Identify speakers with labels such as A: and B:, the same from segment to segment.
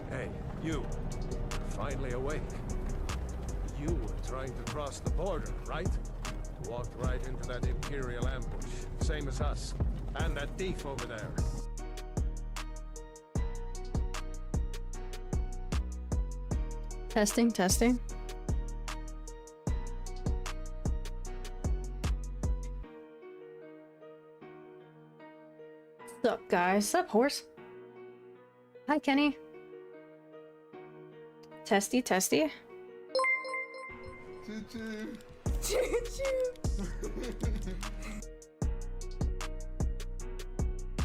A: Hey, you. Finally awake. You were trying to cross the border, right? Walked right into that Imperial ambush. Same as us. And that thief over there.
B: Testing, testing. Sup, guys? Sup, horse? Hi, Kenny. Testy, testy.
C: Choo-choo.
B: Choo-choo.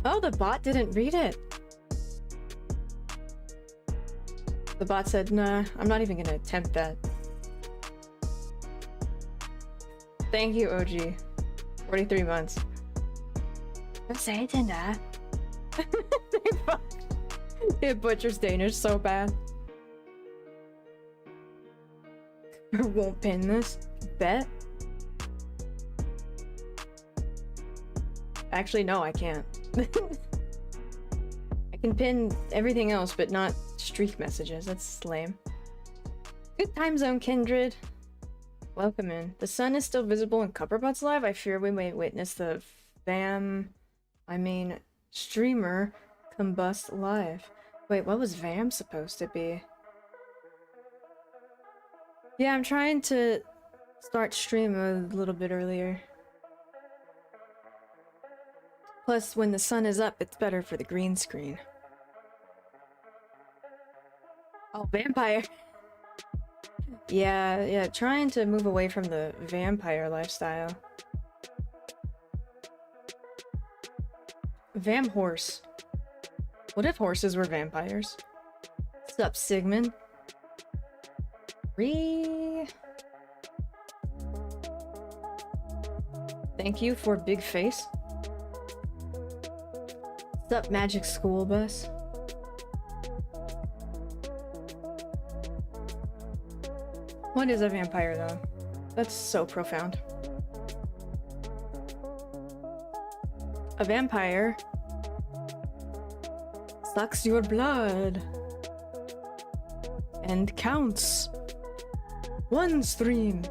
B: Oh, the bot didn't read it. The bot said, nah, I'm not even gonna attempt that. Thank you, OG. 43 months. It butchers Danish so bad. I won't pin this. Bet. Actually, no, I can't. I can pin everything else, but not streak messages. That's lame. Good time zone, Kindred. Welcome in. The sun is still visible in Cupperbut's live. I fear we may witness the streamer combust live. Wait, what was VAM supposed to be? Yeah, I'm trying to start stream a little bit earlier. Plus, when the sun is up, it's better for the green screen. Oh, vampire! Yeah, trying to move away from the vampire lifestyle. Vam horse. What if horses were vampires? What's up, Sigmund? Thank you for big face. What's up, Magic School Bus? What is a vampire, though? That's so profound. A vampire sucks your blood and counts 1 stream,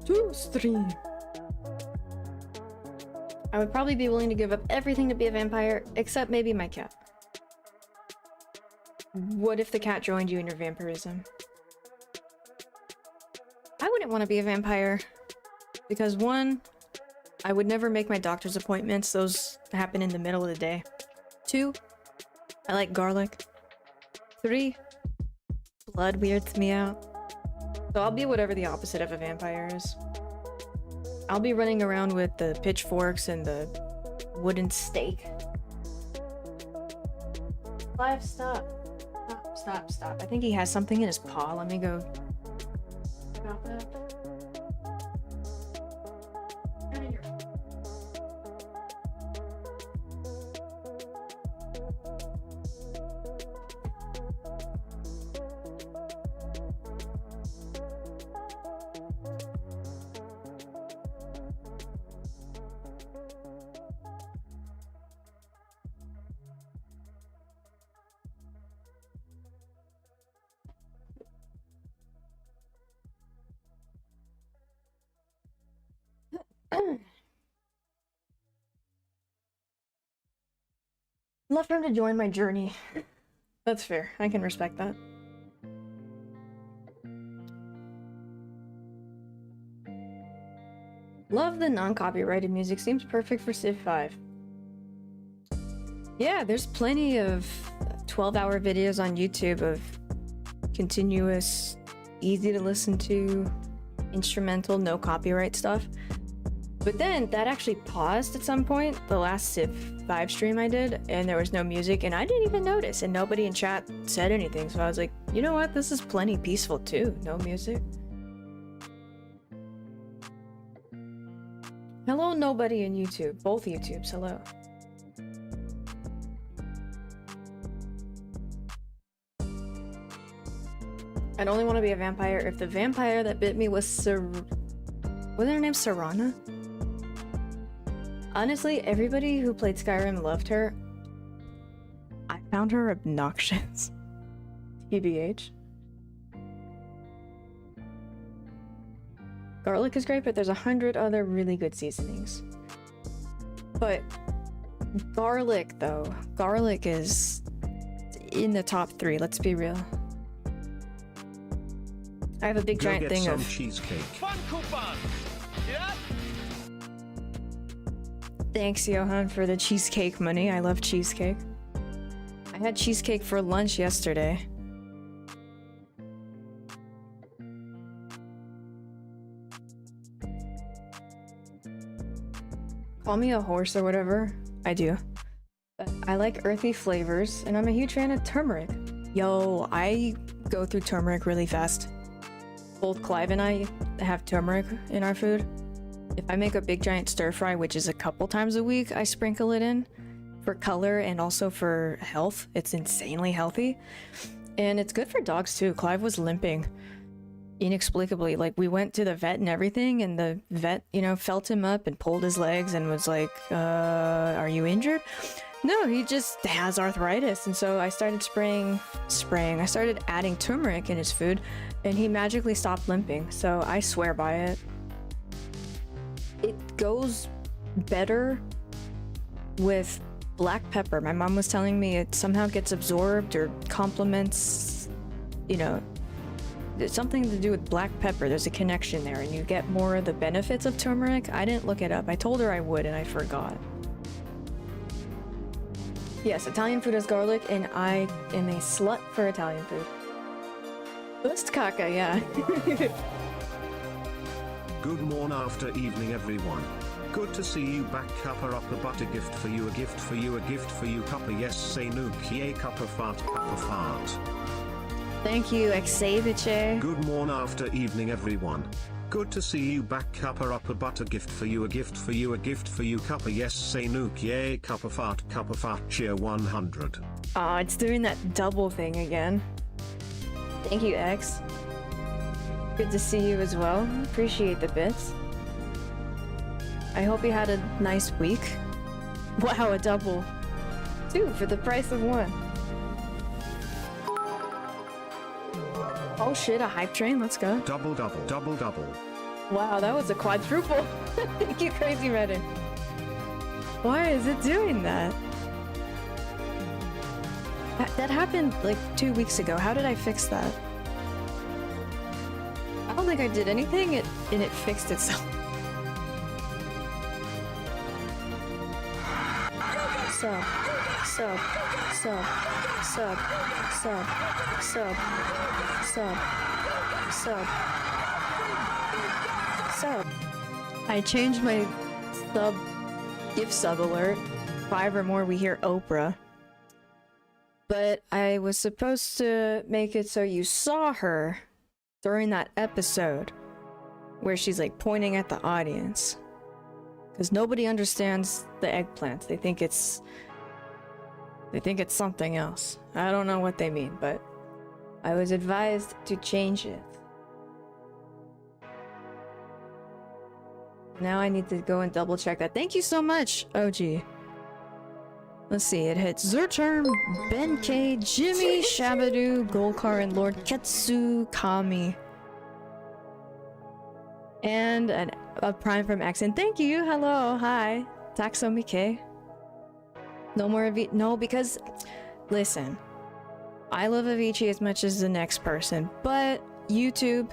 B: 2 stream. I would probably be willing to give up everything to be a vampire, except maybe my cat. What if the cat joined you in your vampirism? I wouldn't want to be a vampire because 1, I would never make my doctor's appointments. Those happen in the middle of the day. 2, I like garlic. 3, blood weirds me out. So I'll be whatever the opposite of a vampire is. I'll be running around with the pitchforks and the wooden stake. Live, stop. Stop. I think he has something in his paw. Let me go. About that. Love for him to join my journey. That's fair. I can respect that. Love the non-copyrighted music. Seems perfect for Civ 5. Yeah, there's plenty of 12-hour videos on YouTube of continuous, easy to listen to, instrumental, no copyright stuff. But then that actually paused at some point, the last Civ 5 stream I did, and there was no music, and I didn't even notice, and nobody in chat said anything, so I was like, you know what, this is plenty peaceful too, no music. Hello, nobody in YouTube, both YouTubes, hello. I'd only want to be a vampire if the vampire that bit me was was her name Serana? Honestly, everybody who played Skyrim loved her. I Found her obnoxious. TBH. Garlic is great, but there's 100 other really good seasonings. But garlic, though. Garlic is in the top 3, let's be real. I have a big giant thing of
C: cheesecake.
D: Fun coupon. Yeah.
B: Thanks, Johan, for the cheesecake money. I love cheesecake. I had cheesecake for lunch yesterday. Call me a horse or whatever. I do. But I like earthy flavors, and I'm a huge fan of turmeric. Yo, I go through turmeric really fast. Both Clive and I have turmeric in our food. If I make a big giant stir fry, which is a couple times a week, I sprinkle it in for color and also for health. It's insanely healthy. And it's good for dogs too. Clive was limping inexplicably. Like, we went to the vet and everything, and the vet, you know, felt him up and pulled his legs and was like, are you injured? No, he just has arthritis. And so I started spraying. I started adding turmeric in his food, and he magically stopped limping. So I swear by it. It goes better with black pepper. My mom was telling me it somehow gets absorbed or complements, you know, it's something to do with black pepper. There's a connection there, and you get more of the benefits of turmeric. I didn't look it up. I told her I would, and I forgot. Yes, Italian food has garlic, and I am a slut for Italian food. Bust caca, yeah.
C: Good morning after evening everyone. Good to see you back, cuppa up a butter gift for you, a gift for you, a gift for you, cuppa yes say nuke ye cuppa fart.
B: Thank you, Xaviche.
C: Good morning after evening everyone. Good to see you back, cuppa up a butter gift for you, a gift for you, a gift for you, cuppa yes say nuke ye cuppa fart cheer 100.
B: Aw, it's doing that double thing again. Thank you, X. Good to see you as well. Appreciate the bits. I hope you had a nice week. Wow, a double. 2 for the price of 1. Oh shit, a hype train, let's go.
C: Double.
B: Wow, that was a quadruple. Thank you, Crazy Reddit. Why is it doing that? That happened like 2 weeks ago. How did I fix that? I don't think I did anything, and it fixed itself. Sub. I changed my gift sub alert. 5 or more, we hear Oprah. But I was supposed to make it so you saw her during that episode where she's like pointing at the audience. Because nobody understands the eggplant. They think it's something else. I don't know what they mean, but I was advised to change it. Now I need to go and double check that. Thank you so much, OG. Let's see, it hits Zerterm, Ben K, Jimmy, Shabadoo, Golkar, and Lord Ketsu Kami. And a prime from Accent. Thank you, hello, hi. Taxomi K. No more Avicii. No, because, listen, I love Avicii as much as the next person, but YouTube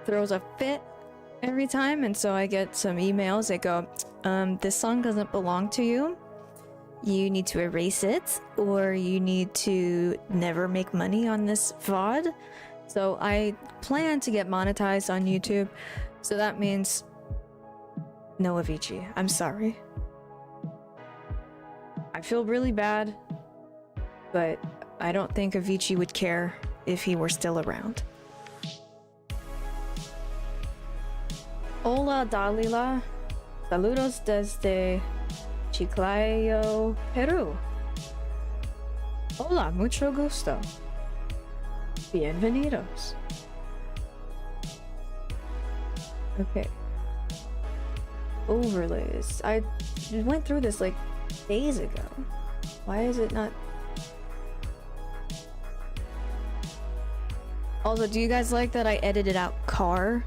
B: throws a fit every time, and so I get some emails that go, this song doesn't belong to you. You need to erase it, or you need to never make money on this VOD. So I plan to get monetized on YouTube, so that means no Avicii. I'm sorry. I feel really bad, but I don't think Avicii would care if he were still around. Hola Dalila, saludos desde Chiclayo, Peru. Hola, mucho gusto. Bienvenidos. Okay. Overlays. I went through this like days ago. Why is it not Also, do you guys like that I edited out car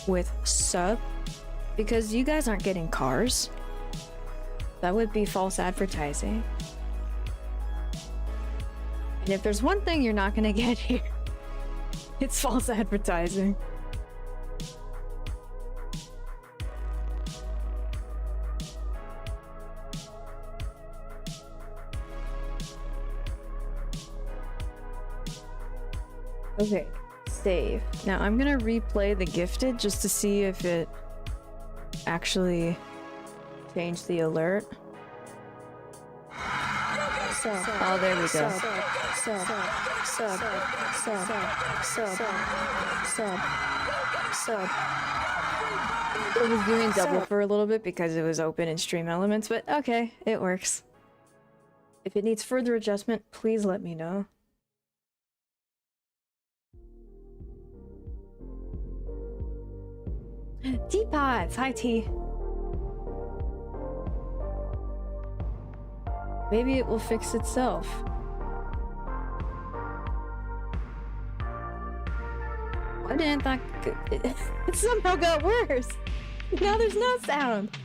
B: with sub? Because you guys aren't getting cars. That would be false advertising. And if there's one thing you're not gonna get here, it's false advertising. Okay, save. Now I'm gonna replay the gifted just to see if it actually changed the alert. Oh, there we go. It was doing double for a little bit because it was open in Stream Elements, but okay, it works. If it needs further adjustment, please let me know. Teapots! Hi, T. Maybe it will fix itself. Why didn't that... It somehow got worse! Now there's no sound!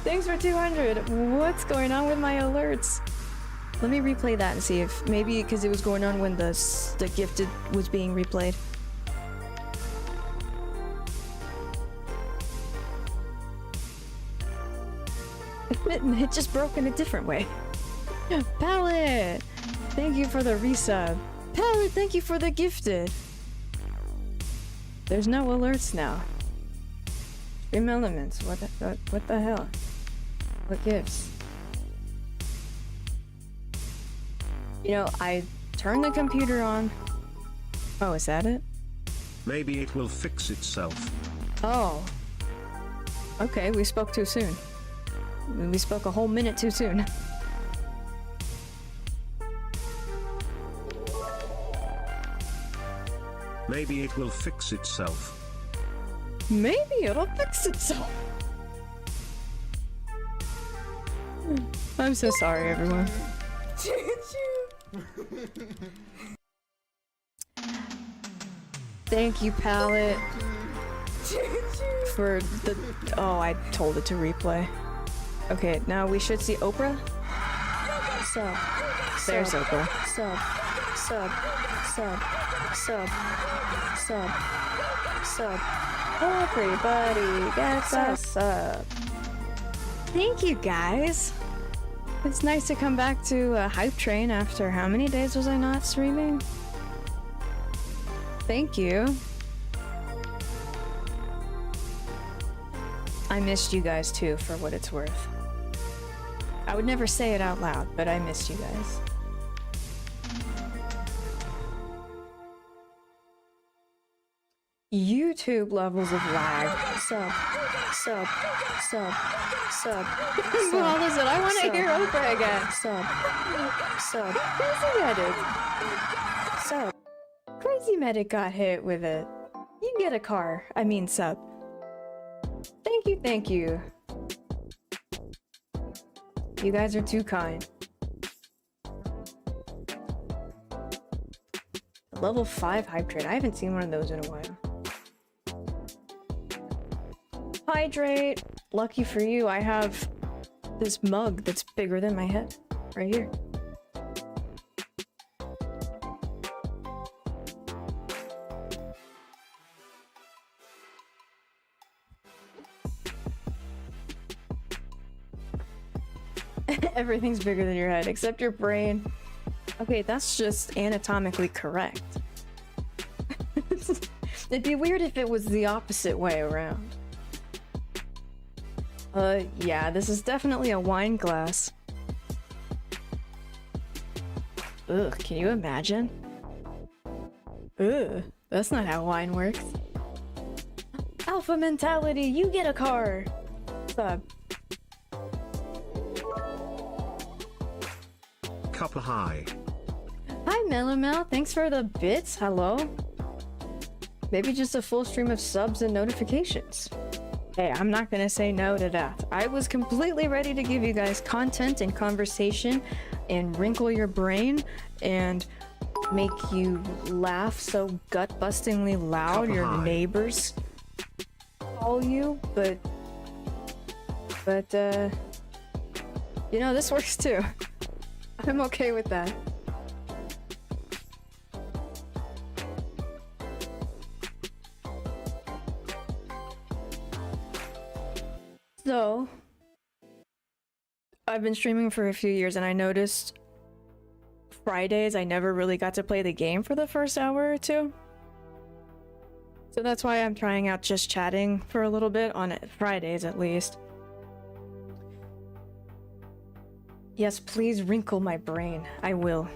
B: Thanks for 200! What's going on with my alerts? Let me replay that and see if... Maybe because it was going on when the gifted was being replayed. It just broke in a different way. Pallet! Thank you for the resub. Pallet, thank you for the gifted. There's no alerts now. Stream Elements, what the hell? What gives? You know, I turned the computer on. Oh, is that it?
C: Maybe it will fix itself.
B: Oh. Okay, we spoke too soon. We spoke a whole minute too soon.
C: Maybe it will fix itself.
B: Maybe it'll fix itself. I'm so sorry, everyone. Thank you, Pallet, for the... Oh, I told it to replay. Okay, now we should see Oprah. Sub. There's Oprah. Sub. Sub. Sub. Sub. Sub. Sub. Everybody gets a sub. Thank you, guys. It's nice to come back to Hype Train after how many days was I not streaming? Thank you. I missed you guys too, for what it's worth. I would never say it out loud, but I missed you guys. YouTube levels of lag. Sub. Sub. Sub. Sub. Well, listen, I want to hear Oprah again. Sub. Sub. Crazy Medic. Sub. Crazy Medic got hit with it. You get a car. I mean, sub. Thank you, thank you. You guys are too kind. Level 5 hype trade. I haven't seen one of those in a while. Hydrate! Lucky for you, I have this mug that's bigger than my head. Right here. Everything's bigger than your head, except your brain. Okay, that's just anatomically correct. It'd be weird if it was the opposite way around. Yeah, this is definitely a wine glass. Ugh, can you imagine? Ugh, that's not how wine works. Alpha mentality, you get a car! Sub.
C: Cuppa high.
B: Hi Melamel, thanks for the bits, hello? Maybe just a full stream of subs and notifications. Hey, I'm not gonna say no to that. I was completely ready to give you guys content and conversation and wrinkle your brain and make you laugh so gut-bustingly loud your neighbors call you, but you know, this works too. I'm okay with that. So, I've been streaming for a few years and I noticed Fridays I never really got to play the game for the first hour or two. So that's why I'm trying out just chatting for a little bit on Fridays at least. Yes, please wrinkle my brain. I will.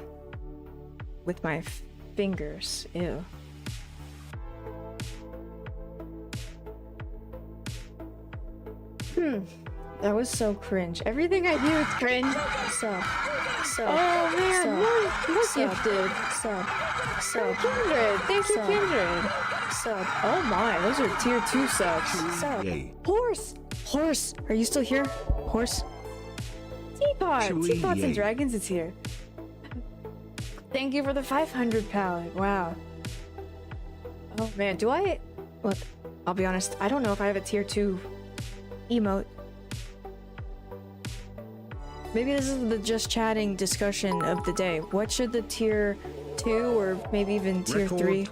B: With my fingers. Ew. That was so cringe. Everything I do is cringe. Oh man, look gifted. Kindred. Thank you, Kindred. Oh my, those are tier 2 subs.
C: Yay.
B: Horse. Are you still here? Horse. Teapots and Dragons is here. Thank you for the 500 pallet. Wow. Oh man, do I? Look, I'll be honest. I don't know if I have a tier 2 emote. Maybe this is the just chatting discussion of the day. What should the tier 2 or maybe even tier 3?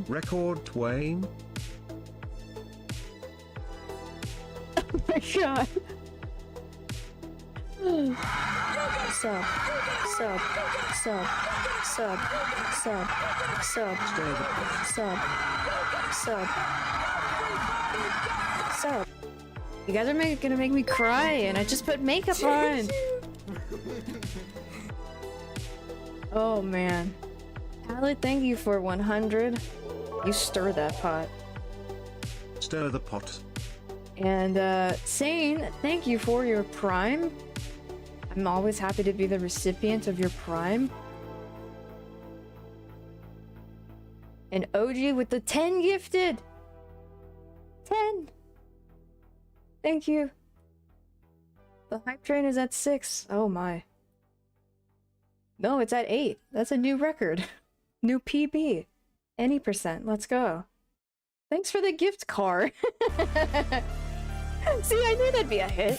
C: Record Twain.
B: Oh my god. Sub. You guys are gonna make me cry, and I just put makeup on. Oh man. Palette, thank you for 100. You stir that pot.
C: Stir the pot.
B: And Sane, thank you for your prime. I'm always happy to be the recipient of your prime. And OG with the 10 gifted. 10. Thank you. The hype train is at 6. Oh my. No, it's at 8. That's a new record. New PB. Any percent. Let's go. Thanks for the gift card. See, I knew that'd be a hit.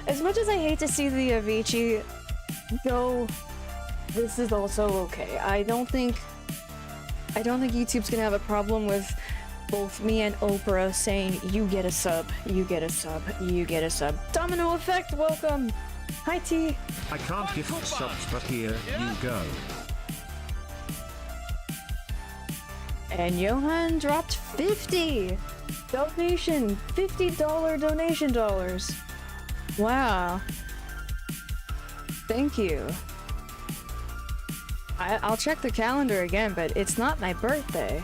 B: As much as I hate to see the Avicii go, this is also okay. I don't think YouTube's gonna have a problem with both me and Oprah saying, you get a sub, you get a sub, you get a sub. Domino effect, welcome! Hi T!
C: I can't gift subs, but here you go.
B: And Johan dropped 50! Donation! $50 donation dollars! Wow. Thank you. I'll check the calendar again, but it's not my birthday.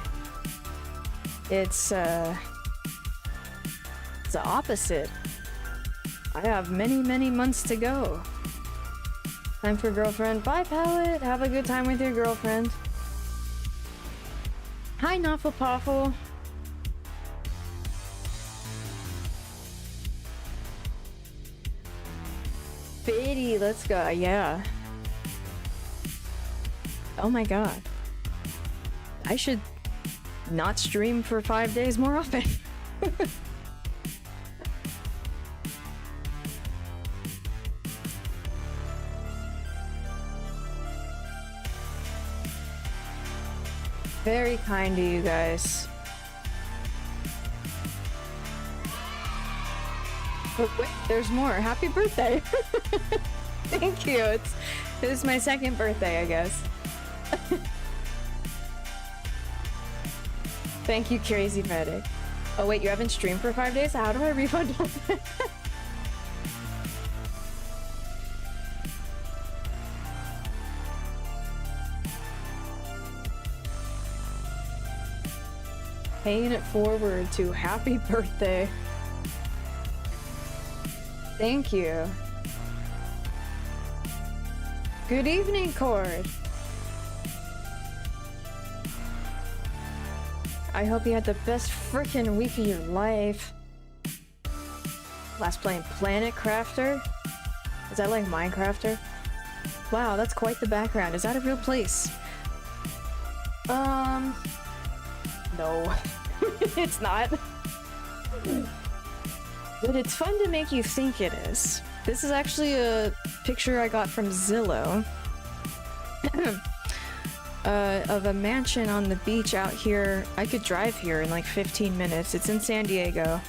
B: It's the opposite. I have many, many months to go. Time for girlfriend. Bye, Palette. Have a good time with your girlfriend. Hi, Nufflepuffle. Biddy, let's go. Yeah. Oh my god. I should not stream for 5 days more often. Very kind to you guys. But wait, there's more. Happy birthday! Thank you. This is my second birthday, I guess. Thank you, Crazy Medic. Oh wait, you haven't streamed for 5 days? How do I refund all that? Paying it forward to happy birthday. Thank you. Good evening, Cord. I hope you had the best freaking week of your life. Last playing Planet Crafter? Is that like Minecrafter? Wow, that's quite the background. Is that a real place? No. It's not. But it's fun to make you think it is. This is actually a picture I got from Zillow. Of a mansion on the beach out here. I could drive here in like 15 minutes. It's in San Diego.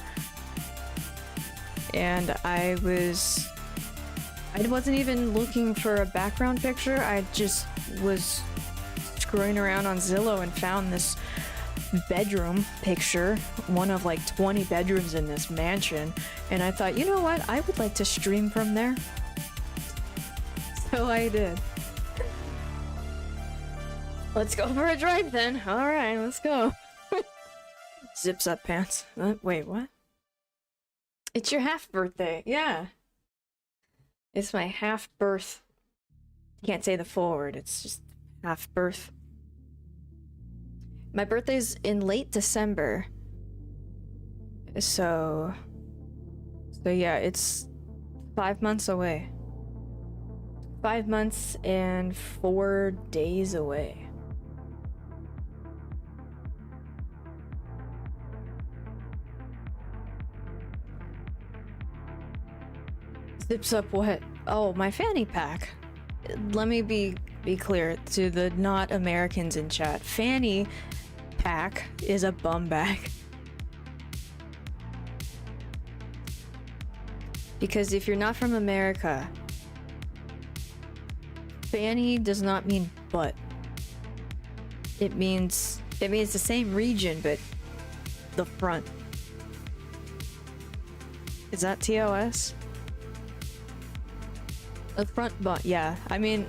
B: And I wasn't even looking for a background picture. I just was screwing around on Zillow and found this bedroom picture, one of like 20 bedrooms in this mansion, and I thought, you know what, I would like to stream from there. So I did. Let's go for a drive then. Alright, let's go. Zips up pants. Wait, what? It's your half birthday. Yeah. It's my half birth. Can't say the full word, it's just half birth. My birthday's in late December. So yeah, it's 5 months away. 5 months and 4 days away. Zips up what? Oh, my fanny pack. Let me be clear to the not Americans in chat. Fanny pack is a bum bag. Because if you're not from America, fanny does not mean butt. It means the same region, but the front. Is that TOS? The front butt, yeah. I mean,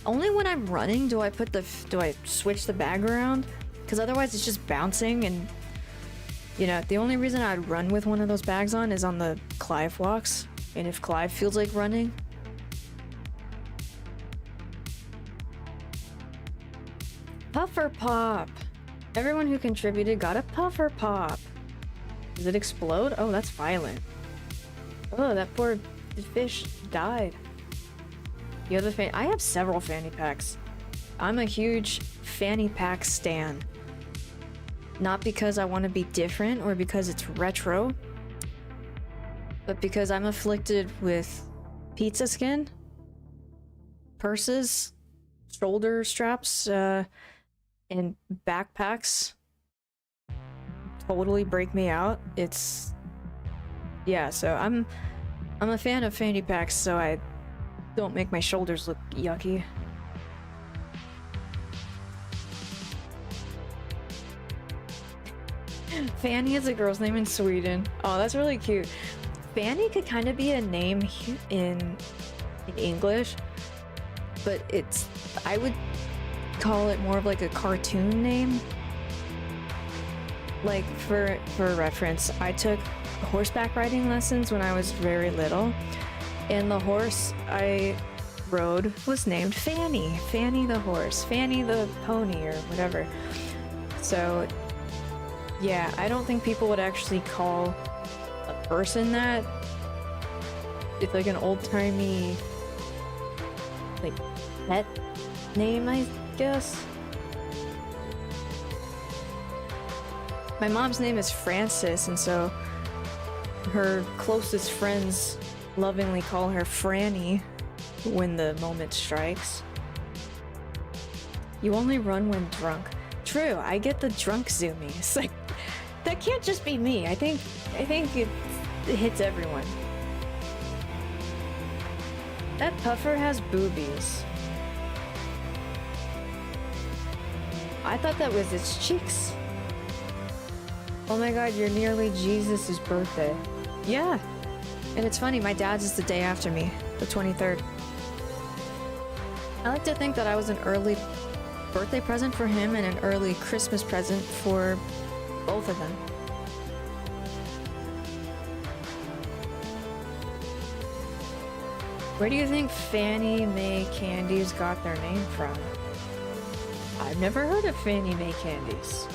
B: only when I'm running do I switch the bag around, because otherwise it's just bouncing, and you know, the only reason I'd run with one of those bags on is on the Clive walks, and if Clive feels like running. Puffer pop! Everyone who contributed got a puffer pop. Does it explode? Oh, that's violent. Oh, that poor fish died. You have a I have several fanny packs. I'm a huge fanny pack stan. Not because I want to be different or because it's retro, but because I'm afflicted with pizza skin, purses, shoulder straps, and backpacks totally break me out. Yeah, so I'm a fan of fanny packs, so I don't make my shoulders look yucky. Fanny is a girl's name in Sweden. Oh, that's really cute. Fanny could kind of be a name in English, but I would call it more of like a cartoon name. Like for reference, I took horseback riding lessons when I was very little, and the horse I rode was named Fanny. Fanny the horse, Fanny the pony, or whatever. So yeah, I don't think people would actually call a person that. It's like an old-timey like pet name, I guess. My mom's name is Frances, and so her closest friends lovingly call her Franny when the moment strikes. You only run when drunk. True, I get the drunk zoomies. Like, that can't just be me. I think it hits everyone. That puffer has boobies. I thought that was its cheeks. Oh my god, you're nearly Jesus' birthday. Yeah. And it's funny, my dad's is the day after me, the 23rd. I like to think that I was an early birthday present for him and an early Christmas present for both of them. Where do you think Fannie Mae candies got their name from? I've never heard of Fannie Mae candies.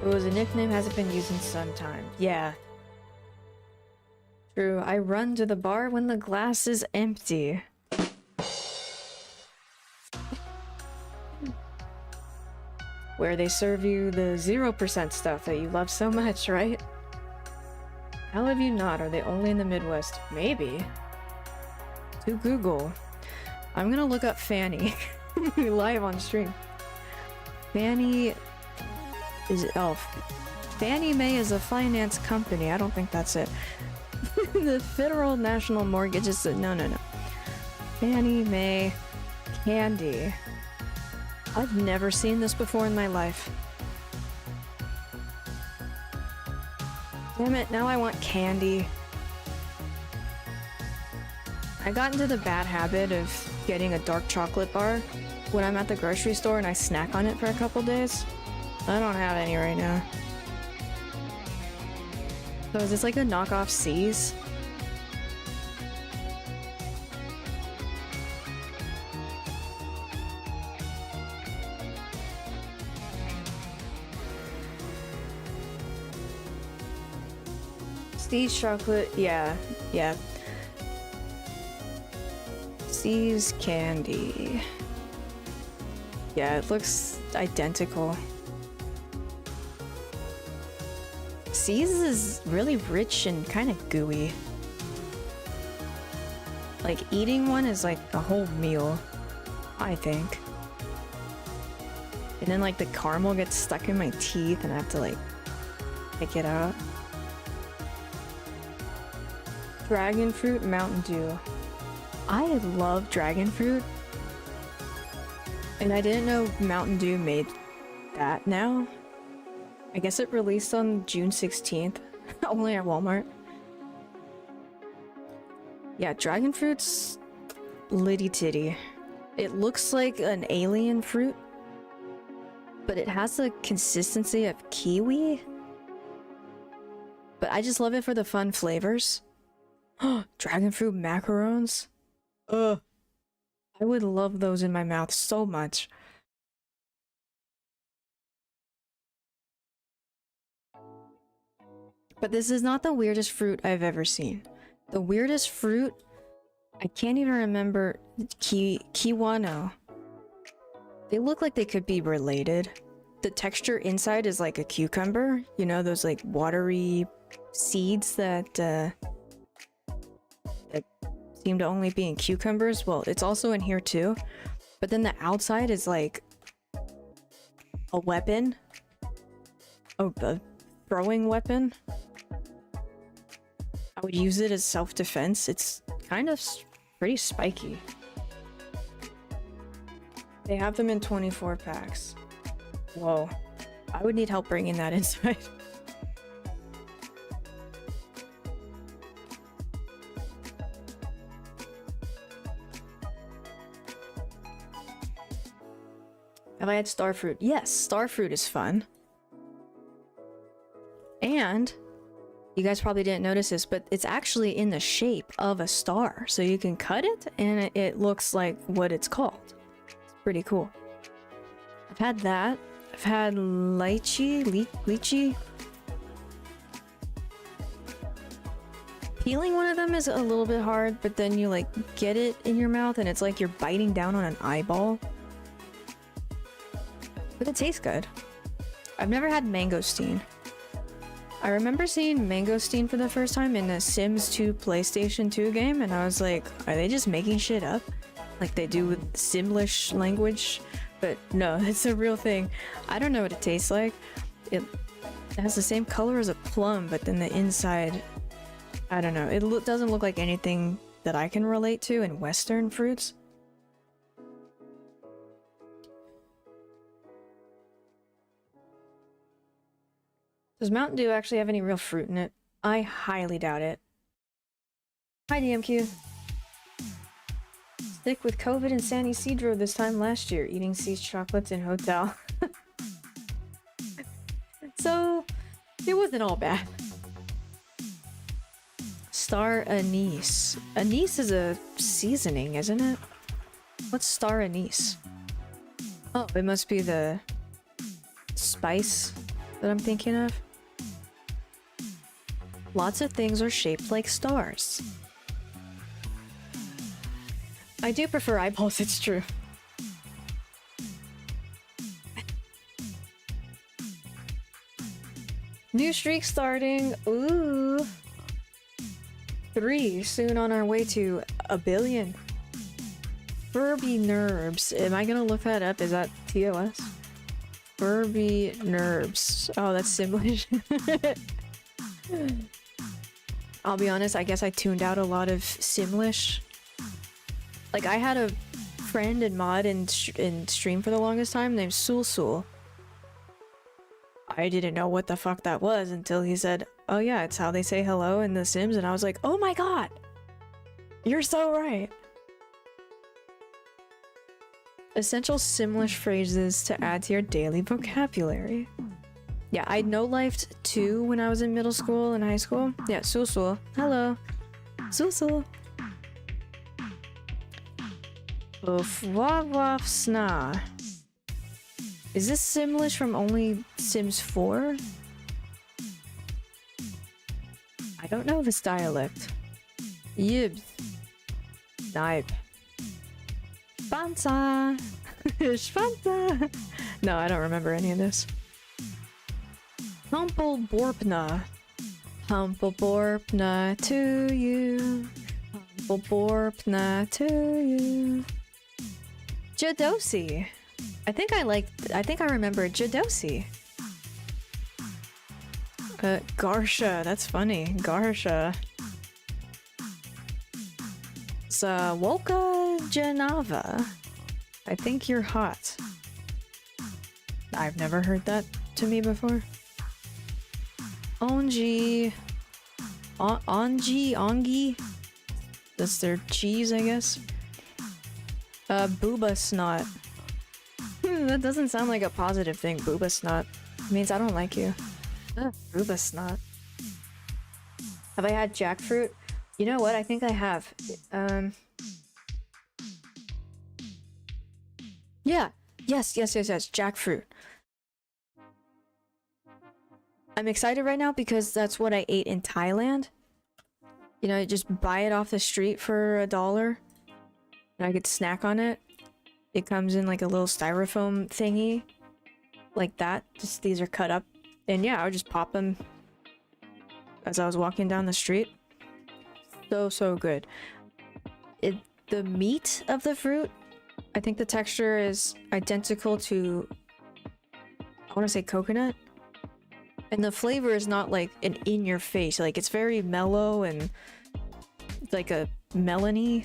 B: It was a nickname, hasn't been used in some time. Yeah. True, I run to the bar when the glass is empty. Where they serve you the 0% stuff that you love so much, right? How have you not? Are they only in the Midwest? Maybe. To Google. I'm gonna look up Fanny. Live on stream. Fannie is Fannie Mae is a finance company. I don't think that's it. The Federal National Mortgage is no. Fannie Mae candy. I've never seen this before in my life. Damn it, now I want candy. I got into the bad habit of getting a dark chocolate bar when I'm at the grocery store and I snack on it for a couple days. I don't have any right now. So is this like a knockoff C's? C's chocolate, yeah. C's candy. Yeah, it looks identical. C's is really rich and kind of gooey. Like, eating one is like a whole meal, I think. And then like the caramel gets stuck in my teeth and I have to like pick it out. Dragon fruit Mountain Dew. I love dragon fruit. And I didn't know Mountain Dew made that now. I guess it released on June 16th. Only at Walmart. Yeah, dragon fruit's litty titty. It looks like an alien fruit, but it has the consistency of kiwi. But I just love it for the fun flavors. Dragon fruit macarons. Ugh. I would love those in my mouth so much. But this is not the weirdest fruit I've ever seen. The weirdest fruit, I can't even remember. Kiwano. They look like they could be related. The texture inside is like a cucumber. You know, those like watery seeds that seem to only be in cucumbers. Well, it's also in here too. But then the outside is like a weapon. Oh, a throwing weapon. I would use it as self-defense. It's kind of pretty spiky. They have them in 24 packs. Whoa. I would need help bringing that inside. Have I had starfruit? Yes, starfruit is fun. And you guys probably didn't notice this, but it's actually in the shape of a star. So you can cut it and it looks like what it's called. It's pretty cool. I've had that. I've had lychee. Peeling one of them is a little bit hard, but then you like get it in your mouth and it's like you're biting down on an eyeball. But it tastes good. I've never had mangosteen. I remember seeing mangosteen for the first time in a Sims 2 PlayStation 2 game, and I was like, are they just making shit up? Like they do with Simlish language? But no, it's a real thing. I don't know what it tastes like. It has the same color as a plum, but then the inside, I don't know. It doesn't look like anything that I can relate to in Western fruits. Does Mountain Dew actually have any real fruit in it? I highly doubt it. Hi, DMQ. Sick with COVID and San Isidro this time last year, eating C's chocolates in hotel. So, it wasn't all bad. Star anise. Anise is a seasoning, isn't it? What's star anise? Oh, it must be the spice that I'm thinking of. Lots of things are shaped like stars. I do prefer eyeballs, it's true. New streak starting. Ooh. 3, soon on our way to 1 billion. Furby Nerves. Am I gonna look that up? Is that TOS? Furby Nerves. Oh, that's Simlish. I'll be honest, I guess I tuned out a lot of Simlish. Like, I had a friend and mod in stream for the longest time named Sul. I didn't know what the fuck that was until he said, oh yeah, it's how they say hello in The Sims, and I was like, oh my god! You're so right! Essential Simlish phrases to add to your daily vocabulary. Yeah, I no-lifed 2 when I was in middle school and high school. Yeah, Sul. Hello. Sul. Sna. Is this Simlish from only Sims 4? I don't know this dialect. Yibs. Nipe. Spanta. Spanta. No, I don't remember any of this. Humple Borpna. Humple Borpna to you. Humple Borpna to you. Jadosi. I think I remember Jadosi. Garsha, that's funny. Garsha. Wolka Janava. I think you're hot. I've never heard that to me before. Ongi. Ongi? That's their cheese, I guess. Booba Snot. That doesn't sound like a positive thing. Booba Snot. It means I don't like you. Booba Snot. Have I had jackfruit? You know what? I think I have. Yeah. Yes. Jackfruit. I'm excited right now because that's what I ate in Thailand. You know, just buy it off the street for $1 and I could snack on it. It comes in like a little styrofoam thingy like that. Just these are cut up, and yeah, I would just pop them as I was walking down the street. So good. The meat of the fruit, I think the texture is identical to, I want to say, coconut, and the flavor is not like an in your face. Like, it's very mellow and like a melon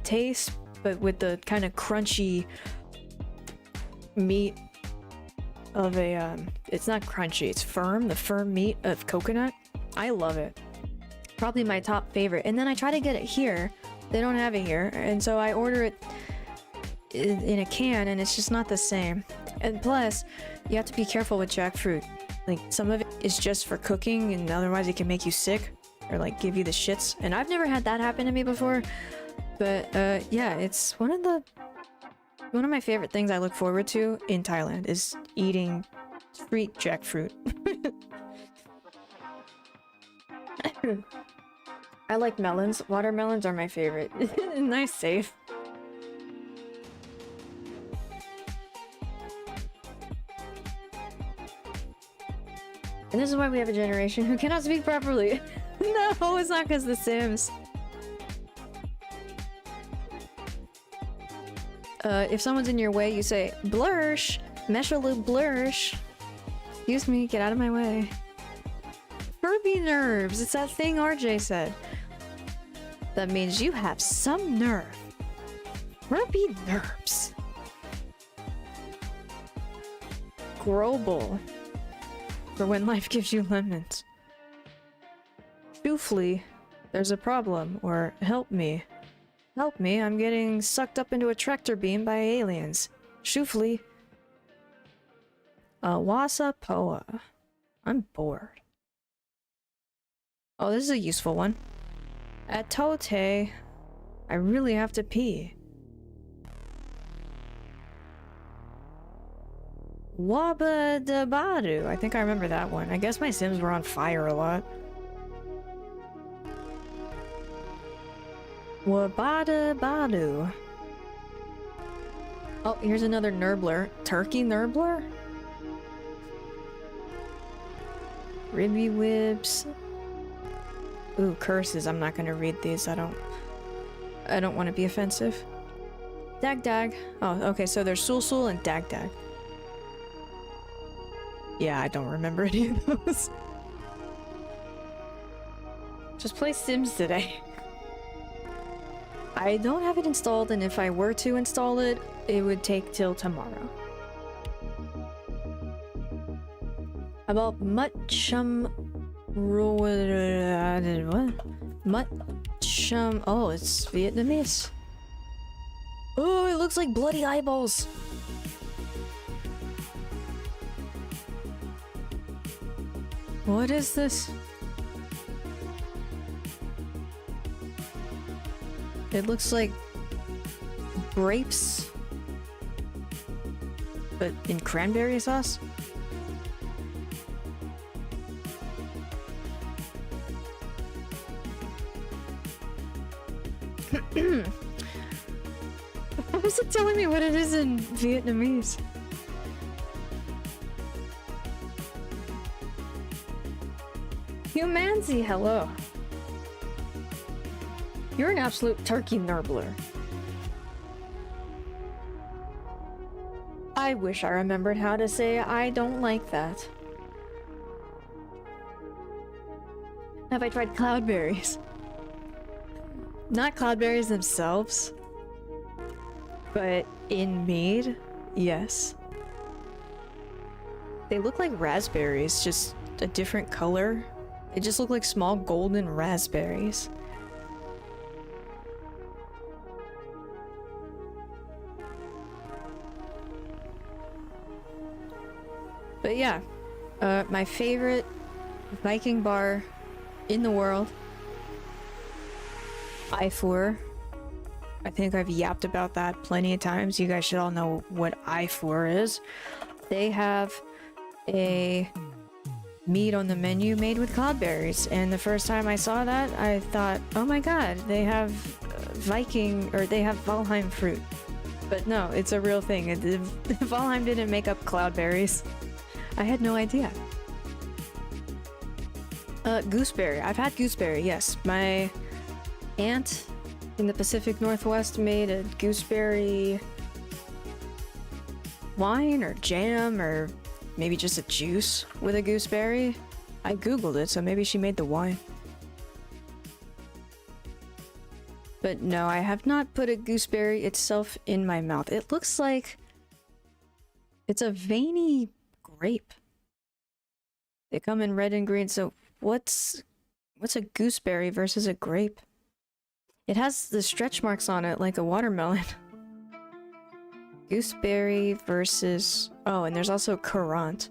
B: taste, but with the kind of crunchy meat of a it's not crunchy, it's firm, the firm meat of coconut. I love it. Probably my top favorite. And then I try to get it here. They don't have it here, and so I order it in a can, and it's just not the same. And plus, you have to be careful with jackfruit. Like, some of it is just for cooking, and otherwise it can make you sick or like give you the shits. And I've never had that happen to me before. But yeah, it's one of my favorite things I look forward to in Thailand is eating street jackfruit. I like melons. Watermelons are my favorite. Nice save. And this is why we have a generation who cannot speak properly. No, it's not because The Sims. If someone's in your way, you say, blursh! Meshalu blursh! Excuse me, get out of my way. Furby nerves! It's that thing RJ said. That means you have some nerve. Furby nerves. Grobel. For when life gives you lemons. Shoofly. There's a problem. Or help me. Help me, I'm getting sucked up into a tractor beam by aliens. Shoofly. Wasa Poa. I'm bored. Oh, this is a useful one. At Tote, I really have to pee. Wabba Dabadu. I think I remember that one. I guess my Sims were on fire a lot. Wabada Badu. Oh, here's another Nurbler. Turkey Nurbler? Ribby Whips. Ooh, curses. I'm not gonna read these. I don't want to be offensive. Dag Dag. Oh, okay, so there's Sul Sul and Dag Dag. Yeah, I don't remember any of those. Just play Sims today. I don't have it installed, and if I were to install it, it would take till tomorrow. About Mutchum... What? Mutchum... Oh, it's Vietnamese. Oh, it looks like bloody eyeballs. What is this? It looks like grapes, but in cranberry sauce? Why is it telling me what it is in Vietnamese? Humanzy, hello. You're an absolute turkey nurbler. I wish I remembered how to say I don't like that. Have I tried cloudberries? Not cloudberries themselves, but in mead, yes. They look like raspberries, just a different color. They just look like small golden raspberries. But yeah, my favorite Viking bar in the world, Ifor. I think I've yapped about that plenty of times. You guys should all know what Ifor is. They have a meat on the menu made with cloudberries, and the first time I saw that, I thought, oh my god, they have Viking, or they have Valheim fruit. But no, it's a real thing. Valheim didn't make up cloudberries. I had no idea. Gooseberry. I've had gooseberry, yes. My aunt in the Pacific Northwest made a gooseberry wine or jam, or maybe just a juice with a gooseberry. I googled it, so maybe she made the wine. But no, I have not put a gooseberry itself in my mouth. It looks like it's a veiny grape. They come in red and green, so what's a gooseberry versus a grape? It has the stretch marks on it like a watermelon. Gooseberry versus... Oh, and there's also currant.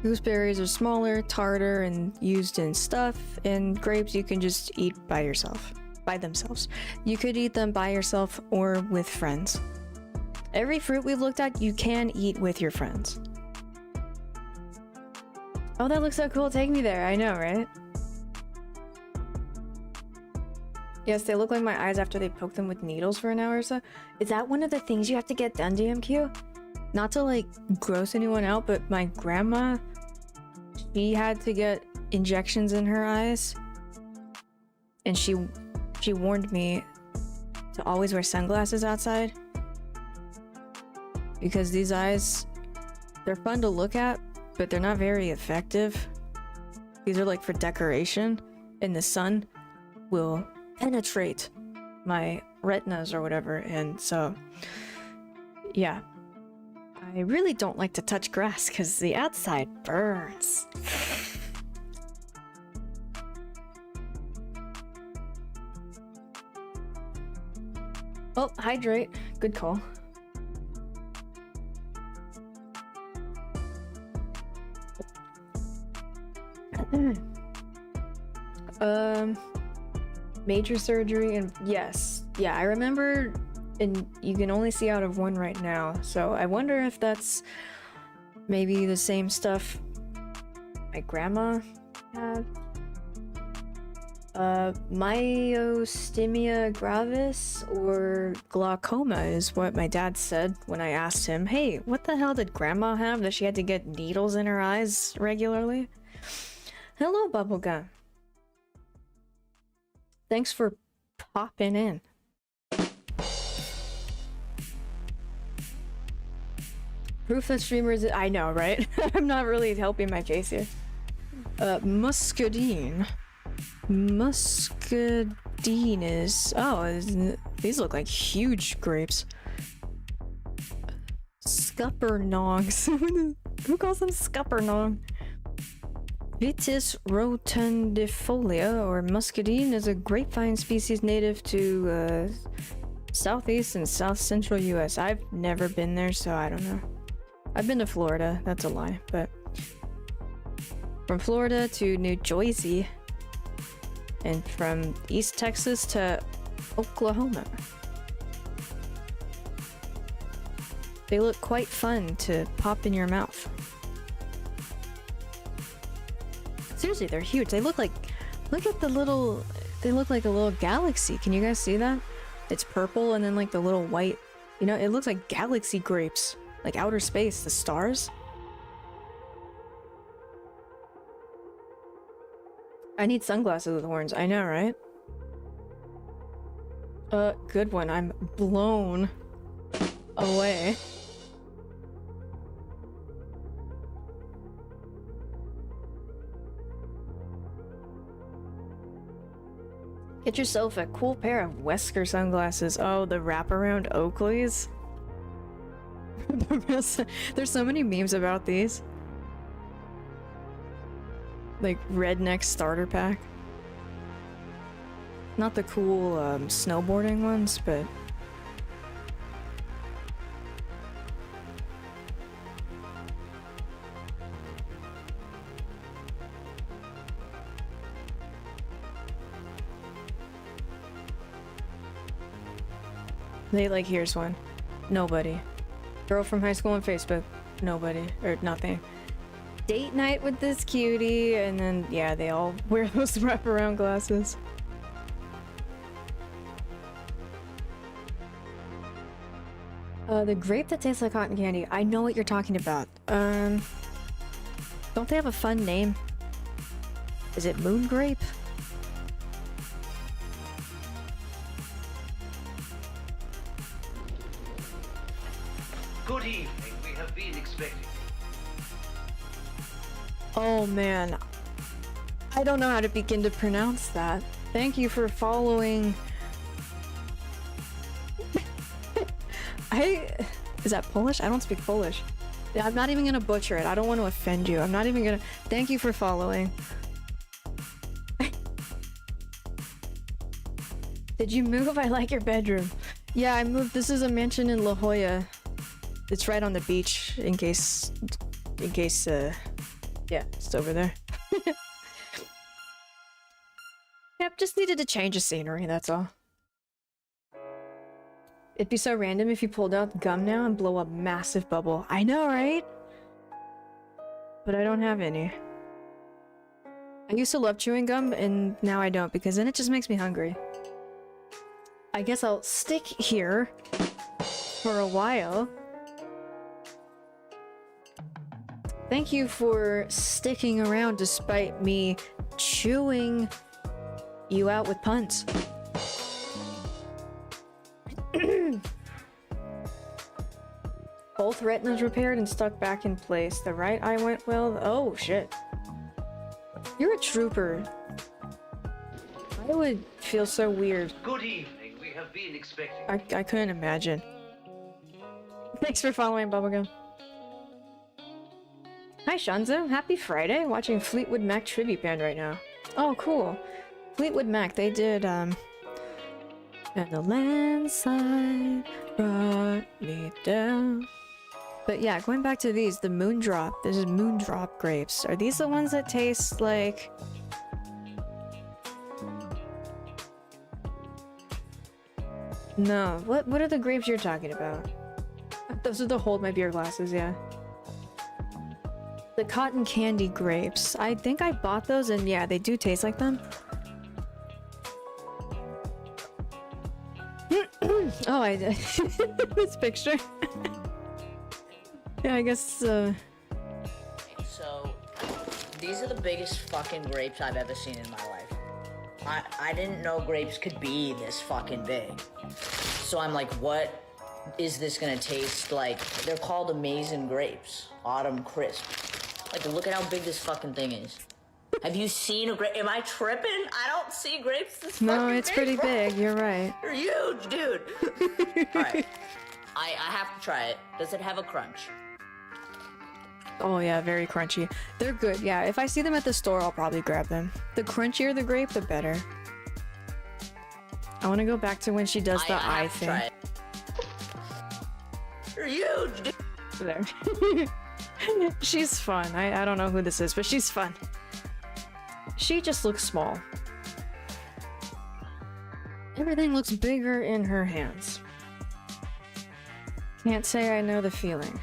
B: Gooseberries are smaller, tartar, and used in stuff, and grapes you can just eat by yourself. By themselves. You could eat them by yourself or with friends. Every fruit we've looked at, you can eat with your friends. Oh, that looks so cool. Take me there. I know, right? Yes, they look like my eyes after they poke them with needles for an hour or so. Is that one of the things you have to get done, DMQ? Not to, like, gross anyone out, but my grandma, she had to get injections in her eyes. And she warned me to always wear sunglasses outside. Because these eyes, they're fun to look at, but they're not very effective. These are like for decoration, and the sun will penetrate my retinas or whatever, and so, yeah. I really don't like to touch grass because the outside burns. Oh, hydrate. Good call. Major surgery, and yes. Yeah, I remember, and you can only see out of one right now, so I wonder if that's Maybe the same stuff my grandma had. Myasthenia gravis or glaucoma is what my dad said when I asked him, hey, what the hell did grandma have that she had to get needles in her eyes regularly? Hello, Bubblegum. Thanks for popping in. Proof that streamers— I know, right? I'm not really helping my case here. Muscadine. Muscadine is— oh, these look like huge grapes. Scuppernogs. Who calls them scuppernog? Vitis rotundifolia, or muscadine, is a grapevine species native to southeast and south central US. I've never been there, so I don't know. I've been to Florida, that's a lie, but from Florida to New Jersey, and from East Texas to Oklahoma. They look quite fun to pop in your mouth. Seriously, they're huge. They look like— look at the little— they look like a little galaxy. Can you guys see that? It's purple and then like the little white, you know, it looks like galaxy grapes. Like outer space, the stars. I need sunglasses with horns. I know, right? Good one. I'm blown away. Get yourself a cool pair of Wesker sunglasses. Oh, the wraparound Oakleys. There's so many memes about these. Like redneck starter pack. Not the cool snowboarding ones, but they like— here's one. Nobody. Girl from high school on Facebook. Nobody. Or nothing. Date night with this cutie, and then yeah, they all wear those wraparound glasses. The grape that tastes like cotton candy. I know what you're talking about. Don't they have a fun name? Is it moon grape?
E: Good evening. We have been expecting.
B: Oh man, I don't know how to begin to pronounce that. Thank you for following. Is that Polish? I don't speak Polish. I'm not even gonna butcher it. I don't want to offend you. I'm not even gonna— thank you for following. Did you move? I like your bedroom. Yeah, I moved. This is a mansion in La Jolla. It's right on the beach, in case, yeah, it's over there. Yep, just needed to change the scenery, that's all. It'd be so random if you pulled out gum now and blow a massive bubble. I know, right? But I don't have any. I used to love chewing gum, and now I don't, because then it just makes me hungry. I guess I'll stick here for a while. Thank you for sticking around despite me chewing you out with puns. Both retinas repaired and stuck back in place. The right eye went well. Oh shit. You're a trooper. I would feel so weird.
E: Good evening. We have been expecting.
B: I couldn't imagine. Thanks for following, Bubblegum. Hi Shanzo, happy Friday. Watching Fleetwood Mac tribute band right now. Oh cool. Fleetwood Mac, they did and the landslide brought me down. But yeah, going back to these, the Moondrop. This is Moondrop grapes. Are these the ones that taste like— no, what are the grapes you're talking about? Those are the hold my beer glasses, yeah. The cotton candy grapes. I think I bought those and yeah, they do taste like them. Oh, I did. This picture. Yeah, I guess,
F: So, these are the biggest fucking grapes I've ever seen in my life. I didn't know grapes could be this fucking big. So I'm like, what is this gonna taste like? They're called Amazing Grapes. Autumn Crisp. Like, look at how big this fucking thing is. Have you seen a grape? Am I tripping? I don't see grapes this fucking big.
B: no, it's pretty big. You're right.
F: They're huge, dude. Alright. I have to try it. Does it have a crunch?
B: Oh yeah, very crunchy. They're good. Yeah, if I see them at the store, I'll probably grab them. The crunchier the grape, the better. I want to go back to when she does the eye thing.
F: Try it. They're huge, dude.
B: There. She's fun. I don't know who this is, but she's fun. She just looks small. Everything looks bigger in her hands. Can't say I know the feeling.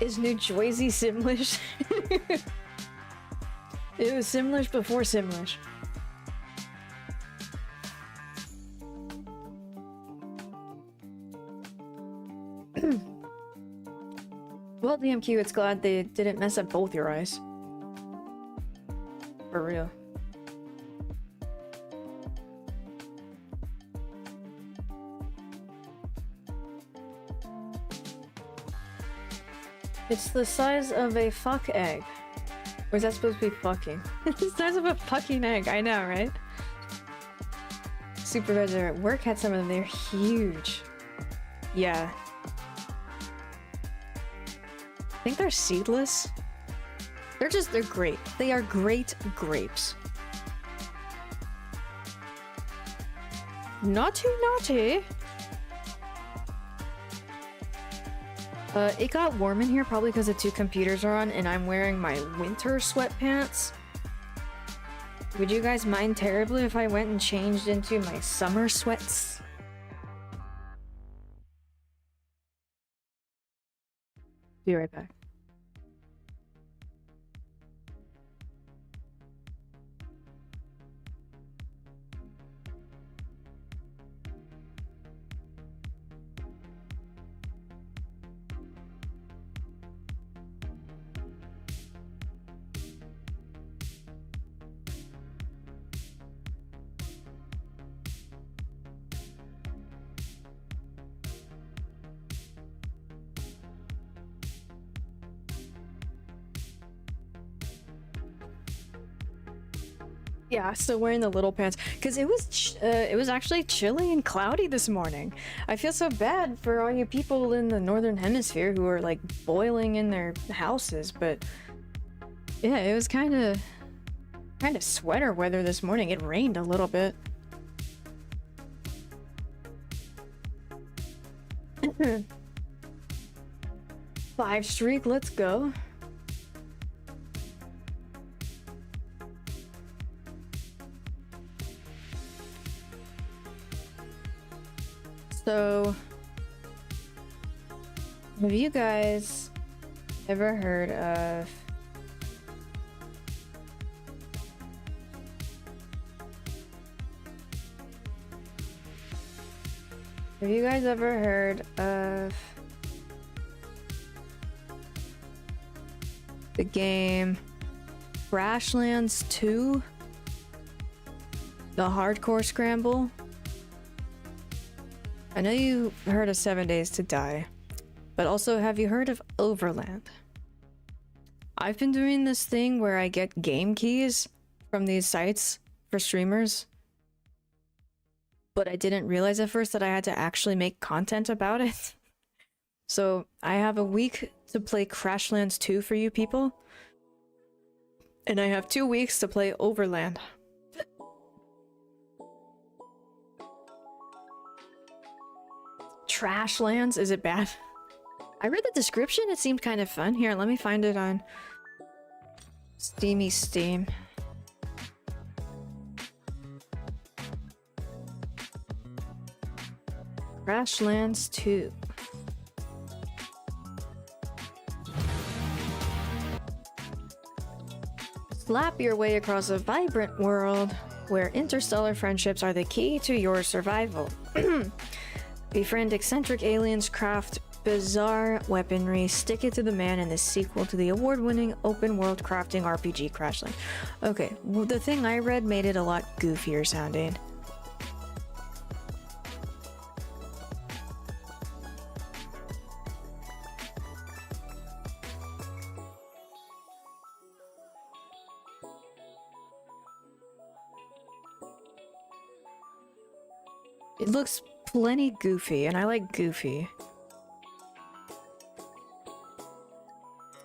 B: Is New Jersey Simlish? It was Simlish before Simlish. Well, DMQ, it's glad they didn't mess up both your eyes. For real. It's the size of a fuck egg. Or is that supposed to be fucking? It's the size of a fucking egg, I know, right? Supervisor at work had some of them, they're huge. Yeah. I think they're seedless. They're great. They are great grapes. Naughty, naughty. It got warm in here probably because the two computers are on and I'm wearing my winter sweatpants. Would you guys mind terribly if I went and changed into my summer sweats? Be right back. Yeah, still wearing the little pants because it was actually chilly and cloudy this morning. I feel so bad for all you people in the northern hemisphere who are like boiling in their houses, but yeah, it was kind of sweater weather this morning. It rained a little bit. 5 streak, let's go. So, have you guys ever heard of the game Crashlands 2? The hardcore scramble? I know you heard of 7 Days to Die, but also have you heard of Overland? I've been doing this thing where I get game keys from these sites for streamers, but I didn't realize at first that I had to actually make content about it. So I have a week to play Crashlands 2 for you people, and I have 2 weeks to play Overland. Trashlands? Is it bad? I read the description, it seemed kind of fun. Here, let me find it on Steam. Crashlands 2. Slap your way across a vibrant world where interstellar friendships are the key to your survival. Befriend eccentric aliens, craft bizarre weaponry, stick it to the man in the sequel to the award-winning open-world crafting RPG Crashland. Okay, well, the thing I read made it a lot goofier sounding. It looks plenty goofy, and I like goofy.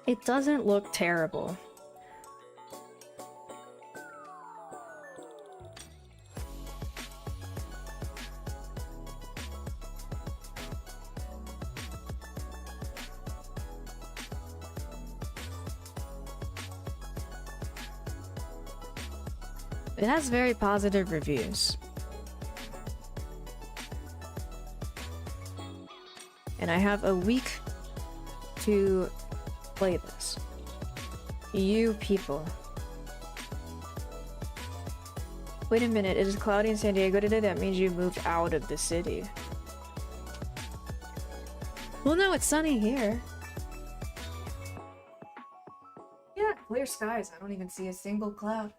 B: It doesn't look terrible. It has very positive reviews. And I have a week to play this. You people. Wait a minute, it is cloudy in San Diego today? That means you moved out of the city. Well, no, it's sunny here. Yeah, clear skies. I don't even see a single cloud.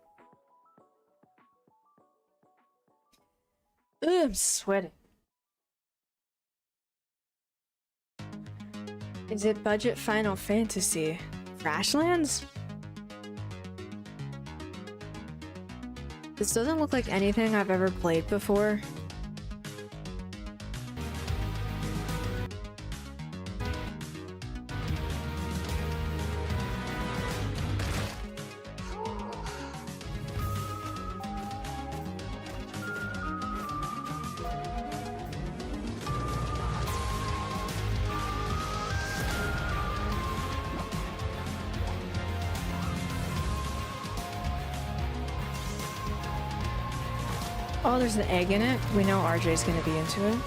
B: Ugh, I'm sweating. Is it budget Final Fantasy? Crashlands? This doesn't look like anything I've ever played before. Oh, there's an egg in it. We know RJ's gonna be into it.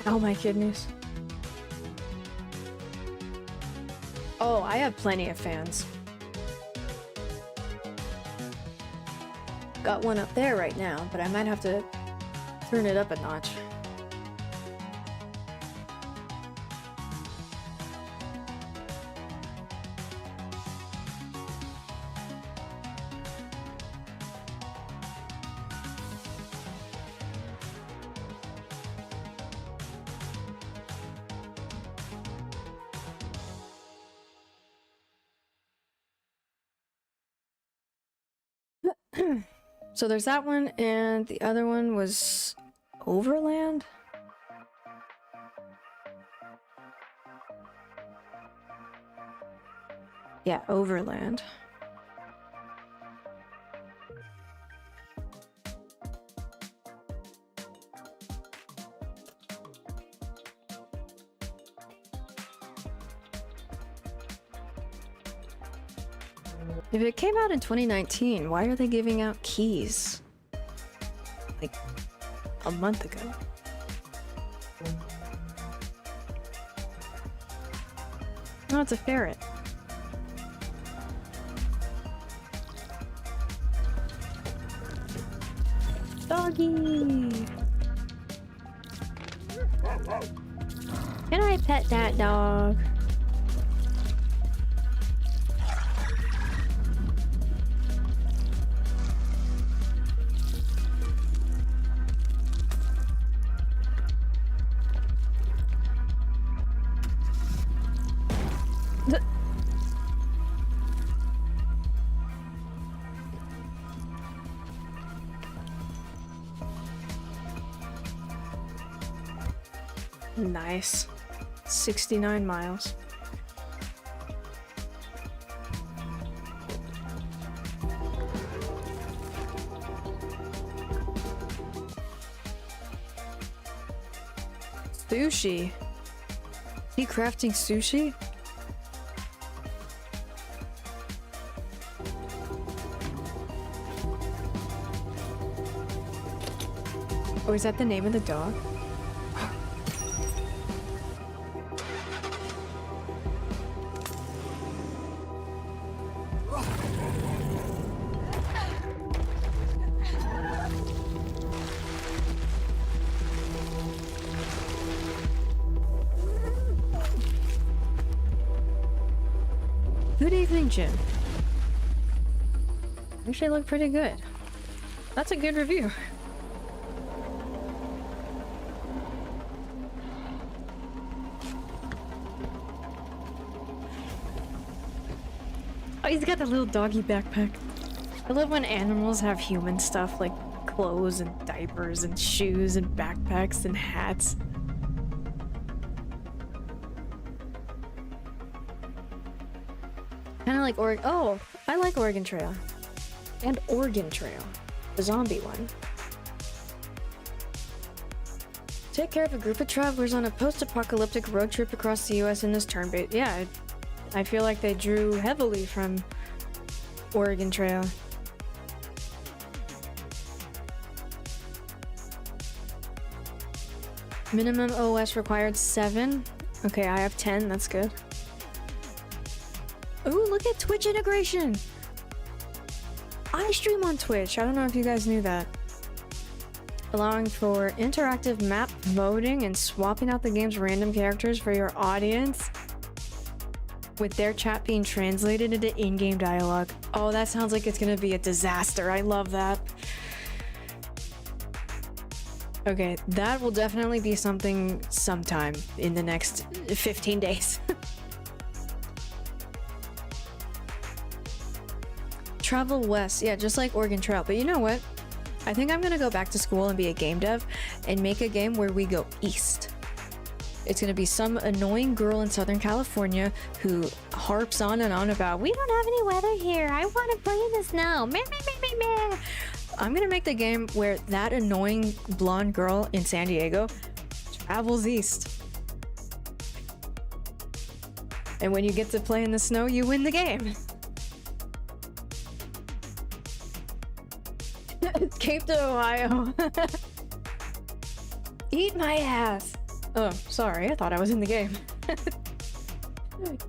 B: Oh my goodness. Oh, I have plenty of fans. Got one up there right now, but I might have to turn it up a notch. So there's that one, and the other one was Overland? Yeah, Overland. If it came out in 2019, why are they giving out keys? Like, a month ago. Oh, it's a ferret. Doggy! Can I pet that dog? Nice. 69 miles. Sushi. Is he crafting sushi? Oh, is that the name of the dog? Good evening, Jim. Actually look pretty good. That's a good review. Oh, he's got the little doggy backpack. I love when animals have human stuff like clothes and diapers and shoes and backpacks and hats. Kind of like Oh, I like Oregon Trail. And Oregon Trail. The zombie one. Take care of a group of travelers on a post-apocalyptic road trip across the US in this turn-based. Yeah, I feel like they drew heavily from Oregon Trail. Minimum OS required 7. Okay, I have 10, that's good. Ooh, look at Twitch integration! I stream on Twitch, I don't know if you guys knew that. Allowing for interactive map voting and swapping out the game's random characters for your audience, with their chat being translated into in-game dialogue. Oh, that sounds like it's gonna be a disaster. I love that. Okay, that will definitely be something sometime in the next 15 days. Travel west, yeah, just like Oregon Trail. But you know what? I think I'm gonna go back to school and be a game dev and make a game where we go east. It's gonna be some annoying girl in Southern California who harps on and on about, we don't have any weather here, I want to play in the snow. Meh, meh, meh, meh, meh. I'm gonna make the game where that annoying blonde girl in San Diego travels east. And when you get to play in the snow, you win the game. Cape to Ohio. Eat my ass. Oh, sorry, I thought I was in the game.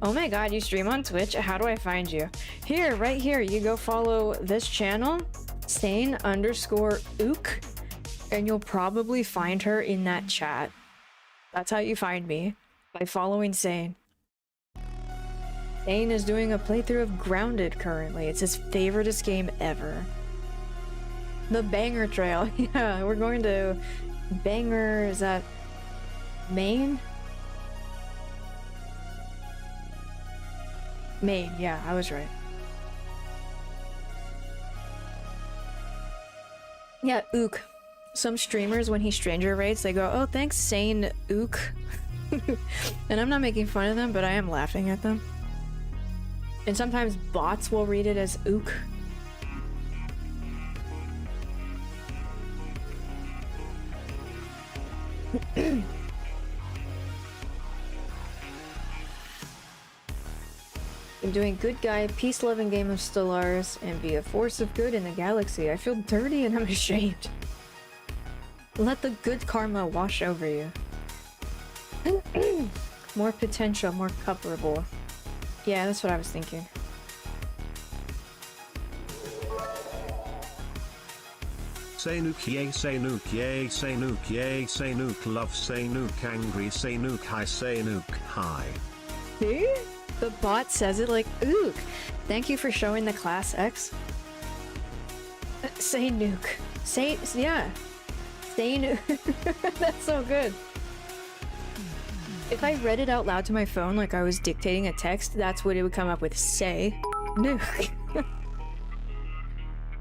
B: Oh my god, you stream on Twitch? How do I find you? Here, right here, you go follow this channel, Sane_ook, and you'll probably find her in that chat. That's how you find me, by following Sane. Sane is doing a playthrough of Grounded currently. It's his favoriteest game ever. The Banger Trail. Yeah, we're going to Banger, is that Maine? Maine, yeah, I was right. Yeah, ook. Some streamers, when he stranger rates, they go, oh, thanks, Sane ook. And I'm not making fun of them, but I am laughing at them. And sometimes bots will read it as ook. I'm doing good guy, peace-loving game of Stellaris, and be a force of good in the galaxy. I feel dirty and I'm ashamed. Let the good karma wash over you. More potential, more coverable. Yeah, that's what I was thinking.
C: Say nuke yay, say nuke yay, say nuke yay, say nuke love, say nuke angry, say nuke hi, say nuke hi.
B: See? The bot says it like ook. Thank you for showing the class X. Say nuke. Say, yeah. Say nuke. That's so good. If I read it out loud to my phone like I was dictating a text, that's what it would come up with. Say nuke.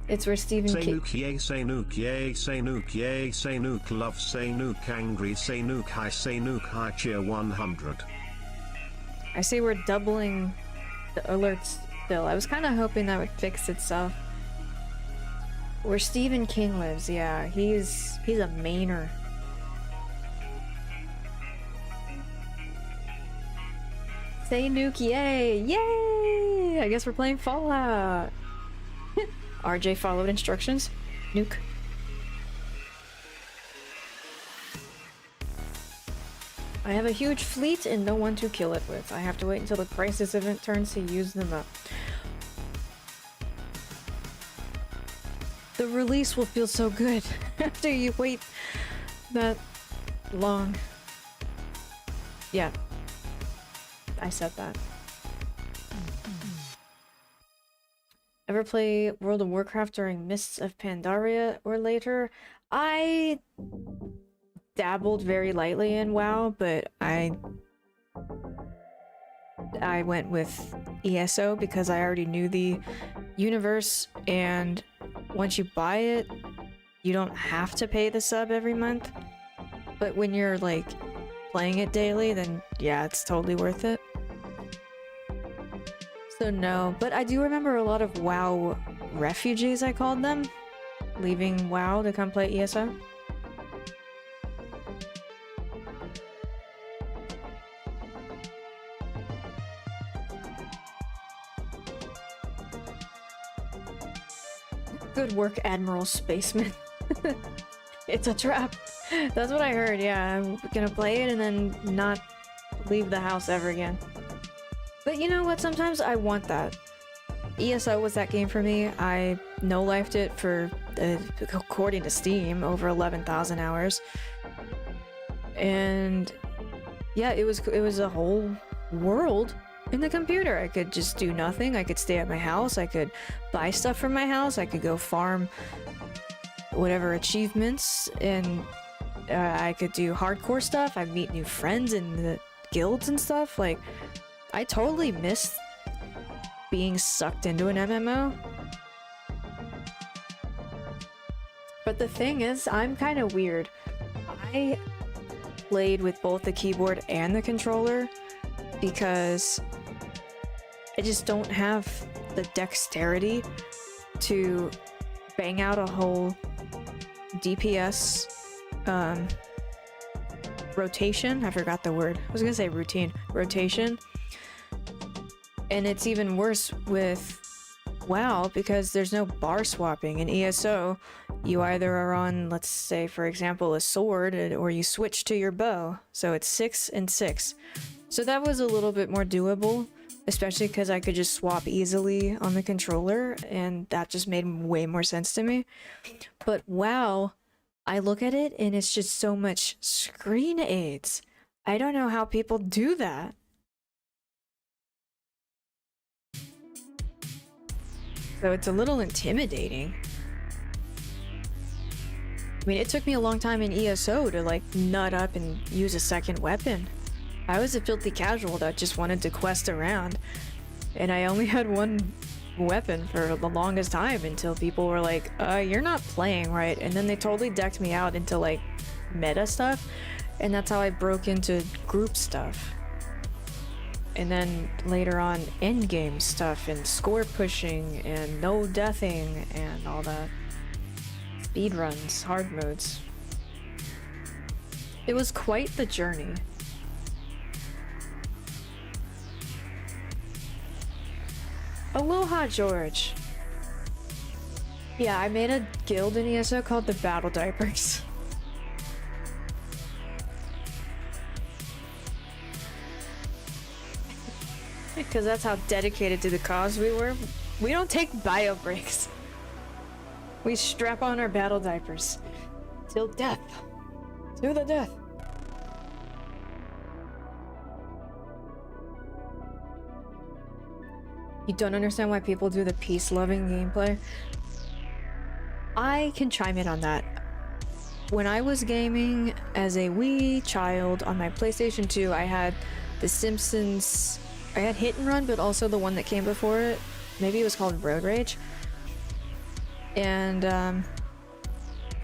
B: It's where Stephen
C: Say
B: King.
C: nuke, yay, say nuke, yay, say nuke, yay, say nuke, love, say nuke, angry, say nuke, high, cheer 100.
B: I see we're doubling the alerts still. I was kind of hoping that would fix itself. Where Stephen King lives, yeah, he's a Mainer. Say nuke, yay! Yay! I guess we're playing Fallout. RJ followed instructions. Nuke. I have a huge fleet and no one to kill it with. I have to wait until the crisis event turns to use them up. The release will feel so good after you wait that long. Yeah. I said that. Ever play World of Warcraft during Mists of Pandaria or later? I dabbled very lightly in WoW, but I went with ESO because I already knew the universe, and once you buy it, you don't have to pay the sub every month. But when you're like playing it daily, then yeah, it's totally worth it. So no, but I do remember a lot of WoW refugees, I called them, leaving WoW to come play ESO. Good work, Admiral Spaceman. It's a trap. That's what I heard, yeah. I'm gonna play it and then not leave the house ever again. But you know what? Sometimes I want that. ESO was that game for me. I no-lifed it for, according to Steam, over 11,000 hours. And yeah, it was a whole world in the computer. I could just do nothing. I could stay at my house. I could buy stuff from my house. I could go farm whatever achievements, and I could do hardcore stuff. I'd meet new friends in the guilds and stuff. Like, I totally missed being sucked into an MMO. But the thing is, I'm kind of weird. I played with both the keyboard and the controller because I just don't have the dexterity to bang out a whole DPS rotation. I forgot the word. I was gonna say routine. Rotation. And it's even worse with WoW because there's no bar swapping. In ESO, you either are on, let's say, for example, a sword, or you switch to your bow. So it's 6 and 6. So that was a little bit more doable, especially because I could just swap easily on the controller, and that just made way more sense to me. But WoW, I look at it and it's just so much screen aids. I don't know how people do that. So it's a little intimidating. I mean, it took me a long time in ESO to like nut up and use a second weapon. I was a filthy casual that just wanted to quest around, and I only had one weapon for the longest time until people were like, you're not playing right, and then they totally decked me out into like meta stuff, and that's how I broke into group stuff. And then later on, endgame stuff and score pushing and no deathing and all that. Speed runs, hard modes. It was quite the journey. Aloha, George! Yeah, I made a guild in ESO called the Battle Diapers. Because that's how dedicated to the cause we were. We don't take bio breaks. We strap on our battle diapers. Till death. To the death. You don't understand why people do the peace-loving gameplay? I can chime in on that. When I was gaming as a wee child on my PlayStation 2, I had The Simpsons... I had Hit and Run, but also the one that came before it. Maybe it was called Road Rage. And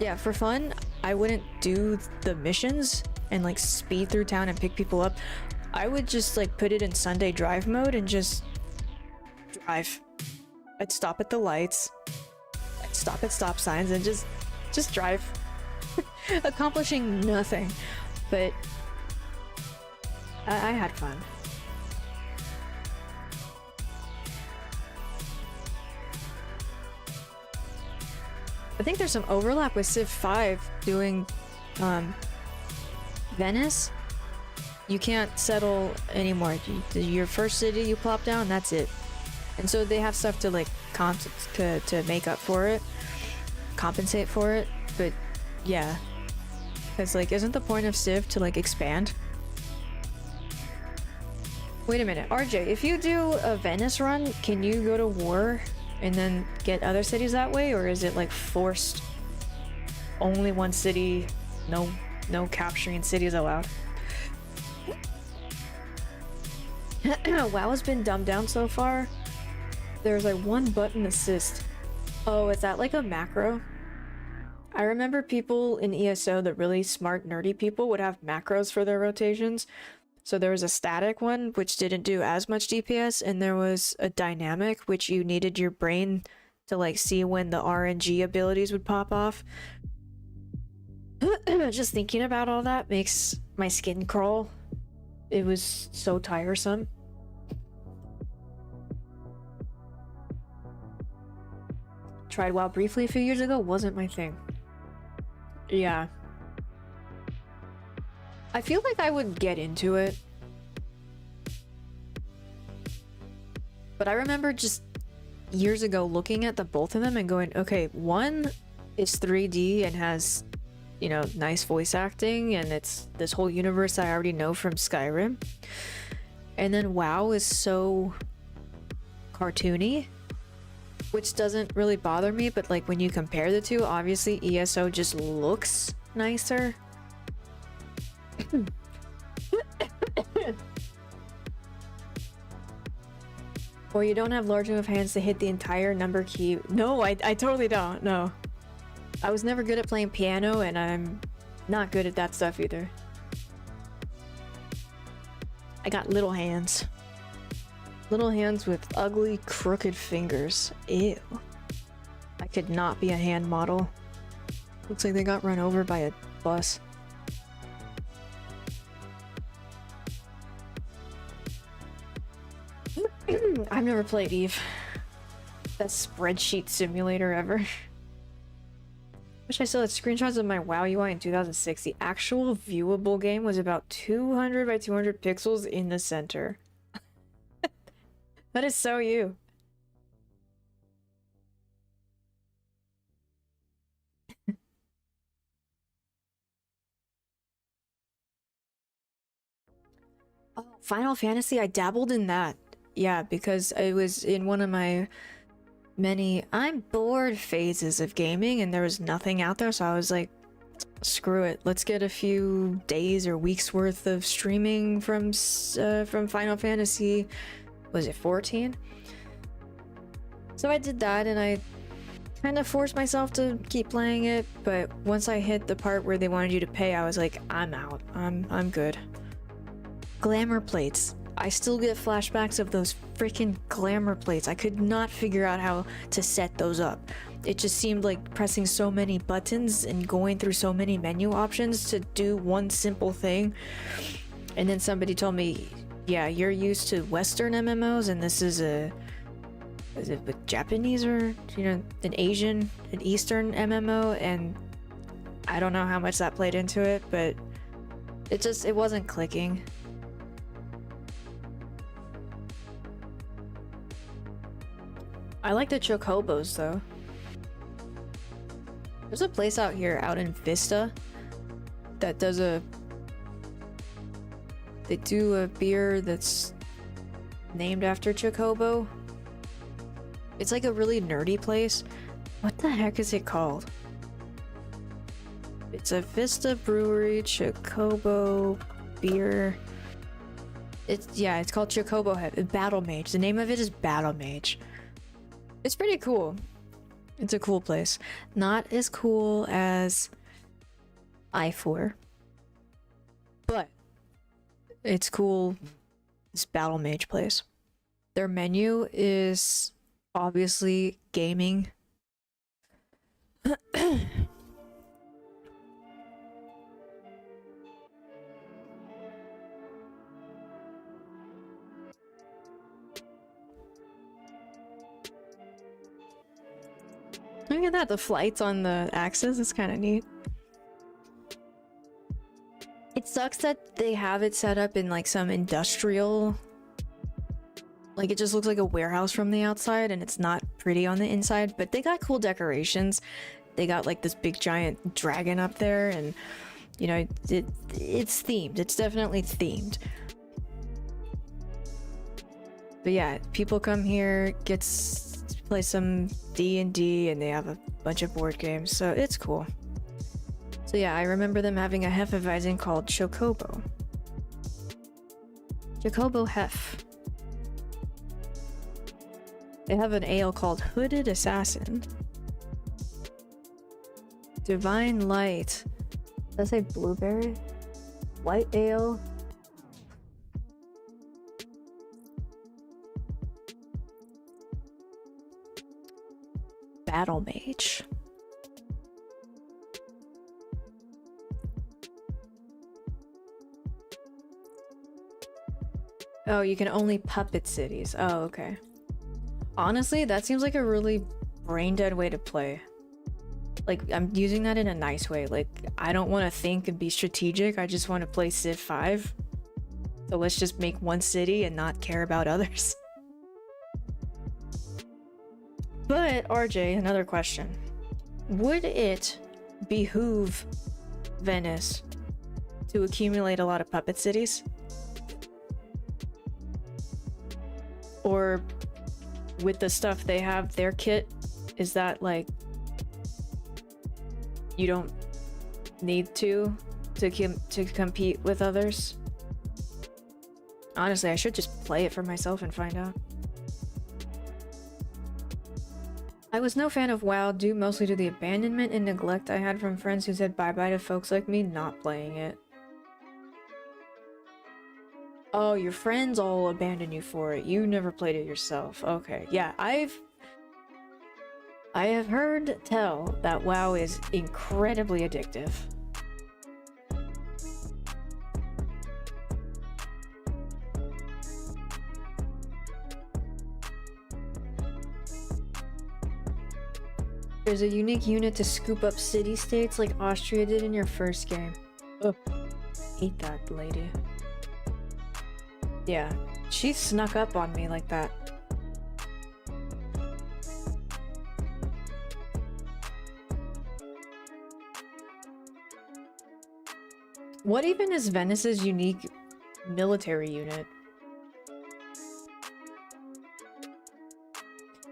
B: yeah, for fun, I wouldn't do the missions and like speed through town and pick people up. I would just like put it in Sunday drive mode and just drive. I'd stop at the lights, I'd stop at stop signs and just drive. Accomplishing nothing, but I had fun. I think there's some overlap with Civ 5 doing Venice. You can't settle anymore. Your first city you plop down, that's it. And so they have stuff to like to make up for it, compensate for it. But yeah, because like, isn't the point of Civ to like expand? Wait a minute, RJ, if you do a Venice run, can you go to war and then get other cities that way, or is it like forced? Only one city, no capturing cities allowed. WoW has been dumbed down so far. There's like one button assist. Oh, is that like a macro? I remember people in ESO, the really smart nerdy people, would have macros for their rotations. So there was a static one, which didn't do as much DPS, and there was a dynamic, which you needed your brain to like see when the RNG abilities would pop off. Just thinking about all that makes my skin crawl. It was so tiresome. Tried WoW briefly a few years ago, wasn't my thing. Yeah. I feel like I would get into it. But I remember just years ago looking at the both of them and going, okay, one is 3D and has, you know, nice voice acting, and it's this whole universe I already know from Skyrim. And then WoW is so cartoony, which doesn't really bother me, but like when you compare the two, obviously ESO just looks nicer. Or you don't have large enough hands to hit the entire number key. No, I totally don't. No. I was never good at playing piano, and I'm not good at that stuff either. I got little hands. Little hands with ugly, crooked fingers. Ew. I could not be a hand model. Looks like they got run over by a bus. I've never played Eve. Best spreadsheet simulator ever. Wish I still had screenshots of my WoW UI in 2006. The actual viewable game was about 200 by 200 pixels in the center. That is so you. Oh, Final Fantasy, I dabbled in that. Yeah, because it was in one of my many I'm bored phases of gaming, and there was nothing out there, so I was like, screw it, let's get a few days or weeks worth of streaming from Final Fantasy. Was it 14? So I did that, and I kind of forced myself to keep playing it, but once I hit the part where they wanted you to pay, I was like, I'm out. I'm good. Glamour plates. I still get flashbacks of those freaking glamour plates. I could not figure out how to set those up. It just seemed like pressing so many buttons and going through so many menu options to do one simple thing. And then somebody told me, yeah, you're used to Western MMOs, and this is a Japanese or, you know, an Asian, an Eastern MMO, and I don't know how much that played into it, but it wasn't clicking. I like the chocobos though. There's a place out here, out in Vista, that does they do a beer that's named after chocobo. It's like a really nerdy place. What the heck is it called? It's a Vista Brewery chocobo beer. It's called Chocobo Battle Mage. The name of it is Battle Mage. It's pretty cool. It's a cool place. Not as cool as I4, but it's cool. This Battle Mage place. Their menu is obviously gaming. Look at that, the flights on the axis is kind of neat. It sucks that they have it set up in like some industrial, like it just looks like a warehouse from the outside and it's not pretty on the inside, but they got cool decorations. They got like this big giant dragon up there, and you know, it's themed. It's definitely themed. But yeah, people come here, play some D&D, and they have a bunch of board games, so it's cool. So yeah, I remember them having a Hefeweizen called Chocobo. Chocobo Hef. They have an ale called Hooded Assassin. Divine Light. Does that say blueberry? White ale. Battle Mage. Oh, you can only puppet cities. Oh, okay. Honestly, that seems like a really brain dead way to play. Like, I'm using that in a nice way. Like, I don't want to think and be strategic. I just want to play Civ 5. So let's just make one city and not care about others. But, RJ, another question. Would it behoove Venice to accumulate a lot of puppet cities? Or with the stuff they have, their kit, is that like you don't need to compete with others? Honestly, I should just play it for myself and find out. I was no fan of WoW due mostly to the abandonment and neglect I had from friends who said bye-bye to folks like me not playing it. Oh, your friends all abandon you for it. You never played it yourself. Okay, yeah, I have heard tell that WoW is incredibly addictive. There's a unique unit to scoop up city-states like Austria did in your first game. Ugh. Hate that lady. Yeah, she snuck up on me like that. What even is Venice's unique military unit?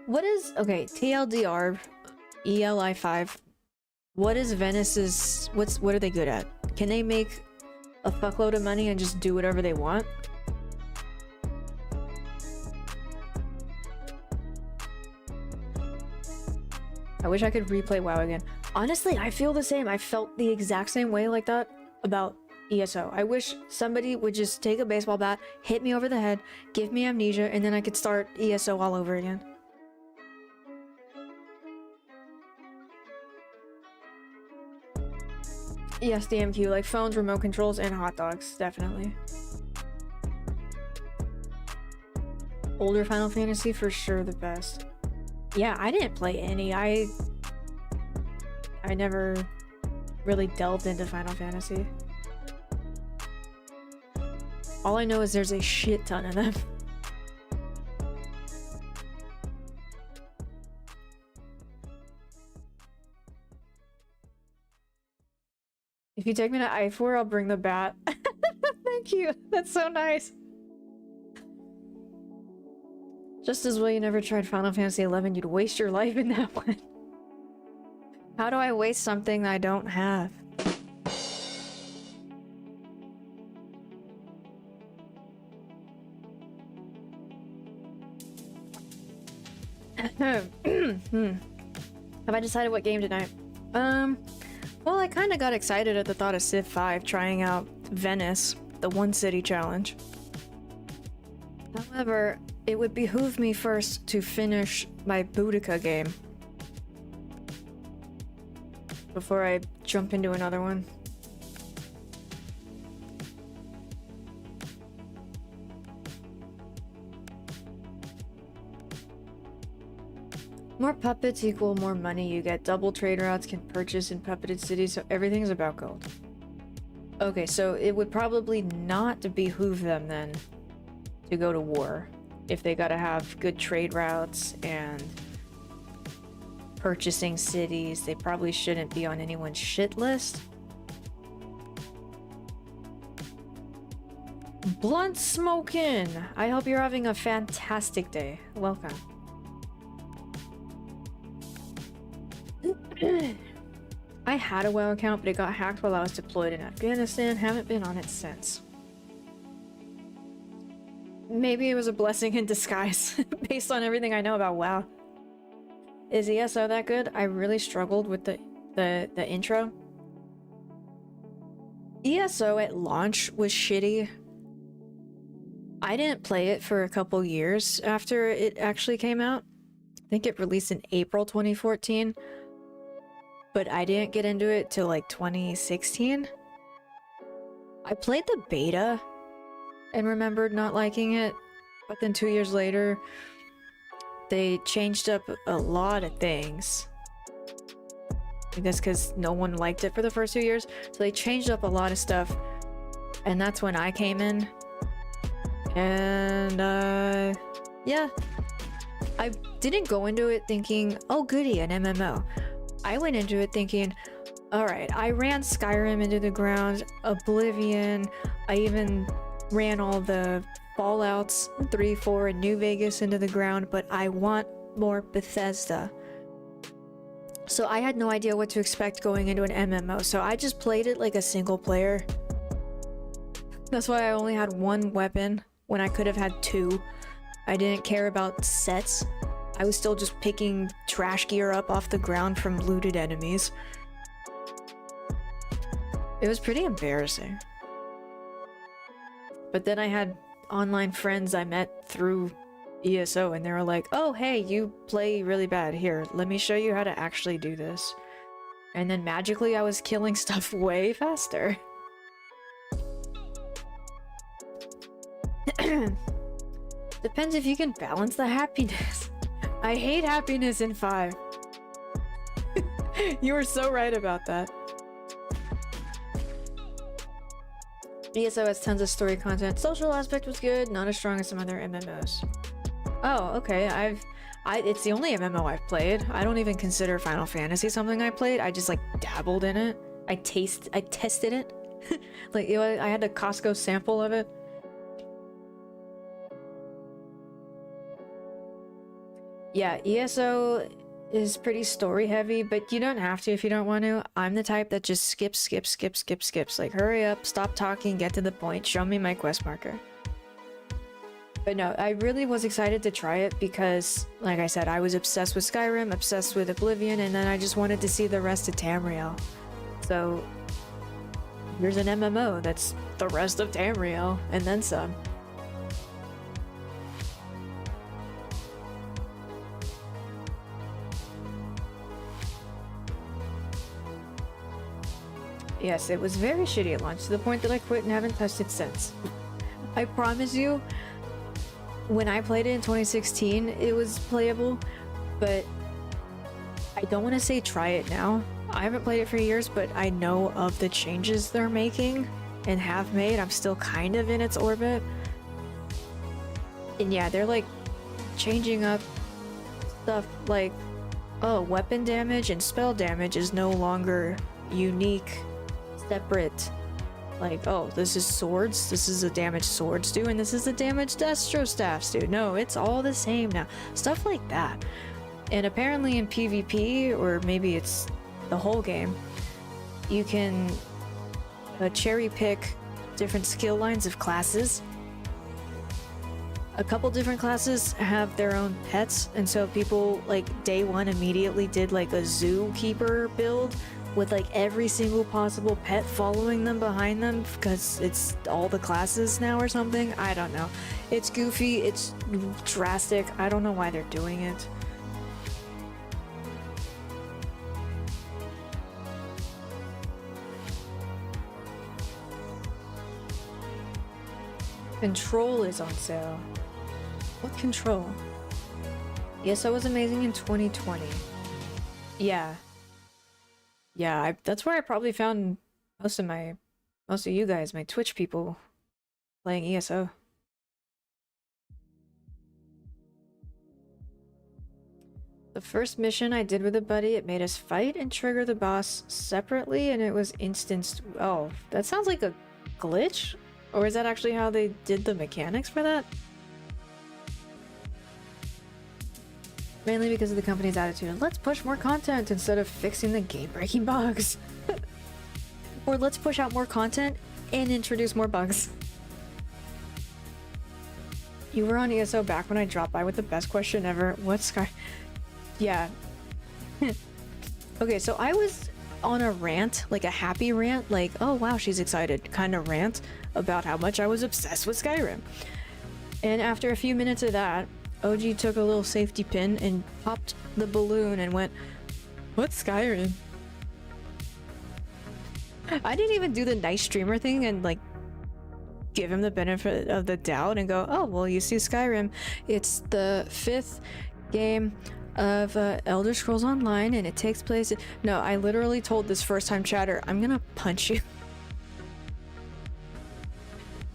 B: What is... Okay, TLDR, ELI5. What is Venice's... What are they good at? Can they make a fuckload of money and just do whatever they want? I wish I could replay WoW again. Honestly, I feel the same. I felt the exact same way like that about ESO. I wish somebody would just take a baseball bat, hit me over the head, give me amnesia, and then I could start ESO all over again. Yes, DMQ, like phones, remote controls, and hot dogs, definitely. Older Final Fantasy, for sure the best. Yeah, I didn't play any. I never really delved into Final Fantasy. All I know is there's a shit ton of them. If you take me to I4, I'll bring the bat. Thank you. That's so nice. Just as well you never tried Final Fantasy 11, you'd waste your life in that one. How do I waste something I don't have? Have I decided what game tonight? Well, I kind of got excited at the thought of Civ 5 trying out Venice, the one city challenge. However, it would behoove me first to finish my Boudica game before I jump into another one. More puppets equal more money. You get double trade routes, can purchase in puppeted cities, so everything's about gold. Okay, so it would probably not behoove them then to go to war if they gotta have good trade routes and purchasing cities. They probably shouldn't be on anyone's shit list. Blunt smoking! I hope you're having a fantastic day. Welcome. I had a WoW account, but it got hacked while I was deployed in Afghanistan. Haven't been on it since. Maybe it was a blessing in disguise, based on everything I know about WoW. Is ESO that good? I really struggled with the intro. ESO at launch was shitty. I didn't play it for a couple years after it actually came out. I think it released in April 2014. But I didn't get into it till like 2016. I played the beta and remembered not liking it, but then 2 years later they changed up a lot of things. I guess because no one liked it for the first 2 years, so they changed up a lot of stuff, and that's when I came in. And yeah, I didn't go into it thinking, oh goody, an MMO. I went into it thinking, alright, I ran Skyrim into the ground, Oblivion, I even ran all the Fallouts 3, 4, and New Vegas into the ground, but I want more Bethesda. So I had no idea what to expect going into an MMO, so I just played it like a single player. That's why I only had one weapon when I could have had two. I didn't care about sets. I was still just picking trash gear up off the ground from looted enemies. It was pretty embarrassing. But then I had online friends I met through ESO, and they were like, oh hey, you play really bad, here, let me show you how to actually do this. And then magically I was killing stuff way faster. Depends if you can balance the happiness. I hate happiness in 5. You were so right about that. ESO has tons of story content. Social aspect was good, not as strong as some other MMOs. Oh, okay. It's the only MMO I've played. I don't even consider Final Fantasy something I played. I just like dabbled in it. I tested it. Like, you know, I had a Costco sample of it. Yeah, ESO is pretty story heavy, but you don't have to if you don't want to. I'm the type that just skips. Like, hurry up, stop talking, get to the point, show me my quest marker. But no, I really was excited to try it because, like I said, I was obsessed with Skyrim, obsessed with Oblivion, and then I just wanted to see the rest of Tamriel. So, here's an MMO that's the rest of Tamriel, and then some. Yes, it was very shitty at launch, to the point that I quit and haven't touched it since. I promise you, when I played it in 2016, it was playable, but I don't want to say try it now. I haven't played it for years, but I know of the changes they're making and have made. I'm still kind of in its orbit. And yeah, they're like changing up stuff like, oh, weapon damage and spell damage is no longer unique, separate. Like, oh, this is swords, this is a damage swords do, and this is a damage destro staffs do. No, it's all the same now. Stuff like that. And apparently in PvP, or maybe it's the whole game, you can cherry pick different skill lines of classes. a couple different classes have their own pets, and so people like day one immediately did like a zookeeper build with like every single possible pet following them behind them because it's all the classes now or something. I don't know. It's goofy, it's drastic. I don't know why they're doing it. Control is on sale. What Control? ESO was amazing in 2020. Yeah. Yeah, that's where I probably found most of you guys, my Twitch people, playing ESO. The first mission I did with a buddy, it made us fight and trigger the boss separately, and it was instanced. Oh, that sounds like a glitch? Or is that actually how they did the mechanics for that? Mainly because of the company's attitude. Let's push more content instead of fixing the game-breaking bugs. Or let's push out more content and introduce more bugs. You were on ESO back when I dropped by with the best question ever. What Sky? Yeah. Okay, so I was on a rant, like a happy rant, like, oh wow, she's excited kind of rant about how much I was obsessed with Skyrim. And after a few minutes of that, OG took a little safety pin and popped the balloon and went, what's Skyrim? I didn't even do the nice streamer thing and like give him the benefit of the doubt and go, oh, well, you see Skyrim. It's the 5th game of Elder Scrolls Online and it takes place. No, I literally told this first time chatter, I'm gonna punch you.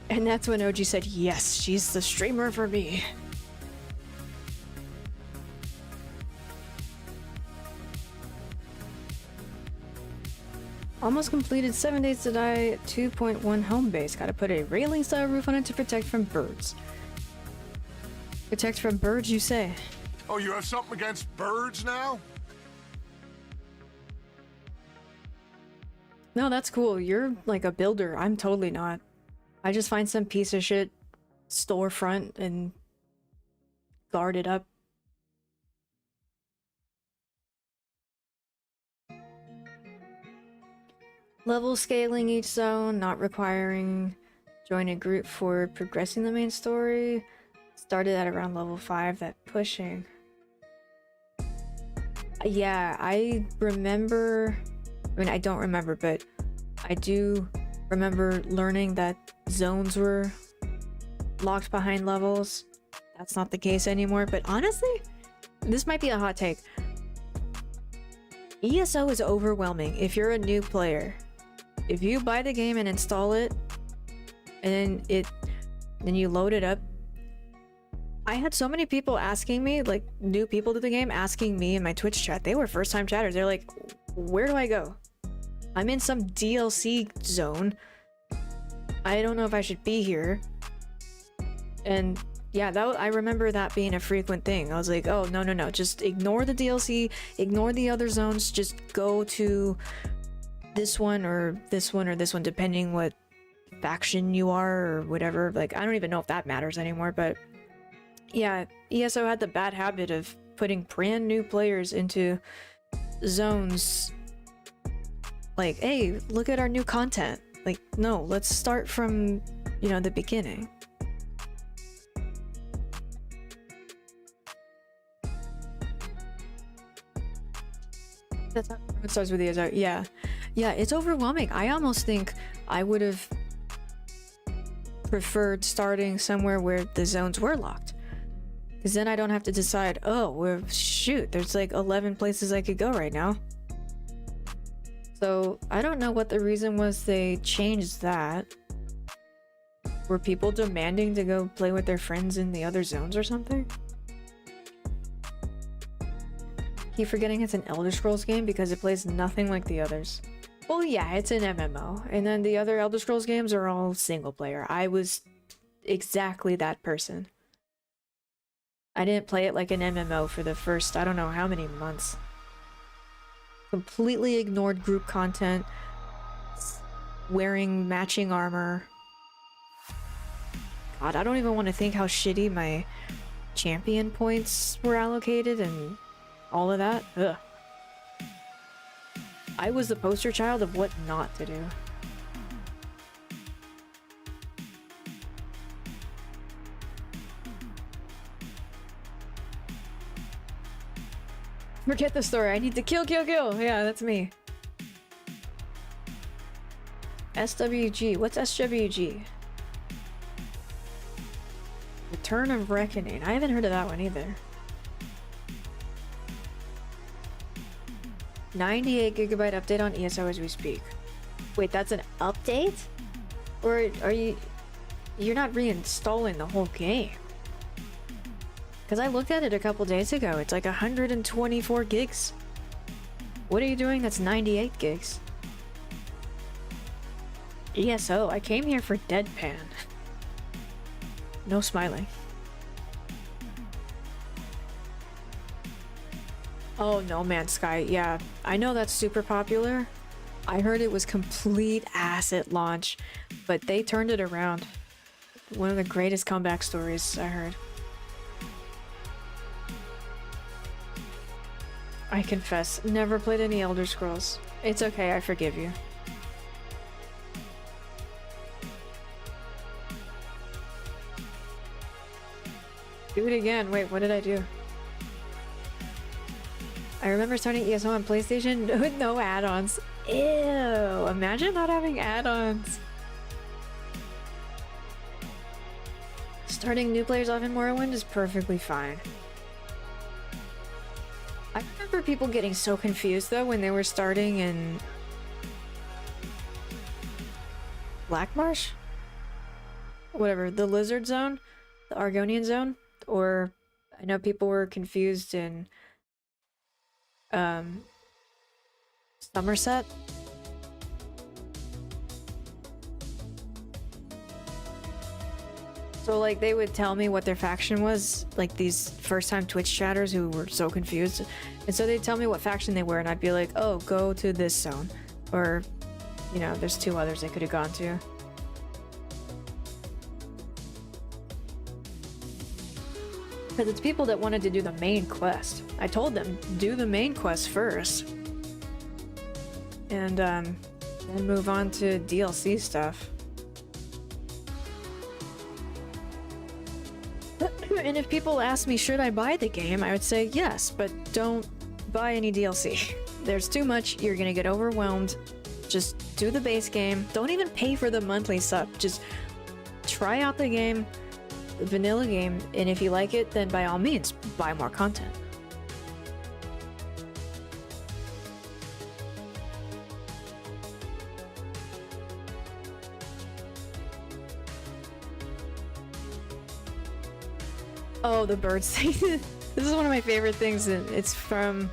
B: And that's when OG said, yes, she's the streamer for me. Almost completed 7 Days to Die 2.1 home base. Gotta put a railing style roof on it to protect from birds. Protect from birds, you say?
G: Oh, you have something against birds now?
B: No, that's cool. You're like a builder. I'm totally not. I just find some piece of shit storefront and guard it up. Level scaling each zone, not requiring join a group for progressing the main story. Started at around level 5, that pushing. Yeah, I remember, I mean, I don't remember, but I do remember learning that zones were locked behind levels. That's not the case anymore, but honestly, this might be a hot take. ESO is overwhelming if you're a new player. If you buy the game and install it, and then you load it up, I had so many people asking me, like new people to the game, asking me in my Twitch chat. They were first-time chatters. They're like, where do I go? I'm in some DLC zone. I don't know if I should be here. And yeah, I remember that being a frequent thing. I was like, oh, no. Just ignore the DLC, ignore the other zones. Just go to this one or this one or this one, depending what faction you are or whatever. Like, I don't even know if that matters anymore, but yeah, ESO had the bad habit of putting brand new players into zones like, hey, look at our new content. Like, no, let's start from, you know, the beginning. That's how it starts with ESO. Yeah, it's overwhelming. I almost think I would have preferred starting somewhere where the zones were locked. Because then I don't have to decide, oh, well, shoot, there's like 11 places I could go right now. So I don't know what the reason was they changed that. Were people demanding to go play with their friends in the other zones or something? Keep forgetting it's an Elder Scrolls game because it plays nothing like the others. Well, yeah, it's an MMO, and then the other Elder Scrolls games are all single player. I was exactly that person. I didn't play it like an MMO for the first, I don't know how many months. Completely ignored group content, wearing matching armor. God, I don't even want to think how shitty my champion points were allocated and all of that. Ugh. I was the poster child of what not to do. Forget the story. I need to kill. Yeah, that's me. SWG. What's SWG? Return of Reckoning. I haven't heard of that one either. 98GB update on ESO as we speak. Wait, that's an update? Or are you're not reinstalling the whole game? Because I looked at it a couple days ago. It's like 124 gigs. What are you doing that's 98 gigs? ESO, I came here for Deadpan. No smiling. Oh, No Man's Sky. Yeah, I know that's super popular. I heard it was complete ass at launch, but they turned it around. One of the greatest comeback stories I heard. I confess, never played any Elder Scrolls. It's okay, I forgive you. Do it again. Wait, what did I do? I remember starting ESO on PlayStation with no add-ons. Ew, imagine not having add-ons. Starting new players off in Morrowind is perfectly fine. I remember people getting so confused though when they were starting in Blackmarsh? Whatever, the Lizard Zone? The Argonian Zone? Or I know people were confused in Somerset. So like they would tell me what their faction was, like these first time Twitch chatters who were so confused. And so they'd tell me what faction they were and I'd be like, oh, go to this zone. Or, you know, there's two others they could have gone to. Because it's people that wanted to do the main quest. I told them, do the main quest first. And then move on to DLC stuff. And if people ask me, should I buy the game? I would say yes, but don't buy any DLC. There's too much, you're gonna get overwhelmed. Just do the base game. Don't even pay for the monthly sub. Just try out the game, the vanilla game, and if you like it, then by all means, buy more content. Oh, the birds thing. This is one of my favorite things, and it's from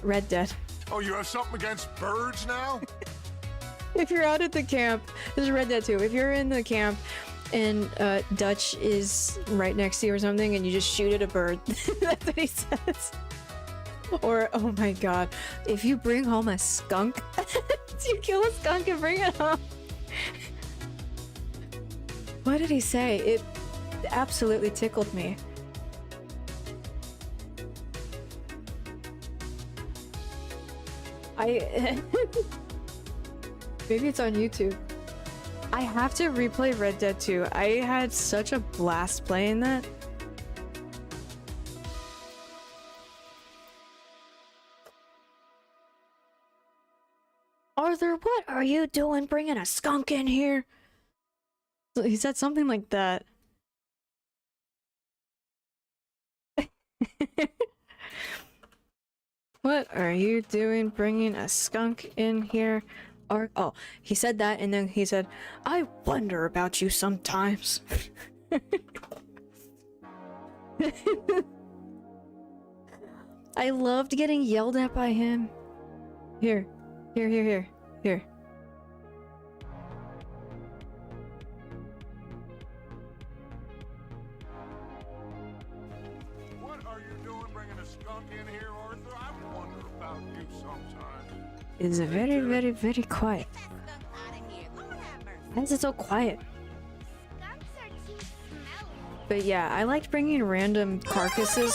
B: Red Dead.
G: Oh, you have something against birds now?
B: If you're out at the camp, this is Red Dead 2. If you're in the camp and Dutch is right next to you or something, and you just shoot at a bird, that's what he says. Or, oh my god, if you bring home a skunk, you kill a skunk and bring it home. What did he say? It absolutely tickled me. Maybe it's on YouTube. I have to replay Red Dead 2. I had such a blast playing that. Arthur, what are you doing bringing a skunk in here? He said something like that. What are you doing bringing a skunk in here? Or, oh, he said that and then he said, I wonder about you sometimes. I loved getting yelled at by him. Here.
G: What are you doing bringing a skunk in here, Arthur? I wonder about you sometimes.
B: It's very, very, very quiet. Why is it so quiet?
H: Skunks are too smelly.
B: But yeah, I liked bringing random carcasses.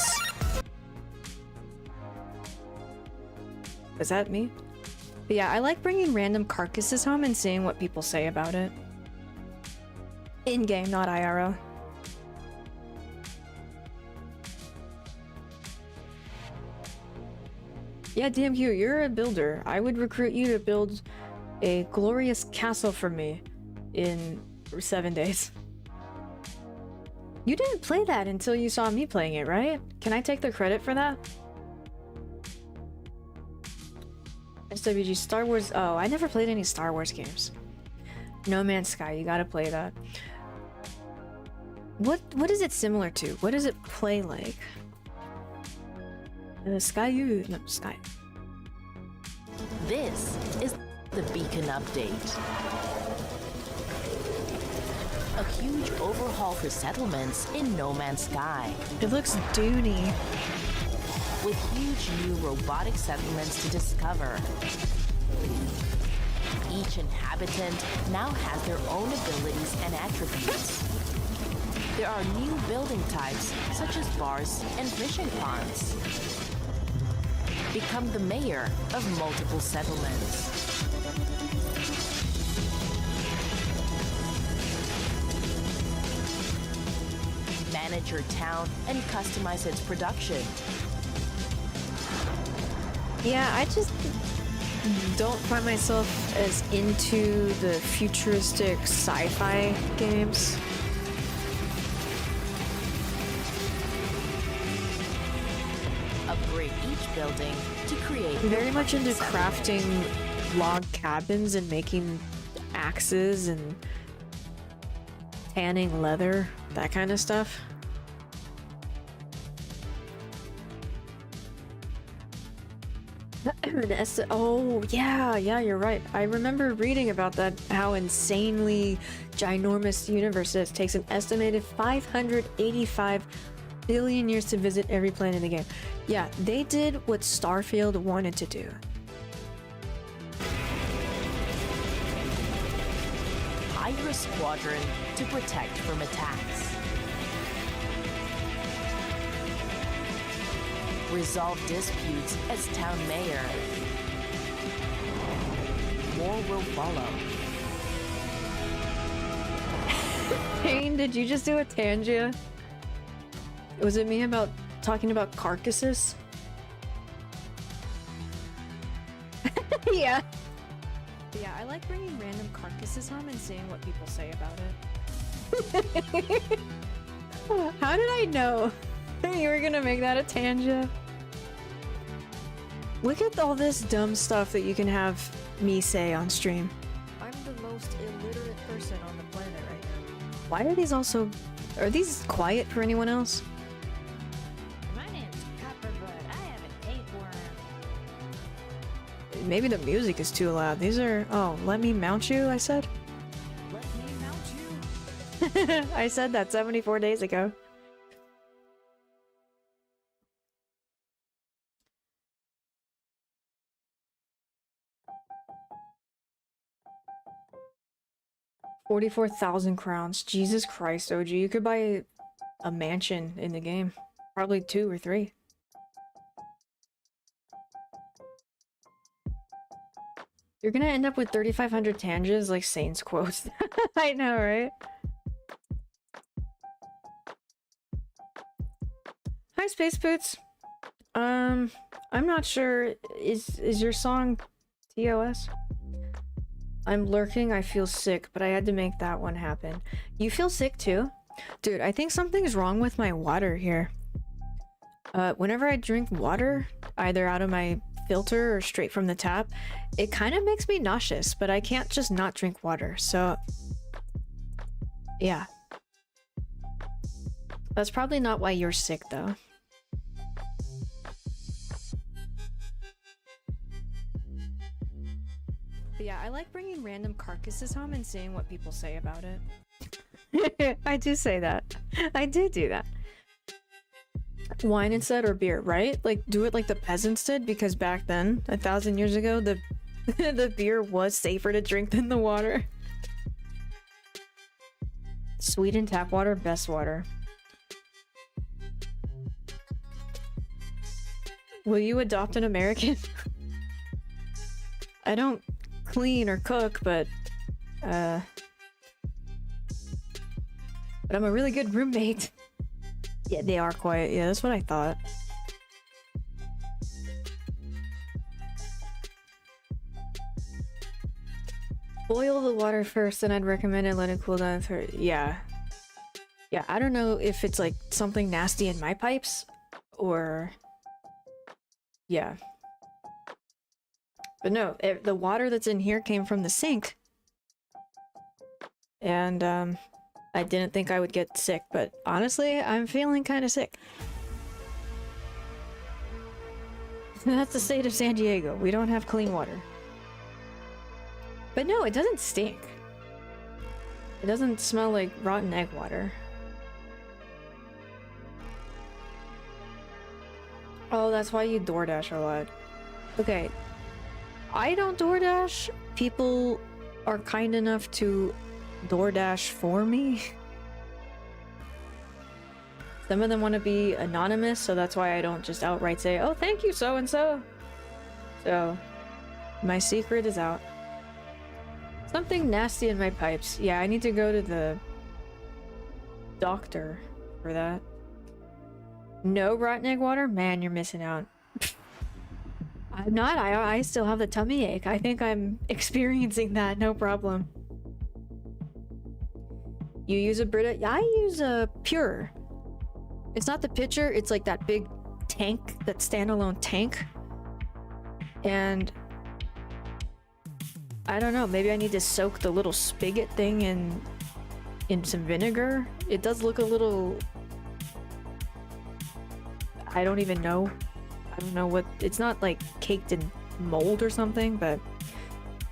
B: Is that me? But yeah, I like bringing random carcasses home and seeing what people say about it. In-game, not IRL. Yeah, DMQ, you're a builder. I would recruit you to build a glorious castle for me in 7 days. You didn't play that until you saw me playing it, right? Can I take the credit for that? SWG Star Wars. Oh, I never played any Star Wars games. No Man's Sky, you gotta play that. What is it similar to? What does it play like? Sky U. No, Sky.
I: This is the Beacon Update. A huge overhaul for settlements in No Man's Sky.
B: It looks doony.
I: With huge new robotic settlements to discover. Each inhabitant now has their own abilities and attributes. There are new building types, such as bars and fishing ponds. Become the mayor of multiple settlements. Manage your town and customize its production.
B: Yeah, I just don't find myself as into the futuristic sci-fi games.
I: Upgrade each building to create
B: Very much into crafting log cabins and making axes and tanning leather, that kind of stuff. Oh, yeah, you're right. I remember reading about that, how insanely ginormous the universe is. It takes an estimated 585 billion years to visit every planet in the game. Yeah, they did what Starfield wanted to do.
I: hire a squadron to protect from attacks. Resolve disputes as town mayor. More will follow.
B: Payne, did you just do a Tangia? Was it me about talking about carcasses? Yeah. Yeah, I like bringing random carcasses home and seeing what people say about it. How did I know you were gonna make that a Tangia? Look at all this dumb stuff that you can have me say on stream. I'm the most illiterate person on the planet right now. Why are these also... Are these quiet for anyone else?
J: My name's Copperbutt. I have a tapeworm.
B: Maybe the music is too loud. These are... Oh, let me mount you, I said?
J: Let me mount you.
B: I said that 74 days ago. $44,000 crowns. Jesus Christ, OG. You could buy a mansion in the game. Probably 2 or 3. You're gonna end up with 3,500 Tangas like Saints quotes. I know, right? Hi, Space Boots. I'm not sure. Is your song TOS? I'm lurking, I feel sick, but I had to make that one happen. You feel sick too? Dude, I think something's wrong with my water here. Whenever I drink water, either out of my filter or straight from the tap, it kind of makes me nauseous, but I can't just not drink water, so... Yeah. That's probably not why you're sick, though. But yeah, I like bringing random carcasses home and seeing what people say about it. I do say that. I do that. Wine instead or beer, right? Like, do it like the peasants did, because back then, 1,000 years ago, the the beer was safer to drink than the water. Sweden tap water, best water. Will you adopt an American? I don't clean or cook, but I'm a really good roommate. Yeah, they are quiet. Yeah, that's what I thought. Boil the water first, then I'd recommend it let it cool down for yeah. Yeah, I don't know if it's like something nasty in my pipes or yeah. But no, the water that's in here came from the sink. And I didn't think I would get sick, but honestly, I'm feeling kind of sick. That's the state of San Diego. We don't have clean water. But no, it doesn't stink. It doesn't smell like rotten egg water. Oh, that's why you DoorDash a lot. Okay. I don't DoorDash. People are kind enough to DoorDash for me. Some of them want to be anonymous, so that's why I don't just outright say, oh, thank you, so-and-so. So, my secret is out. Something nasty in my pipes. Yeah, I need to go to the doctor for that. No rotten egg water? Man, you're missing out. I'm not. I still have the tummy ache. I think I'm experiencing that. No problem. You use a Brita? I use a Pure. It's not the pitcher. It's like that big tank, that standalone tank. And I don't know. Maybe I need to soak the little spigot thing in some vinegar. It does look a little. I don't even know. I don't know what. It's not like caked in mold or something, but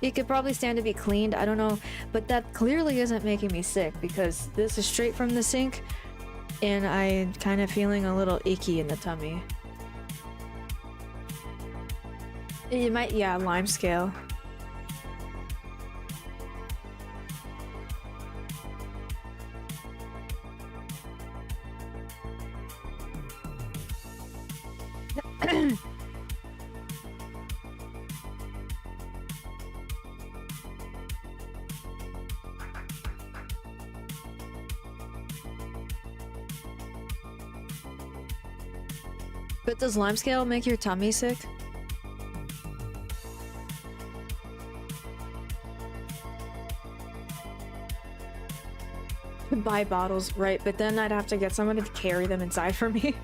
B: it could probably stand to be cleaned. I don't know. But that clearly isn't making me sick because this is straight from the sink and I'm kind of feeling a little icky in the tummy. It might, yeah, lime scale. But does lime scale make your tummy sick? Buy bottles, right, but then I'd have to get someone to carry them inside for me.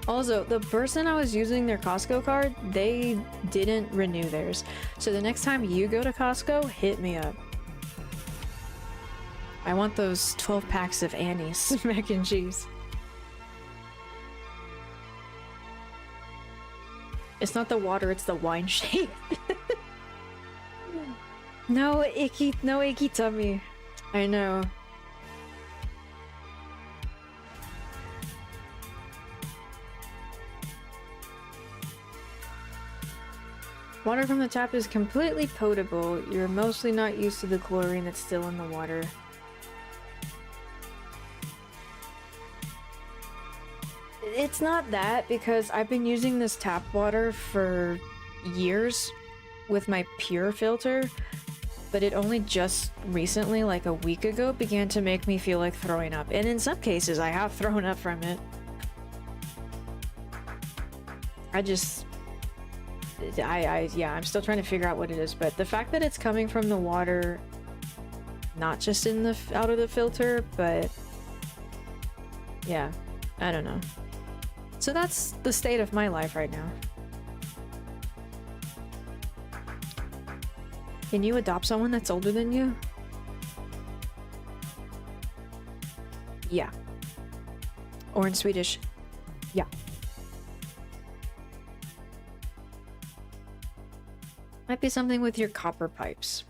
B: Also, the person I was using their Costco card, they didn't renew theirs. So the next time you go to Costco, hit me up. I want those 12 packs of Annie's mac and cheese. It's not the water, it's the wine shape. No icky tummy. I know. Water from the tap is completely potable. You're mostly not used to the chlorine that's still in the water. It's not that, because I've been using this tap water for years with my Pure filter, but it only just recently, like a week ago, began to make me feel like throwing up. And in some cases, I have thrown up from it. Yeah, I'm still trying to figure out what it is, but the fact that it's coming from the water, not just in the out of the filter, but yeah, I don't know. So that's the state of my life right now. Can you adopt someone that's older than you? Yeah. Or in Swedish, yeah. Might be something with your copper pipes.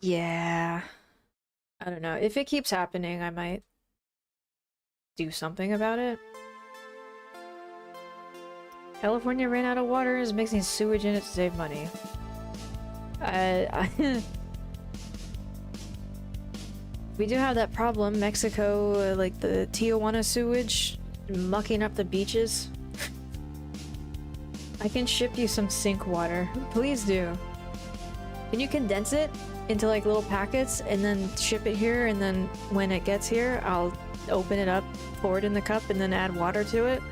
B: Yeah. I don't know. If it keeps happening, I might do something about it. California ran out of water and is mixing sewage in it to save money. We do have that problem, Mexico, like the Tijuana sewage mucking up the beaches. I can ship you some sink water. Please do. Can you condense it into like little packets and then ship it here, and then when it gets here, I'll open it up, pour it in the cup, and then add water to it?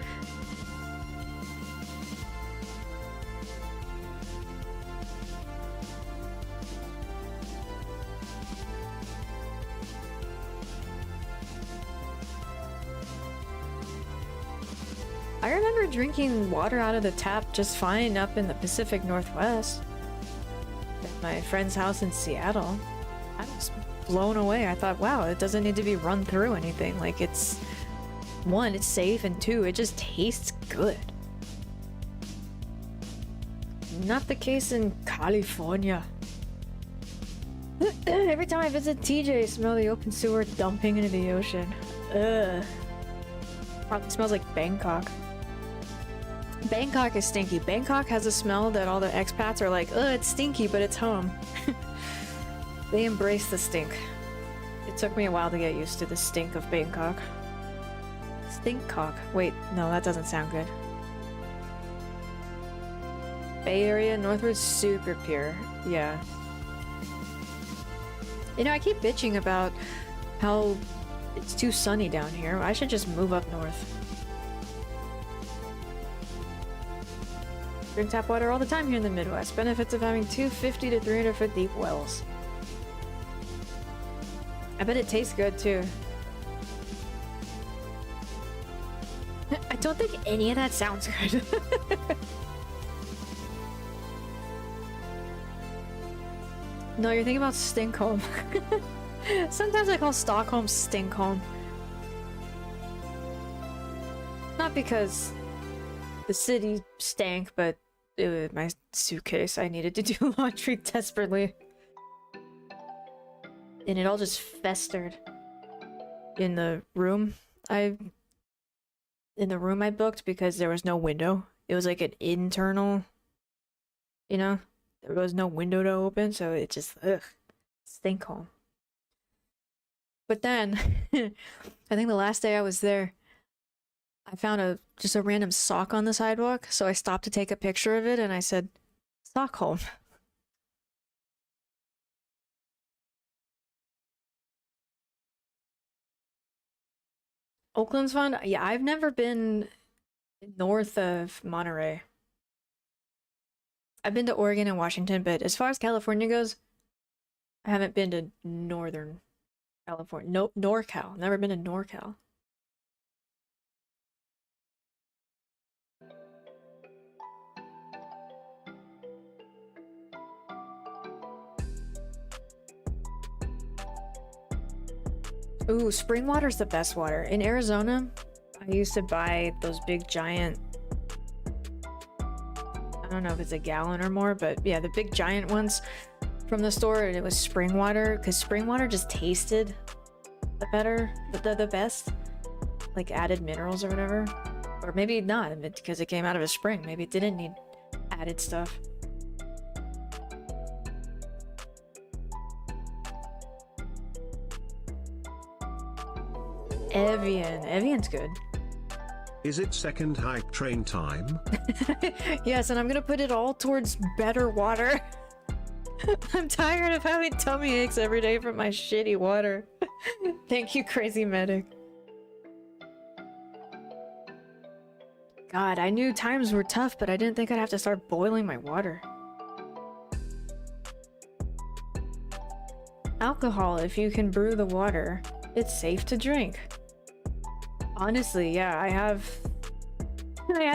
B: I remember drinking water out of the tap just fine up in the Pacific Northwest. At my friend's house in Seattle. I was blown away. I thought, wow, it doesn't need to be run through anything. Like, it's... one, it's safe, and two, it just tastes good. Not the case in California. Every time I visit TJ, I smell the open sewer dumping into the ocean. Ugh. Probably smells like Bangkok. Bangkok is stinky. Bangkok has a smell that all the expats are like, ugh, it's stinky, but it's home. They embrace the stink. It took me a while to get used to the stink of Bangkok. Stinkcock. Wait, no, that doesn't sound good. Bay Area, northward, super pure. Yeah. You know, I keep bitching about how it's too sunny down here. I should just move up north. Drink tap water all the time here in the Midwest. Benefits of having 250 to 300 foot deep wells. I bet it tastes good too. I don't think any of that sounds good. No, you're thinking about Stinkholm. Sometimes I call Stockholm Stinkholm. Not because the city stank, but my suitcase, I needed to do laundry desperately. And it all just festered in the room I booked because there was no window. It was like an internal, you know, there was no window to open, so it just, ugh, stink home. But then, I think the last day I was there, I found just a random sock on the sidewalk, so I stopped to take a picture of it, and I said, Stockholm. Oakland's fun? Yeah, I've never been north of Monterey. I've been to Oregon and Washington, but as far as California goes, I haven't been to Northern California. No, NorCal. Never been to NorCal. Ooh, spring water's the best water. In Arizona, I used to buy those big giant... I don't know if it's a gallon or more, but yeah, the big giant ones from the store, and it was spring water, because spring water just tasted the best. Like added minerals or whatever. Or maybe not, because it came out of a spring. Maybe it didn't need added stuff. Evian's good.
C: Is it second hype train time?
B: Yes, and I'm gonna put it all towards better water. I'm tired of having tummy aches every day from my shitty water. Thank you, Crazy Medic. God, I knew times were tough, but I didn't think I'd have to start boiling my water. Alcohol, if you can brew the water, it's safe to drink. Honestly, yeah, I have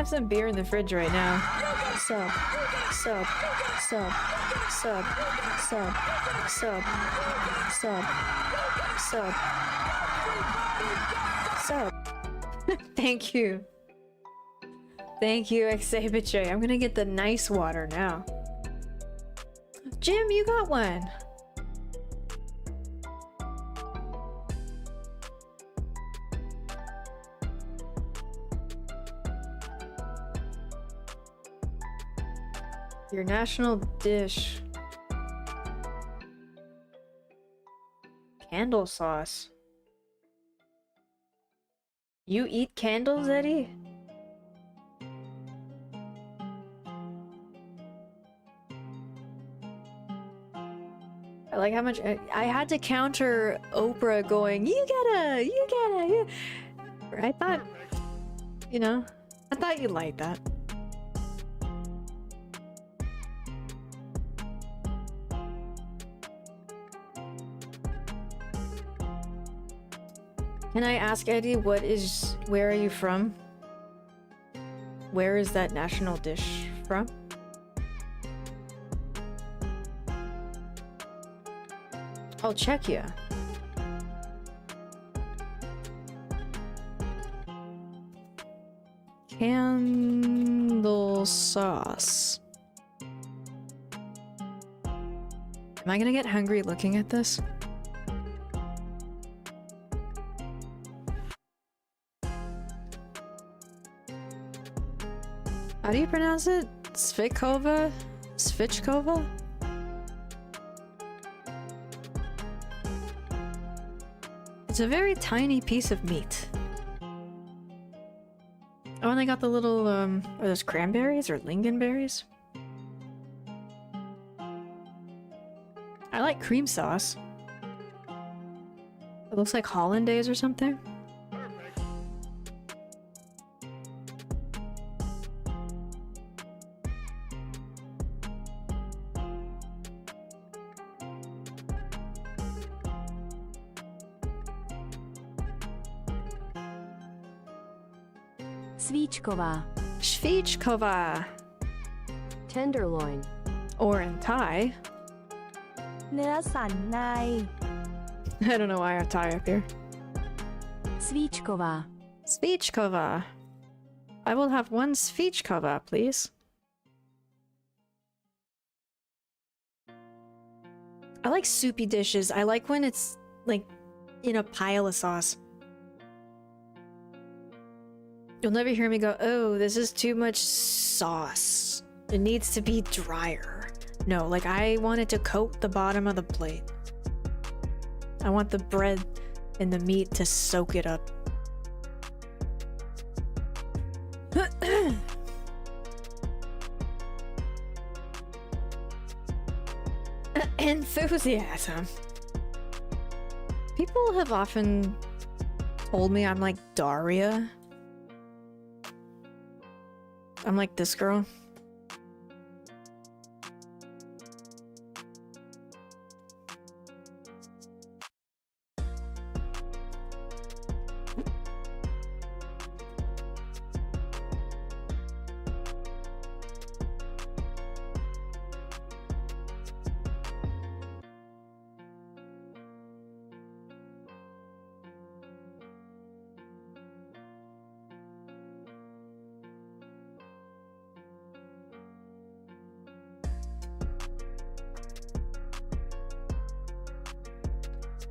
B: some beer in the fridge right now. Sub. Thank you. Thank you, Xavier. I'm gonna get the nice water now. Jim, you got one. Your national dish. candle sauce. You eat candles, Eddie? I like how much I had to counter Oprah going, you gotta, you. I thought, you know, I thought you'd like that. Can I ask Eddie, where are you from? Where is that national dish from? Oh, Czechia. Candle sauce. Am I gonna get hungry looking at this? How do you pronounce it? Svikova? Svichkova? It's a very tiny piece of meat. Oh, and they got the little, are those cranberries or lingonberries? I like cream sauce. It looks like hollandaise or something.
K: Svíčková.
B: Svíčková.
K: Tenderloin.
B: Or in Thai.
K: เนื้อสันใน
B: I don't know why I have Thai up here.
K: Svíčková.
B: Svíčková. I will have one svíčková, please. I like soupy dishes. I like when it's like in a pile of sauce. You'll never hear me go, oh, this is too much sauce. It needs to be drier. No, like I want it to coat the bottom of the plate. I want the bread and the meat to soak it up. Enthusiasm. People have often told me I'm like Daria. I'm like this girl.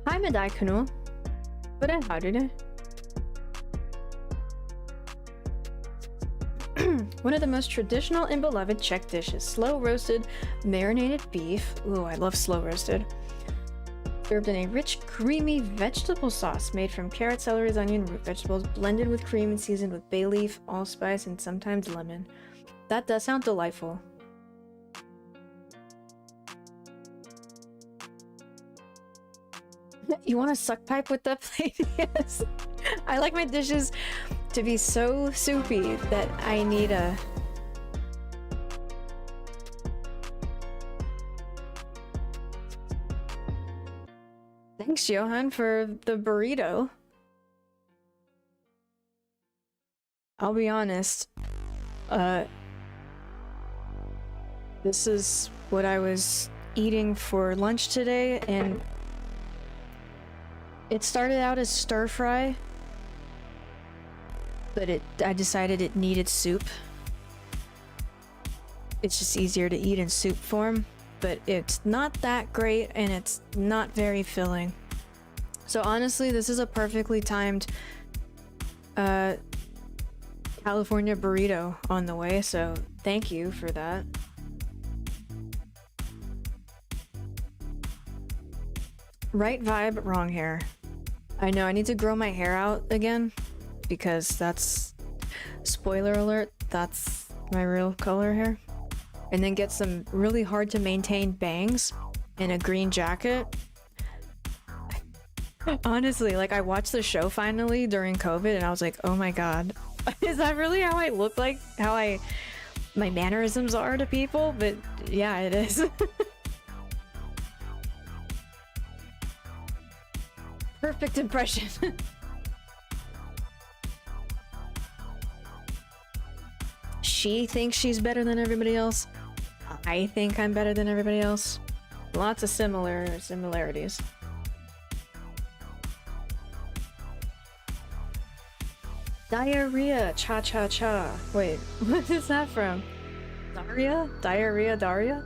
B: Hi, Medai Kanu. How do you? One of the most traditional and beloved Czech dishes, slow roasted marinated beef. Ooh, I love slow roasted. Served in a rich, creamy vegetable sauce made from carrot, celery, onion, root vegetables, blended with cream and seasoned with bay leaf, allspice, and sometimes lemon. That does sound delightful. You want a suck pipe with that plate? Yes. I like my dishes to be so soupy that I need a... Thanks, Johan, for the burrito. I'll be honest. This is what I was eating for lunch today, and it started out as stir fry, but I decided it needed soup. It's just easier to eat in soup form, but it's not that great and it's not very filling. So honestly, this is a perfectly timed California burrito on the way, so thank you for that. Right vibe, wrong hair. I know I need to grow my hair out again because that's, spoiler alert, that's my real color hair. And then get some really hard to maintain bangs and a green jacket. Honestly, like I watched the show finally during COVID and I was like, oh my god, is that really how I look like? How my mannerisms are to people? But yeah, it is. Perfect impression. She thinks she's better than everybody else. I think I'm better than everybody else. Lots of similarities. Diarrhea, cha-cha-cha. Wait, what is that from? Daria? Diarrhea, Daria?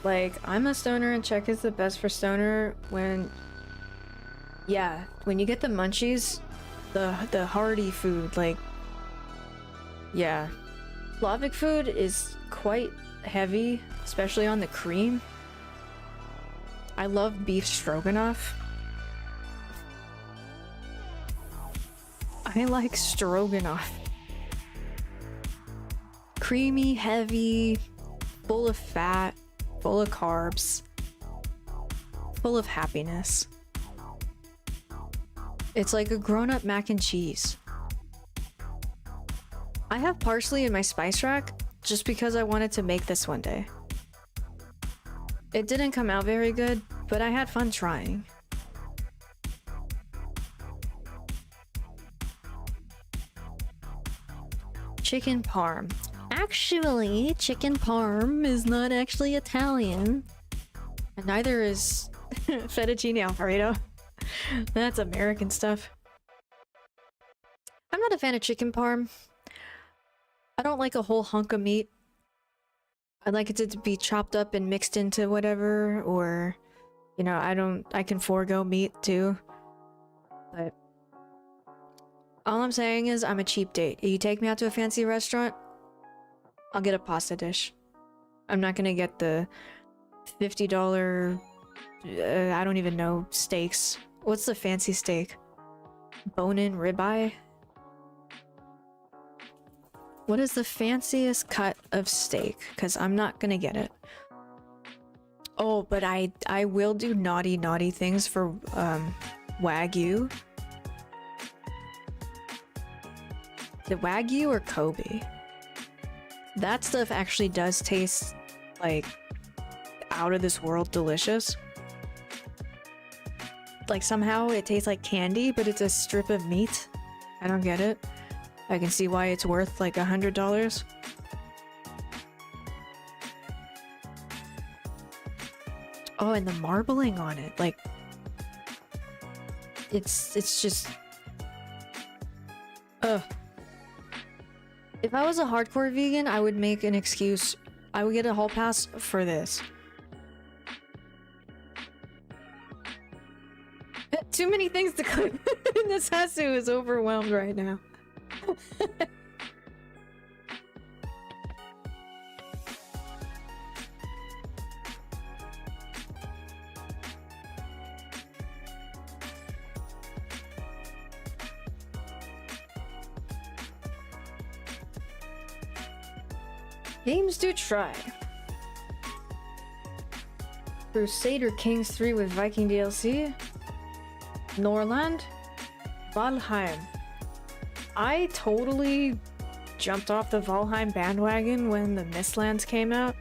B: Like, I'm a stoner and Czech is the best for stoner when... Yeah, when you get the munchies, the hearty food, like... Yeah. Slavic food is quite heavy, especially on the cream. I love beef stroganoff. I like stroganoff. Creamy, heavy, full of fat, full of carbs, full of happiness. It's like a grown-up mac and cheese. I have parsley in my spice rack just because I wanted to make this one day. It didn't come out very good, but I had fun trying. Chicken parm. Actually, chicken parm is not actually Italian. And neither is fettuccine alfredo. That's American stuff. I'm not a fan of chicken parm. I don't like a whole hunk of meat. I'd like it to be chopped up and mixed into whatever, or, you know, I can forego meat too. But all I'm saying is I'm a cheap date. If you take me out to a fancy restaurant, I'll get a pasta dish. I'm not gonna get the $50, I don't even know, steaks. What's the fancy steak? Bone-in ribeye? What is the fanciest cut of steak? Because I'm not gonna get it. Oh, but I will do naughty things for Wagyu. The Wagyu or Kobe? That stuff actually does taste like out of this world delicious. Like somehow it tastes like candy, but it's a strip of meat. I don't get it. I can see why it's worth like $100. Oh, and the marbling on it, like it's just ugh. If I was a hardcore vegan, I would make an excuse. I would get a hall pass for this. Too many things to click. This Hasu is overwhelmed right now. Games do try. Crusader Kings 3 with Viking DLC. Norland. Valheim. I totally jumped off the Valheim bandwagon when the Mistlands came out.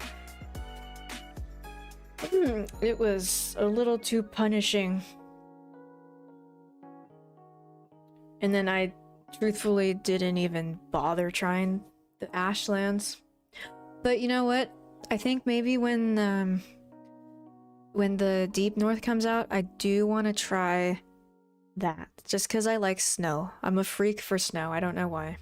B: It was a little too punishing. And then I truthfully didn't even bother trying the Ashlands. But you know what? I think maybe when the Deep North comes out, I do want to try that. Just because I like snow. I'm a freak for snow. I don't know why.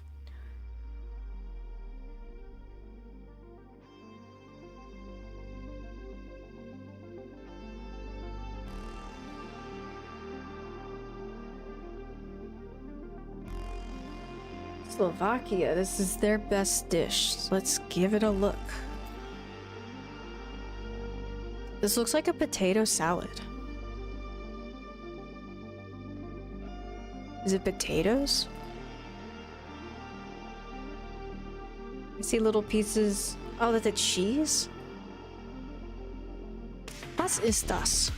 B: Slovakia, this is their best dish. Let's give it a look. This looks like a potato salad. Is it potatoes? I see little pieces. Oh, that's a cheese? Was ist das?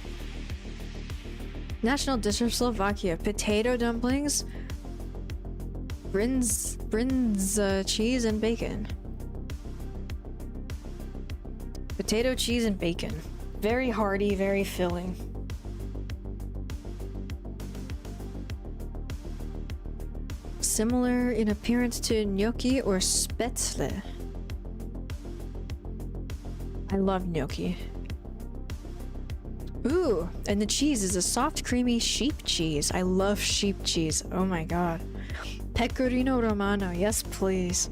B: National dish of Slovakia. Potato dumplings. Cheese and bacon. Potato, cheese, and bacon. Very hearty, very filling. Similar in appearance to gnocchi or spätzle. I love gnocchi. Ooh, and the cheese is a soft, creamy sheep cheese. I love sheep cheese. Oh my god. Pecorino Romano, yes please.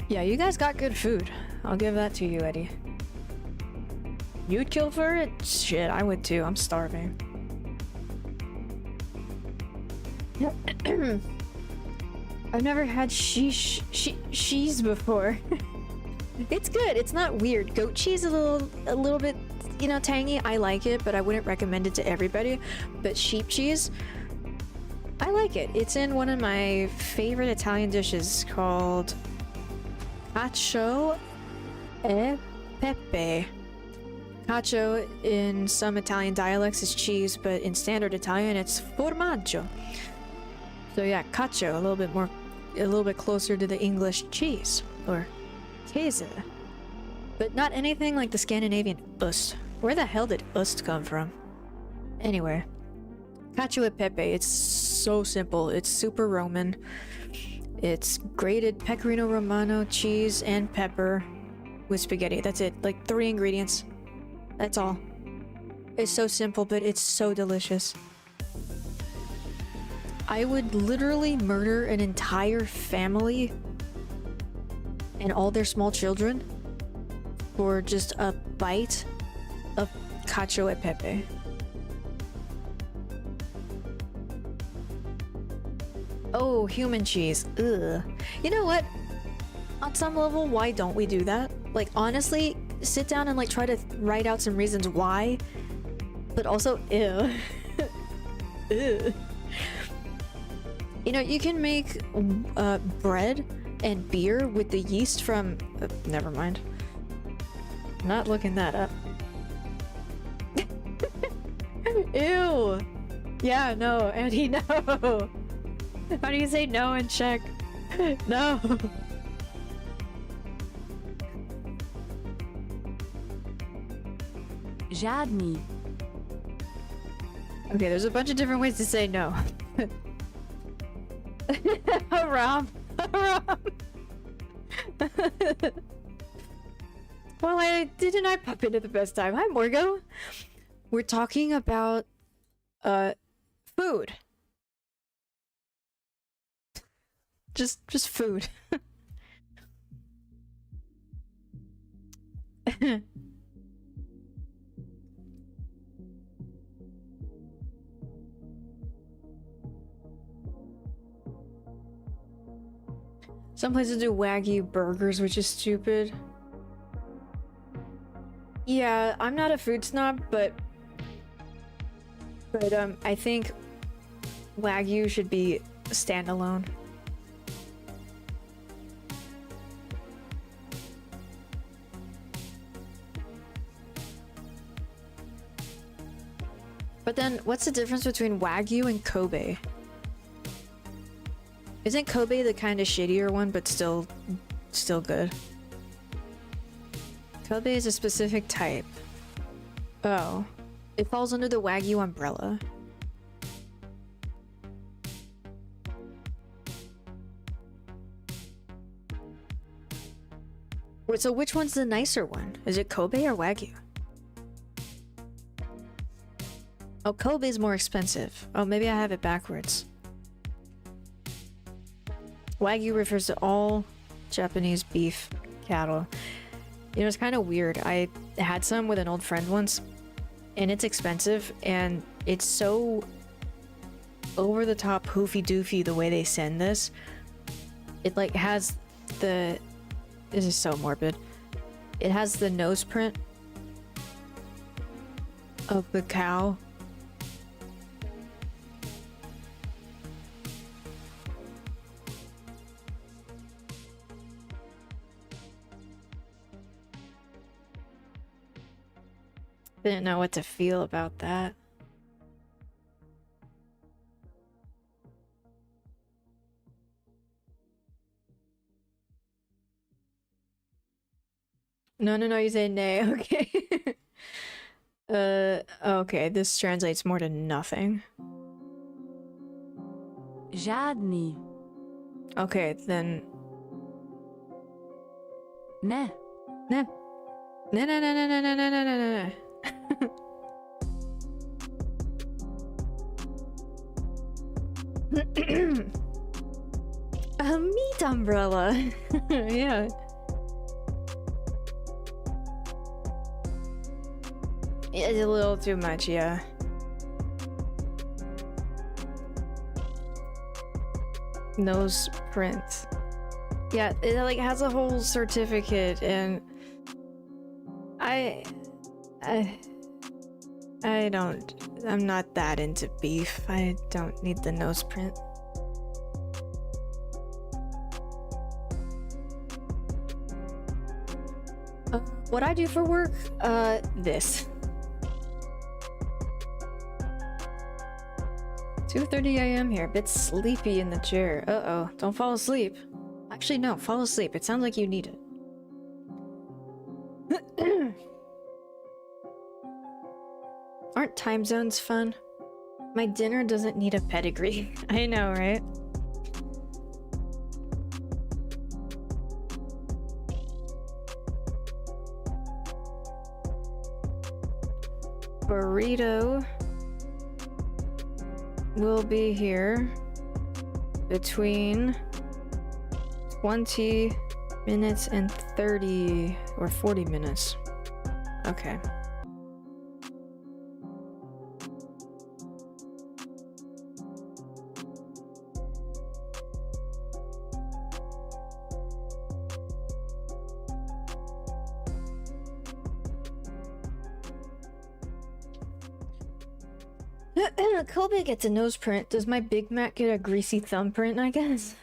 B: Yeah, you guys got good food. I'll give that to you, Eddie. You'd kill for it? Shit, I would too. I'm starving. I've never had cheese before. It's good. It's not weird. Goat cheese is a little bit, you know, tangy. I like it, but I wouldn't recommend it to everybody. But sheep cheese, I like it. It's in one of my favorite Italian dishes called cacio e pepe. Cacio in some Italian dialects is cheese, but in standard Italian it's formaggio. So yeah, cacio, a little bit closer to the English cheese or käse. But not anything like the Scandinavian ost. Where the hell did ost come from? Anyway, cacio e pepe, it's so simple. It's super Roman. It's grated pecorino romano, cheese, and pepper with spaghetti. That's it. Like 3 ingredients. That's all. It's so simple, but it's so delicious. I would literally murder an entire family and all their small children for just a bite of cacio e pepe. Oh, human cheese. Ugh. You know what? On some level, why don't we do that? Like, honestly, sit down and like try to write out some reasons why, but also ew. Ew. You know, you can make bread and beer with the yeast from never mind, not looking that up. Ew. Yeah, no, Andy, no. How do you say no in Czech? No.
K: Žádný.
B: Okay, there's a bunch of different ways to say no. Haram. Haram. Well, didn't I pop into the best time? Hi, Morgo. We're talking about food. Just food. Some places do Wagyu burgers, which is stupid. Yeah, I'm not a food snob, but I think Wagyu should be standalone. But then, what's the difference between Wagyu and Kobe? Isn't Kobe the kind of shittier one, but still good? Kobe is a specific type. Oh. It falls under the Wagyu umbrella. Wait, so which one's the nicer one? Is it Kobe or Wagyu? Oh, Kobe's more expensive. Oh, maybe I have it backwards. Wagyu refers to all Japanese beef cattle. You know, it's kind of weird. I had some with an old friend once, and it's expensive, and it's so over the top hoofy doofy the way they send this. it like has the... This is so morbid. It has the nose print of the cow. Didn't know what to feel about that. No, you say nay. Okay. Okay, this translates more to nothing.
K: Žádný.
B: Okay, then...
K: Ne.
B: Ne. Ne, ne, ne, ne, ne, ne, ne, ne, ne, ne. A meat umbrella. Yeah. It's a little too much, yeah. Nose print. Yeah, it like has a whole certificate, and I'm not that into beef. I don't need the nose print. What I do for work? This. 2:30 a.m. here. A bit sleepy in the chair. Uh-oh. Don't fall asleep. Actually, no. Fall asleep. It sounds like you need it. Aren't time zones fun? My dinner doesn't need a pedigree. I know, right? Burrito will be here between 20 minutes and 30 or 40 minutes. Okay. Kobe gets a nose print. Does my Big Mac get a greasy thumbprint, I guess?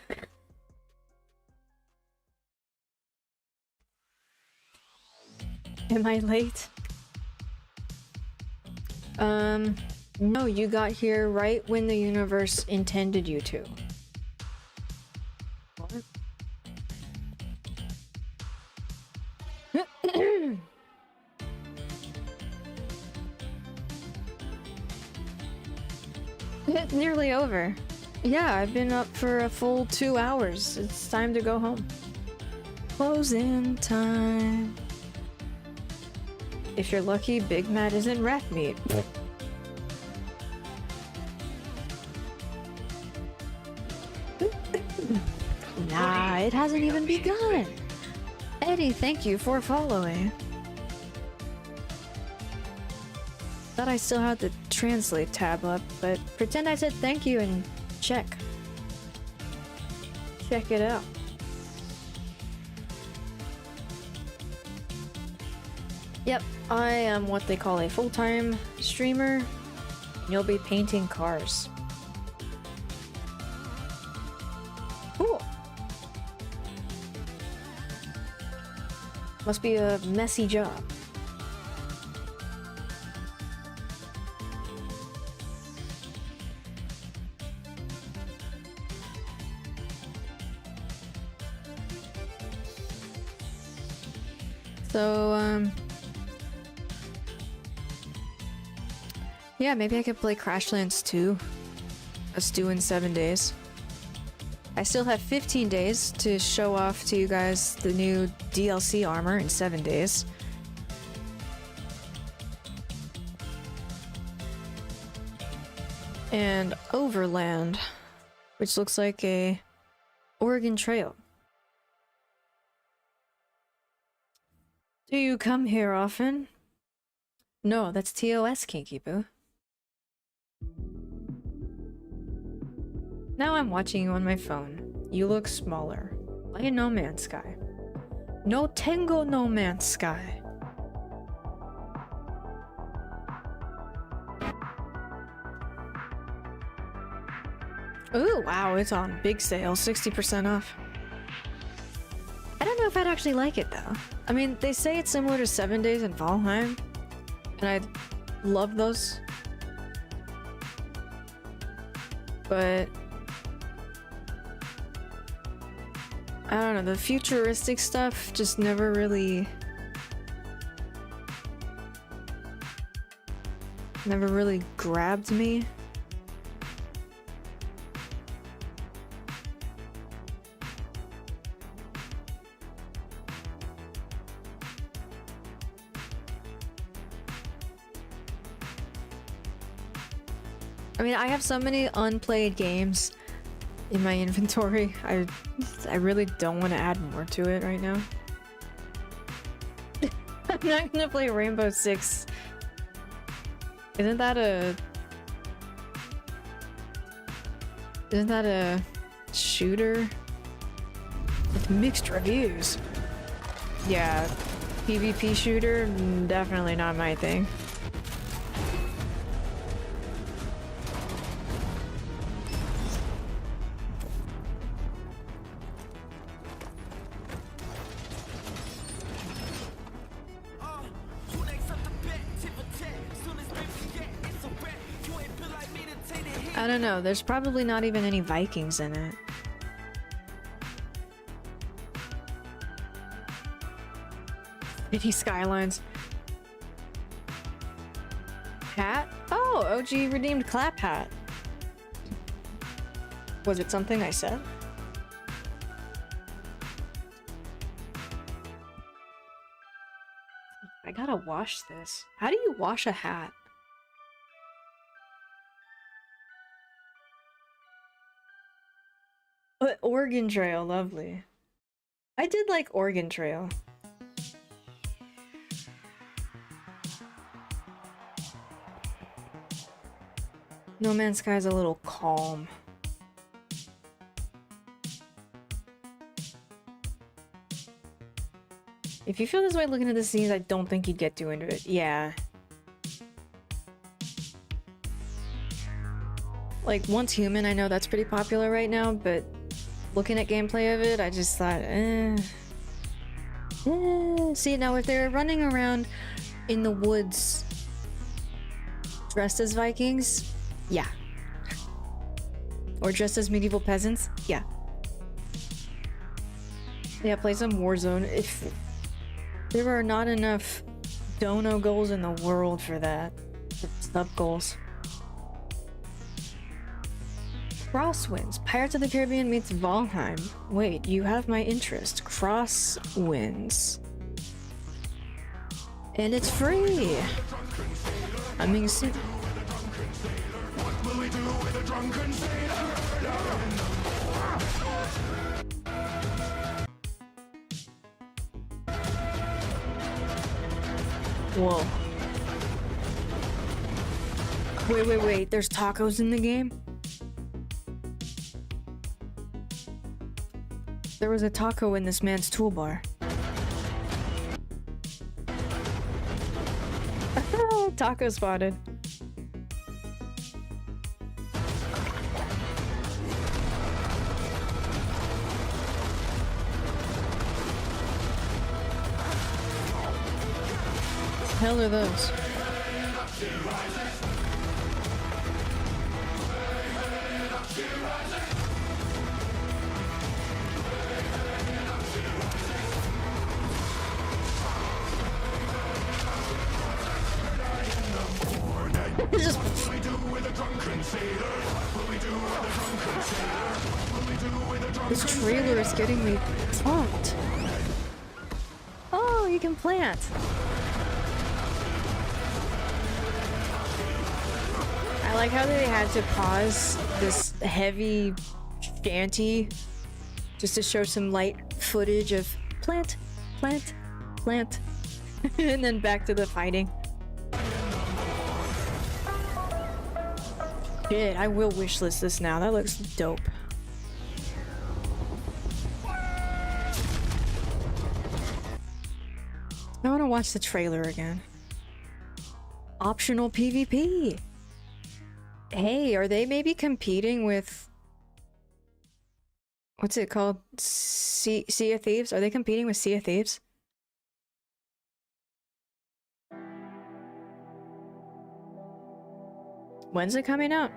B: Am I late? No, you got here right when the universe intended you to. What? It's nearly over. Yeah, I've been up for a full 2 hours. It's time to go home. Closing time. If you're lucky, Big Mac isn't rat meat. Nah, it hasn't even begun. Eddie, thank you for following. Thought I still had the translate tab up, but pretend I said thank you and check. Check it out. Yep, I am what they call a full-time streamer. You'll be painting cars. Cool. Must be a messy job. So, yeah, maybe I could play Crashlands 2. Us do in 7 days. I still have 15 days to show off to you guys the new DLC armor in 7 days. And Overland, which looks like a Oregon Trail. Do you come here often? No, that's TOS, Kinky Boo. Now I'm watching you on my phone. You look smaller. Like a No Man's Sky. No tengo No Man's Sky. Ooh, wow, it's on big sale, 60% off. I don't know if I'd actually like it though. I mean, they say it's similar to 7 Days in Valheim, and I love those. But I don't know, the futuristic stuff just never really grabbed me. I mean, I have so many unplayed games in my inventory. I really don't want to add more to it right now. I'm not gonna play Rainbow Six. Isn't that a shooter with mixed reviews? Yeah, PvP shooter, definitely not my thing. I don't know, there's probably not even any Vikings in it. City Skylines. Hat? Oh, OG redeemed clap hat. Was it something I said? I gotta wash this. How do you wash a hat? Oregon Trail, lovely. I did like Oregon Trail. No Man's Sky is a little calm. If you feel this way looking at the scenes, I don't think you'd get too into it. Yeah. Like, Once Human, I know that's pretty popular right now, but looking at gameplay of it, I just thought, See, now if they're running around in the woods dressed as Vikings, yeah. Or dressed as medieval peasants, yeah. Yeah, play some Warzone. If there are not enough dono goals in the world for that. Sub goals. Crosswinds. Pirates of the Caribbean meets Valheim. Wait, you have my interest. Crosswinds. And it's free! I mean, whoa. Wait, there's tacos in the game? There was a taco in this man's toolbar. Taco spotted. Hell are those? Just... This trailer is getting me pumped. Oh, you can plant. I like how they had to pause this heavy shanty just to show some light footage of plant, plant, plant, and then back to the fighting. Shit, I will wishlist this now. That looks dope. watch the trailer again. Optional PvP. Hey, are they maybe competing with... What's it called? Sea of Thieves? Are they competing with Sea of Thieves? When's it coming out?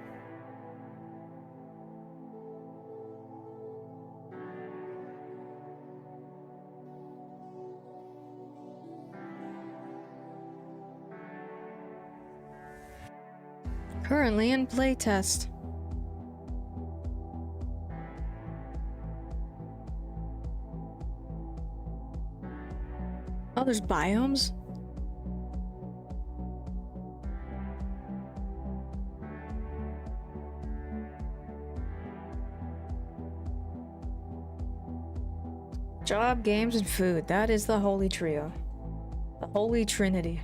B: Currently in playtest. Oh, there's biomes? Job, games, and food. That is the holy trio. The holy trinity.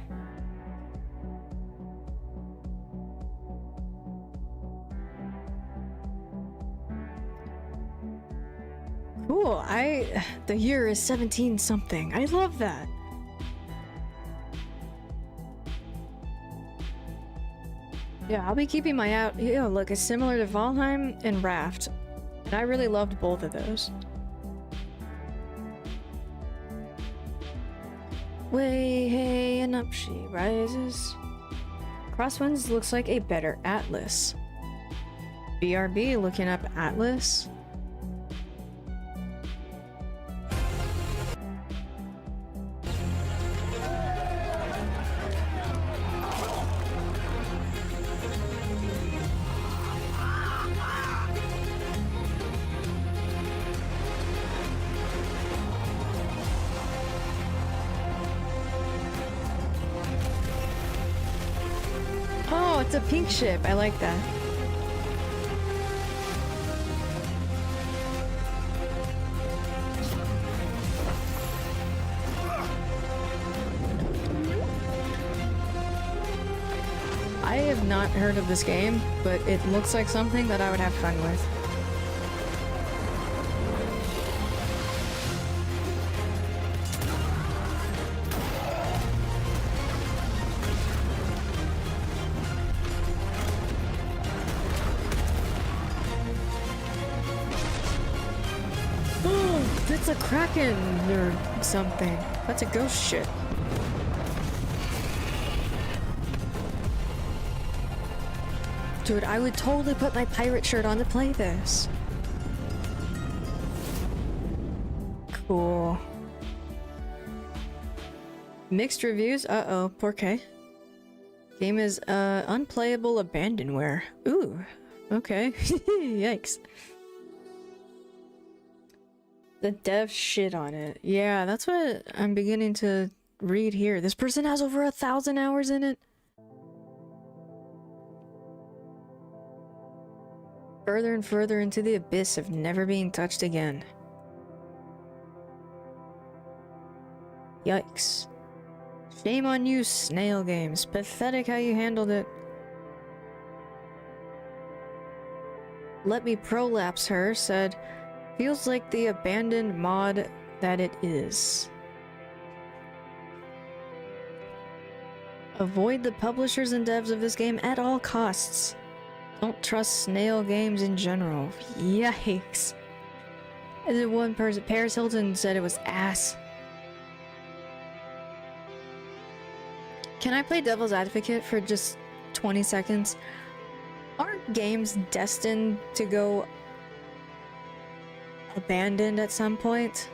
B: Cool. The year is 17 something. I love that. Yeah, I'll be keeping my out. Yeah, look, it's similar to Valheim and Raft. And I really loved both of those. Way, hey, and up she rises. Crosswinds looks like a better Atlas. BRB looking up Atlas. Oh, it's a pink ship. I like that. I have not heard of this game, but it looks like something that I would have fun with. That's a Kraken or something. That's a ghost ship. Dude, I would totally put my pirate shirt on to play this. Cool. Mixed reviews? Uh-oh, poor K. Game is, unplayable abandonware. Ooh, okay. Yikes. The dev shit on it. Yeah, that's what I'm beginning to read here. This person has over 1,000 hours in it. Further and further into the abyss of never being touched again. Yikes. Shame on you, Snail Games. Pathetic how you handled it. Let me prolapse her, said, feels like the abandoned mod that it is. Avoid the publishers and devs of this game at all costs. Don't trust Snail Games in general. Yikes. And then one person, Paris Hilton, said it was ass. Can I play devil's advocate for just 20 seconds? Aren't games destined to go abandoned at some point?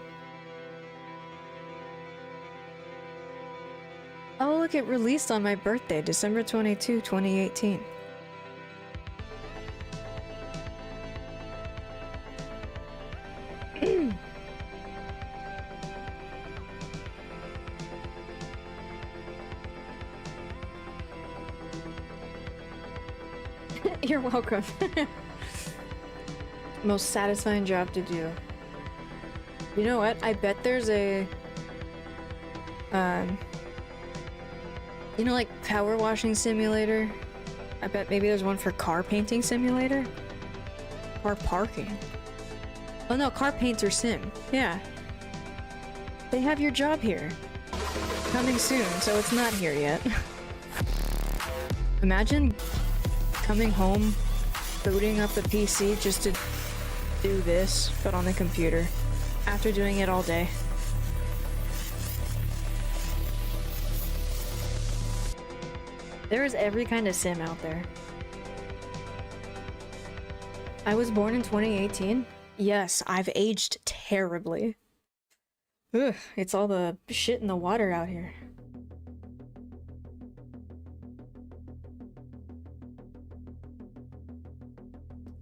B: Oh look, it released on my birthday, December 22, 2018. You're welcome. Most satisfying job to do. You know what? I bet there's a you know, like power washing simulator? I bet maybe there's one for car painting simulator? Car parking. Oh no, car painter sim. Yeah. They have your job here. coming soon, so it's not here yet. Imagine coming home, booting up the PC just to do this, but on the computer, after doing it all day. There is every kind of sim out there. I was born in 2018. Yes, I've aged terribly. Ugh, it's all the shit in the water out here.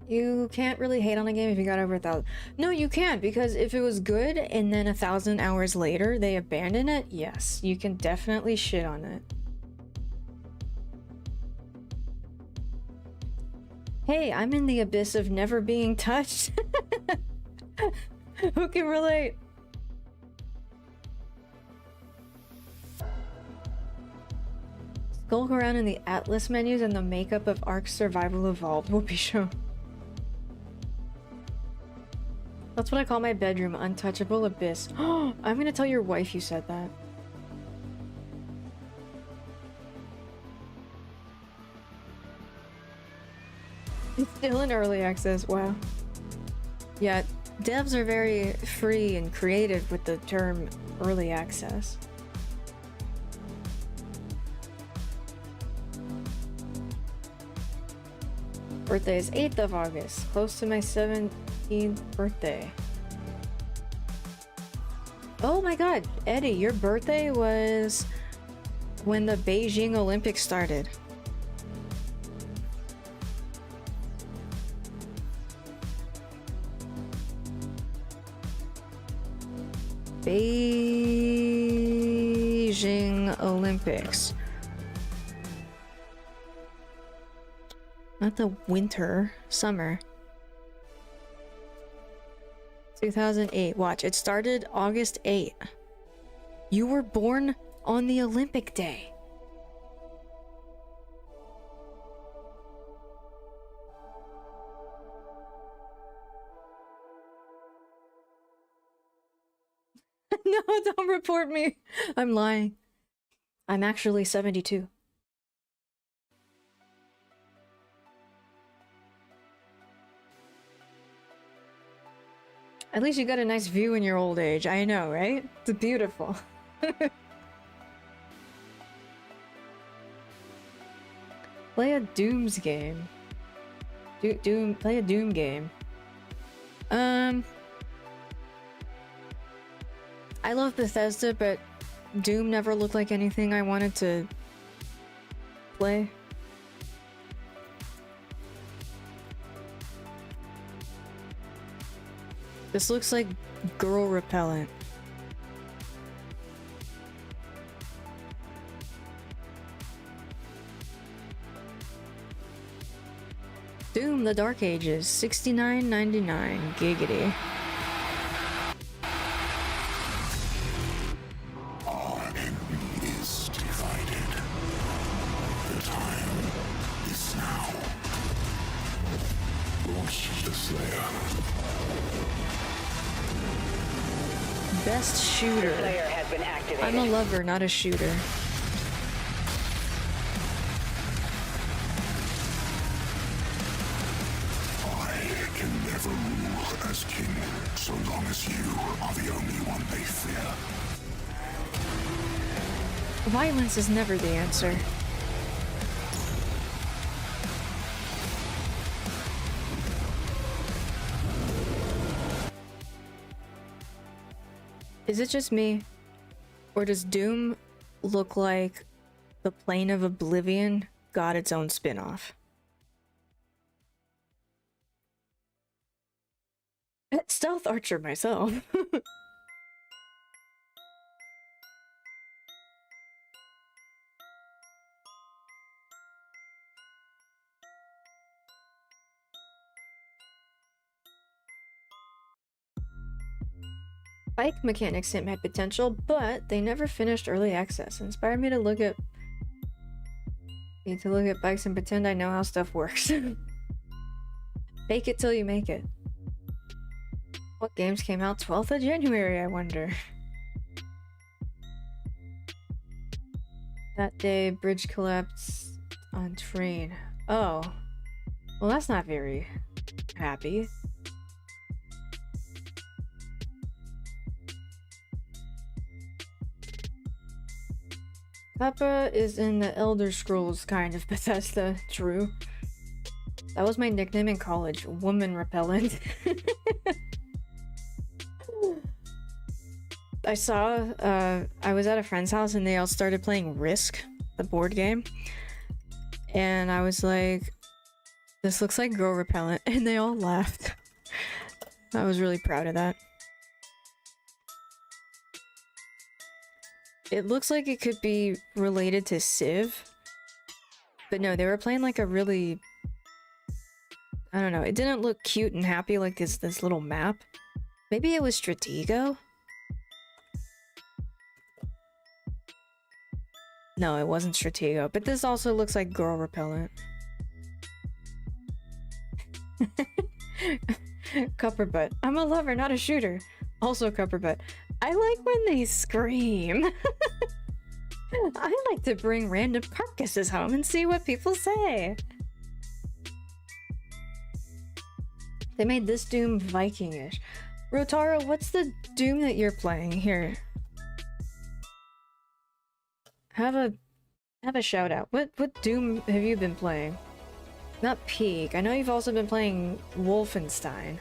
B: You can't really hate on a game if you got over 1,000. No, you can't, because if it was good and then 1,000 hours later they abandon it, yes, you can definitely shit on it. Hey, I'm in the abyss of never being touched. Who can relate? Skulk around in the Atlas menus and the makeup of Ark Survival Evolved will be shown. That's what I call my bedroom, untouchable abyss. I'm gonna tell your wife you said that. It's still in early access, wow. Yeah, devs are very free and creative with the term early access. Birthday is 8th of August, close to my 17th birthday. Oh my god, Eddie, your birthday was when the Beijing Olympics started. Beijing Olympics. Not the winter, summer. 2008. Watch, it started August 8. You were born on the Olympic Day. No, don't report me. I'm lying. I'm actually 72. At least you got a nice view in your old age. I know, right? It's beautiful. Play a Doom's game. Play a Doom game. I love Bethesda, but Doom never looked like anything I wanted to play. This looks like girl repellent. Doom: The Dark Ages, $69.99. Giggity.
G: Our enemy is divided. The time is now. Launch the Slayer.
B: Best shooter. I'm a lover, not a shooter.
G: I can never rule as king, so long as you are the only one they fear.
B: Violence is never the answer. Is it just me? Or does Doom look like the Plane of Oblivion got its own spin-off? Stealth Archer myself. Bike Mechanics Sim had potential, but they never finished early access. It inspired me to look at bikes and pretend I know how stuff works. Fake it till you make it. What games came out 12th of January, I wonder? That day, bridge collapsed on train. Oh. Well, that's not very happy. Peppa is in the Elder Scrolls kind of Bethesda, true. That was my nickname in college, woman repellent. I was at a friend's house and they all started playing Risk, the board game. And I was like, this looks like girl repellent, and they all laughed. I was really proud of that. It looks like it could be related to Civ. But no, they were playing like a really... I don't know, it didn't look cute and happy like this little map. Maybe it was Stratego? No, it wasn't Stratego, but this also looks like girl repellent. Cupperbutt. I'm a lover, not a shooter. Also Cupperbutt. I like when they scream. I like to bring random carcasses home and see what people say. They made this Doom Viking-ish. Rotaro, what's the Doom that you're playing? Here. Have a shout out. What Doom have you been playing? Not Peak. I know you've also been playing Wolfenstein.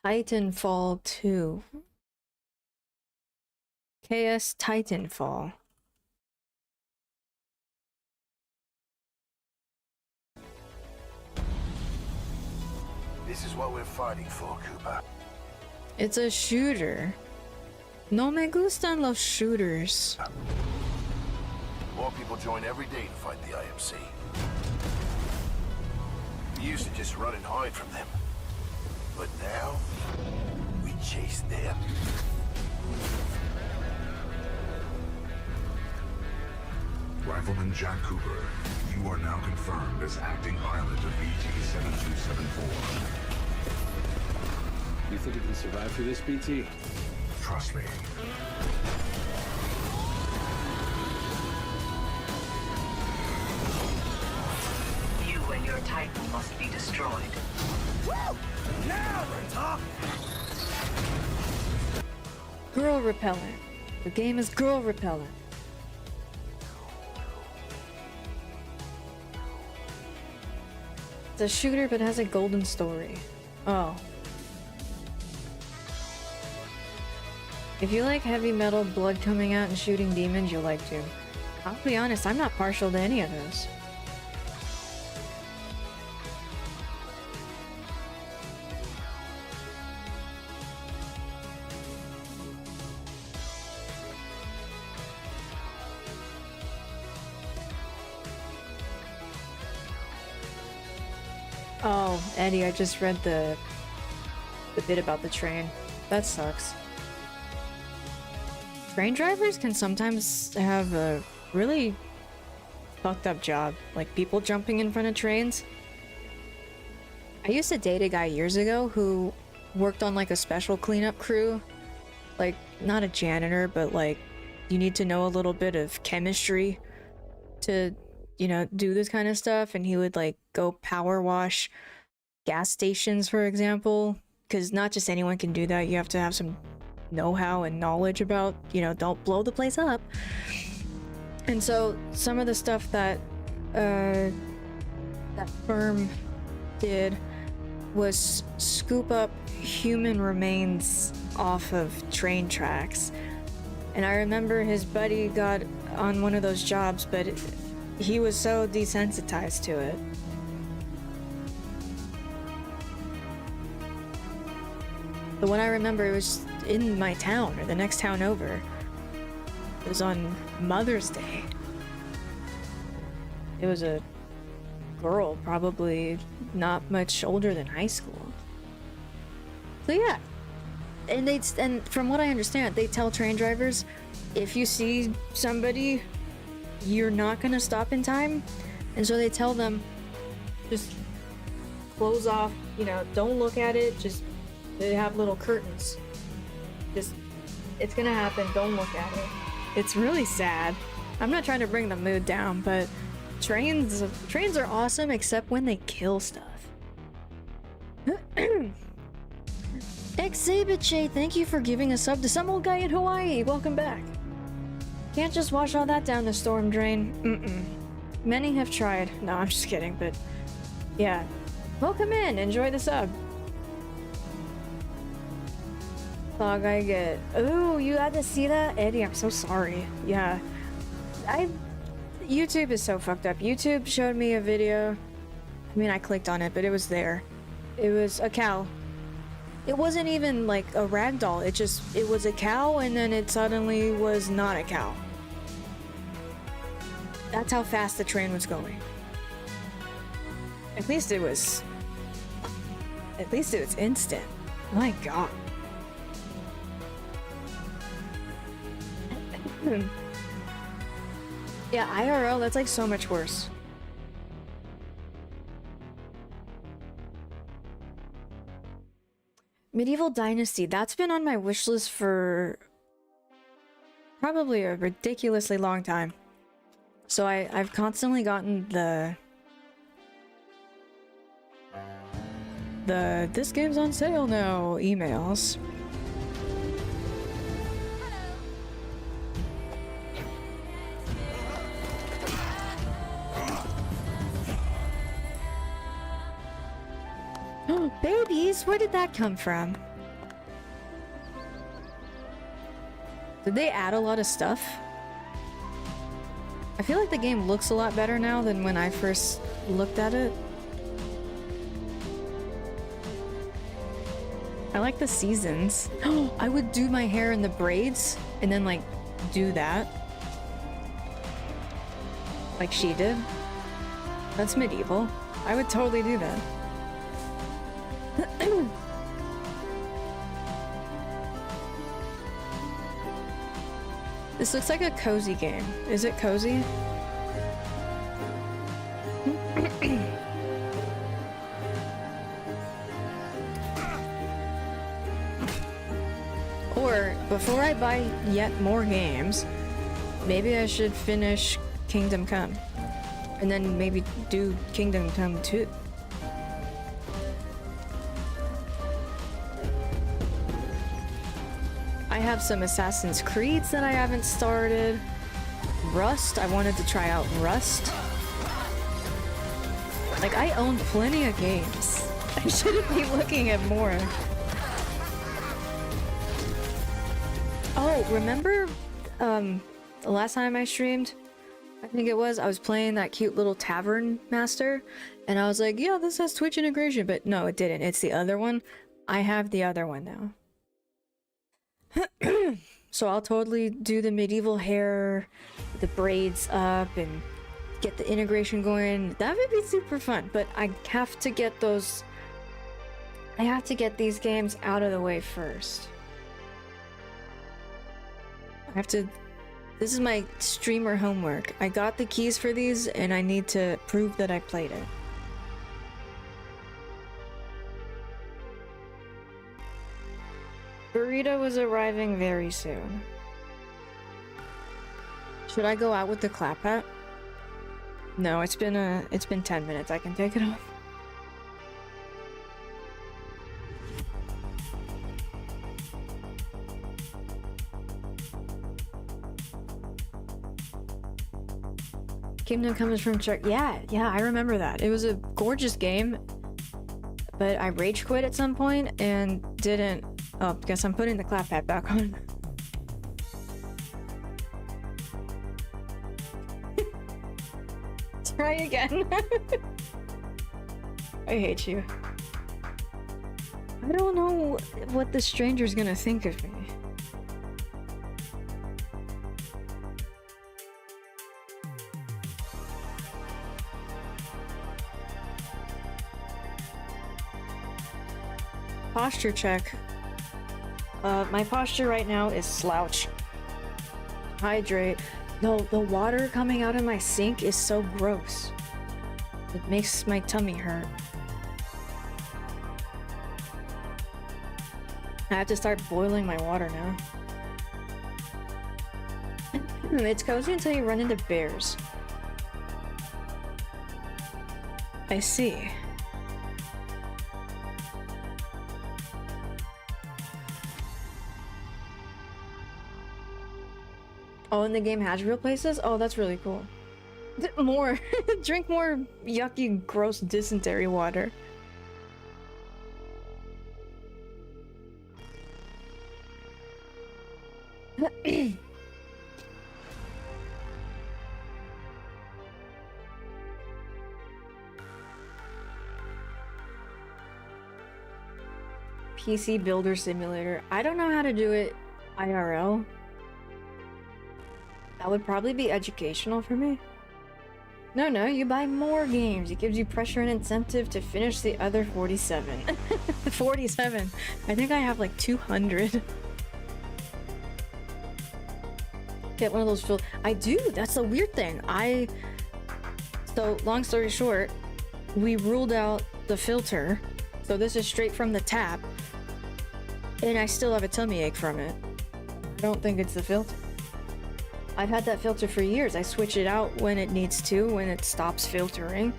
B: Titanfall 2. KS Titanfall.
G: This is what we're fighting for, Cooper.
B: It's a shooter. No me gustan los shooters.
G: More people join every day to fight the IMC. We used to just run and hide from them. But now, we chase them.
L: Rifleman Jack Cooper, you are now confirmed as acting pilot of BT-7274.
M: You think you can survive through this, BT?
L: Trust me.
E: You and your Titan must be destroyed.
D: Woo! Now we're talking!
B: Girl repellent. The game is girl repellent. It's a shooter but has a golden story. Oh. If you like heavy metal, blood coming out and shooting demons, you'll like to. I'll be honest, I'm not partial to any of those. Oh, Eddie, I just read the bit about the train. That sucks. Train drivers can sometimes have a really fucked up job, like people jumping in front of trains. I used to date a guy years ago who worked on like a special cleanup crew. Like, not a janitor, but like, you need to know a little bit of chemistry to, you know, do this kind of stuff. And he would like go power wash gas stations, for example, because not just anyone can do that. You have to have some know-how and knowledge about, you know, don't blow the place up. And so some of the stuff that that firm did was scoop up human remains off of train tracks. And I remember his buddy got on one of those jobs, but he was so desensitized to it. The one I remember, it was in my town, or the next town over. It was on Mother's Day. It was a girl, probably not much older than high school. So yeah. And from what I understand, they tell train drivers, if you see somebody, you're not gonna stop in time. And so they tell them, just close off, you know, don't look at it, just they have little curtains. Just, it's gonna happen, don't look at it. It's really sad. I'm not trying to bring the mood down, but trains are awesome except when they kill stuff. Exhibit Shay, thank you for giving a sub to some old guy in Hawaii. Welcome back. Can't just wash all that down the storm drain. Many have tried. No, I'm just kidding, but yeah. Welcome in, enjoy the sub. Fog I get. Oh, you had to see that? Eddie, I'm so sorry. Yeah. YouTube is so fucked up. YouTube showed me a video. I mean, I clicked on it, but it was there. It was a cow. It wasn't even like a ragdoll. It was a cow and then it suddenly was not a cow. That's how fast the train was going. At least it was instant. My god. Yeah, IRL, that's like so much worse. Medieval Dynasty, that's been on my wish list for probably a ridiculously long time. So I've constantly gotten the this game's on sale now emails. Oh, babies, where did that come from? Did they add a lot of stuff? I feel like the game looks a lot better now than when I first looked at it. I like the seasons. Oh, I would do my hair in the braids and then like do that. Like she did. That's medieval. I would totally do that. This looks like a cozy game. Is it cozy? Or, before I buy yet more games, maybe I should finish Kingdom Come. And then maybe do Kingdom Come 2. I have some Assassin's Creeds that I haven't started. Rust, I wanted to try out Rust. Like, I own plenty of games. I shouldn't be looking at more. Oh, remember the last time I streamed? I think it was, I was playing that cute little Tavern Master, and I was like, yeah, this has Twitch integration, but no, it didn't. It's the other one. I have the other one now. So I'll totally do the medieval hair, the braids up, and get the integration going. That would be super fun, but I have to get those... I have to get these games out of the way first. I have to... This is my streamer homework. I got the keys for these, and I need to prove that I played it. Burrito is arriving very soon. Should I go out with the clap hat? No, it's been 10 minutes. I can take it off. Kingdom Come is from Czech. Yeah, I remember that. It was a gorgeous game, but I rage quit at some point and didn't. Oh, guess I'm putting the clap hat back on. Try again. I hate you. I don't know what the stranger's gonna think of me. Posture check. My posture right now is slouch. Hydrate. No, the water coming out of my sink is so gross. It makes my tummy hurt. I have to start boiling my water now. It's cozy until you run into bears. I see. Oh, and the game has real places? Oh, that's really cool. More. Drink more yucky, gross dysentery water. PC Builder Simulator. I don't know how to do it IRL. That would probably be educational for me. No, you buy more games. It gives you pressure and incentive to finish the other 47. 47. I think I have like 200. Get one of those filled. I do. That's the weird thing. So long story short, we ruled out the filter. So this is straight from the tap. And I still have a tummy ache from it. I don't think it's the filter. I've had that filter for years. I switch it out when it needs to, when it stops filtering.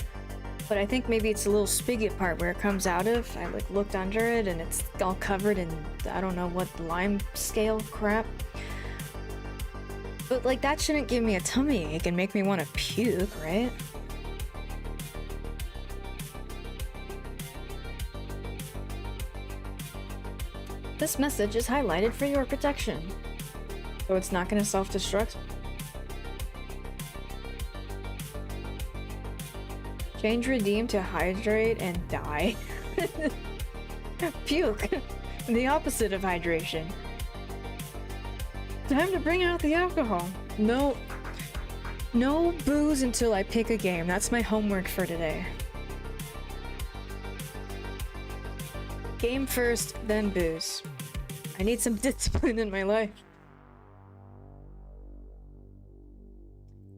B: But I think maybe it's a little spigot part where it comes out of. I like looked under it and it's all covered in, I don't know what, lime scale crap. But like that shouldn't give me a tummy ache and make me want to puke, right? This message is highlighted for your protection. So it's not gonna self-destruct? Change redeem to hydrate and die. Puke. The opposite of hydration. Time to bring out the alcohol. No booze until I pick a game. That's my homework for today. Game first, then booze. I need some discipline in my life.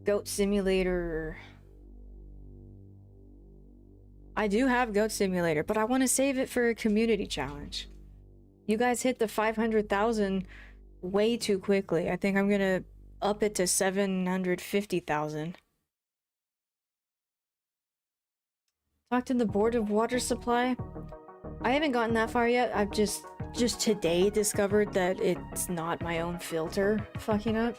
B: Goat Simulator. I do have Goat Simulator, but I want to save it for a community challenge. You guys hit the 500,000 way too quickly. I think I'm gonna up it to 750,000. Talk to the Board of Water Supply. I haven't gotten that far yet. I've just today discovered that it's not my own filter fucking up.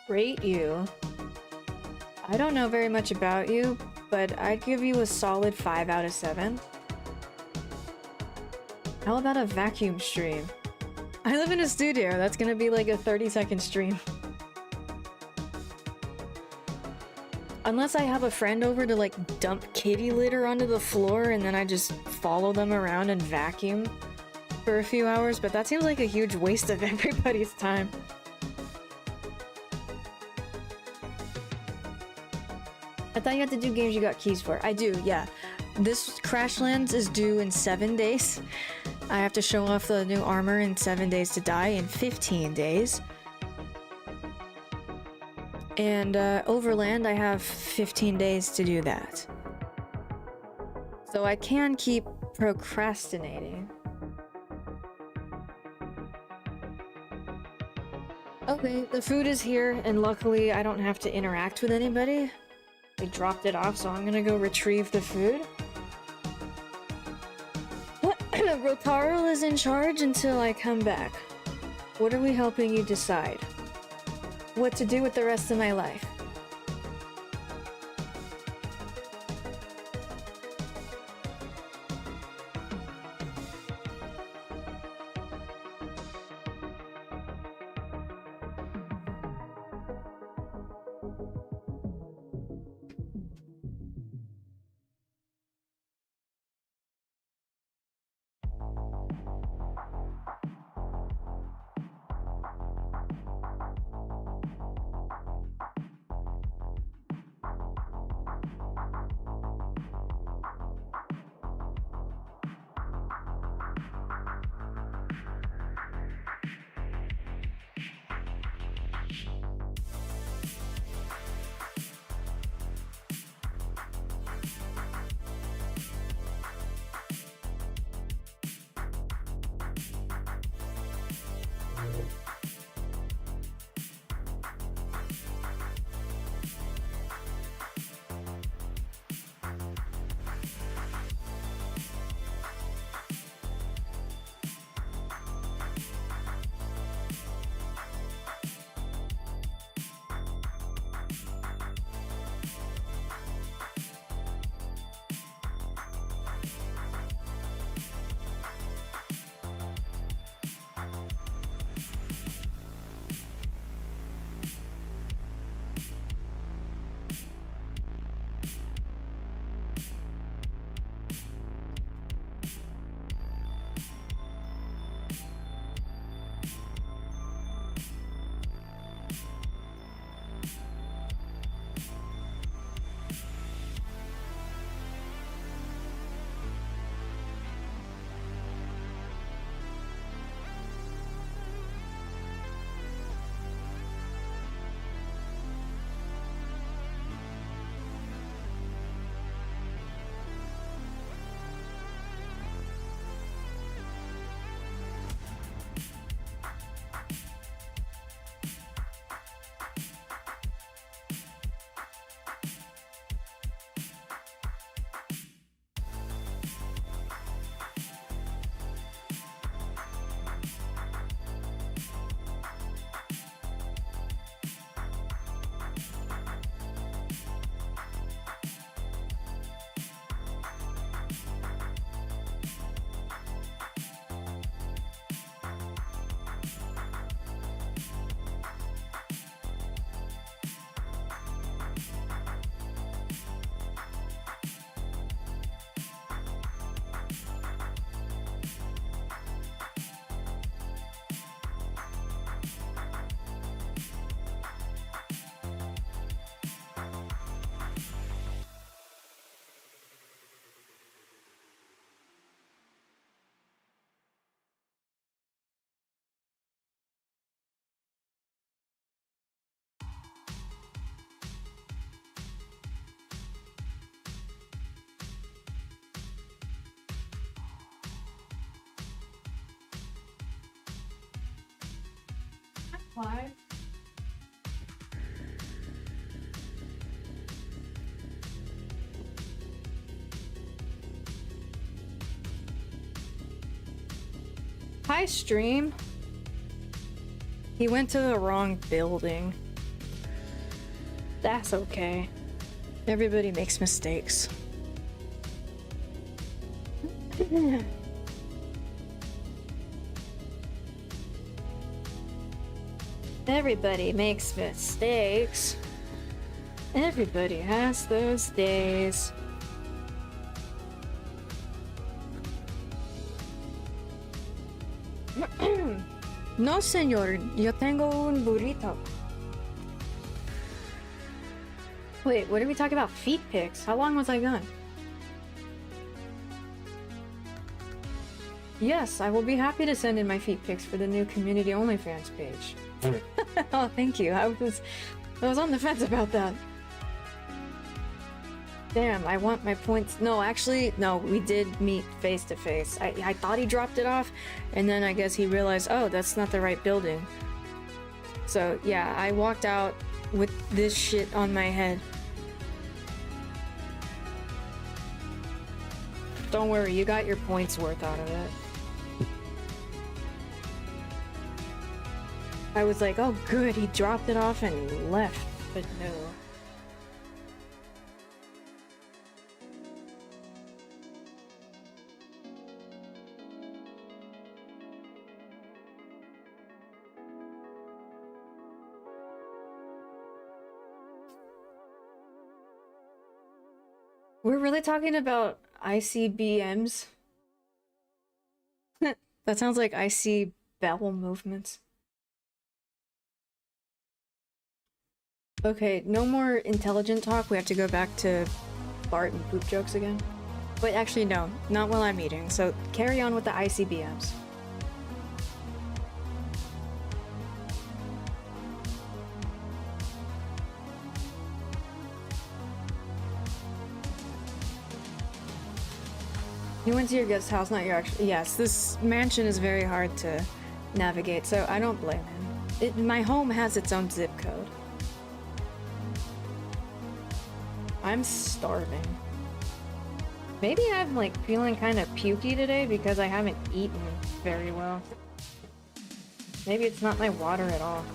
B: Rate you. I don't know very much about you, but I'd give you a solid 5 out of 7. How about a vacuum stream? I live in a studio. That's gonna be like a 30-second stream. Unless I have a friend over to like dump kitty litter onto the floor and then I just follow them around and vacuum for a few hours, but that seems like a huge waste of everybody's time. I thought you had to do games you got keys for. I do, yeah. This Crashlands is due in 7 days. I have to show off the new armor in 7 days to die in 15 days. And Overland, I have 15 days to do that. So I can keep procrastinating. Okay, the food is here, and luckily I don't have to interact with anybody. They dropped it off, so I'm gonna go retrieve the food. Rotaro is in charge until I come back. What are we helping you decide? What to do with the rest of my life? 5. Hi, stream. He went to the wrong building. That's okay. Everybody makes mistakes. Everybody makes mistakes. Everybody has those days. No, señor. Yo tengo un burrito. Wait, what are we talking about? Feet pics? How long was I gone? Yes, I will be happy to send in my feet pics for the new community OnlyFans page. Oh, thank you. I was on the fence about that. Damn, I want my points. No, actually, no, we did meet face to face. I thought he dropped it off, and then I guess he realized, oh, that's not the right building. So, yeah, I walked out with this shit on my head. Don't worry, you got your points worth out of it. I was like, oh good, he dropped it off and left, but no. We're really talking about ICBMs? That sounds like IC bowel movements. Okay, no more intelligent talk. We have to go back to Bart and poop jokes again. Wait, actually no, not while I'm eating. So carry on with the ICBMs. You went to your guest house, not your actual. Yes, this mansion is very hard to navigate, so I don't blame him. My home has its own zip code. I'm starving. Maybe I'm like feeling kind of pukey today because I haven't eaten very well. Maybe it's not my water at all.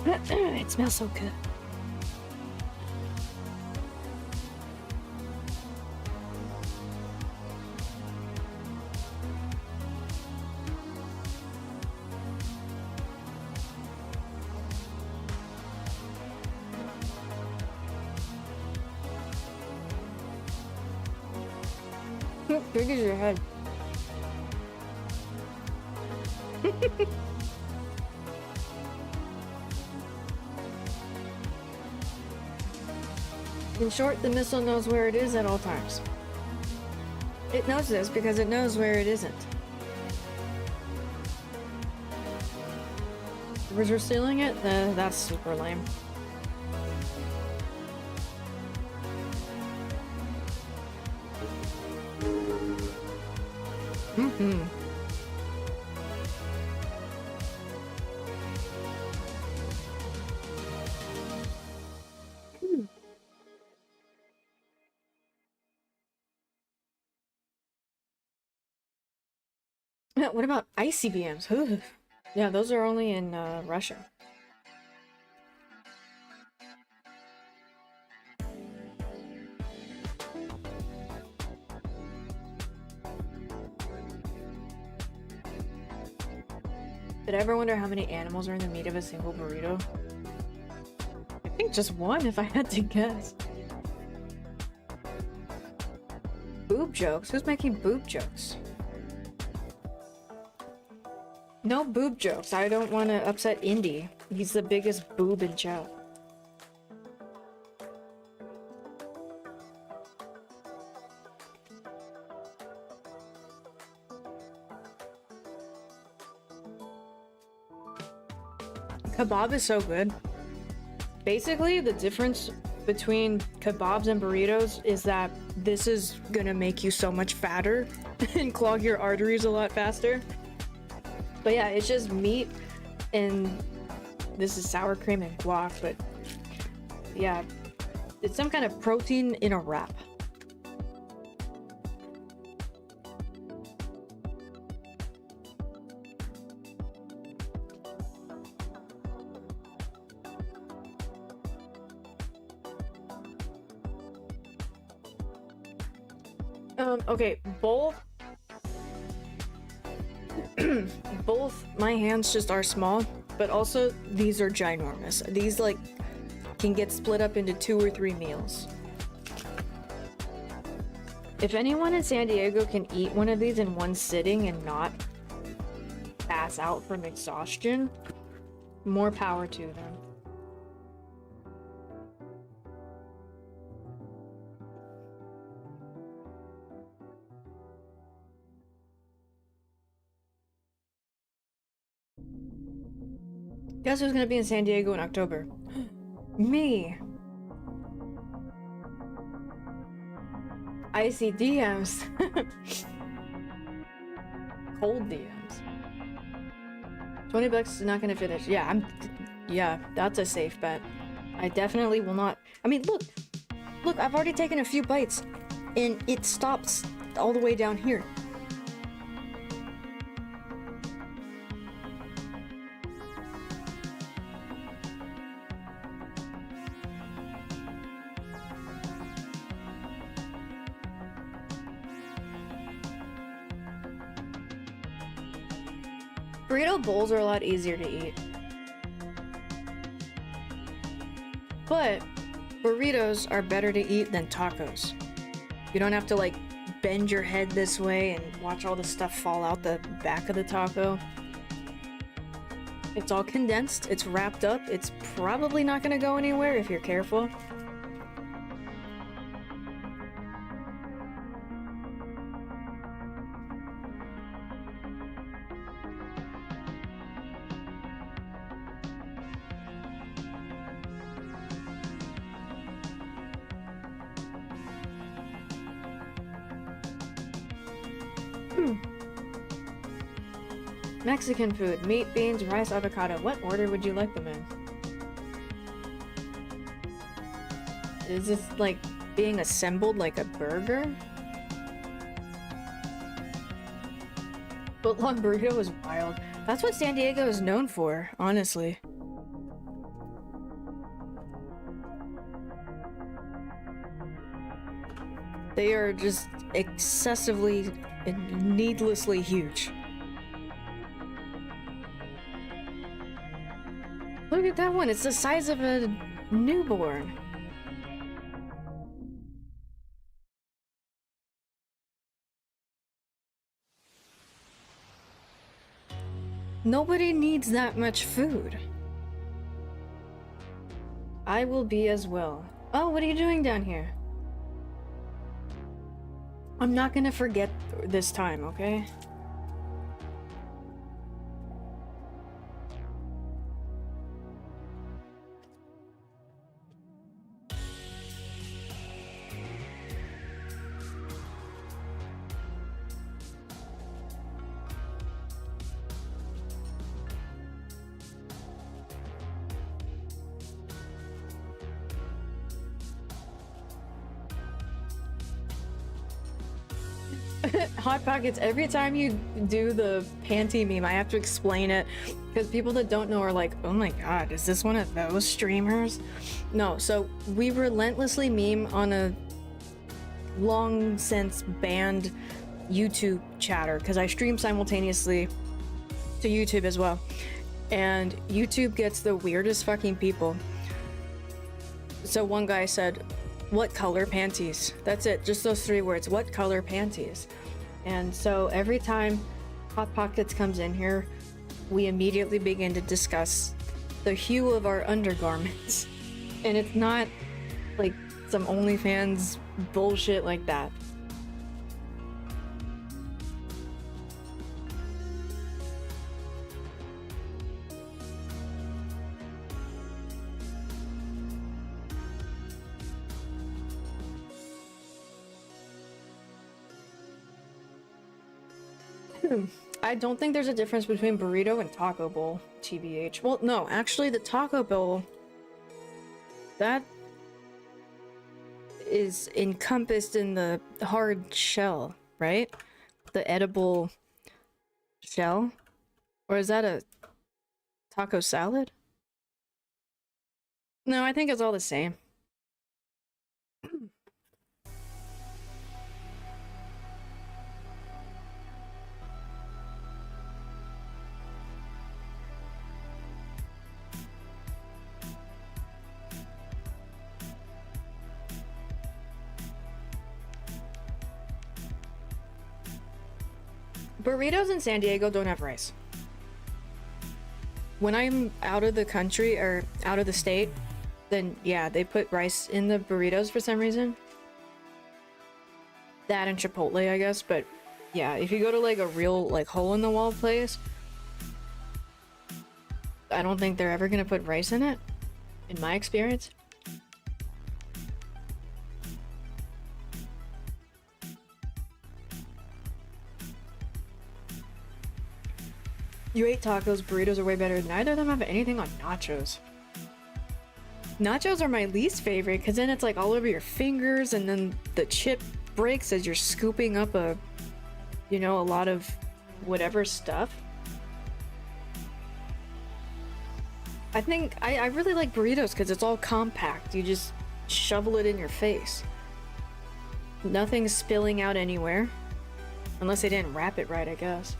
B: It smells so good. Big as your head. In short, the missile knows where it is at all times. It knows this because it knows where it isn't. We're stealing it? That's super lame. Mm-hmm. What about ICBMs? Yeah, those are only in Russia. Did I ever wonder how many animals are in the meat of a single burrito? I think just one, if I had to guess. Boob jokes? Who's making boob jokes? No boob jokes. I don't want to upset Indy. He's the biggest boob in chat. Kebab is so good. Basically, the difference between kebabs and burritos is that this is gonna make you so much fatter and clog your arteries a lot faster. But yeah, it's just meat And this is sour cream and guac, but yeah, it's some kind of protein in a wrap. Okay, both my hands just are small, but also these are ginormous. These like can get split up into 2 or 3 meals. If anyone in San Diego can eat one of these in one sitting and not pass out from exhaustion, more power to them. Guess who's gonna be in San Diego in October? Me! Icy DMs. Cold DMs. $20 is not gonna finish. Yeah, that's a safe bet. I definitely will not. I mean, look, I've already taken a few bites and it stops all the way down here. Burrito bowls are a lot easier to eat. But burritos are better to eat than tacos. You don't have to like bend your head this way and watch all the stuff fall out the back of the taco. It's all condensed, it's wrapped up, it's probably not gonna go anywhere if you're careful. Mexican food, meat, beans, rice, avocado. What order would you like them in? Is this like being assembled like a burger? Footlong burrito is wild. That's what San Diego is known for, honestly. They are just excessively and needlessly huge. Look at that one, it's the size of a newborn. Nobody needs that much food. I will be as well. Oh, what are you doing down here? I'm not gonna forget this time, okay? Hot Pockets, every time you do the panty meme, I have to explain it because people that don't know are like, oh my god, is this one of those streamers? No, so we relentlessly meme on a long since banned YouTube chatter because I stream simultaneously to YouTube as well. And YouTube gets the weirdest fucking people. So one guy said, what color panties? That's it, just those 3 words. What color panties? And so every time Hot Pockets comes in here, we immediately begin to discuss the hue of our undergarments. And it's not like some OnlyFans bullshit like that. I don't think there's a difference between burrito and taco bowl, TBH. Well, no, actually the taco bowl, that is encompassed in the hard shell, right? The edible shell? Or is that a taco salad? No, I think it's all the same. Burritos in San Diego don't have rice. When I'm out of the country or out of the state, then yeah, they put rice in the burritos for some reason. That and Chipotle, I guess, but yeah, if you go to like a real like hole-in-the-wall place, I don't think they're ever gonna put rice in it, in my experience. You ate tacos, burritos are way better. Neither of them have anything on nachos. Nachos are my least favorite because then it's like all over your fingers and then the chip breaks as you're scooping up a, you know, a lot of whatever stuff. I think I really like burritos because it's all compact. You just shovel it in your face. Nothing's spilling out anywhere. Unless they didn't wrap it right, I guess.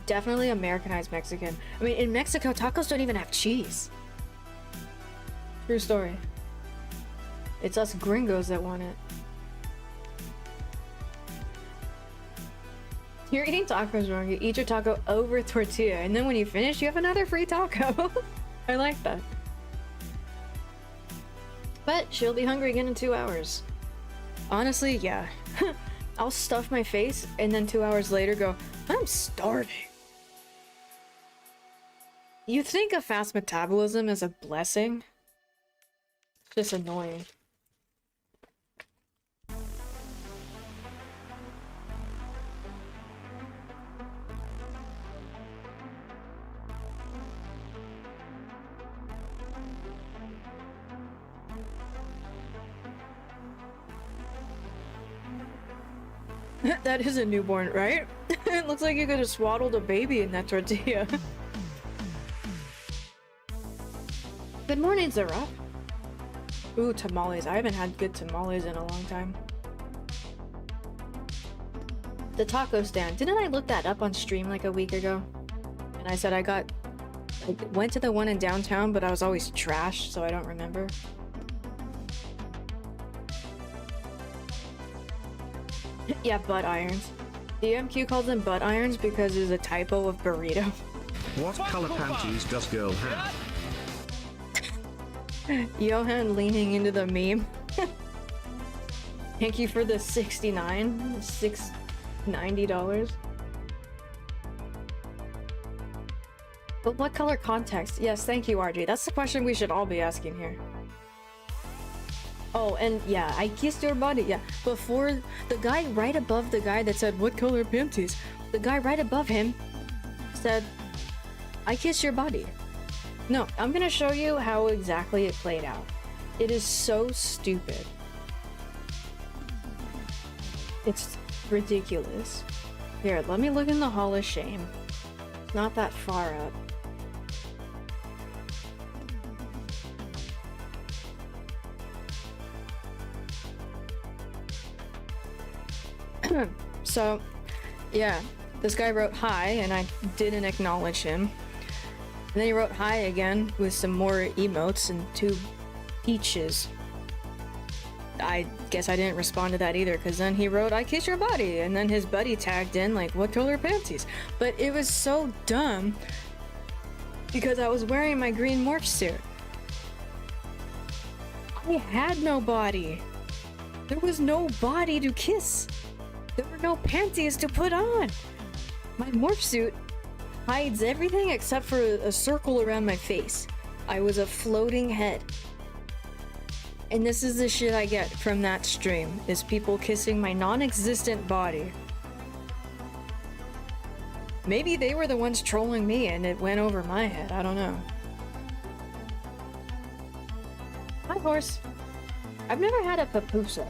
B: Definitely Americanized Mexican. I mean, in Mexico, tacos don't even have cheese. True story. It's us gringos that want it. You're eating tacos wrong. You eat your taco over tortilla, and then when you finish, you have another free taco. I like that. But she'll be hungry again in 2 hours. Honestly, yeah. I'll stuff my face, and then 2 hours later go, I'm starving. You think a fast metabolism is a blessing? It's just annoying. That is a newborn, right? It looks like you could have swaddled a baby in that tortilla. Good morning, Zara. Ooh, tamales. I haven't had good tamales in a long time. The taco stand. Didn't I look that up on stream like a week ago? And I said I went to the one in downtown, but I was always trashed, so I don't remember. Yeah, butt irons. The MQ calls them butt irons because it's a typo of burrito.
C: What color panties does girl have?
B: Johan leaning into the meme. Thank you for the $90. But what color context? Yes, thank you, RJ. That's the question we should all be asking here. Oh, and yeah, I kissed your body. Yeah, before the guy right above the guy that said, what color panties? The guy right above him said, I kiss your body. No, I'm gonna show you how exactly it played out. It is so stupid. It's ridiculous. Here, let me look in the Hall of Shame. It's not that far up. So, yeah, this guy wrote hi, and I didn't acknowledge him. And then he wrote hi again with some more emotes and 2 peaches. I guess I didn't respond to that either, because then he wrote, I kiss your body, and then his buddy tagged in, like, what color panties? But it was so dumb, because I was wearing my green morph suit. I had no body. There was no body to kiss. There were no panties to put on. My morph suit hides everything except for a circle around my face. I was a floating head. And this is the shit I get from that stream, is people kissing my non-existent body. Maybe they were the ones trolling me and it went over my head, I don't know. Hi, horse. I've never had a papusa.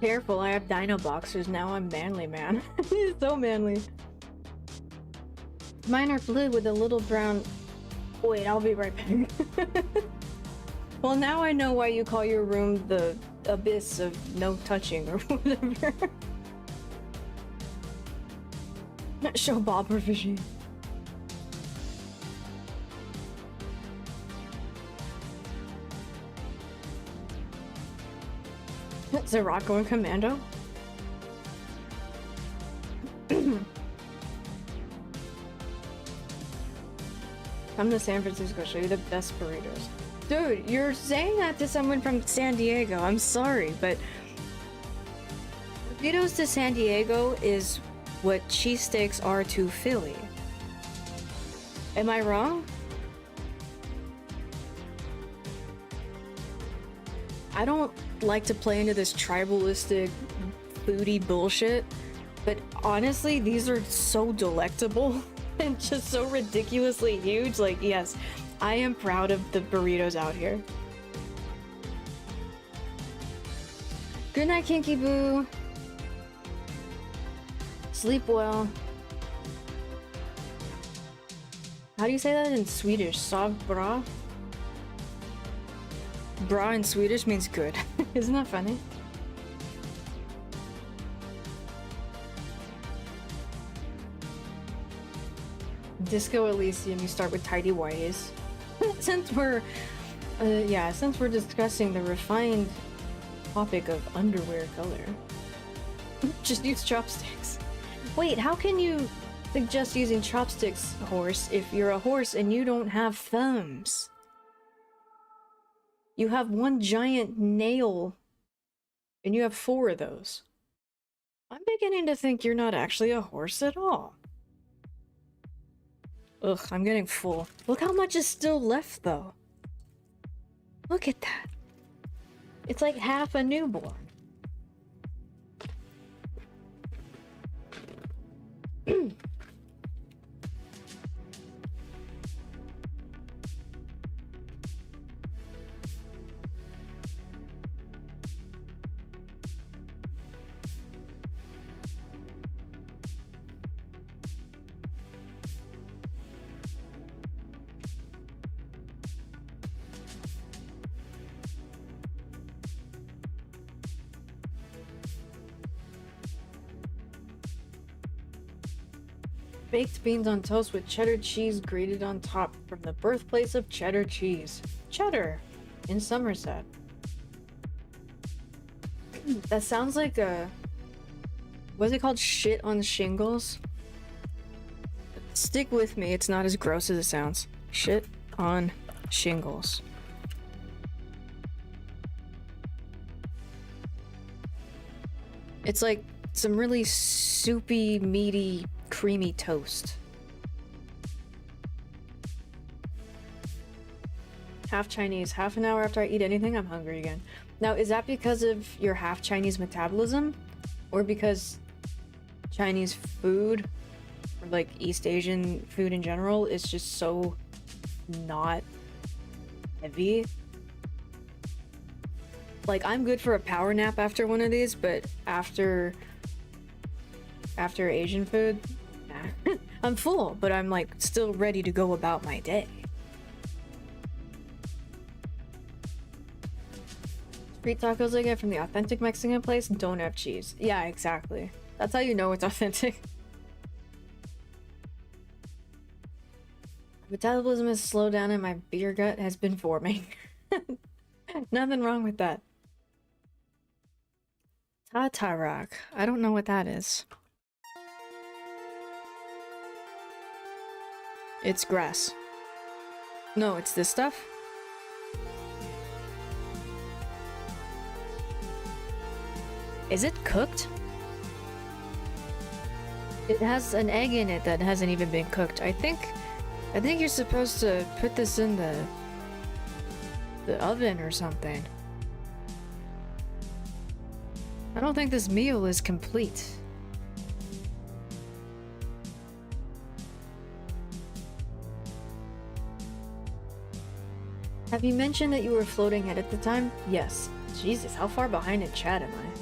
B: Careful, I have dino boxers now. I'm manly, man. He's so manly. Mine are blue with a little brown. Wait, I'll be right back. Well, now I know why you call your room the abyss of no touching or whatever. Show Bob Revision. Zeraco and Commando? Come to San Francisco, show you the best burritos. Dude, you're saying that to someone from San Diego. I'm sorry, but burritos to San Diego is what cheesesteaks are to Philly. Am I wrong? I don't like to play into this tribalistic foodie bullshit, but honestly, these are so delectable and just so ridiculously huge. Like, yes, I am proud of the burritos out here. Good night, Kinky Boo. Sleep well. How do you say that in Swedish? Sov bra? Bra in Swedish means good. Isn't that funny? Disco Elysium, you start with tidy whities. Since we're discussing the refined topic of underwear color, just use chopsticks. Wait, how can you suggest using chopsticks, horse, if you're a horse and you don't have thumbs? You have one giant nail, and you have 4 of those. I'm beginning to think you're not actually a horse at all. Ugh, I'm getting full. Look how much is still left, though. Look at that. It's like half a newborn. Baked beans on toast with cheddar cheese grated on top from the birthplace of cheddar cheese. Cheddar in Somerset. That sounds like a... What's it called? Shit on shingles? Stick with me, it's not as gross as it sounds. Shit on shingles. It's like some really soupy, meaty, creamy toast. Half Chinese. Half an hour after I eat anything, I'm hungry again. Now, is that because of your half Chinese metabolism? Or because Chinese food, or like East Asian food in general, is just so not heavy? Like, I'm good for a power nap after one of these, but after Asian food, nah. I'm full, but I'm like still ready to go about my day. Street tacos I get from the authentic Mexican place don't have cheese. Yeah, exactly. That's how you know it's authentic. Metabolism has slowed down and my beer gut has been forming. Nothing wrong with that. Tatarak. I don't know what that is. It's grass. No, it's this stuff. Is it cooked? It has an egg in it that hasn't even been cooked. I think you're supposed to put this in the oven or something. I don't think this meal is complete. Have you mentioned that you were floating head at the time? Yes. Jesus, how far behind in chat am I?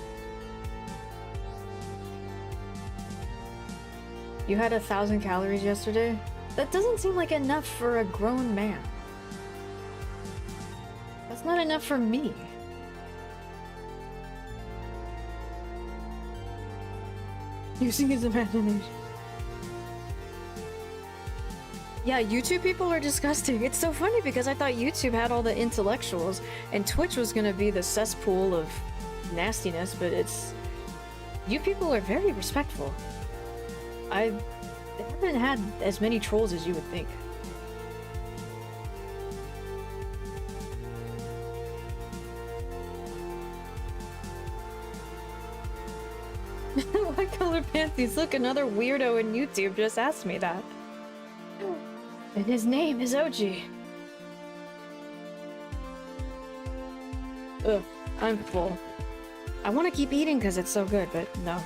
B: You had 1,000 calories yesterday? That doesn't seem like enough for a grown man. That's not enough for me. Using his imagination. Yeah, YouTube people are disgusting. It's so funny because I thought YouTube had all the intellectuals and Twitch was gonna be the cesspool of nastiness, but it's... You people are very respectful. I haven't had as many trolls as you would think. What color panties? Look, another weirdo in YouTube just asked me that. And his name is OG. Ugh, I'm full. I want to keep eating because it's so good, but no.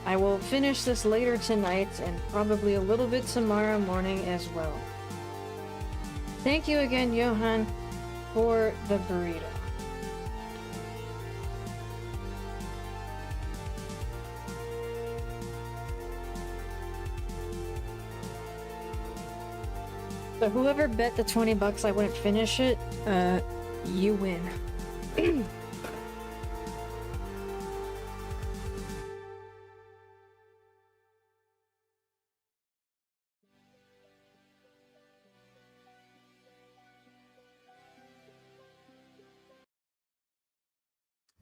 B: I will finish this later tonight and probably a little bit tomorrow morning as well. Thank you again, Johan, for the burrito. So whoever bet the 20 bucks I wouldn't finish it, you win.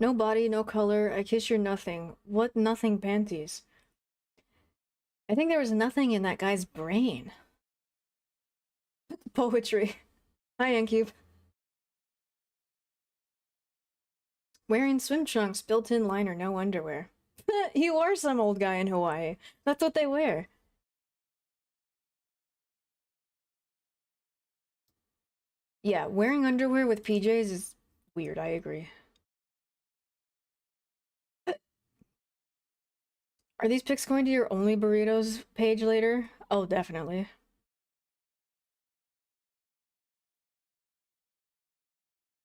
B: No body, no color, I kiss your nothing. What nothing panties? I think there was nothing in that guy's brain. Poetry. Hi, Encube. Wearing swim trunks, built-in liner, no underwear. You are some old guy in Hawaii. That's what they wear. Yeah, wearing underwear with PJs is weird, I agree. Are these pics going to your only burritos page later? Oh, definitely.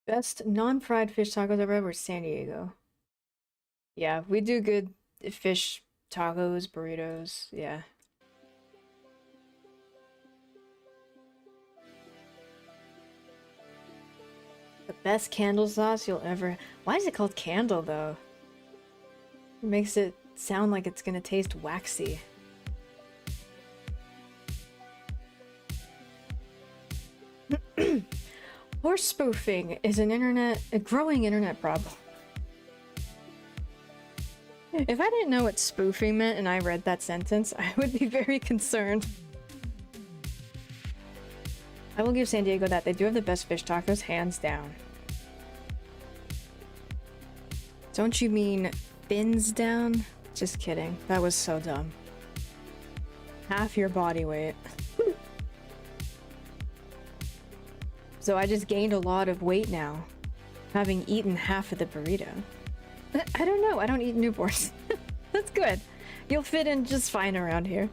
B: Best non-fried fish tacos I've ever were San Diego. Yeah, we do good fish tacos, burritos, yeah. The best candle sauce you'll ever... Why is it called candle, though? It makes it sound like it's gonna taste waxy. Horse spoofing is a growing internet problem. If I didn't know what spoofing meant and I read that sentence, I would be very concerned. I will give San Diego that. They do have the best fish tacos, hands down. Don't you mean fins down? Just kidding. That was so dumb. Half your body weight. So I just gained a lot of weight now, having eaten half of the burrito. I don't know, I don't eat newborns. That's good. You'll fit in just fine around here.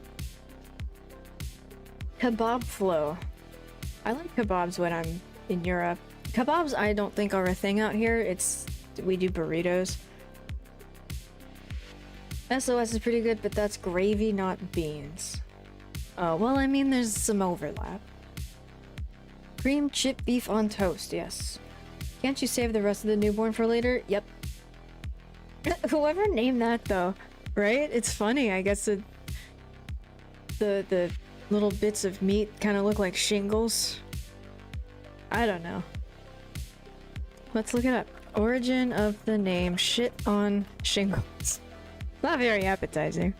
B: Kebab flow. I like kebabs when I'm in Europe. Kebabs I don't think are a thing out here. We do burritos. SOS is pretty good, but that's gravy, not beans. Oh, well, I mean, there's some overlap. Cream chip beef on toast, yes. Can't you save the rest of the newborn for later? Yep. Whoever named that though, right? It's funny. I guess the little bits of meat kind of look like shingles. I don't know. Let's look it up. Origin of the name shit on shingles. Not very appetizing.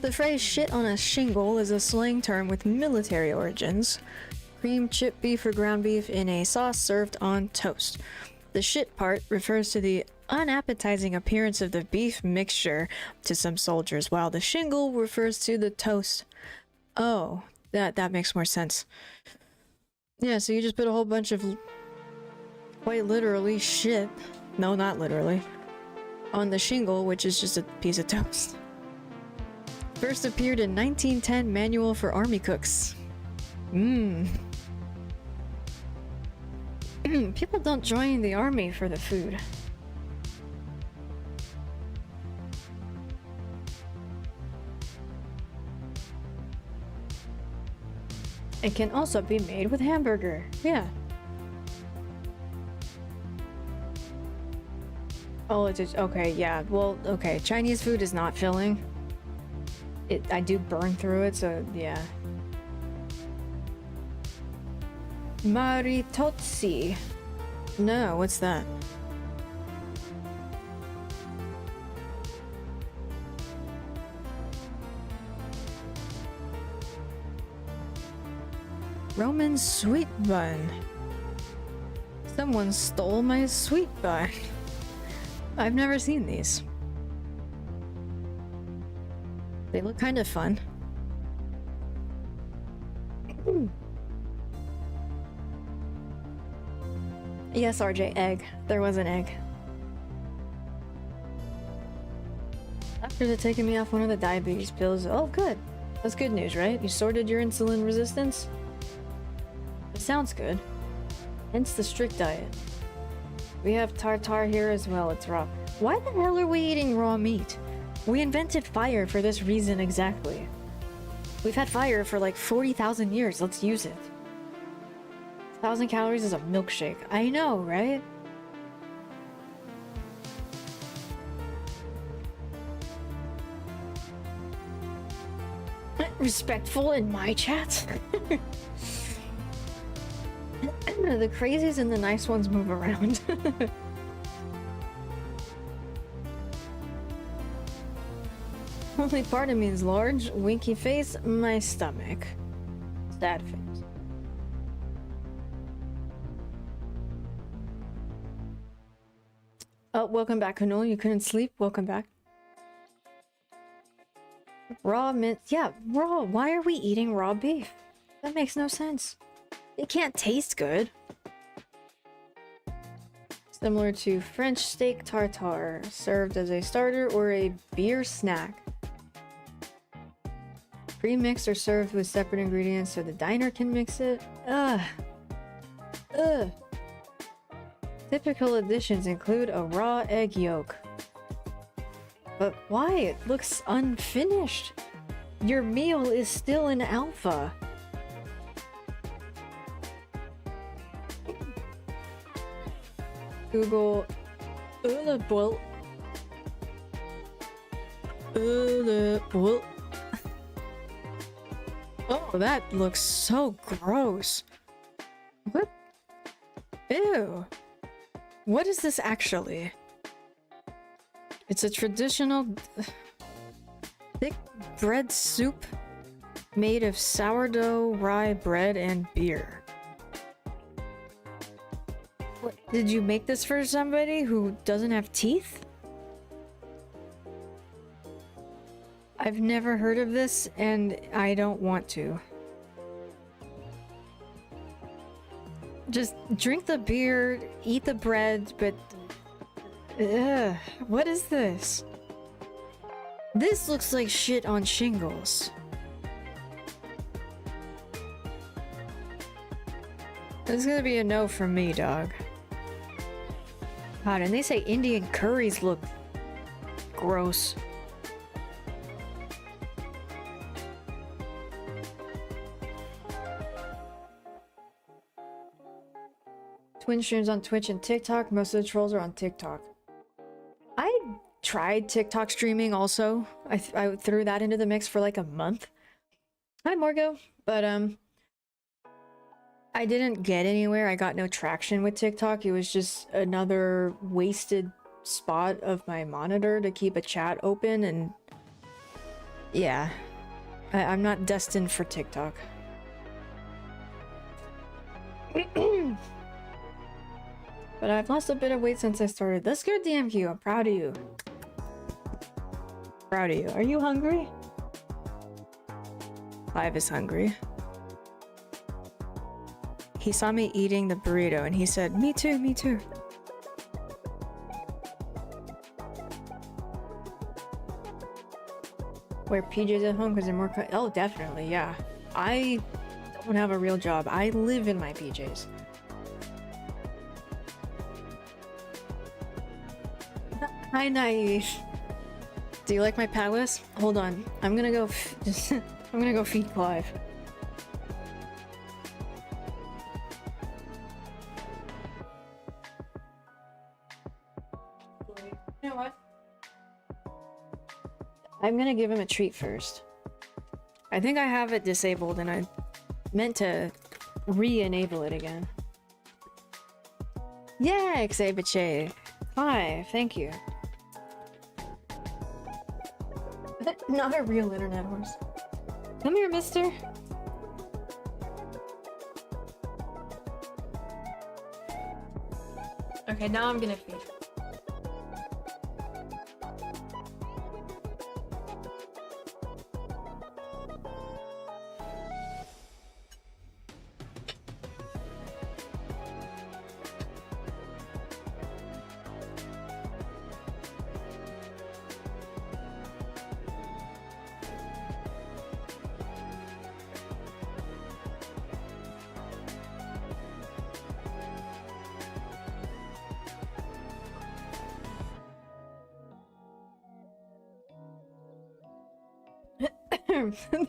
B: The phrase shit on a shingle is a slang term with military origins. Cream chip beef or ground beef in a sauce served on toast. The shit part refers to the unappetizing appearance of the beef mixture to some soldiers, while the shingle refers to the toast. Oh, that makes more sense. Yeah, so you just put a whole bunch of quite literally shit, no, not literally, on the shingle, which is just a piece of toast. First appeared in 1910 Manual for Army Cooks. People don't join the army for the food. It can also be made with hamburger. Yeah. Oh, it's just, okay, yeah. Well, okay. Chinese food is not filling. I do burn through it, so yeah. Maritozzi. No, what's that? Roman sweet bun. Someone stole my sweet bun. I've never seen these. They look kind of fun. Yes, RJ, egg. There was an egg. Doctors are taking me off one of the diabetes pills. Oh, good. That's good news, right? You sorted your insulin resistance? It sounds good. Hence the strict diet. We have tartare here as well. It's raw. Why the hell are we eating raw meat? We invented fire for this reason exactly. We've had fire for like 40,000 years. Let's use it. 1,000 calories is a milkshake. I know, right? Respectful in my chat? The crazies and the nice ones move around. Only part of me is large, winky face, my stomach. Sad face. Oh, welcome back, Kunul. You couldn't sleep? Welcome back. Raw mint. Yeah, raw. Why are we eating raw beef? That makes no sense. It can't taste good. Similar to French steak tartare, served as a starter or a beer snack. Pre-mixed or served with separate ingredients so the diner can mix it. Ugh. Ugh. Typical additions include a raw egg yolk. But why? It looks unfinished. Your meal is still in alpha. Google Ullebult. Oh, that looks so gross. What? Ew. What is this actually? It's a traditional thick bread soup made of sourdough, rye bread, and beer. What, did you make this for somebody who doesn't have teeth? I've never heard of this, and I don't want to. Just drink the beer, eat the bread, but... Ugh, what is this? This looks like shit on shingles. This is gonna be a no from me, dog. God, and they say Indian curries look gross. Twin streams on Twitch and TikTok. Most of the trolls are on TikTok. I tried TikTok streaming also. I threw that into the mix for like a month. Hi, Morgo. But, I didn't get anywhere. I got no traction with TikTok. It was just another wasted spot of my monitor to keep a chat open, and yeah. I'm not destined for TikTok. But I've lost a bit of weight since I started. That's good, DMQ. I'm proud of you. Proud of you. Are you hungry? Clive is hungry. He saw me eating the burrito and he said, "Me too, me too." Wear PJs at home because they're more oh, definitely, yeah. I don't have a real job. I live in my PJs. Hi, Naive. Do you like my palace? Hold on. I'm gonna go I'm gonna go feed Clive. You know what? I'm gonna give him a treat first. I think I have it disabled and I meant to re-enable it again. Yeah, Xabiche. Hi, thank you. Not a real internet horse. Come here, mister. Okay, now I'm gonna feed.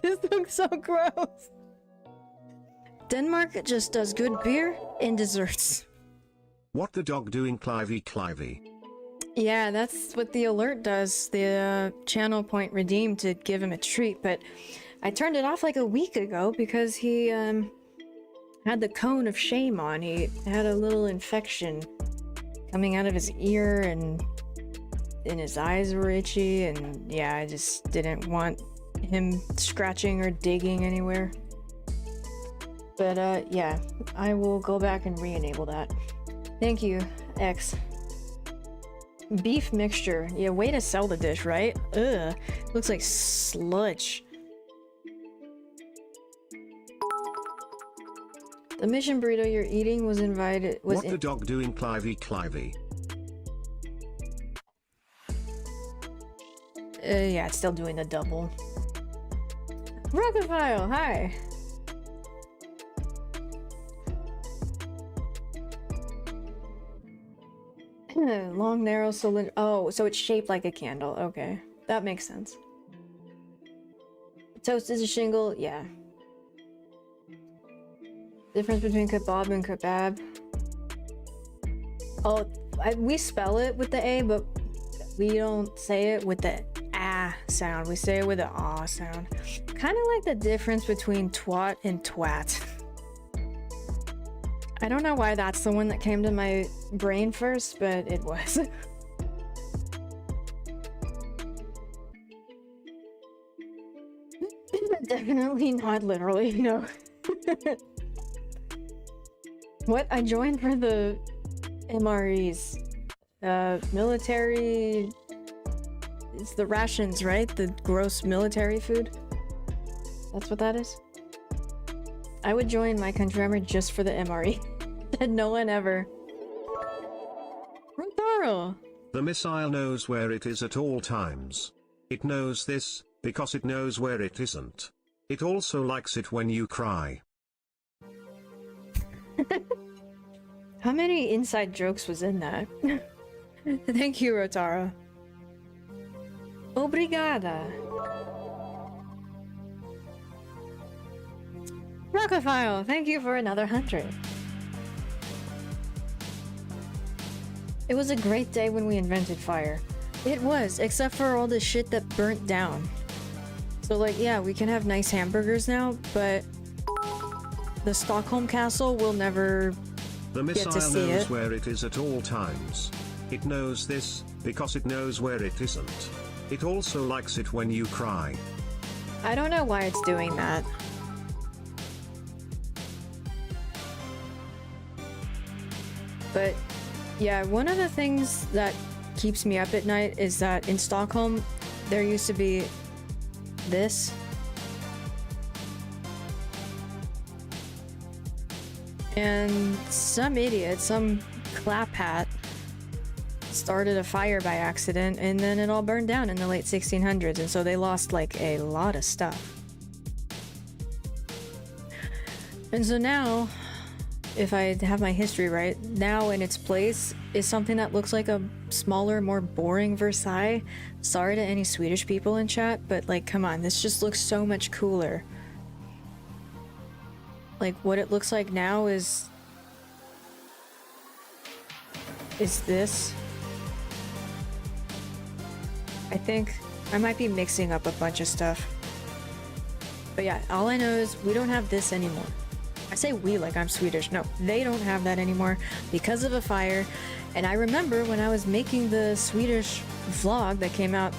B: This looks so gross. Denmark just does good beer and desserts.
C: What the dog doing, Clivey Clivey?
B: Yeah, that's what the alert does. The channel point redeemed to give him a treat, but I turned it off like a week ago because he had the cone of shame on. He had a little infection coming out of his ear and his eyes were itchy, and yeah, I just didn't want him scratching or digging anywhere. But yeah, I will go back and re-enable that. Thank you, X. Beef mixture. Yeah, way to sell the dish, right? Ugh, looks like sludge. The mission burrito you're eating was invited.
C: What the dog doing, Clivey Clivey?
B: Yeah, it's still doing the double. Rocketfile, hi. Long, narrow cylinder. Oh, so it's shaped like a candle. Okay, that makes sense. Toast is a shingle. Yeah. Difference between kebab and kebab. Oh, we spell it with the A, but we don't say it with the ah sound. We say it with the ah sound. Kind of like the difference between twat and twat. I don't know why that's the one that came to my brain first, but it was. Definitely not literally, no. What? I joined for the MREs. Military... It's the rations, right? The gross military food? That's what that is? I would join my country armor just for the MRE. Said no one ever. Rotaro!
C: The missile knows where it is at all times. It knows this, because it knows where it isn't. It also likes it when you cry.
B: How many inside jokes was in that? Thank you, Rotaro. Obrigada. Rockafile, thank you for another 100. It was a great day when we invented fire. It was, except for all the shit that burnt down. So like, yeah, we can have nice hamburgers now, but the Stockholm Castle will never
C: The
B: get
C: missile
B: to see
C: knows
B: it.
C: where it is at all times. It knows this, because it knows where it isn't. It also likes it when you cry.
B: I don't know why it's doing that. But yeah, one of the things that keeps me up at night is that in Stockholm, there used to be this. And some idiot, some claphat, started a fire by accident, and then it all burned down in the late 1600s, and so they lost like a lot of stuff. And so now, if I have my history right, now in its place is something that looks like a smaller, more boring Versailles. Sorry to any Swedish people in chat, but like, come on, this just looks so much cooler. Like, what it looks like now is this. I think I might be mixing up a bunch of stuff. But yeah, all I know is we don't have this anymore. I say we like I'm Swedish. No, they don't have that anymore because of a fire. And I remember when I was making the Swedish vlog that came out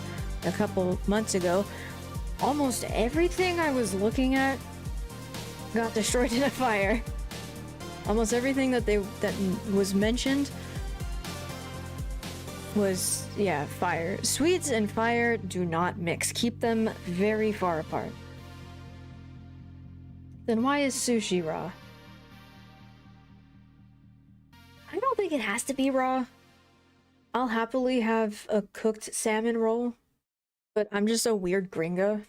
B: a couple months ago, almost everything I was looking at got destroyed in a fire. Almost everything that was mentioned was, yeah, fire. Swedes and fire do not mix. Keep them very far apart. Then why is sushi raw? I don't think it has to be raw. I'll happily have a cooked salmon roll, but I'm just a weird gringo.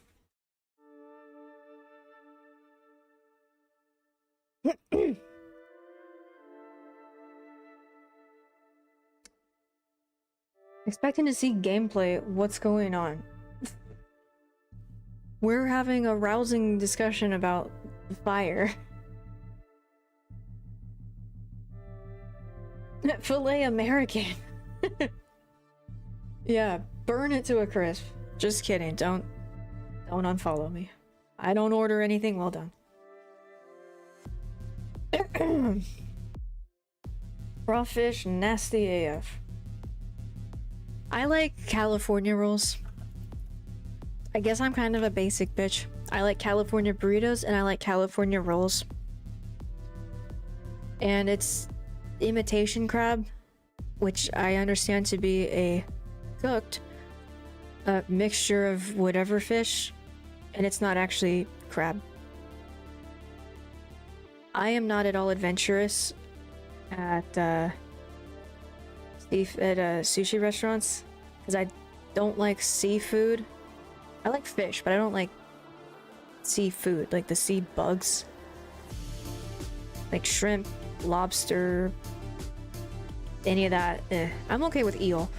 B: Expecting to see gameplay. What's going on? We're having a rousing discussion about fire. Filet American. Yeah, burn it to a crisp. Just kidding. Don't unfollow me. I don't order anything well done. Raw fish, nasty AF. I like California rolls. I guess I'm kind of a basic bitch. I like California burritos and I like California rolls. And it's imitation crab, which I understand to be a cooked mixture of whatever fish, and it's not actually crab. I am not at all adventurous at sushi restaurants because I don't like seafood. I like fish, but I don't like seafood, like the sea bugs. Like shrimp, lobster, any of that. I'm okay with eel,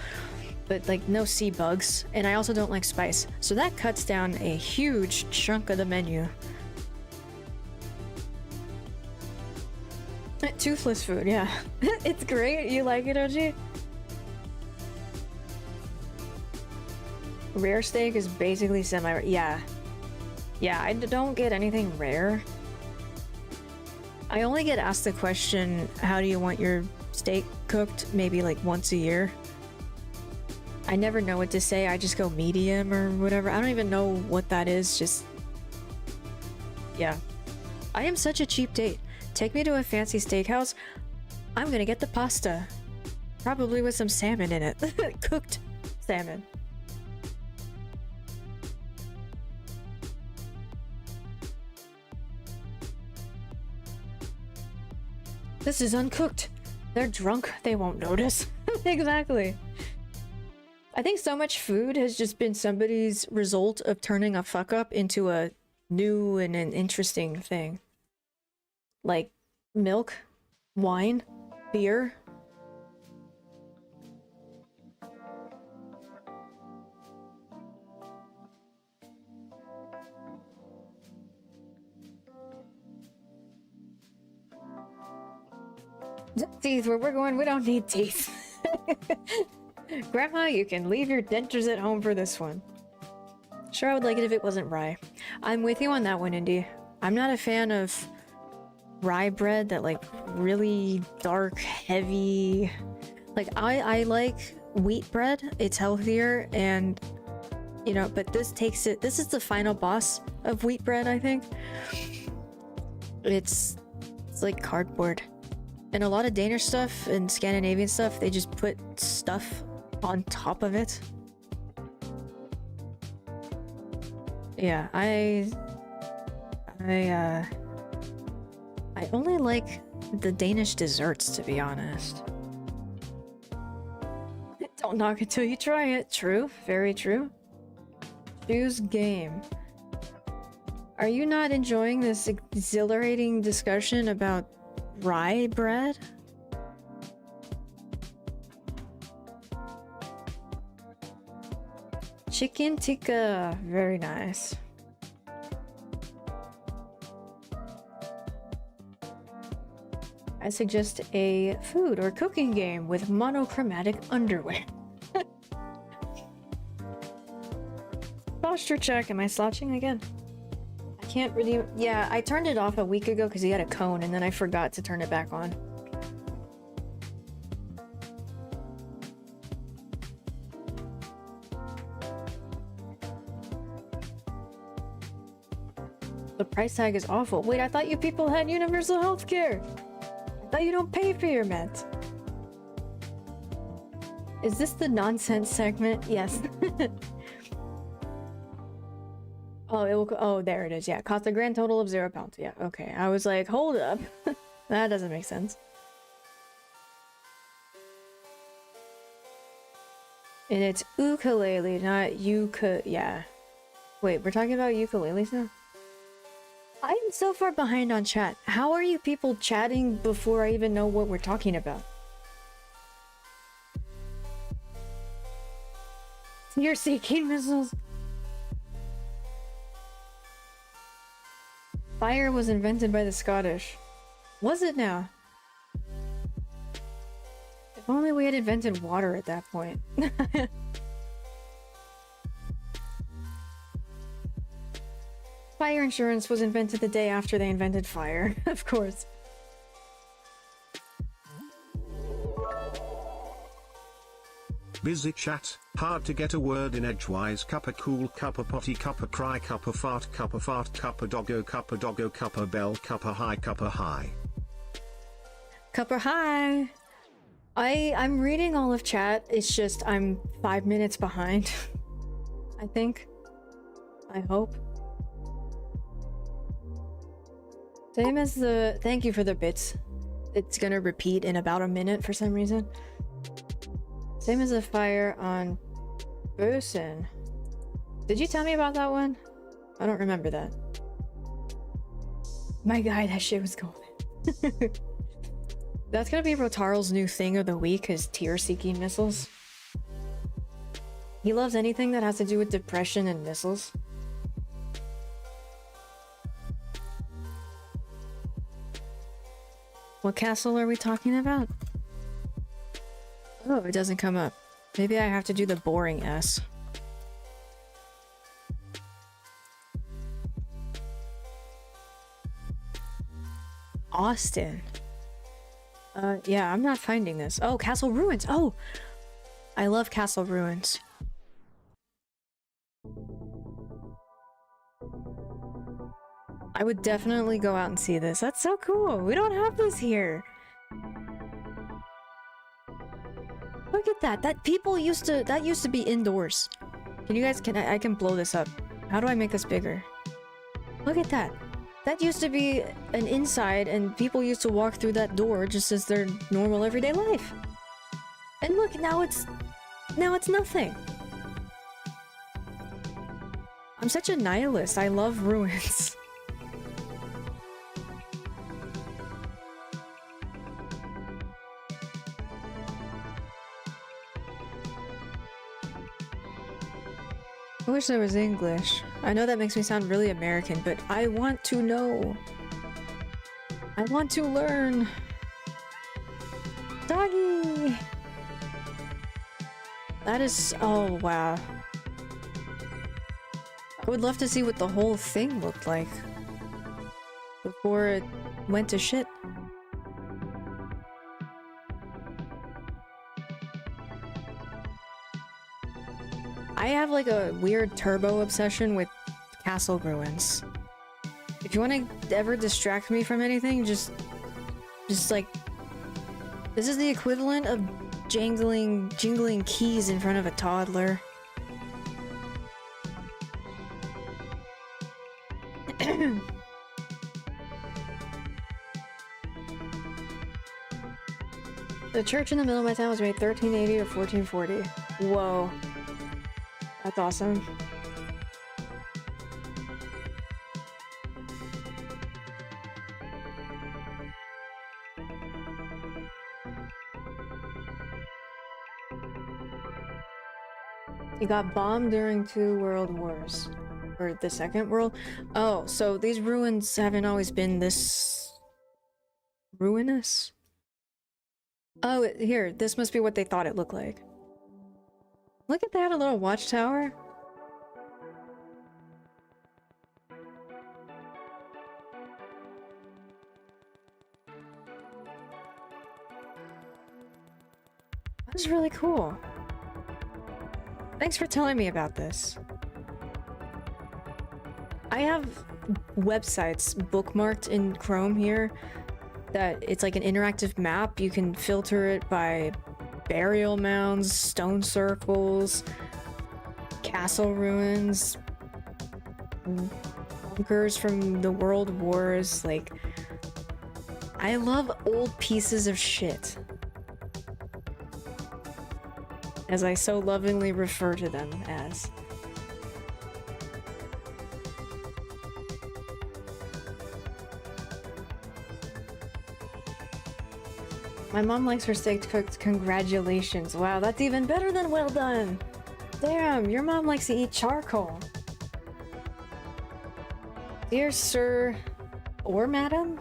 B: but like no sea bugs. And I also don't like spice. So that cuts down a huge chunk of the menu. Toothless food, yeah. It's great. You like it, OG? Rare steak is basically semi-rare. Yeah. Yeah, I don't get anything rare. I only get asked the question, how do you want your steak cooked? Maybe like once a year. I never know what to say. I just go medium or whatever. I don't even know what that is. Just... yeah. I am such a cheap date. Take me to a fancy steakhouse. I'm gonna get the pasta. Probably with some salmon in it. Cooked salmon. This is uncooked. They're drunk. They won't notice. Exactly. I think so much food has just been somebody's result of turning a fuck up into a new and an interesting thing. Like milk, wine, beer. Teeth, where we're going, we don't need teeth. Grandma, you can leave your dentures at home for this one. Sure, I would like it if it wasn't rye. I'm with you on that one, Indy. I'm not a fan of rye bread, that like really dark, heavy. Like I like wheat bread. It's healthier and you know, but this takes it. This is the final boss of wheat bread, I think. It's like cardboard. And a lot of Danish stuff and Scandinavian stuff, they just put stuff on top of it. Yeah, I only like the Danish desserts, to be honest. Don't knock it till you try it. True, very true. Choose game. Are you not enjoying this exhilarating discussion about rye bread? Chicken tikka, very nice. I suggest a food or cooking game with monochromatic underwear. Posture check. Am I slouching again? I can't really... Yeah, I turned it off a week ago because he had a cone and then I forgot to turn it back on. The price tag is awful. Wait, I thought you people had universal health care. I thought you don't pay for your meds. Is this the nonsense segment? Yes. Oh, it will. Oh, there it is. Yeah, cost a grand total of £0. Yeah, okay. I was like, hold up. That doesn't make sense. And it's ukulele, not yeah. Wait, we're talking about ukuleles now? I'm so far behind on chat. How are you people chatting before I even know what we're talking about? You're seeking missiles. Fire was invented by the Scottish. Was it now? If only we had invented water at that point. Fire insurance was invented the day after they invented fire, of course.
C: Busy chat, hard to get a word in edgewise. Cuppa cool, cuppa potty, cuppa cry, cuppa fart, cuppa doggo, cuppa bell, cuppa high, cuppa high.
B: Cuppa hi! I'm reading all of chat, it's just I'm 5 minutes behind. I think. I hope. Same as the... Thank you for the bits. It's gonna repeat in about a minute for some reason. Same as the fire on Bosun. Did you tell me about that one? I don't remember that. My god, that shit was golden. That's gonna be Rotarl's new thing of the week, his tear-seeking missiles. He loves anything that has to do with depression and missiles. What castle are we talking about? Oh, it doesn't come up. Maybe I have to do the boring S. Austin. Yeah, I'm not finding this. Oh, Castle Ruins. Oh, I love Castle Ruins. I would definitely go out and see this. That's so cool. We don't have this here. Look at that. That used to be indoors. Can you guys, I can blow this up. How do I make this bigger? Look at that. That used to be an inside and people used to walk through that door just as their normal everyday life. And look, now it's nothing. I'm such a nihilist. I love ruins. I wish there was English. I know that makes me sound really American, but I want to know. I want to learn. Doggy! That is... oh, wow. I would love to see what the whole thing looked like before it went to shit. I have like a weird turbo obsession with castle ruins. If you want to ever distract me from anything, just like, this is the equivalent of jingling keys in front of a toddler. The church in the middle of my town was made 1380 to 1440. Whoa. That's awesome. It got bombed during 2 world wars. Or the Second World? Oh, so these ruins haven't always been this... ruinous? Oh, here, this must be what they thought it looked like. Look at that, a little watchtower. That's really cool. Thanks for telling me about this. I have websites bookmarked in Chrome here that it's like an interactive map. You can filter it by burial mounds, stone circles, castle ruins, bunkers from the world wars. Like, I love old pieces of shit, as I so lovingly refer to them as. My mom likes her steak cooked. Congratulations. Wow, that's even better than well done. Damn, your mom likes to eat charcoal. Dear sir or madam?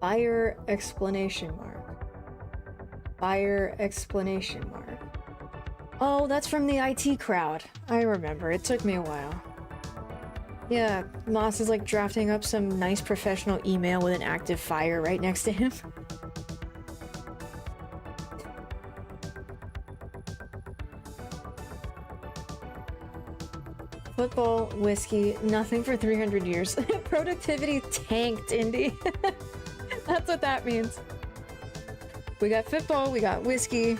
B: Fire explanation mark. Fire explanation mark. Oh, that's from the IT crowd. I remember. It took me a while. Yeah, Moss is like drafting up some nice professional email with an active fire right next to him. Football, whiskey, nothing for 300 years. Productivity tanked, Indy. That's what that means. We got football, we got whiskey.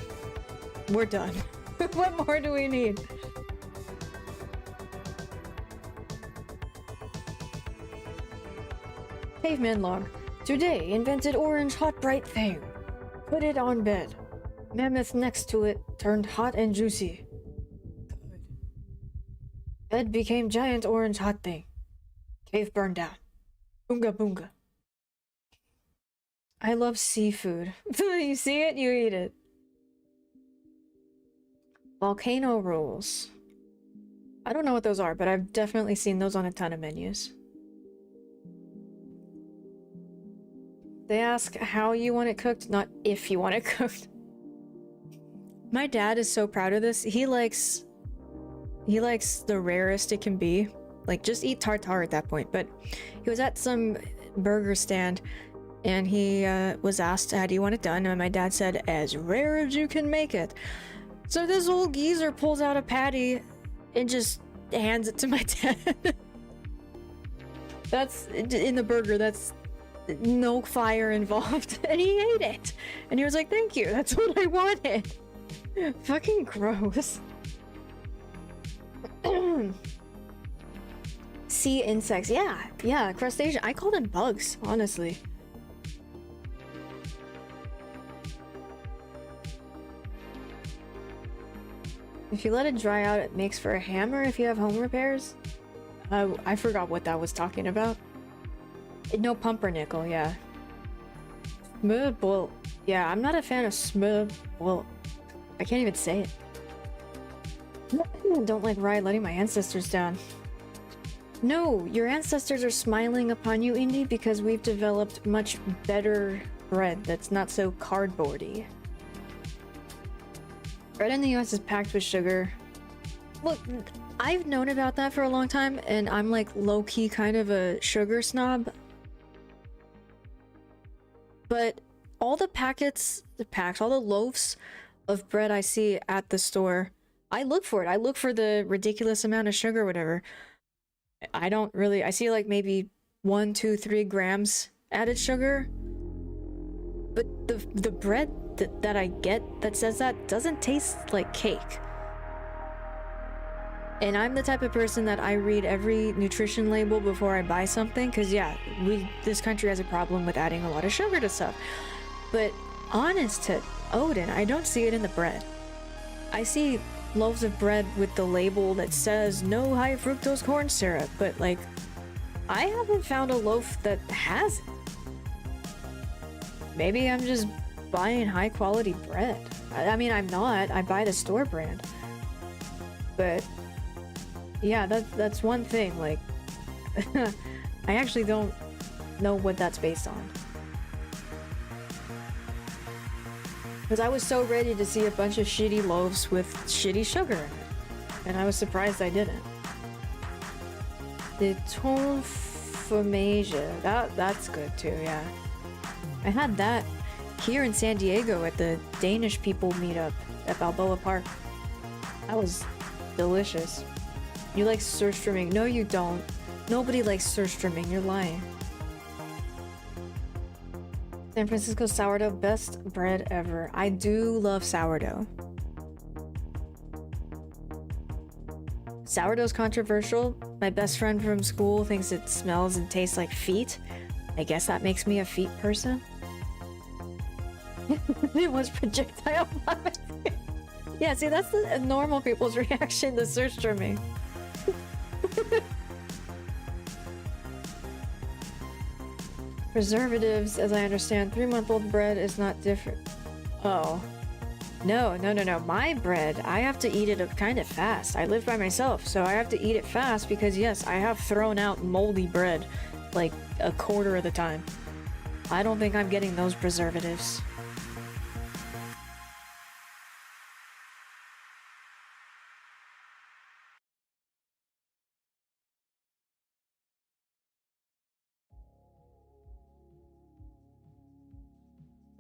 B: We're done. What more do we need? Caveman log. Today invented orange hot bright thing. Put it on bed. Mammoth next to it turned hot and juicy. Good. Bed became giant orange hot thing. Cave burned down. Boonga boonga. I love seafood. You see it, you eat it. Volcano rolls. I don't know what those are, but I've definitely seen those on a ton of menus. They ask how you want it cooked, not if you want it cooked. My dad is so proud of this. He likes the rarest it can be. Like, just eat tartare at that point. But he was at some burger stand and he was asked, how do you want it done? And my dad said, as rare as you can make it. So this old geezer pulls out a patty and just hands it to my dad. That's in the burger. That's no fire involved. And he ate it. And he was like, thank you. That's what I wanted. Fucking gross. Sea insects. Yeah, crustacean. I call them bugs, honestly. If you let it dry out, it makes for a hammer if you have home repairs. I forgot what that was talking about. No pumpernickel, yeah. Smurble. Yeah, I'm not a fan of smurble. I can't even say it. Don't like Ride letting my ancestors down. No, your ancestors are smiling upon you, Indy, because we've developed much better bread that's not so cardboardy. Bread in the US is packed with sugar. Look, I've known about that for a long time, and I'm like low-key kind of a sugar snob. But all the all the loaves of bread I see at the store, I look for it. I look for the ridiculous amount of sugar, whatever. I see like maybe 1, 2, 3 grams added sugar. But the bread that I get that says that doesn't taste like cake. And I'm the type of person that I read every nutrition label before I buy something, because yeah, this country has a problem with adding a lot of sugar to stuff. But honest to Odin, I don't see it in the bread. I see loaves of bread with the label that says no high fructose corn syrup, but like, I haven't found a loaf that has it. Maybe I'm just buying high quality bread. I mean, I'm not. I buy the store brand. But yeah, that's one thing. Like, I actually don't know what that's based on. Because I was so ready to see a bunch of shitty loaves with shitty sugar in it. And I was surprised I didn't. The Tonfamasia. That's good too, yeah. I had that here in San Diego at the Danish people meetup at Balboa Park. That was delicious. You like surströmming? No, you don't. Nobody likes surströmming. You're lying. San Francisco sourdough, best bread ever. I do love sourdough. Sourdough's controversial. My best friend from school thinks it smells and tastes like feet. I guess that makes me a feet person. It was projectile vomiting. Yeah, see, that's the normal people's reaction to surströmming. Preservatives, as I understand, 3-month-old bread is not different. Oh. No. My bread, I have to eat it kind of fast. I live by myself, so I have to eat it fast because, yes, I have thrown out moldy bread like a quarter of the time. I don't think I'm getting those preservatives.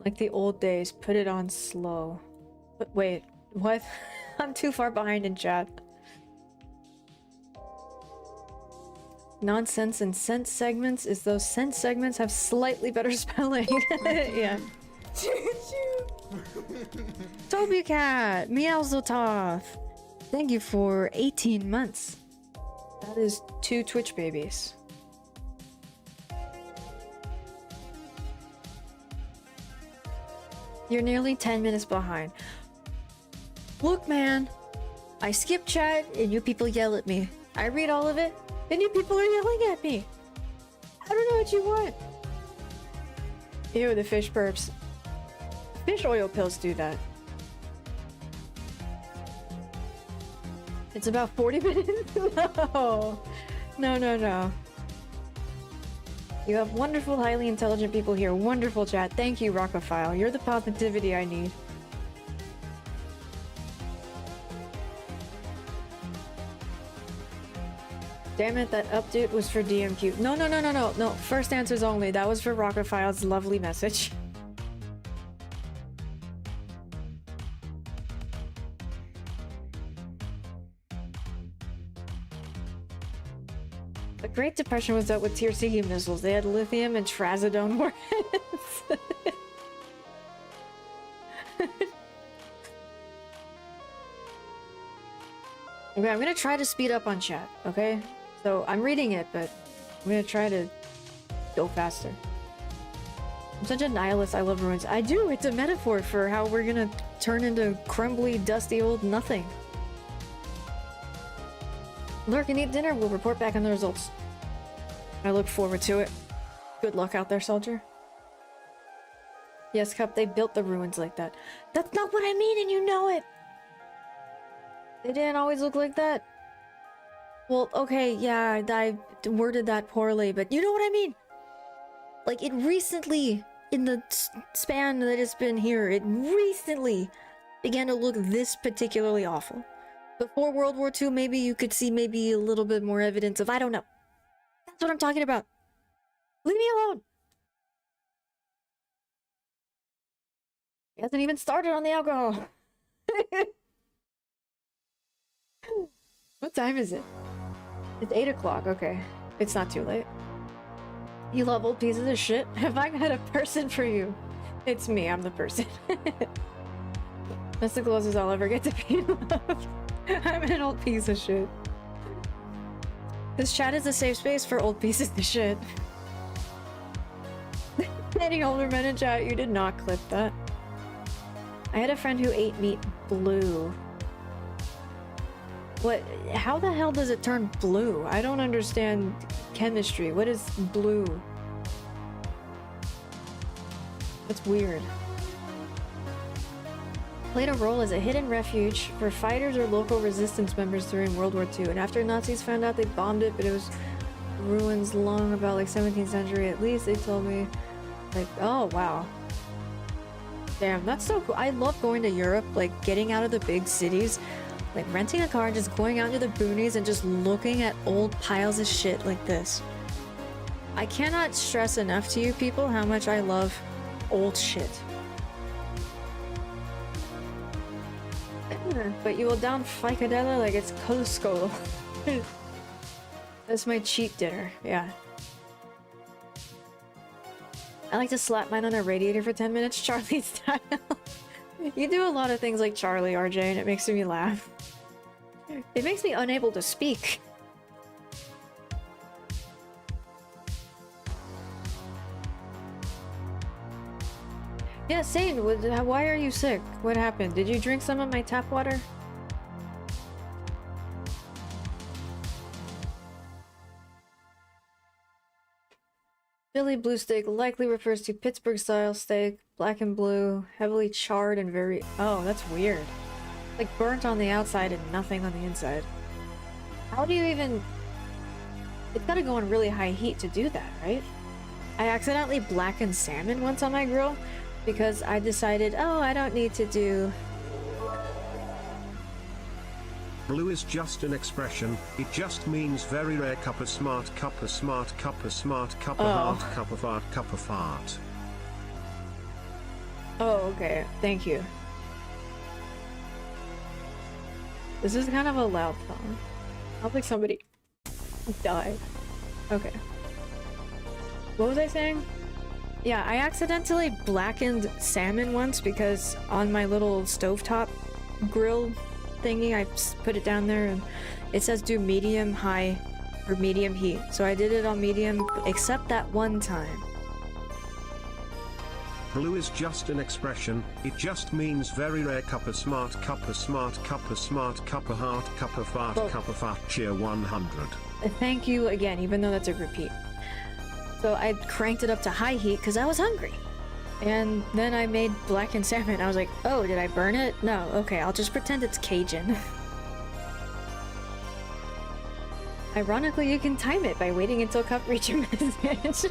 B: Like the old days, put it on slow. But wait, what? I'm too far behind in chat. Nonsense and sense segments is those sense segments have slightly better spelling. Yeah. Toby Cat, Meowzototh. Thank you for 18 months. That is 2 Twitch babies. You're nearly 10 minutes behind. Look, man. I skip chat and you people yell at me. I read all of it and you people are yelling at me. I don't know what you want. Ew, the fish burps. Fish oil pills do that. It's about 40 minutes? No. You have wonderful, highly intelligent people here. Wonderful chat. Thank you, Rockophile. You're the positivity I need. Damn it, that update was for DMQ. No. First answers only. That was for Rockophile's lovely message. The Great Depression was dealt with Tier-C missiles. They had lithium and trazodone warheads. Okay, I'm gonna try to speed up on chat, okay? So, I'm reading it, but I'm gonna try to go faster. I'm such a nihilist, I love ruins. I do! It's a metaphor for how we're gonna turn into crumbly, dusty old nothing. Lurk and eat dinner, we'll report back on the results. I look forward to it. Good luck out there, soldier. Yes, Cup, they built the ruins like that. That's not what I mean, and you know it! They didn't always look like that. Well, okay, yeah, I worded that poorly, but you know what I mean? Like, it recently, in the span that it's been here, it recently began to look this particularly awful. Before World War II, maybe you could see maybe a little bit more evidence of, I don't know. That's what I'm talking about. Leave me alone. He hasn't even started on the alcohol. What time is it? It's 8 o'clock. Okay. It's not too late. You love old pieces of shit? Have I got a person for you? It's me. I'm the person. That's the closest I'll ever get to being loved. I'm an old piece of shit. This chat is a safe space for old pieces of shit. Any older men in chat, you did not clip that. I had a friend who ate meat blue. What? How the hell does it turn blue? I don't understand chemistry. What is blue? That's weird. Played a role as a hidden refuge for fighters or local resistance members during World War II, and after Nazis found out, they bombed it, but it was ruins long about like 17th century at least, they told me. Like, oh wow. Damn, that's so cool. I love going to Europe, like getting out of the big cities, like renting a car and just going out into the boonies and just looking at old piles of shit like this. I cannot stress enough to you people how much I love old shit. But you will down Ficadella like it's Cusco. That's my cheap dinner, yeah. I like to slap mine on a radiator for 10 minutes, Charlie style. You do a lot of things like Charlie, RJ, and it makes me laugh. It makes me unable to speak. Yeah, Sane, why are you sick? What happened? Did you drink some of my tap water? Philly blue steak likely refers to Pittsburgh style steak, black and blue, heavily charred and very... Oh, that's weird. Like burnt on the outside and nothing on the inside. How do you even... It's gotta go on really high heat to do that, right? I accidentally blackened salmon once on my grill because I decided, oh, I don't need to do...
C: Blue is just an expression, it just means very rare cup of smart cup of smart cup of smart cup of heart cup of art cup of fart.
B: Oh, okay. Thank you. This is kind of a loud song. I don't think somebody died. Okay. What was I saying? Yeah, I accidentally blackened salmon once because on my little stovetop grill thingy, I put it down there and it says do medium, high, or medium heat. So I did it on medium, except that one time.
C: Blue is just an expression, it just means very rare cup of smart cup of smart cup of smart cup of heart cup of fart cup of fart cheer 100.
B: Thank you again, even though that's a repeat. So I cranked it up to high heat because I was hungry. And then I made blackened salmon. I was like, oh, did I burn it? No, okay, I'll just pretend it's Cajun. Ironically, you can time it by waiting until cup reach your message.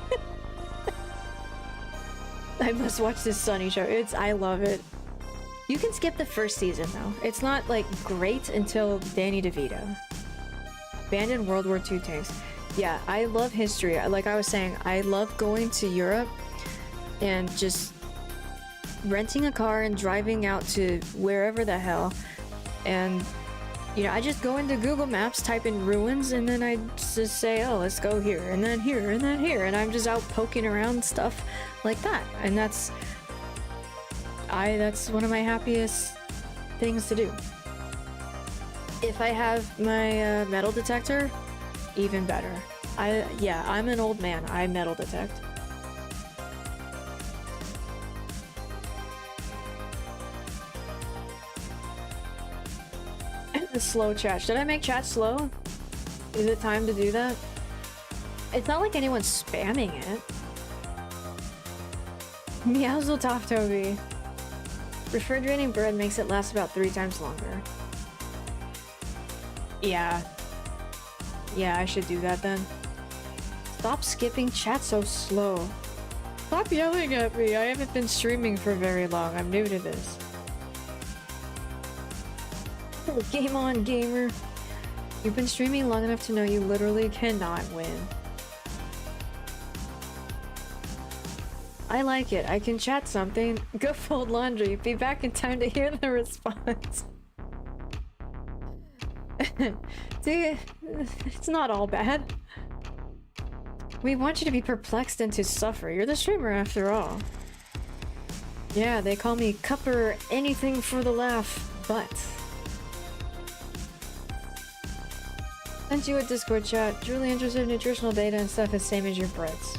B: I must watch this Sunny show. I love it. You can skip the first season though. It's not like great until Danny DeVito. Abandoned World War II tanks. Yeah, I love history. Like I was saying, I love going to Europe and just renting a car and driving out to wherever the hell. And, you know, I just go into Google Maps, type in ruins, and then I just say, oh, let's go here, and then here, and then here. And I'm just out poking around stuff like that. And that's one of my happiest things to do. If I have my metal detector, even better. Yeah, I'm an old man. I metal detect. The slow chat. Should I make chat slow? Is it time to do that? It's not like anyone's spamming it. Meowsle Top Toby. Refrigerating bread makes it last about 3 times longer. Yeah. Yeah, I should do that then. Stop skipping chat so slow. Stop yelling at me. I haven't been streaming for very long. I'm new to this. Game on, gamer. You've been streaming long enough to know you literally cannot win. I like it. I can chat something. Go fold laundry. Be back in time to hear the response. See, it's not all bad. We want you to be perplexed and to suffer. You're the streamer after all. Yeah, they call me Cupper anything for the laugh, but... Sent you a Discord chat. Truly interested in nutritional data and stuff is same as your breads.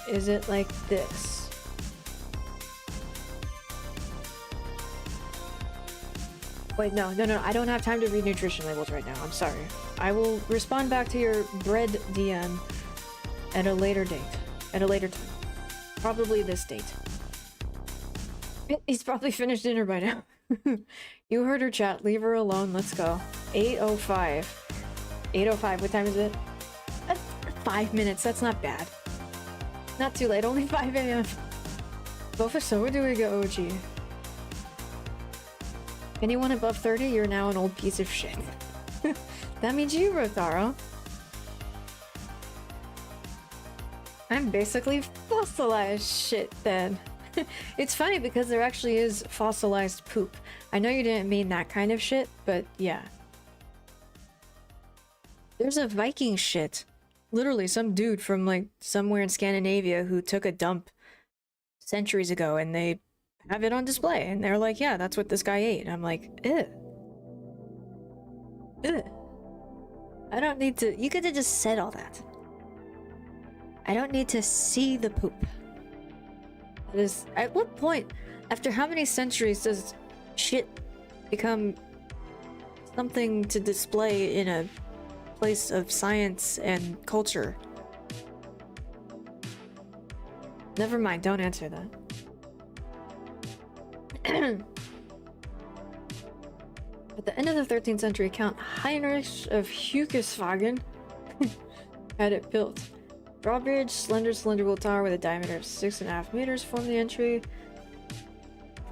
B: Is it like this? Wait, no, I don't have time to read nutrition labels right now. I'm sorry. I will respond back to your bread DM at a later date. At a later time. Probably this date. He's probably finished dinner by now. You heard her, chat. Leave her alone. Let's go. 8:05. 8:05. What time is it? 5 minutes. That's not bad. Not too late. Only 5 a.m. So where do we go, OG? Anyone above 30, you're now an old piece of shit. That means you, Rotaro. I'm basically fossilized shit then. It's funny because there actually is fossilized poop. I know you didn't mean that kind of shit, but yeah. There's a Viking shit. Literally some dude from like somewhere in Scandinavia who took a dump centuries ago and they have it on display and they're like, yeah, that's what this guy ate. And I'm like, ew. Ew. I don't need to, you could have just said all that. I don't need to see the poop. It is, at what point, after how many centuries does shit become something to display in a place of science and culture? Never mind, don't answer that. At the end of the 13th century, Count Heinrich of Hückeswagen had it built. Drawbridge, slender cylindrical tower with a diameter of 6.5 meters form the entry.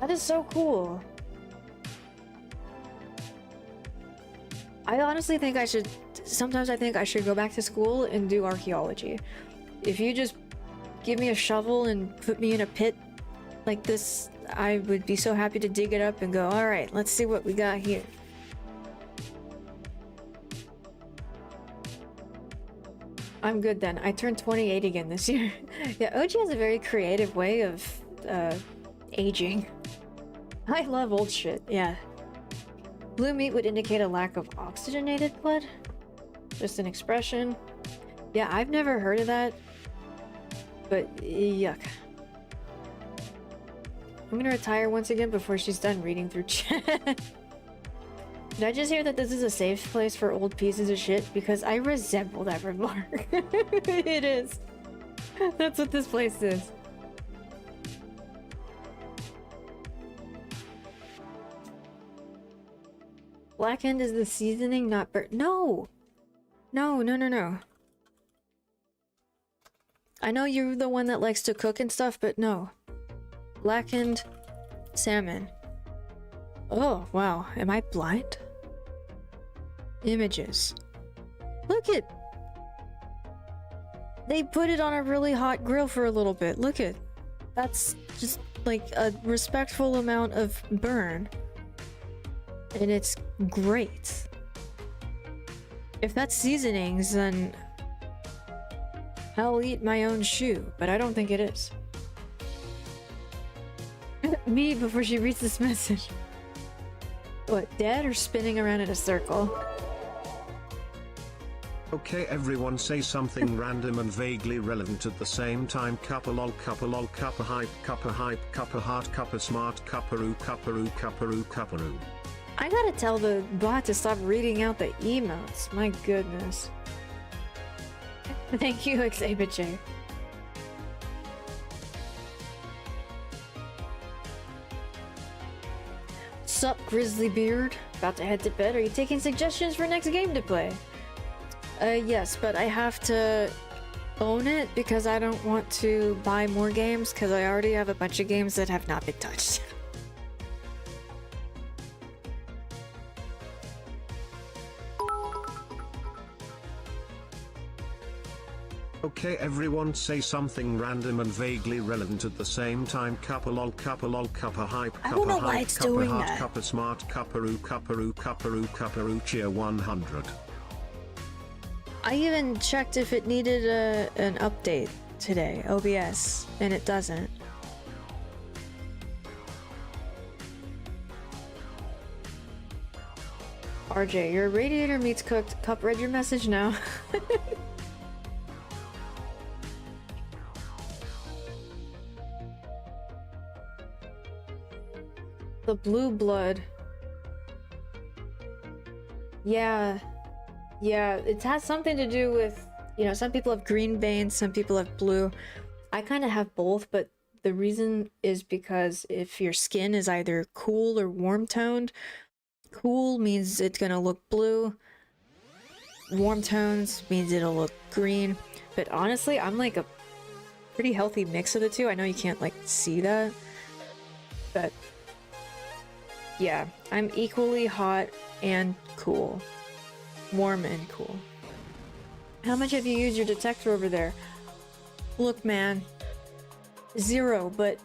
B: That is so cool. I honestly think I should... Sometimes I think I should go back to school and do archaeology. If you just give me a shovel and put me in a pit like this, I would be so happy to dig it up and go, alright, let's see what we got here. I'm good then. I turned 28 again this year. Yeah, OG has a very creative way of aging. I love old shit, yeah. Blue meat would indicate a lack of oxygenated blood? Just an expression. Yeah, I've never heard of that. But yuck. I'm gonna retire once again before she's done reading through chat. Did I just hear that this is a safe place for old pieces of shit? Because I resemble that remark. It is. That's what this place is. Blackened is the seasoning, not burnt. No! No. I know you're the one that likes to cook and stuff, but no. Blackened salmon. Oh, wow. Am I blind? Images. Look it! They put it on a really hot grill for a little bit. Look it. That's just like a respectful amount of burn. And it's great. If that's seasonings, then I'll eat my own shoe, but I don't think it is. Me before she reads this message. What, dead or spinning around in a circle?
C: Okay, everyone say something random and vaguely relevant at the same time. Cuppa lol, cuppa hype, cuppa heart, cuppa smart, cupparoo, cupparoo, cupparoo.
B: I gotta tell the bot to stop reading out the emotes. My goodness. Thank you, Exhibit J. Sup, Grizzly Beard? About to head to bed. Are you taking suggestions for next game to play? Yes, but I have to own it because I don't want to buy more games because I already have a bunch of games that have not been touched.
C: Okay, everyone say something random and vaguely relevant at the same time. Kappa lol, kappa lol, kappa hype,
B: I don't know
C: kappa
B: why
C: hype,
B: it's
C: kappa
B: doing
C: heart,
B: that.
C: kappa smart, kapparoo, kapparoo, kapparoo, kapparoo, cheer 100.
B: I even checked if it needed an update today, OBS, and it doesn't. RJ, your radiator meat's cooked. Cup, read your message now. The blue blood. Yeah, it has something to do with, you know, some people have green veins, some people have blue. I kind of have both, but the reason is because if your skin is either cool or warm toned, cool means it's gonna look blue, warm tones means it'll look green. But honestly, I'm like a pretty healthy mix of the two. I know you can't like see that, but yeah, I'm equally hot and cool. Warm and cool. How much have you used your detector over there? Look, man. 0, but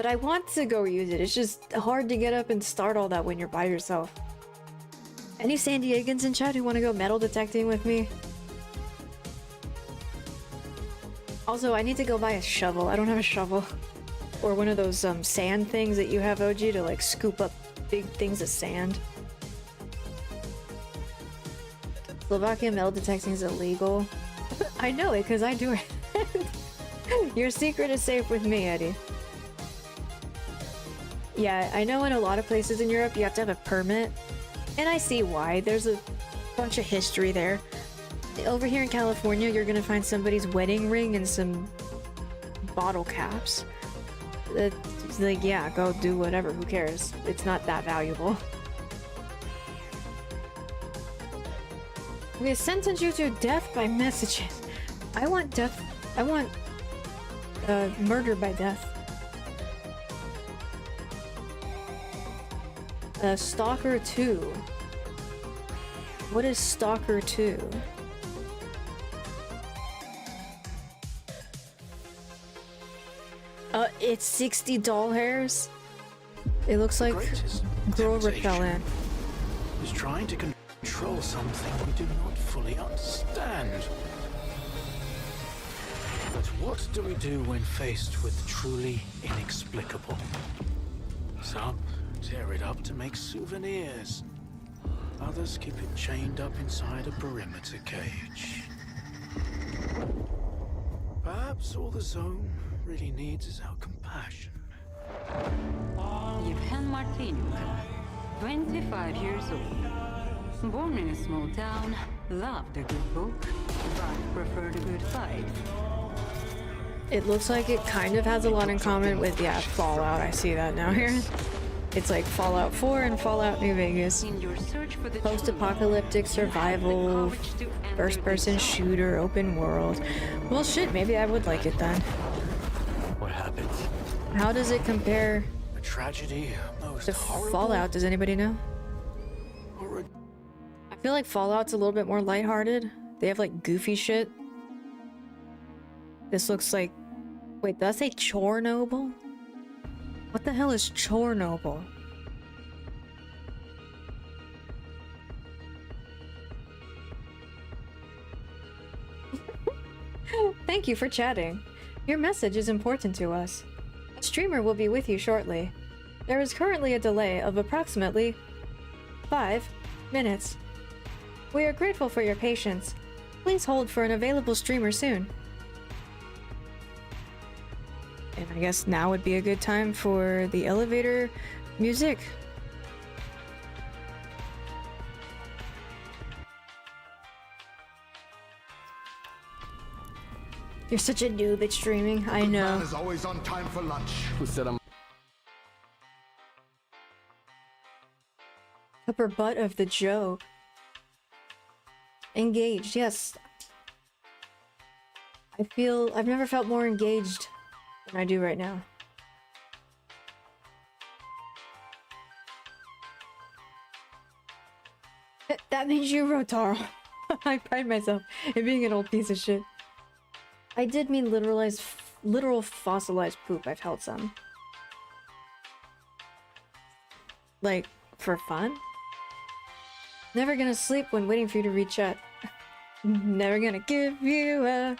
B: I want to go use it. It's just hard to get up and start all that when you're by yourself. Any San Diegans in chat who want to go metal detecting with me? Also, I need to go buy a shovel. I don't have a shovel. Or one of those sand things that you have, OG, to like scoop up big things of sand. Slovakian metal detecting is illegal. I know it because I do it. Your secret is safe with me, Eddie. Yeah, I know in a lot of places in Europe you have to have a permit. And I see why. There's a bunch of history there. Over here in California, you're gonna find somebody's wedding ring and some bottle caps. It's like, yeah, go do whatever, who cares? It's not that valuable. We sentence you to death by messages. I want death. I want murder by death. Stalker 2. What is Stalker 2? It's 60 doll hairs. It looks like girl repellent.
N: Is trying to control something we do not fully understand. But what do we do when faced with truly inexplicable? Some tear it up to make souvenirs. Others keep it chained up inside a perimeter cage. Perhaps all the zone really needs is our compassion.
K: Yevhen Martinyuk, 25 years old. Born in a small town, loved a good book, but preferred a good fight.
B: It looks like it kind of has a lot in common with, yeah, Fallout. I see that now here. It's like Fallout 4 and Fallout New Vegas. Post-apocalyptic survival, first-person shooter, open world. Well, shit, maybe I would like it then.
N: What happened?
B: How does it compare
N: A tragedy, most
B: to
N: horrible.
B: Fallout? Does anybody know? I feel like Fallout's a little bit more lighthearted. They have like goofy shit. This looks like... Wait, did I say Chernobyl? What the hell is Chernobyl? Thank you for chatting. Your message is important to us. A streamer will be with you shortly. There is currently a delay of approximately 5 minutes. We are grateful for your patience. Please hold for an available streamer soon. And I guess now would be a good time for the elevator music. You're such a noob at streaming. I know.
G: Man is always on time for lunch.
M: Who said I'm...
B: Upper butt of the joke. Engaged, yes. I've never felt more engaged than I do right now. That means you, Rotaro. I pride myself in being an old piece of shit. I did mean literal fossilized poop. I've held some. Like, for fun? Never gonna sleep when waiting for you to reach out. Never gonna give you up.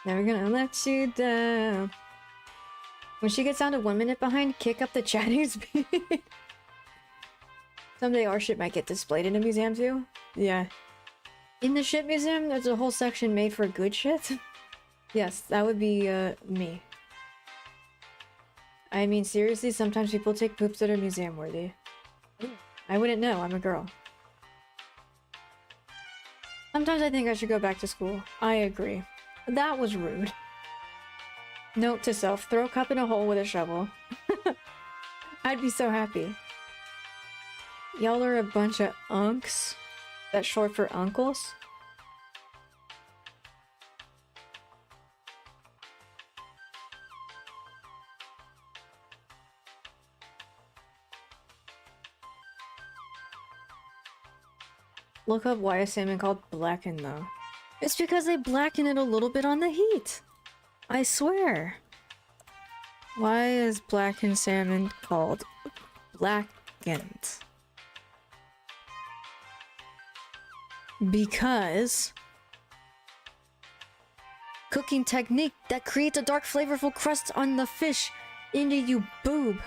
B: Never gonna let you down. When she gets down to 1 minute behind, kick up the chatting speed. Someday our shit might get displayed in a museum too. Yeah. In the shit museum, there's a whole section made for good shit. Yes, that would be, me. I mean, seriously, sometimes people take poops that are museum worthy. I wouldn't know, I'm a girl. Sometimes I think I should go back to school. I agree. That was rude. Note to self, throw a cup in a hole with a shovel. I'd be so happy. Y'all are a bunch of unks? That's short for uncles? Look up why is salmon called blackened though. It's because they blacken it a little bit on the heat. I swear. Why is blackened salmon called blackened? Because cooking technique that creates a dark flavorful crust on the fish into you boob.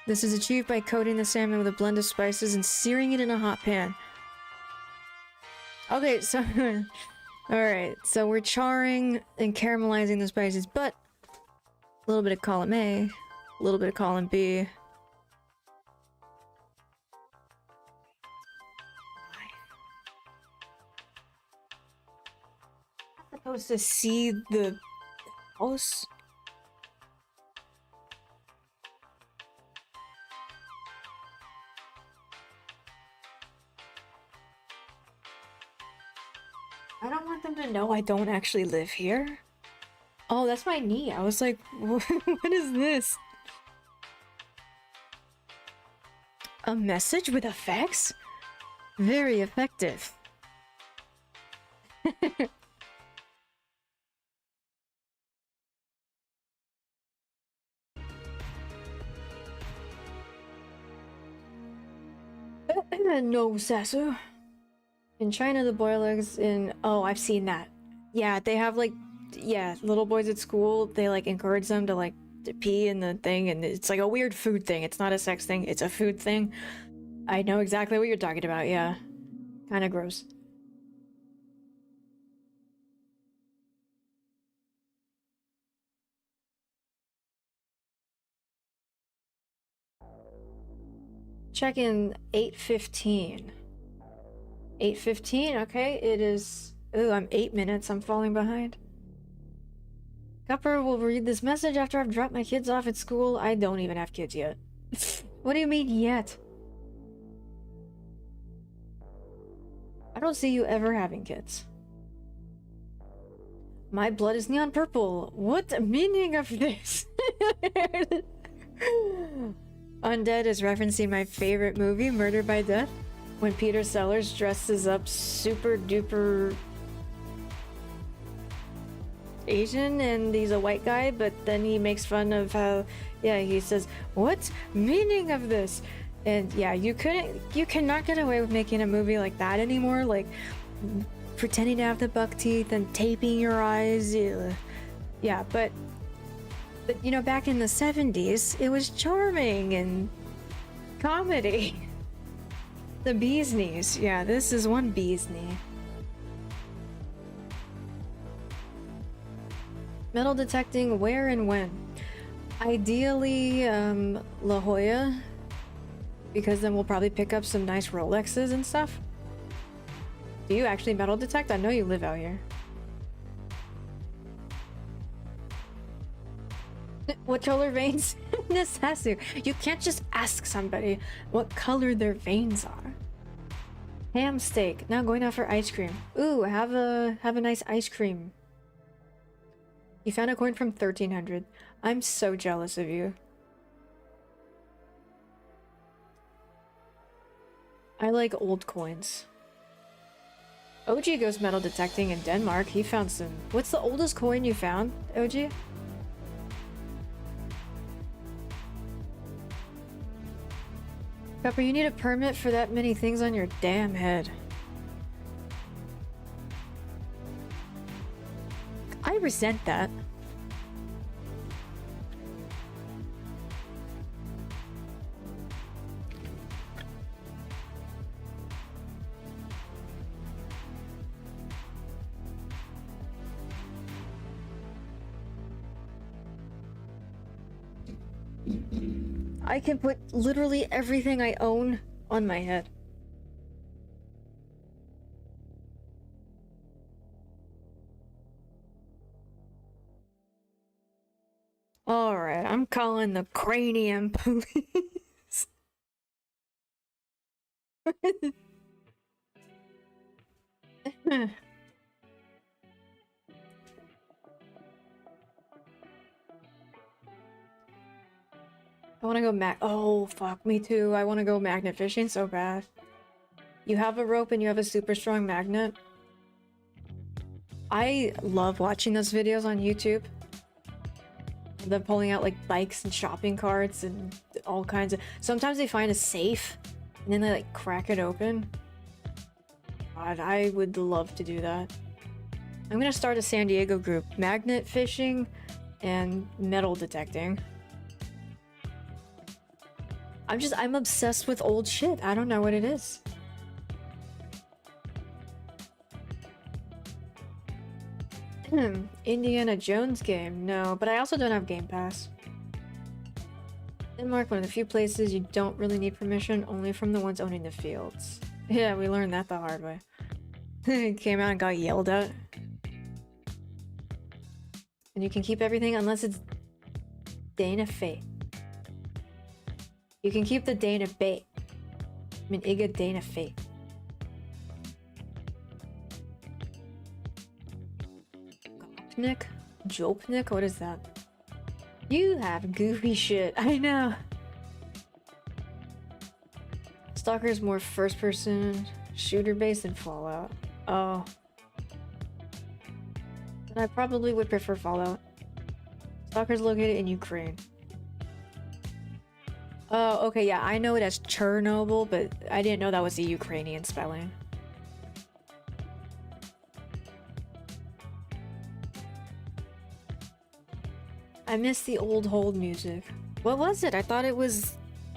B: This is achieved by coating the salmon with a blend of spices and searing it in a hot pan. Okay, so alright, so we're charring and caramelizing the spices, but a little bit of column A, a little bit of column B. I'm supposed to see the house? I don't want them to know I don't actually live here. Oh, that's my knee. I was like, what is this? A message with effects? Very effective. No, Sasu. In China, the boiled eggs in... Oh, I've seen that. Yeah, they have, like... Yeah, little boys at school, they, like, encourage them to, like, to pee in the thing, and it's, like, a weird food thing. It's not a sex thing, it's a food thing. I know exactly what you're talking about, yeah. Kinda gross. Check in 8:15. 8:15, okay, it is... Ooh, I'm 8 minutes, I'm falling behind. Cupper will read this message after I've dropped my kids off at school. I don't even have kids yet. What do you mean, yet? I don't see you ever having kids. My blood is neon purple. What meaning of this? Undead is referencing my favorite movie, Murder by Death, when Peter Sellers dresses up super duper Asian and he's a white guy, but then he makes fun of how, yeah, he says, what meaning of this? And yeah, you cannot get away with making a movie like that anymore, like pretending to have the buck teeth and taping your eyes. Yeah, but you know, back in the 70s, it was charming and comedy. The bee's knees. Yeah, this is one bee's knee. Metal detecting where and when? Ideally, La Jolla, because then we'll probably pick up some nice Rolexes and stuff. Do you actually metal detect? I know you live out here. What color veins? This has to. You can't just ask somebody what color their veins are. Ham steak. Now going out for ice cream. Ooh, have a nice ice cream. You found a coin from 1300. I'm so jealous of you. I like old coins. OG goes metal detecting in Denmark. He found some... What's the oldest coin you found, OG? Pepper, you need a permit for that many things on your damn head. I resent that. I can put literally everything I own on my head. Alright, I'm calling the cranium police. I want to go oh, fuck, me too. I want to go magnet fishing so bad. You have a rope and you have a super strong magnet. I love watching those videos on YouTube. Them pulling out like bikes and shopping carts and all kinds of... Sometimes they find a safe and then they like crack it open. God, I would love to do that. I'm gonna start a San Diego group. Magnet fishing and metal detecting. I'm obsessed with old shit. I don't know what it is. Indiana Jones game. No, but I also don't have Game Pass. Denmark, one of the few places you don't really need permission, only from the ones owning the fields. Yeah, we learned that the hard way. Came out and got yelled at. And you can keep everything unless it's Dana Fate. You can keep the Dana bait. I mean, Iga Dana Fate. Gopnik? Jopnik? What is that? You have goofy shit. I know. Stalker's more first-person shooter based than Fallout. Oh. Then I probably would prefer Fallout. Stalker's located in Ukraine. Oh, okay, yeah, I know it as Chernobyl, but I didn't know that was the Ukrainian spelling. I miss the old hold music. What was it? I thought it was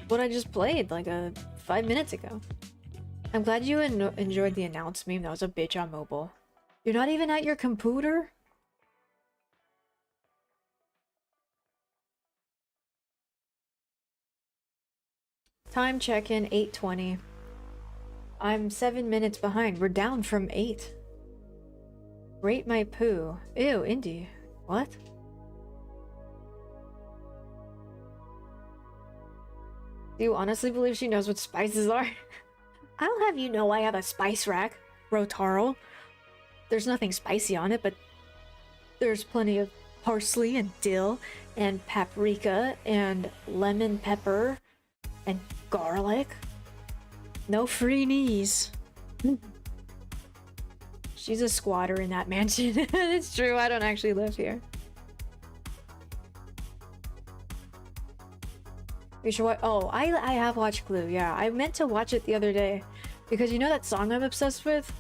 B: what I just played like 5 minutes ago. I'm glad you enjoyed the announce meme. That was a bitch on mobile. You're not even at your computer? Time check-in 8:20. I'm 7 minutes behind. We're down from 8. Rate my poo. Ew, Indy. What? Do you honestly believe she knows what spices are? I'll have you know I have a spice rack, Rotaro. There's nothing spicy on it, but there's plenty of parsley and dill and paprika and lemon pepper and garlic. No free knees. She's a squatter in that mansion. It's true, I don't actually live here. You should watch. Oh, I have watched Clue. Yeah, I meant to watch it the other day because you know that song I'm obsessed with?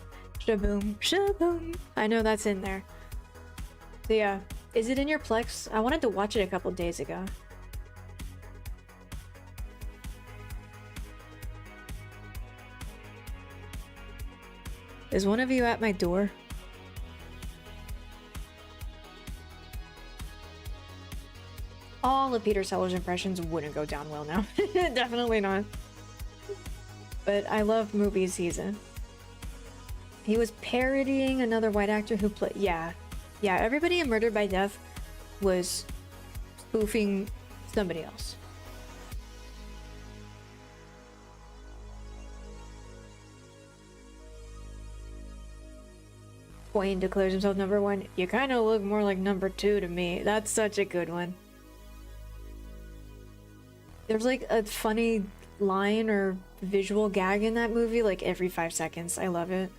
B: Shaboom, shaboom. I know that's in there. So yeah, is it in your Plex? I wanted to watch it a couple days ago. Is one of you at my door? All of Peter Sellers' impressions wouldn't go down well now. Definitely not. But I love movies he's in. He was parodying another white actor who played... Yeah. Yeah, everybody in Murdered by Death was spoofing somebody else. Wayne declares himself number one. You kind of look more like number two to me. That's such a good one. There's like a funny line or visual gag in that movie like every 5 seconds. I love it.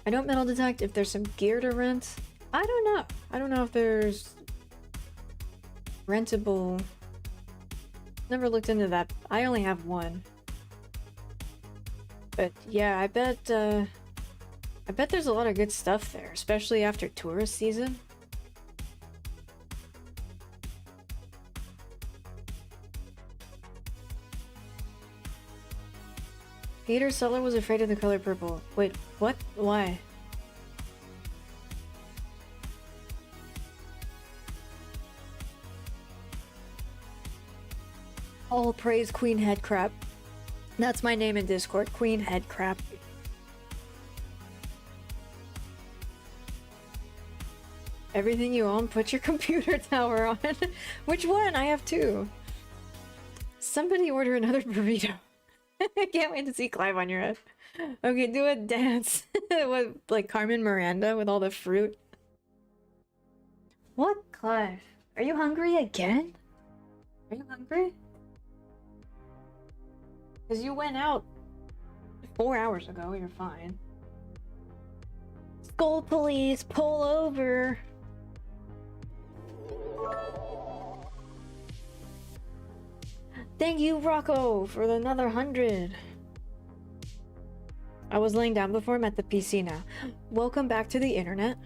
B: I don't metal detect if there's some gear to rent. I don't know. I don't know if there's rentable. Never looked into that. I only have one. But yeah, I bet there's a lot of good stuff there, especially after tourist season. Peter Seller was afraid of the color purple. Wait, what? Why? All praise Queen Headcrab. That's my name in Discord, Queen Headcrab. Everything you own, put your computer tower on. Which one? I have two. Somebody order another burrito. I can't wait to see Clive on your head. Okay, do a dance with like Carmen Miranda with all the fruit. What, Clive? Are you hungry again? Are you hungry? Because you went out 4 hours ago, you're fine. Skull police, pull over. Thank you, Rocco, for another 100. I was laying down before, I'm at the PC now. Welcome back to the internet.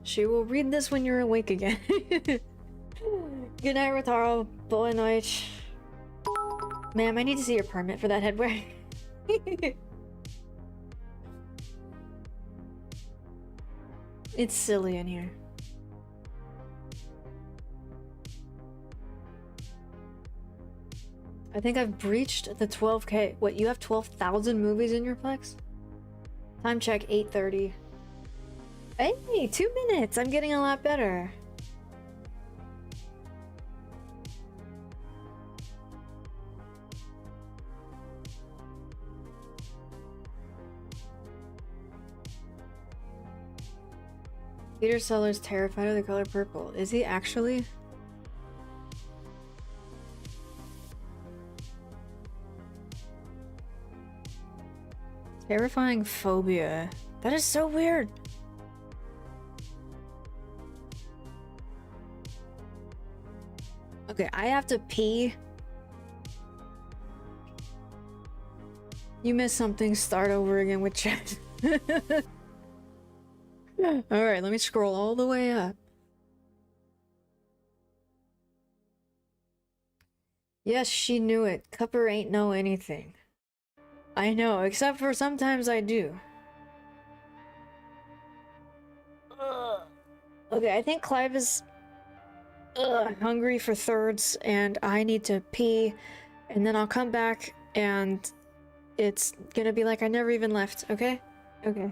B: She will read this when you're awake again. Good night, Rotaro. Boa noite. Ma'am, I need to see your permit for that headwear. It's silly in here. I think I've breached the 12K. What, you have 12,000 movies in your Plex? Time check, 8:30. Hey, 2 minutes! I'm getting a lot better. Peter Sellers terrified of the color purple. Is he actually? Terrifying phobia. That is so weird. Okay, I have to pee. You missed something. Start over again with chat. Alright, let me scroll all the way up. Yes, she knew it. Cupper ain't know anything. I know, except for sometimes I do. Ugh. Okay, I think Clive is hungry for thirds, and I need to pee, and then I'll come back, and it's gonna be like I never even left, okay? Okay.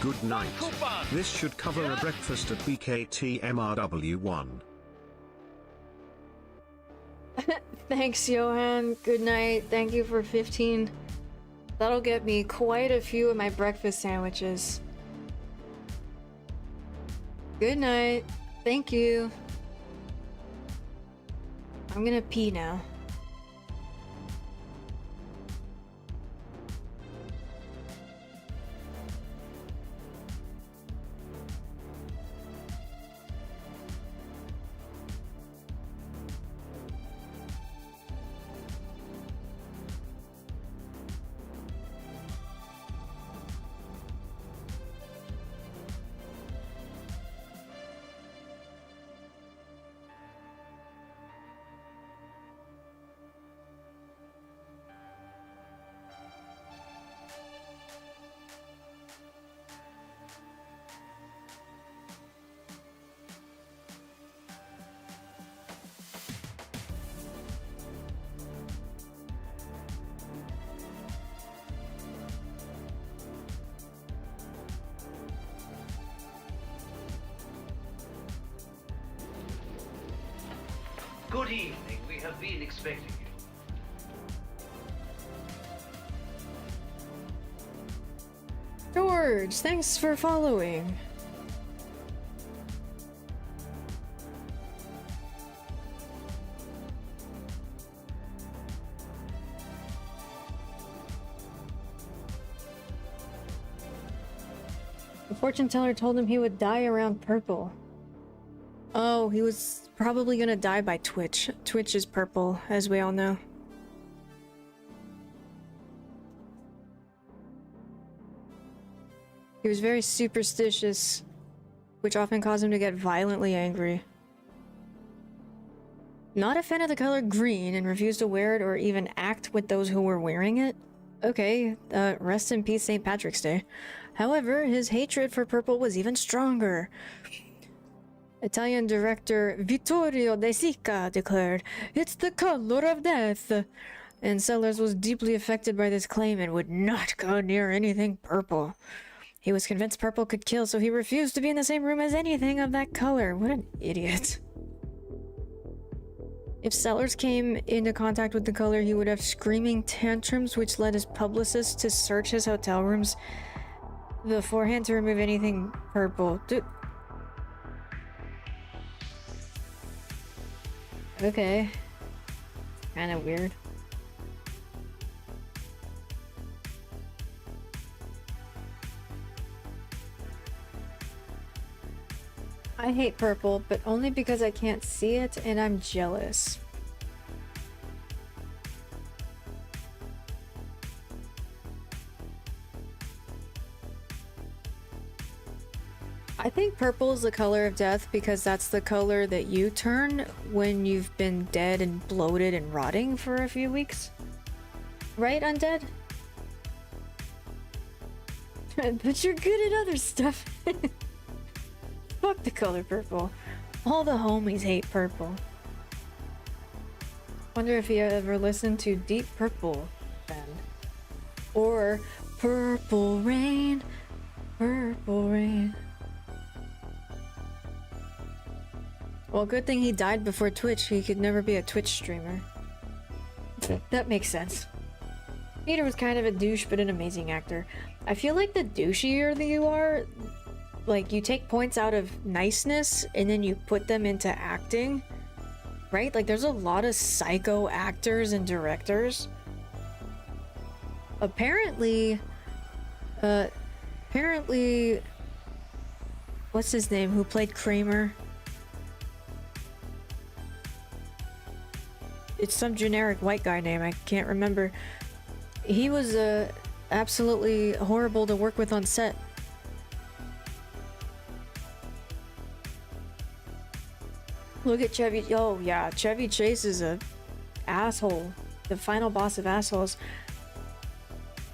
C: Good night. This should cover a breakfast at BKT MRW1.
B: Thanks, Johan. Good night. Thank you for 15. That'll get me quite a few of my breakfast sandwiches. Good night. Thank you. I'm gonna pee now.
O: Good evening. We have been expecting you.
B: George, thanks for following. The fortune teller told him he would die around purple. Oh, he was probably gonna die by Twitch. Twitch is purple, as we all know. He was very superstitious, which often caused him to get violently angry. Not a fan of the color green and refused to wear it or even act with those who were wearing it. Okay, rest in peace, St. Patrick's Day. However, his hatred for purple was even stronger. Italian director Vittorio De Sica declared, "It's the color of death." And Sellers was deeply affected by this claim and would not go near anything purple. He was convinced purple could kill, so he refused to be in the same room as anything of that color. What an idiot. If Sellers came into contact with the color, he would have screaming tantrums, which led his publicist to search his hotel rooms beforehand to remove anything purple. Dude. Okay. Kinda weird. I hate purple, but only because I can't see it and I'm jealous. I think purple is the color of death because that's the color that you turn when you've been dead and bloated and rotting for a few weeks. Right, Undead? But you're good at other stuff. Fuck the color purple. All the homies hate purple. Wonder if you ever listened to Deep Purple then. Or Purple Rain. Purple Rain. Well, good thing he died before Twitch. He could never be a Twitch streamer. That makes sense. Peter was kind of a douche, but an amazing actor. I feel like the douchier that you are, like, you take points out of niceness and then you put them into acting, right? Like, there's a lot of psycho actors and directors. Apparently, what's his name, who played Kramer? It's some generic white guy name, I can't remember. He was absolutely horrible to work with on set. Look at Chevy. Oh yeah, Chevy Chase is a asshole. The final boss of assholes.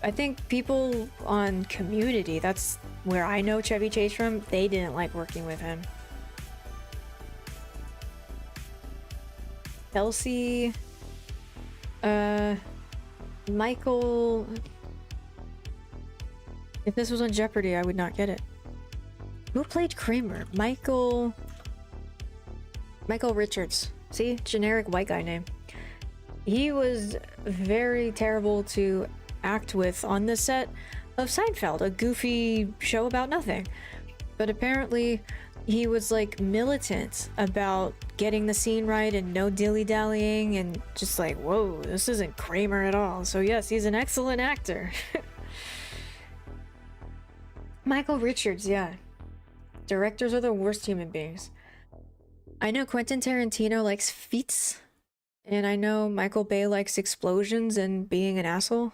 B: I think people on Community, that's where I know Chevy Chase from, they didn't like working with him. Kelsey, Michael. If this was on Jeopardy, I would not get it. Who played Kramer? Michael Richards. See? Generic white guy name. He was very terrible to act with on the set of Seinfeld, a goofy show about nothing. But apparently he was like militant about getting the scene right and no dilly-dallying and just like, whoa, this isn't Kramer at all. So yes, he's an excellent actor. Michael Richards, yeah. Directors are the worst human beings. I know Quentin Tarantino likes feats, and I know Michael Bay likes explosions and being an asshole.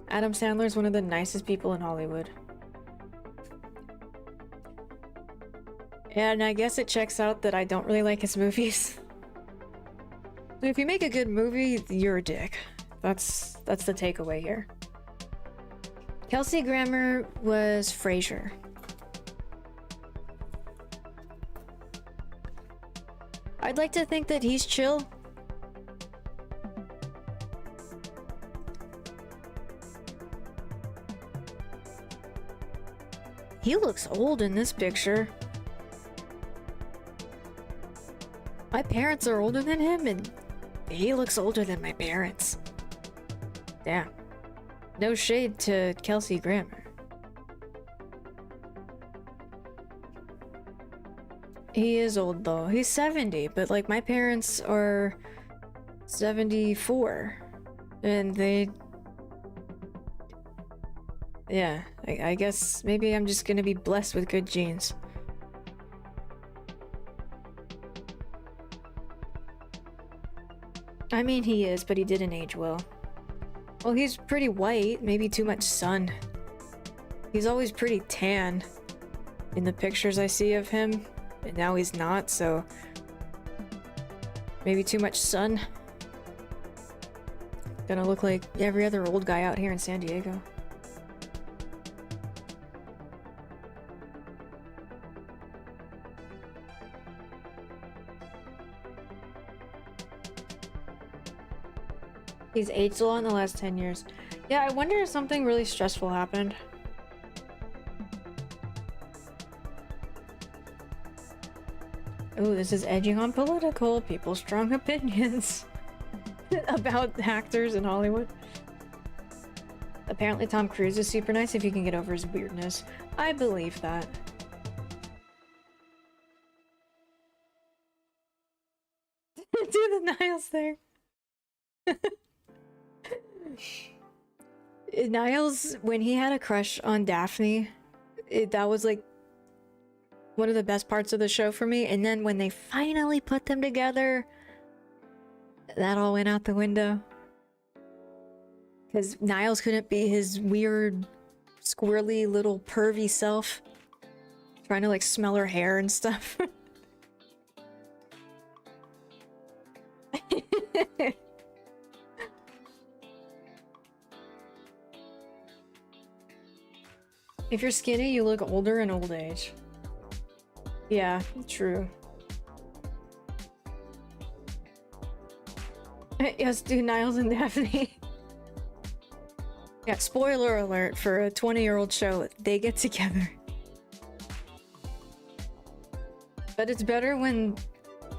B: Adam Sandler's one of the nicest people in Hollywood. And I guess it checks out that I don't really like his movies. So if you make a good movie, you're a dick. That's the takeaway here. Kelsey Grammer was Frasier. I'd like to think that he's chill. He looks old in this picture. My parents are older than him, and he looks older than my parents. Damn. No shade to Kelsey Grammer. He is old though. He's 70, but like my parents are 74. And they... Yeah, I guess maybe I'm just gonna be blessed with good genes. I mean, he is, but he didn't age well. Well, he's pretty white, maybe too much sun. He's always pretty tan in the pictures I see of him, and now he's not, so maybe too much sun. Gonna look like every other old guy out here in San Diego. He's aged a lot in the last 10 years. Yeah, I wonder if something really stressful happened. Oh, this is edging on political. People's strong opinions about actors in Hollywood. Apparently Tom Cruise is super nice if you can get over his weirdness. I believe that. Do the Niles thing. Niles, when he had a crush on Daphne, that was like one of the best parts of the show for me. And then when they finally put them together, that all went out the window. Because Niles couldn't be his weird, squirrely little pervy self. Trying to like smell her hair and stuff. If you're skinny, you look older in old age. Yeah, true. Yes, dude, Niles and Daphne. Yeah, spoiler alert for a 20-year-old show. They get together. But it's better when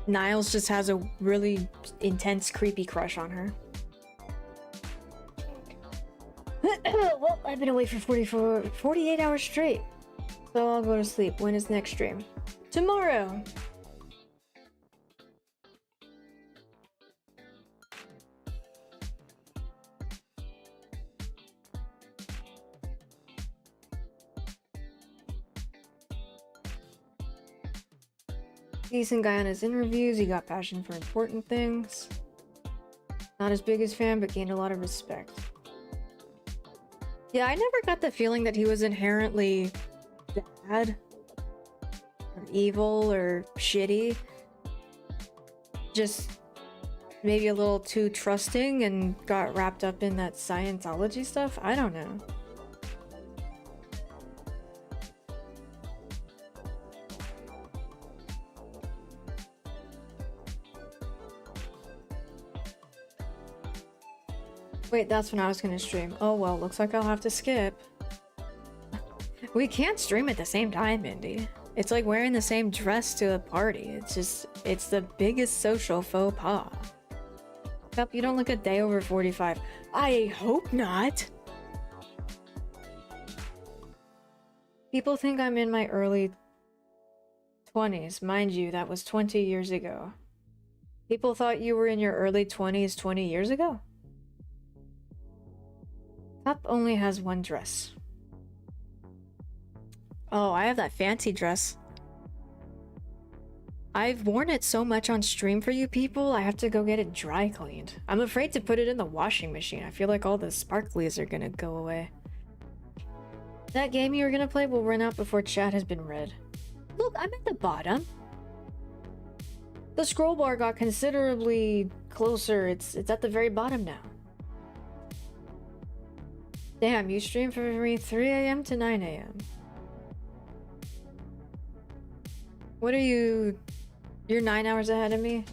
B: Niles just has a really intense, creepy crush on her. Well, I've been awake for 48 hours straight. So I'll go to sleep. When is next stream? Tomorrow! Decent guy on his interviews. He got passion for important things. Not his biggest fan, but gained a lot of respect. Yeah, I never got the feeling that he was inherently bad or evil or shitty. Just maybe a little too trusting and got wrapped up in that Scientology stuff. I don't know. Wait, that's when I was gonna stream. Oh well, looks like I'll have to skip. We can't stream at the same time, Mindy. It's like wearing the same dress to a party. It's the biggest social faux pas. Yup, you don't look a day over 45. I hope not. People think I'm in my early 20s. Mind you, that was 20 years ago. People thought you were in your early 20s 20 years ago? Cup only has one dress. Oh, I have that fancy dress. I've worn it so much on stream for you people, I have to go get it dry cleaned. I'm afraid to put it in the washing machine. I feel like all the sparklies are gonna go away. That game you were gonna play will run out before chat has been read. Look, I'm at the bottom. The scroll bar got considerably closer. It's at the very bottom now. Damn, you stream from me 3 a.m. to 9 a.m. What are you... You're 9 hours ahead of me?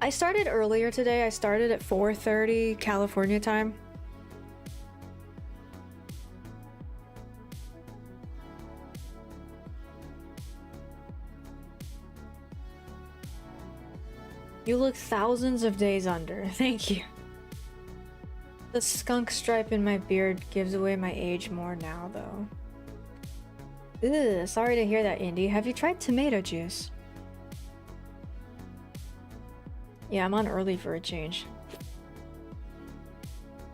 B: I started earlier today. I started at 4:30 California time. You look thousands of days under. Thank you. The skunk stripe in my beard gives away my age more now, though. Ugh, sorry to hear that, Indy. Have you tried tomato juice? Yeah, I'm on early for a change.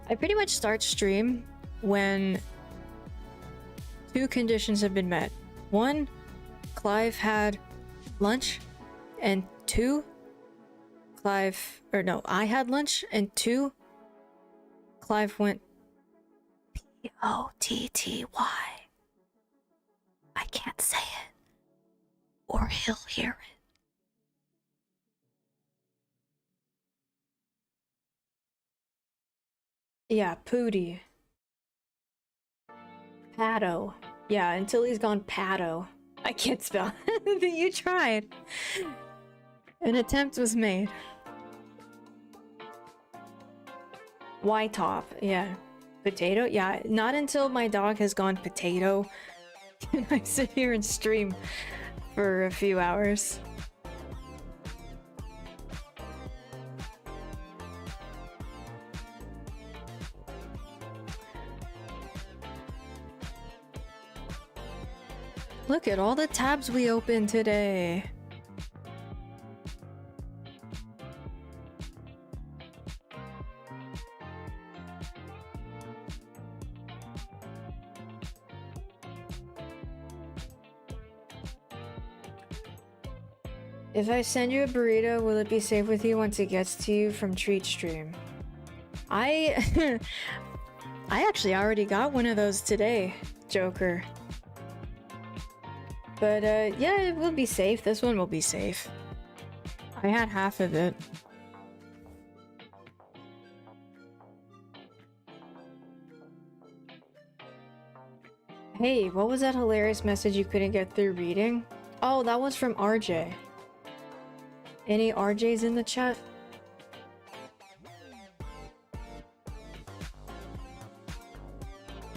B: I pretty much start stream when two conditions have been met. One, Clive had lunch, and two, I had lunch, and two, Clive went P-O-T-T-Y. I can't say it, or he'll hear it. Yeah, Pooty. Pato. Yeah, until he's gone Pato. I can't spell. You tried. An attempt was made. White top, yeah. Potato? Yeah, not until my dog has gone potato can I sit here and stream for a few hours. Look at all the tabs we opened today. If I send you a burrito, will it be safe with you once it gets to you from Treat Stream? I actually already got one of those today, Joker. But yeah, it will be safe. This one will be safe. I had half of it. Hey, what was that hilarious message you couldn't get through reading? Oh, that was from RJ. Any RJs in the chat?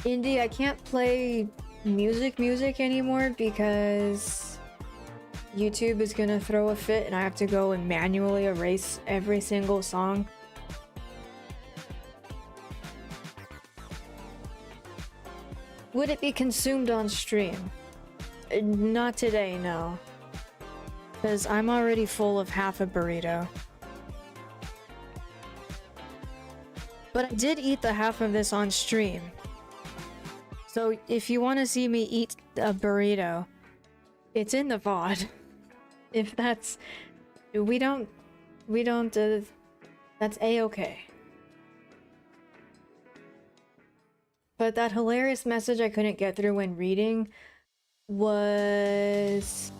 B: Indy, I can't play music anymore because YouTube is gonna throw a fit and I have to go and manually erase every single song. Would it be consumed on stream? Not today, no. Because I'm already full of half a burrito. But I did eat the half of this on stream. So if you want to see me eat a burrito, it's in the VOD. If that's... We don't... That's A-okay. But that hilarious message I couldn't get through when reading was...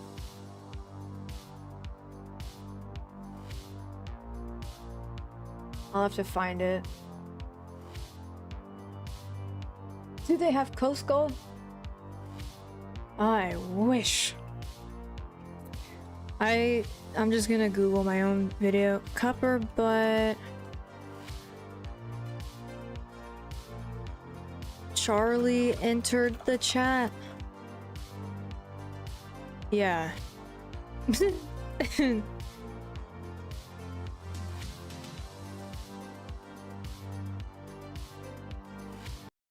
B: I'll have to find it. Do they have Coast Gold? I wish. I'm just gonna Google my own video. Copper butt. Charlie entered the chat. Yeah.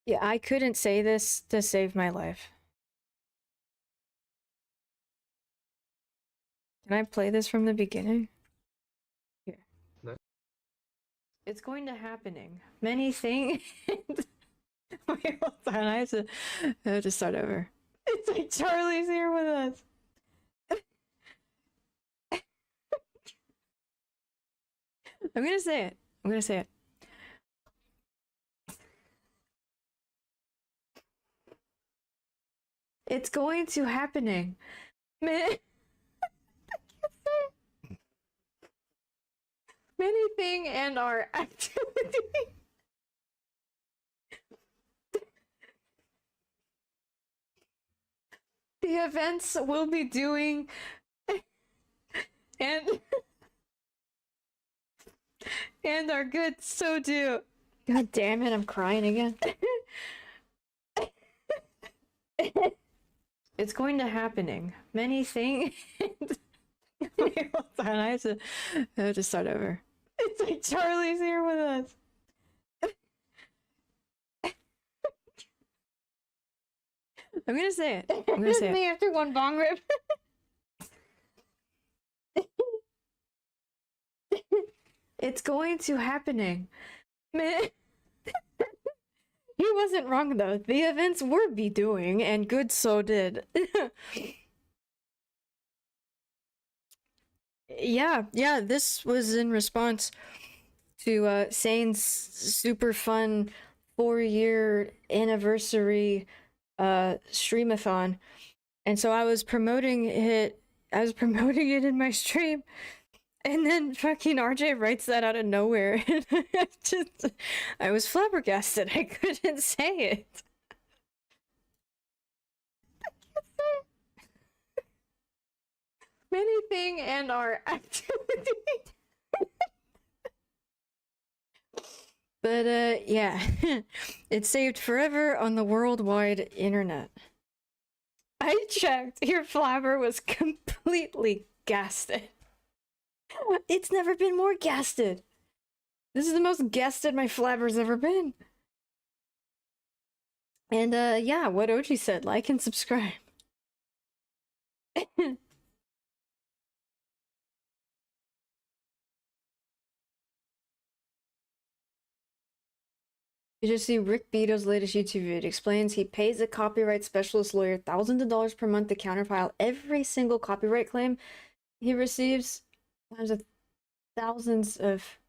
B: Yeah, I couldn't say this to save my life. Can I play this from the beginning? Here.
A: No.
B: It's going to happening. Many things. Wait, hold on. I have to start over. It's like Charlie's here with us. I'm gonna say it. I'm gonna say it. It's going to happening. Many thing and our activity. The events we'll be doing and are good, so do. God damn it, I'm crying again. It's going to happening. Many things. Hold on, I have to start over. It's like Charlie's here with us. I'm gonna say it. I'm gonna say
J: Me
B: it.
J: after one bong rip.
B: It's going to happening. Man. He wasn't wrong though. The events were be doing, and good so did. Yeah, this was in response to Sane's super fun 4-year anniversary streamathon. And so I was promoting it in my stream, and then fucking RJ writes that out of nowhere. And I was flabbergasted. I couldn't say it. Anything and our activity. But yeah, it's saved forever on the worldwide internet. I checked. Your flabber was completely gasted. It's never been more gasted. This is the most gasted my flabber's ever been. And yeah, what Oji said, like and subscribe. You just see Rick Beato's latest YouTube video. It explains he pays a copyright specialist lawyer thousands of dollars per month to counterfile every single copyright claim he receives, times of thousands of.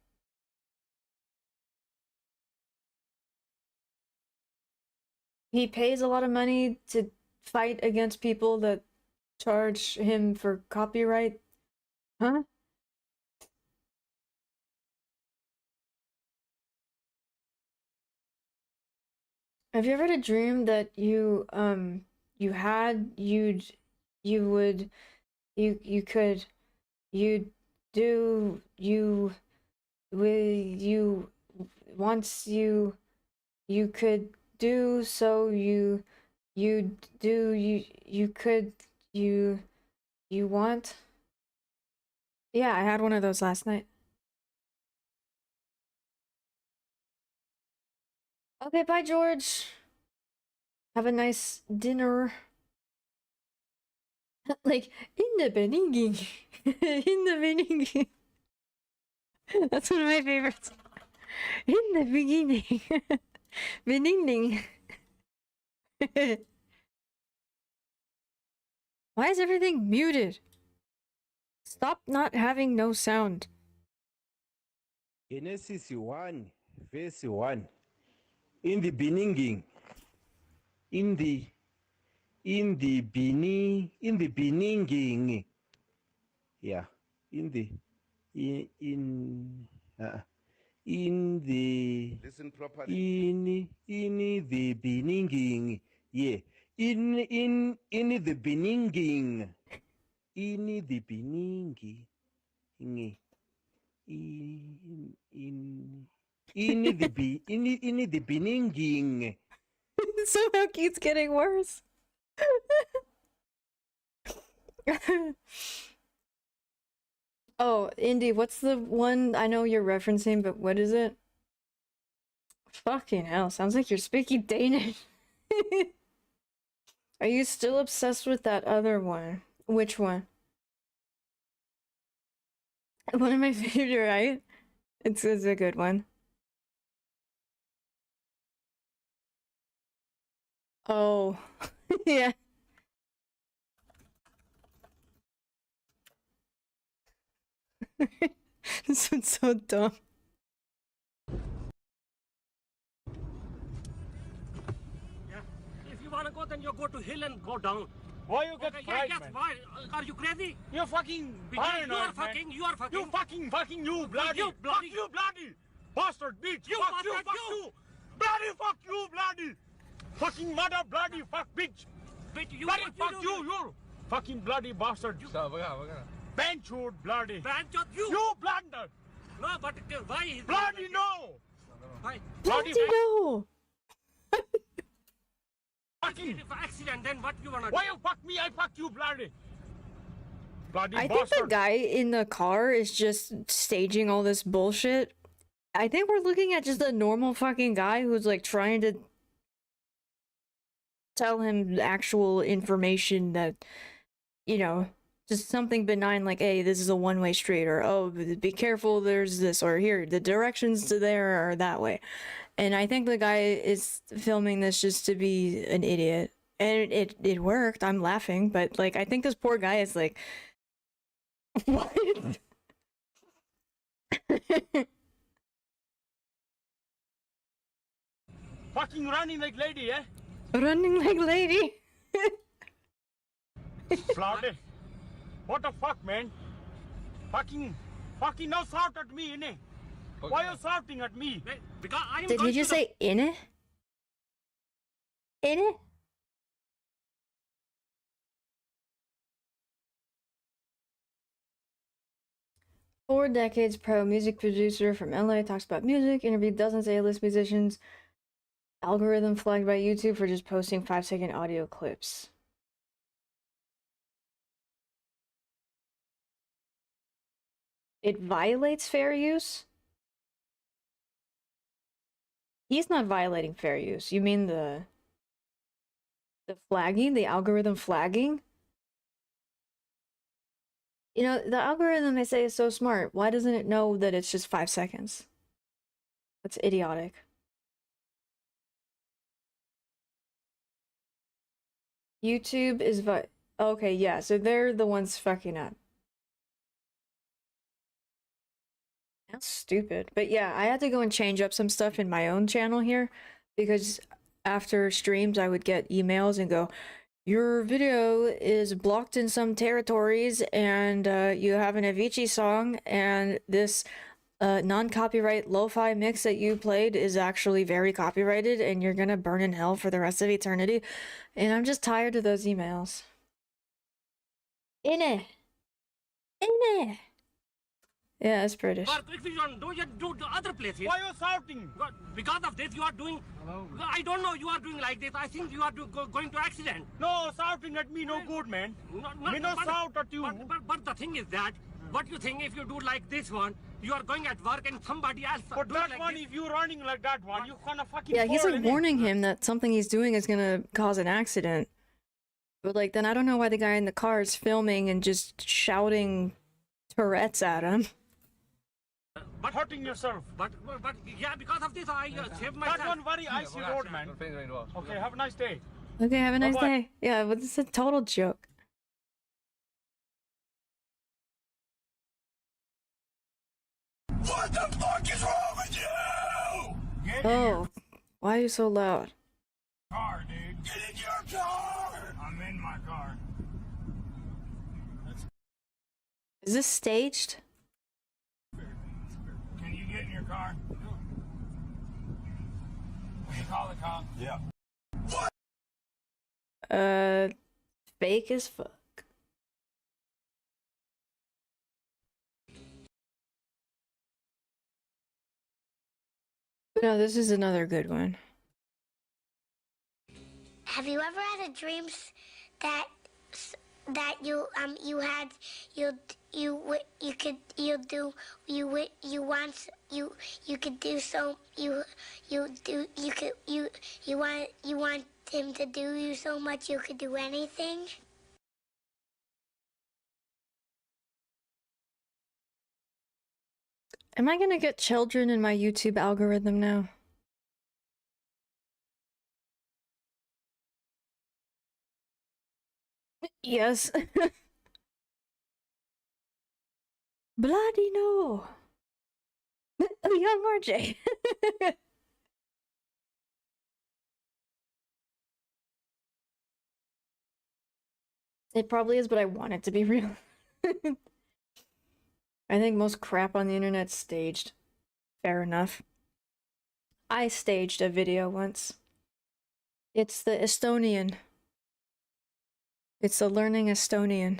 B: He pays a lot of money to fight against people that charge him for copyright. Huh? Have you ever had a dream that you want? Yeah, I had one of those last night. Okay, bye, George. Have a nice dinner. Like, in the beginning. In the beginning. That's one of my favorites. In the beginning. Beginning. Why is everything muted? Stop not having no sound.
P: Genesis 1, verse 1. In the beginning, in the beginning, yeah, in the
Q: Listen properly.
P: in the beginning, yeah, in the beginning, in the beginning, in the beginning.
B: It somehow keeps getting worse. Oh, Indy, what's the one I know you're referencing, but what is it? Fucking hell, sounds like you're speaking Danish. Are you still obsessed with that other one? Which one? One of my favorite, right? It's a good one. Oh, yeah. This one's so dumb.
R: Yeah. If you wanna go, then you go to hill and go down.
S: Why you get fried,
R: yes,
S: man?
R: why? Are you crazy?
S: You're fucking
R: Because you are
S: man.
R: fucking, you are fucking.
S: You fucking, you bloody.
R: You bloody.
S: Fuck you, bloody. Bastard, bitch.
R: You
S: fuck
R: bastard,
S: you, fuck you. Bloody, fuck you, bloody. Fucking mother, bloody, fuck, bitch.
R: Bitch, you
S: bloody,
R: what
S: fuck
R: you,
S: you fucking bloody bastard. Benchwood, bloody.
R: Benchwood, you.
S: You blunder.
R: No, but why?
S: Bloody no.
R: Why?
B: Bloody no.
S: Fucking
R: if accident, then what you wanna do?
S: Why you fuck me? I fuck you, bloody. Bloody
B: I think the
S: bastard.
B: guy in the car is just staging all this bullshit. I think we're looking at just a normal fucking guy who's like trying to tell him actual information that, you know, just something benign like, hey, this is a one-way street, or oh, be careful, there's this, or here, the directions to there are that way. And I think the guy is filming this just to be an idiot. And it worked. I'm laughing, but like I think this poor guy is like, what?
S: Fucking running like lady, eh?
B: Running like lady.
S: Bloody. What the fuck, man? Fucking now shout at me, innit? Why are you shouting at me?
R: Because I'm
B: Did he just say in it? In it? Four decades pro music producer from LA talks about music, interviewed dozens of A-list musicians, algorithm flagged by YouTube for just posting 5-second audio clips. It violates fair use? He's not violating fair use. You mean the flagging, the algorithm flagging? You know, the algorithm, they say, is so smart. Why doesn't it know that it's just 5 seconds? That's idiotic. YouTube is okay, yeah, so they're the ones fucking up. That's stupid. But yeah, I had to go and change up some stuff in my own channel here, because after streams I would get emails and go, your video is blocked in some territories, and you have an Avicii song, and this non-copyright lo-fi mix that you played is actually very copyrighted, and you're gonna burn in hell for the rest of eternity. And I'm just tired of those emails. Inne. Yeah, it's British.
R: But if you don't do the other places.
S: Why are you shouting?
R: Because of this, you are doing. I don't know. You are doing like this. I think you are going to accident.
S: No, shouting at me no good, man. Me no shout at you.
R: But the thing is that, what you think if you do like this one, you are going at work and somebody else.
S: But that
R: like
S: one,
R: this.
S: if you're running like that one, you gonna fucking.
B: Yeah, he's
S: fall
B: like
S: in it.
B: warning him that something he's doing is gonna cause an accident. But like, then I don't know why the guy in the car is filming and just shouting Tourette's at him.
S: But hurting yourself.
R: But yeah, because of this, I saved myself.
S: That one very icy road, man. Okay, have a nice day.
B: Okay, have a nice
S: Bye-bye.
B: day. Yeah, but this is a total joke.
D: What the fuck is wrong with you? Get
B: Oh, why are you so loud?
D: car, dude. Get in your car. I'm in my car.
B: Is this staged?
D: Can you get in your car? Will you call the cop? Yeah.
B: Fake as fuck. No, this is another good one.
H: Have you ever had a dream that you want him to do you so much you could do anything?
B: Am I gonna get children in my YouTube algorithm now? Yes. Bloody no. Young RJ. It probably is, but I want it to be real. I think most crap on the internet's staged. Fair enough. I staged a video once. It's the Estonian. It's the learning Estonian.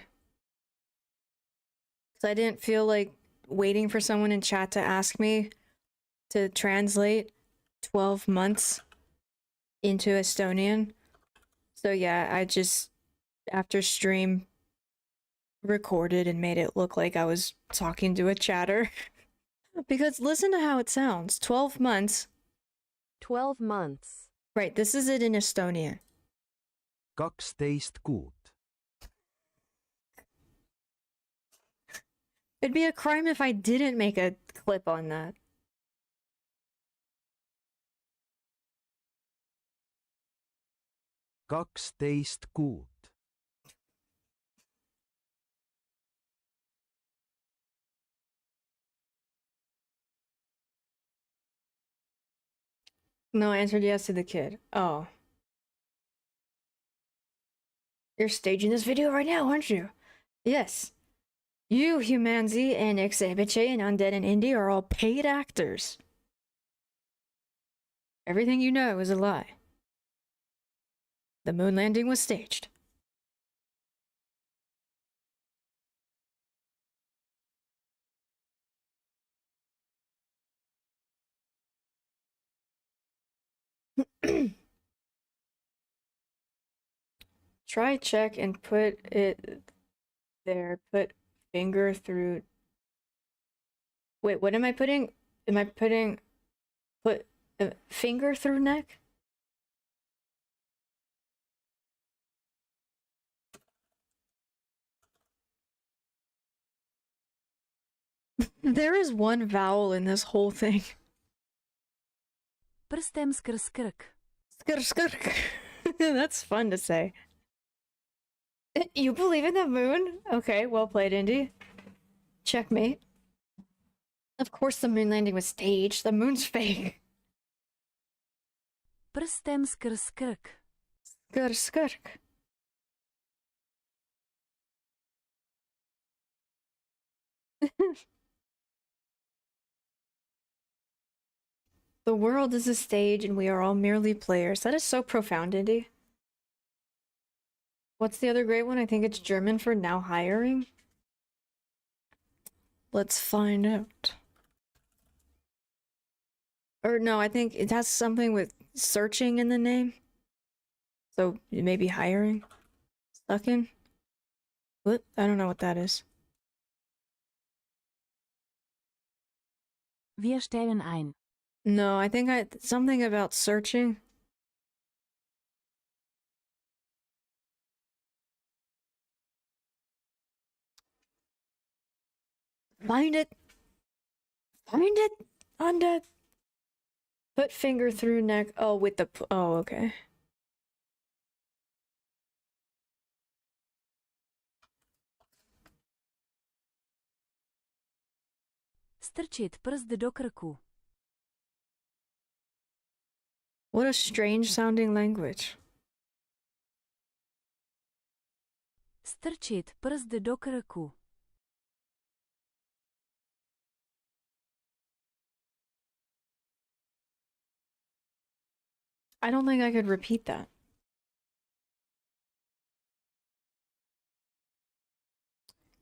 B: So I didn't feel like waiting for someone in chat to ask me to translate 12 months into Estonian. So yeah, I just, after stream, recorded and made it look like I was talking to a chatter. Because listen to how it sounds. 12 months.
T: 12 months.
B: Right, this is it in Estonian.
U: 12 kuud.
B: It'd be a crime if I didn't make a clip on that.
U: Kaksteist kuud.
B: No, I answered yes to the kid. Oh. You're staging this video right now, aren't you? Yes. You, Humanzi, and Xabiche, and Undead and Indy are all paid actors. Everything you know is a lie. The moon landing was staged. Try check and put it there. Put finger through. Wait, what am I putting? Am I putting put finger through neck? There is one vowel in this whole thing.
T: Prstem skrsk.
B: Skrsk. That's fun to say. You believe in the moon? Okay, well played, Indy. Checkmate. Of course the moon landing was staged. The moon's fake.
T: Prstem skrsk.
B: Skrsk. The world is a stage and we are all merely players. That is so profound, Indy. What's the other great one? I think it's German for now hiring. Let's find out. Or no, I think it has something with searching in the name. So maybe hiring. Stuck in. What? I don't know what that is.
T: Wir stellen ein.
B: No, I think something about searching. Find it. Find it. Undead. Put finger through neck. Oh, with the. Oh, okay.
T: Strčit prst do krku.
B: What a strange sounding language.
T: Strčit prst do krku.
B: I don't think I could repeat that.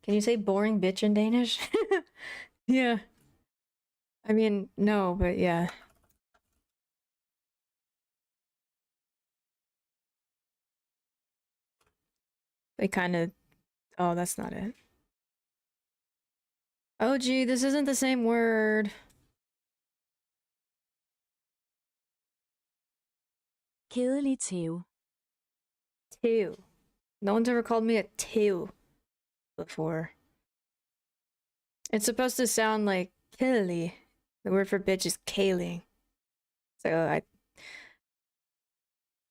B: Can you say boring bitch in Danish? Yeah. I mean, no, but yeah. They kind of... Oh, that's not it. Oh, gee, this isn't the same word.
T: Kedelig tæv.
B: Two. No one's ever called me a two before. It's supposed to sound like Kelly. The word for bitch is Kaylee. So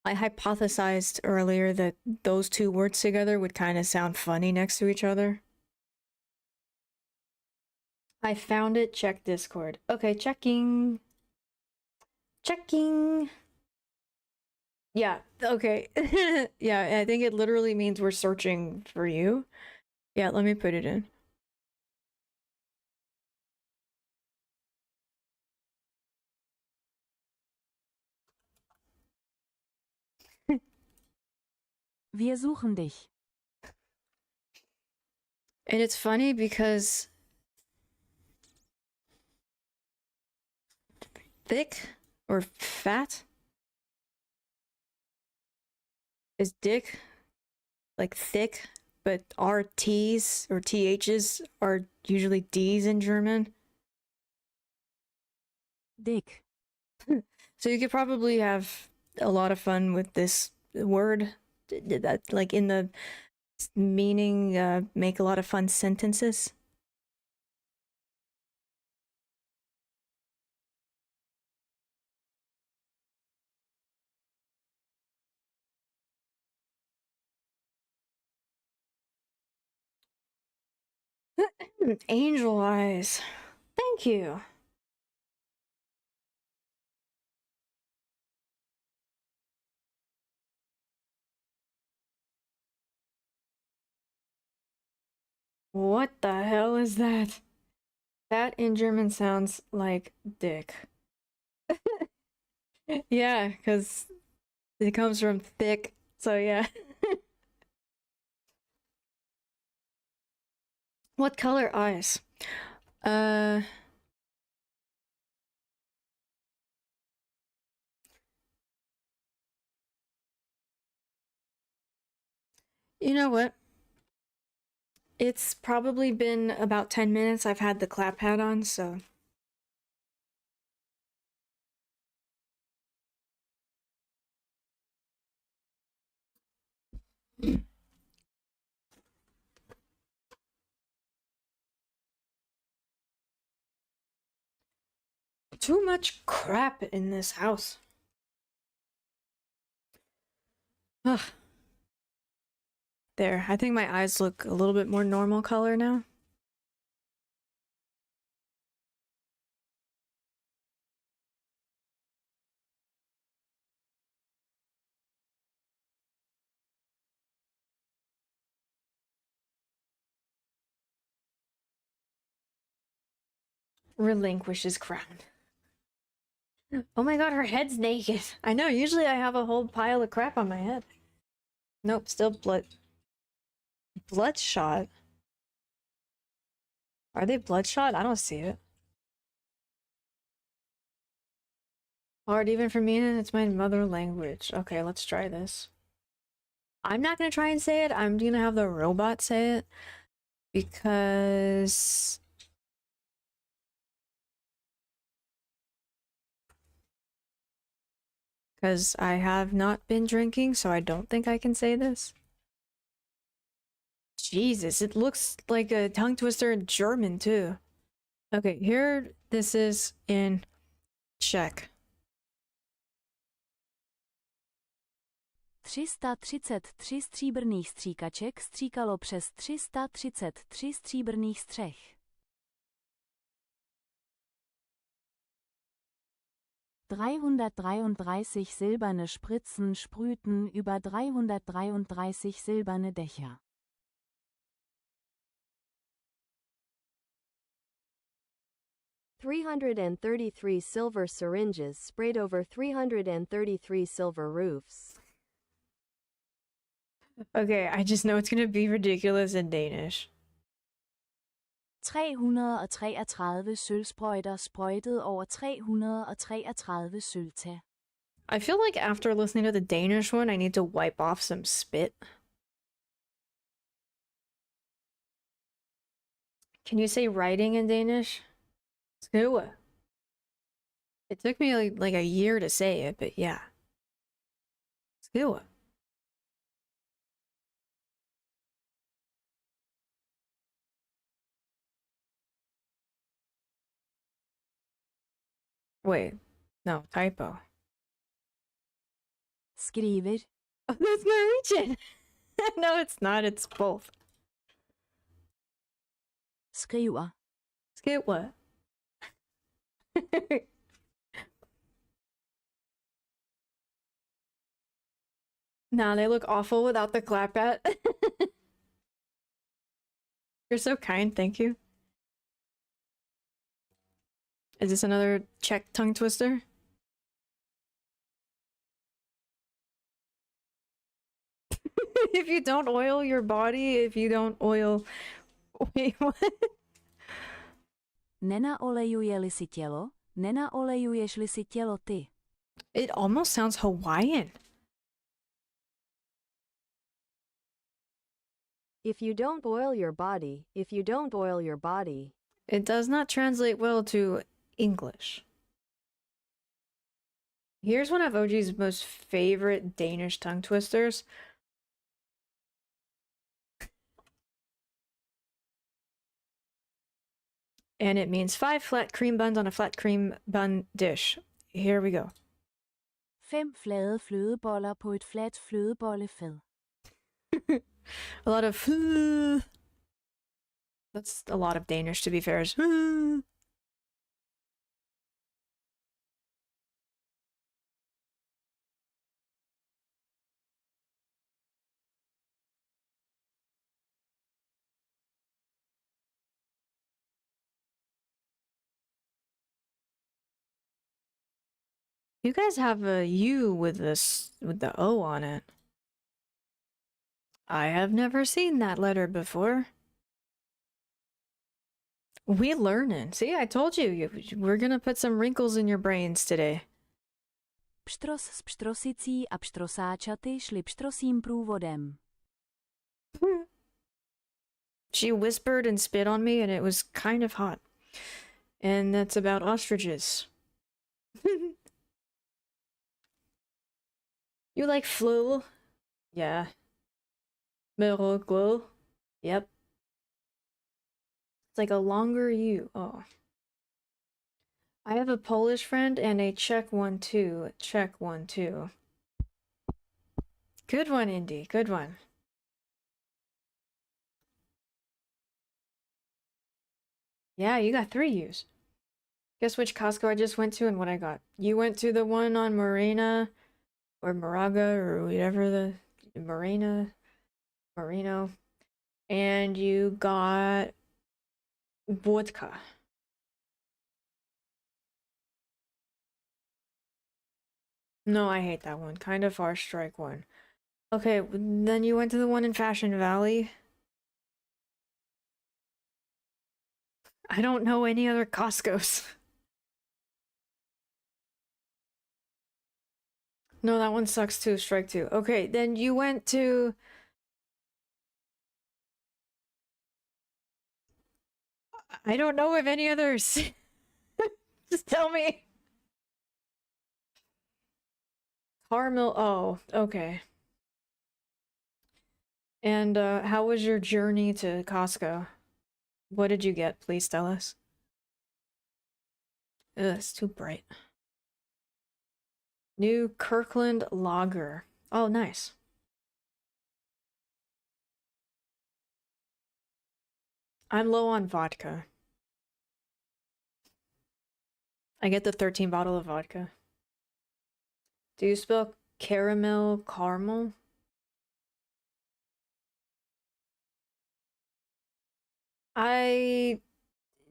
B: I hypothesized earlier that those two words together would kind of sound funny next to each other. I found it. Check Discord. Okay, checking. Checking. Yeah, okay. Yeah, I think it literally means we're searching for you. Yeah, let me put it in.
T: Wir suchen dich.
B: And it's funny because thick or fat is dick, like thick but our T's or THs are usually D's in German.
T: Dick.
B: So you could probably have a lot of fun with this word, that like in the meaning, make a lot of fun sentences. Angel eyes. Thank you. What the hell is that? That in German sounds like dick. Yeah, because it comes from thick, so yeah. What color eyes? You know what? It's probably been about 10 minutes I've had the clap hat on, so... Too much crap in this house. Ugh. There, I think my eyes look a little bit more normal color now. Relinquish his crown. Oh my god, her head's naked. I know, usually I have a whole pile of crap on my head. Nope, still bloodshot. Are they bloodshot? I don't see it. Hard even for me, and it's my mother language. Okay, let's try this. I'm not gonna try and say it. I'm gonna have the robot say it. Because... Because I have not been drinking, so I don't think I can say this. Jesus, it looks like a tongue twister in German, too. Okay, here this is in Czech.
T: 333 stříbrných stříkaček stříkalo přes 333 stříbrných střech. 333 silberne Spritzen sprühten über 333 silberne Dächer.
F: 333 silver syringes sprayed over 333 silver roofs.
B: Okay, I just know it's gonna be ridiculous in Danish.
T: 333 sølvsprøjter sprøjtede over 333 sølvtag.
B: I feel like after listening to the Danish one, I need to wipe off some spit. Can you say writing in Danish? Skrive. It took me like a year to say it, but yeah. Skrive. Wait, no, typo.
T: Skriver.
B: Oh, that's Norwegian! No, it's not, it's both.
T: Skriver.
B: Skrive. Nah, they look awful without the clap at. You're so kind, thank you. Is this another Czech tongue twister? If you don't oil your body, if you don't oil... Wait, what?
T: Nenaolejuje-li si tělo, nenaolejuješ-li si tělo ty.
B: It almost sounds Hawaiian.
F: If you don't oil your body, if you don't oil your body.
B: It does not translate well to English. Here's one of OG's most favorite Danish tongue twisters. And it means 5 flat cream buns on a flat cream bun dish. Here we go.
T: 5 flade flødeboller på et fladt flødebollefad.
B: A lot of that's a lot of Danish, to be fair. You guys have a U with this, with the O on it. I have never seen that letter before. We learning. See, I told you, we're gonna put some wrinkles in your brains today.
T: Pštros s pštrosicí a pštrosáčaty šli pštrosím průvodem.
B: She whispered and spit on me, and it was kind of hot. And that's about ostriches. You like flu? Yeah. Miroglu? Yep. It's like a longer U. Oh. I have a Polish friend and a Czech one too. Czech one too. Good one, Indy. Good one. Yeah, you got 3 U's. Guess which Costco I just went to and what I got. You went to the one on Morena or Moraga or whatever the Marino. And you got vodka. No, I hate that one. Kind of far strike one. Okay, then you went to the one in Fashion Valley. I don't know any other Costco's. No, that one sucks too. Strike 2. Okay, then you went to... I don't know of any others. Just tell me. Carmel. Oh, okay. And how was your journey to Costco? What did you get? Please tell us. Ugh, it's too bright. New Kirkland Lager. Oh, nice. I'm low on vodka. I get the 13 bottle of vodka. Do you spell caramel?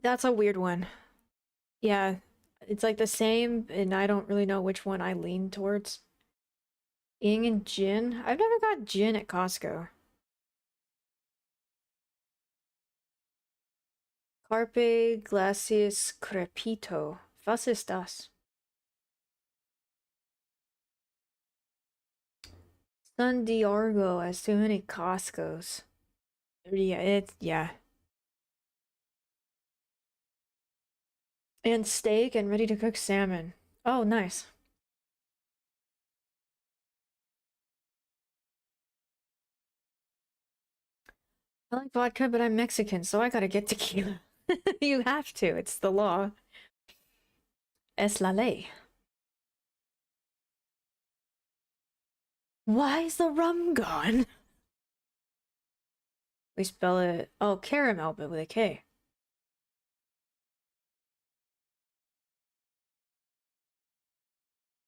B: That's a weird one. Yeah, it's like the same, and I don't really know which one I lean towards. Ying and gin? I've never got gin at Costco. Carpe Glacius Crepito. Was ist das? San Diego has too many Costco's. Yeah. And steak and ready to cook salmon. Oh, nice. I like vodka, but I'm Mexican, so I gotta get tequila. You have to. It's the law. Es la ley. Why is the rum gone? We spell it... Oh, caramel, but with a K.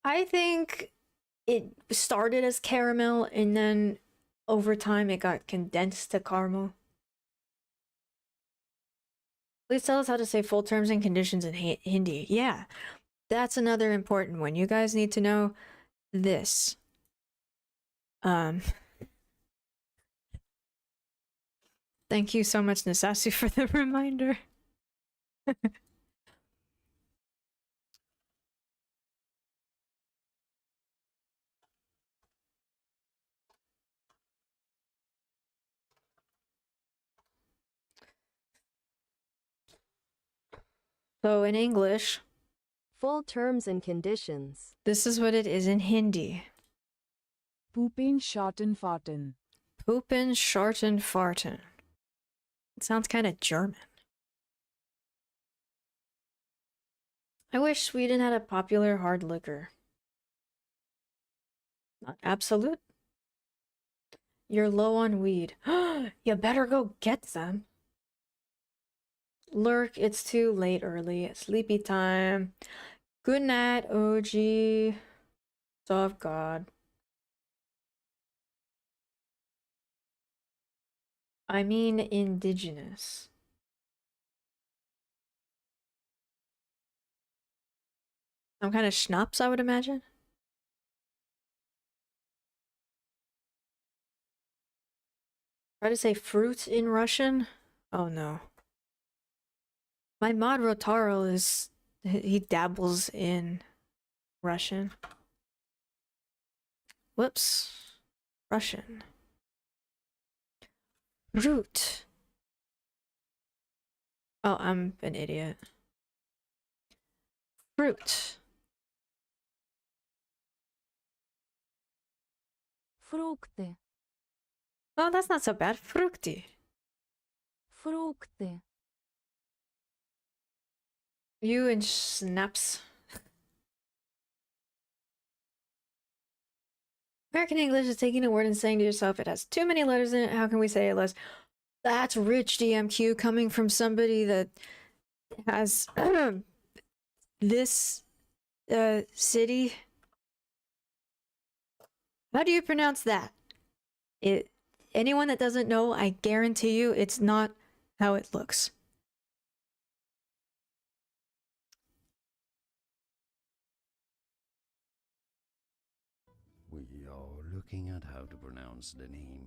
B: I think it started as caramel, and then over time it got condensed to caramel. Please tell us how to say full terms and conditions in Hindi. Yeah, that's another important one. You guys need to know this. Thank you so much, Nasasu, for the reminder. So in English,
F: full terms and conditions.
B: This is what it is in Hindi.
I: Poopin, shorten, farten.
B: Poopin, shorten, farten. It sounds kind of German. I wish Sweden had a popular hard liquor. Not Absolute. You're low on weed. You better go get some. Lurk, it's too late early. Sleepy time. Good night, OG. Soft God. I mean indigenous. Some kind of schnapps, I would imagine. Try to say fruit in Russian? Oh no. My mod Rotaro is... he dabbles in Russian. Whoops. Russian. Root. Oh, I'm an idiot. Fruit.
I: Frukty.
B: Oh, that's not so bad. Frukti.
I: Frukty.
B: You and snaps. American English is taking a word and saying to yourself, it has too many letters in it. How can we say it less? That's rich, DMQ, coming from somebody that has this city. How do you pronounce that? Anyone that doesn't know, I guarantee you it's not how it looks.
V: We are looking at how to pronounce the name.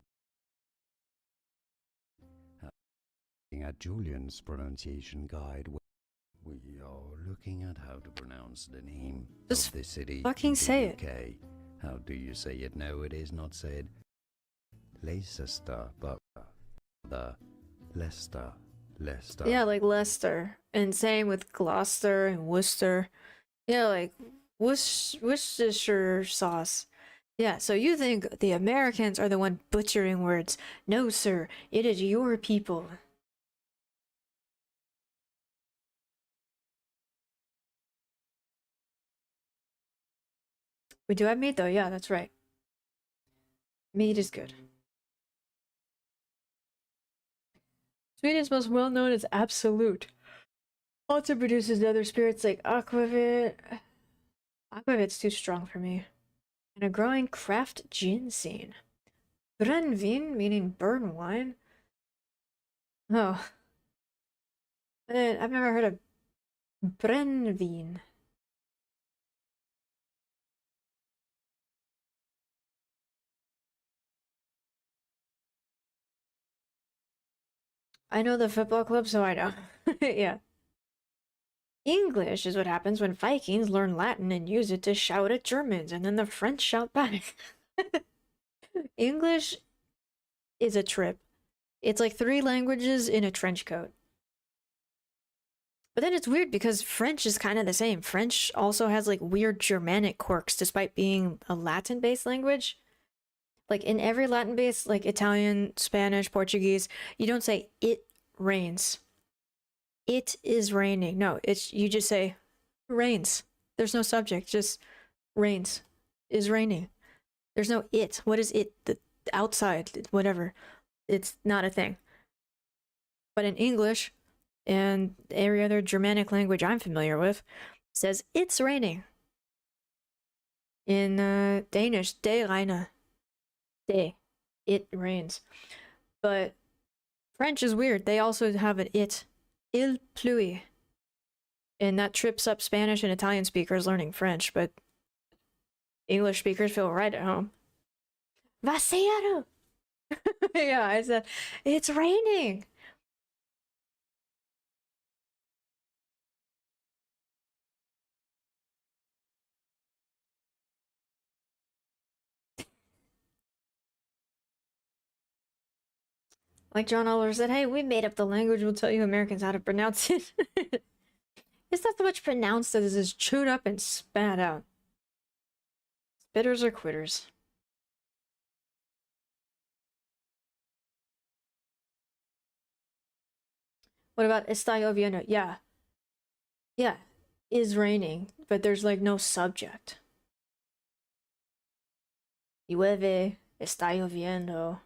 V: Looking at Julian's pronunciation guide. We are looking at how to pronounce the name
B: Just
V: of the city.
B: fucking say it.
V: Okay. How do you say it? No, it is not said Leicester, but the Leicester.
B: Yeah, like Leicester. And same with Gloucester and Worcester. Yeah, like Worcestershire sauce. Yeah, so you think the Americans are the one butchering words. No, sir. It is your people. We do have meat though, yeah, that's right. Meat is good. Sweden's most well known is Absolute. Also produces other spirits like Aquavit. Aquavit's too strong for me. And a growing craft gin scene. Brännvin, meaning burn wine. Oh. I've never heard of Brännvin. I know the football club, so I know. Yeah. English is what happens when Vikings learn Latin and use it to shout at Germans, and then the French shout back. English is a trip. It's like 3 languages in a trench coat. But then it's weird because French is kind of the same. French also has like weird Germanic quirks despite being a Latin-based language. Like in every Latin-based, like Italian, Spanish, Portuguese, you don't say it rains. It is raining. No, you just say rains. There's no subject, just rains. Is raining. There's no it. What is it? The outside, whatever. It's not a thing. But in English and every other Germanic language I'm familiar with, says it's raining. In Danish, det regner. Day. It rains. But French is weird. They also have an it. Il pluie. And that trips up Spanish and Italian speakers learning French, but English speakers feel right at home. Vaciado! Yeah, I said, it's raining! Like John Oliver said, hey, we made up the language, we'll tell you Americans how to pronounce it. It's not so much pronounced as it is chewed up and spat out. Spitters or quitters. What about está lloviendo? Yeah. Yeah. Is raining, but there's like no subject. Llueve, está lloviendo.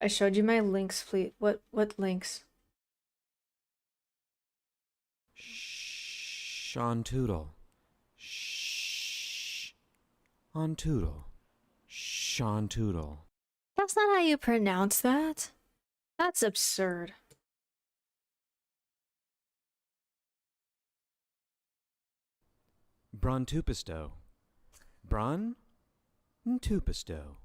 B: I showed you my links, fleet. What links?
E: Sean Toodle. Shh. On Toodle. Sean Toodle.
B: That's not how you pronounce that. That's absurd.
E: Bron Tupisto. Bron Tupisto.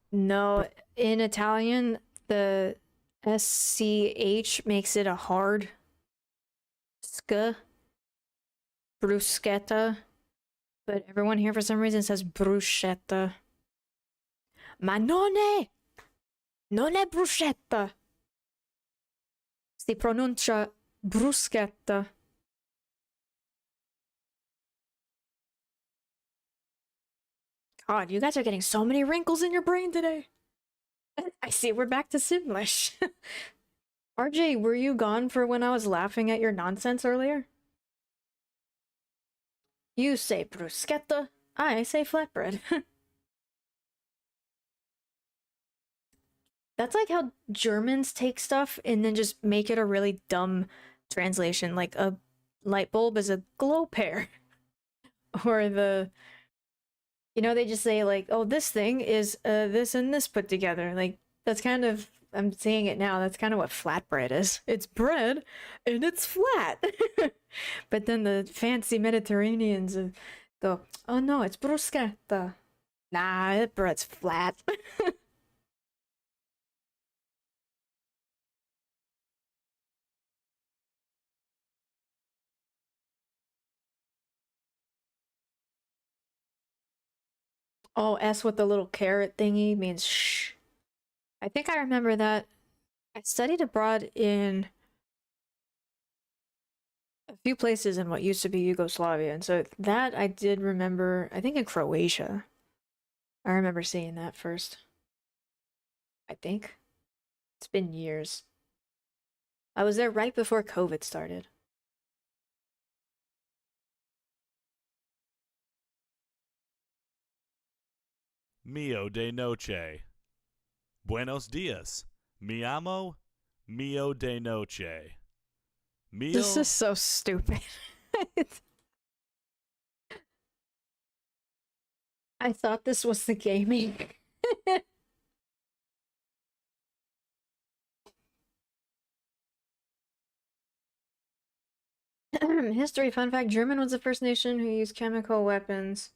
B: No, in Italian, the SCH makes it a hard sk. Bruschetta. But everyone here for some reason says bruschetta. Ma non è bruschetta. Si pronuncia bruschetta. God, you guys are getting so many wrinkles in your brain today. I see we're back to Simlish. RJ, were you gone for when I was laughing at your nonsense earlier? You say bruschetta, I say flatbread. That's like how Germans take stuff and then just make it a really dumb translation, like a light bulb is a glow pear. Or the... You know, they just say like, oh, this thing is this and this put together. Like, that's kind of, I'm seeing it now, that's kind of what flatbread is. It's bread and it's flat. But then the fancy Mediterraneans go, oh no, it's bruschetta. Nah, that bread's flat. Oh, S with the little carrot thingy means shh. I think I remember that. I studied abroad in a few places in what used to be Yugoslavia, and so that I did remember, I think in Croatia. I remember seeing that first. I think. It's been years. I was there right before COVID started.
L: Mio de noche. Buenos dias. Mi amo. Mio de noche. Mio...
B: This is so stupid. I thought this was the gaming. History fun fact, German was the first nation who used chemical weapons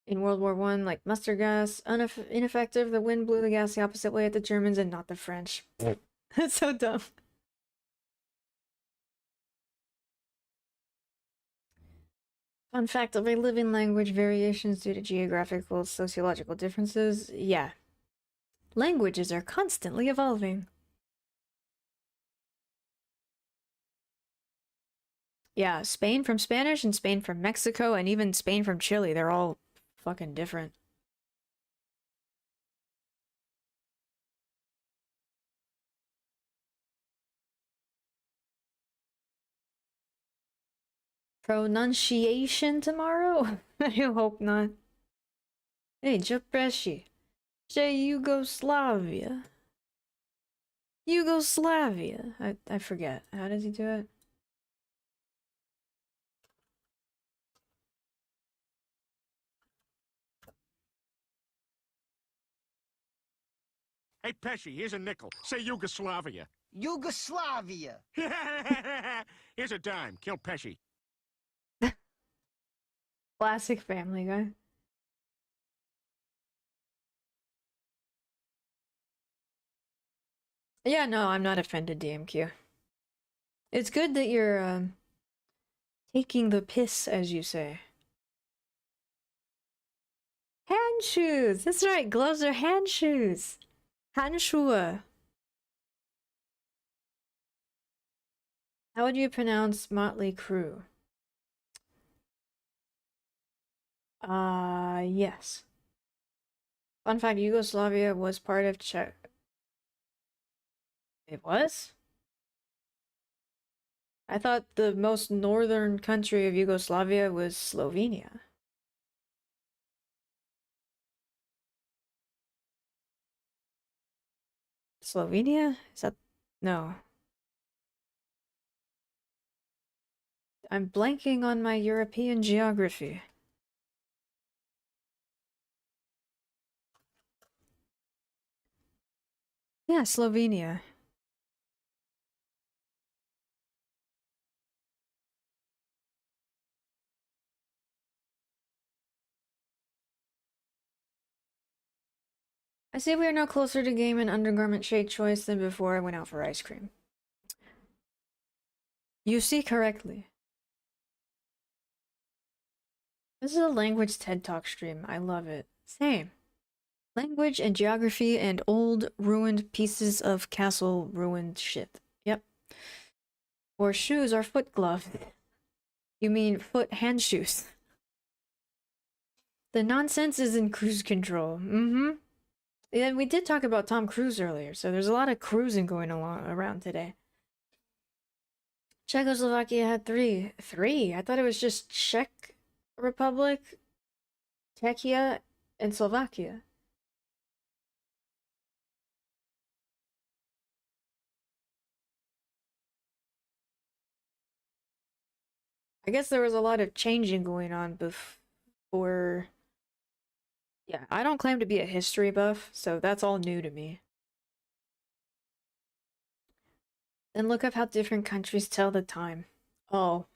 B: in World War I, like mustard gas, ineffective. The wind blew the gas the opposite way at the Germans and not the French. That's so dumb. Fun fact, of a living language, variations due to geographical, sociological differences. Yeah. Languages are constantly evolving. Yeah, Spain from Spanish and Spain from Mexico and even Spain from Chile, they're all fucking different. Pronunciation tomorrow? I hope not. Hey, Japreshi. Say Yugoslavia. Yugoslavia. I forget. How does he do it?
R: Hey, Pesci, here's a nickel. Say Yugoslavia.
W: Yugoslavia.
R: Here's a dime. Kill Pesci.
B: Classic Family Guy. Yeah, no, I'm not offended, DMQ. It's good that you're, taking the piss, as you say. Can hand shoes. That's right. Gloves are hand shoes. Handschuhe. How would you pronounce Motley Crue? Yes. Fun fact, Yugoslavia was part of Czech. It was? I thought the most northern country of Yugoslavia was Slovenia. Slovenia? Is that... No. I'm blanking on my European geography. Yeah, Slovenia. I see we are now closer to game and undergarment shade choice than before I went out for ice cream. You see correctly. This is a language TED Talk stream. I love it. Same. Language and geography and old ruined pieces of castle ruined shit. Yep. Or shoes are foot glove. You mean foot hand shoes. The nonsense is in cruise control. Mm-hmm. Yeah, we did talk about Tom Cruise earlier, so there's a lot of cruising going along around today. Czechoslovakia had three. Three? I thought it was just Czech Republic, Czechia, and Slovakia. I guess there was a lot of changing going on before... Yeah, I don't claim to be a history buff, so that's all new to me. Then look up how different countries tell the time. Oh,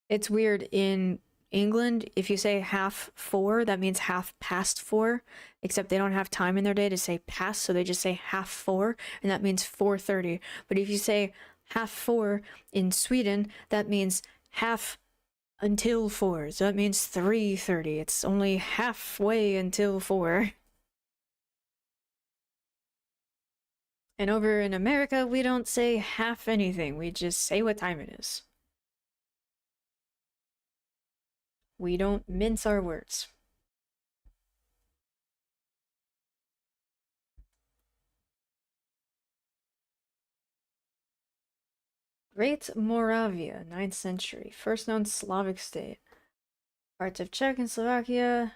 B: it's weird. In England, if you say 4:30, that means 4:30, except they don't have time in their day to say past, so they just say 4:30, and that means 4:30. But if you say 4:30 in Sweden, that means half until 4, so that means 3:30. It's only halfway until 4. And over in America, we don't say half anything, we just say what time it is. We don't mince our words. Great Moravia, 9th century, first known Slavic state. Parts of Czech and Slovakia,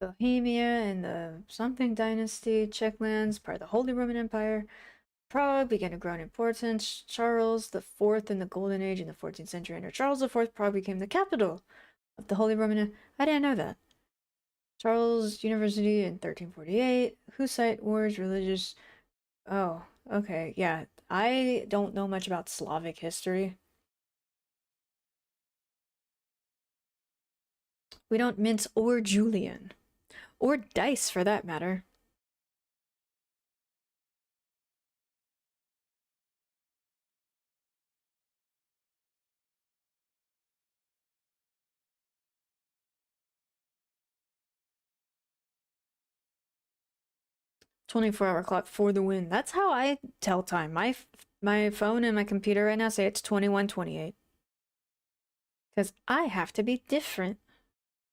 B: Bohemia and the something dynasty, Czech lands, part of the Holy Roman Empire. Prague began to grow in importance. Charles IV in the Golden Age in the 14th century. Under Charles IV, Prague became the capital of the Holy Roman... I didn't know that. Charles University in 1348. Hussite wars, religious... Oh, okay, yeah. I don't know much about Slavic history. We don't mince or julienne. Or dice, for that matter. "24-hour clock for the win." That's how I tell time. My phone and my computer right now say it's 21:28. Because I have to be different.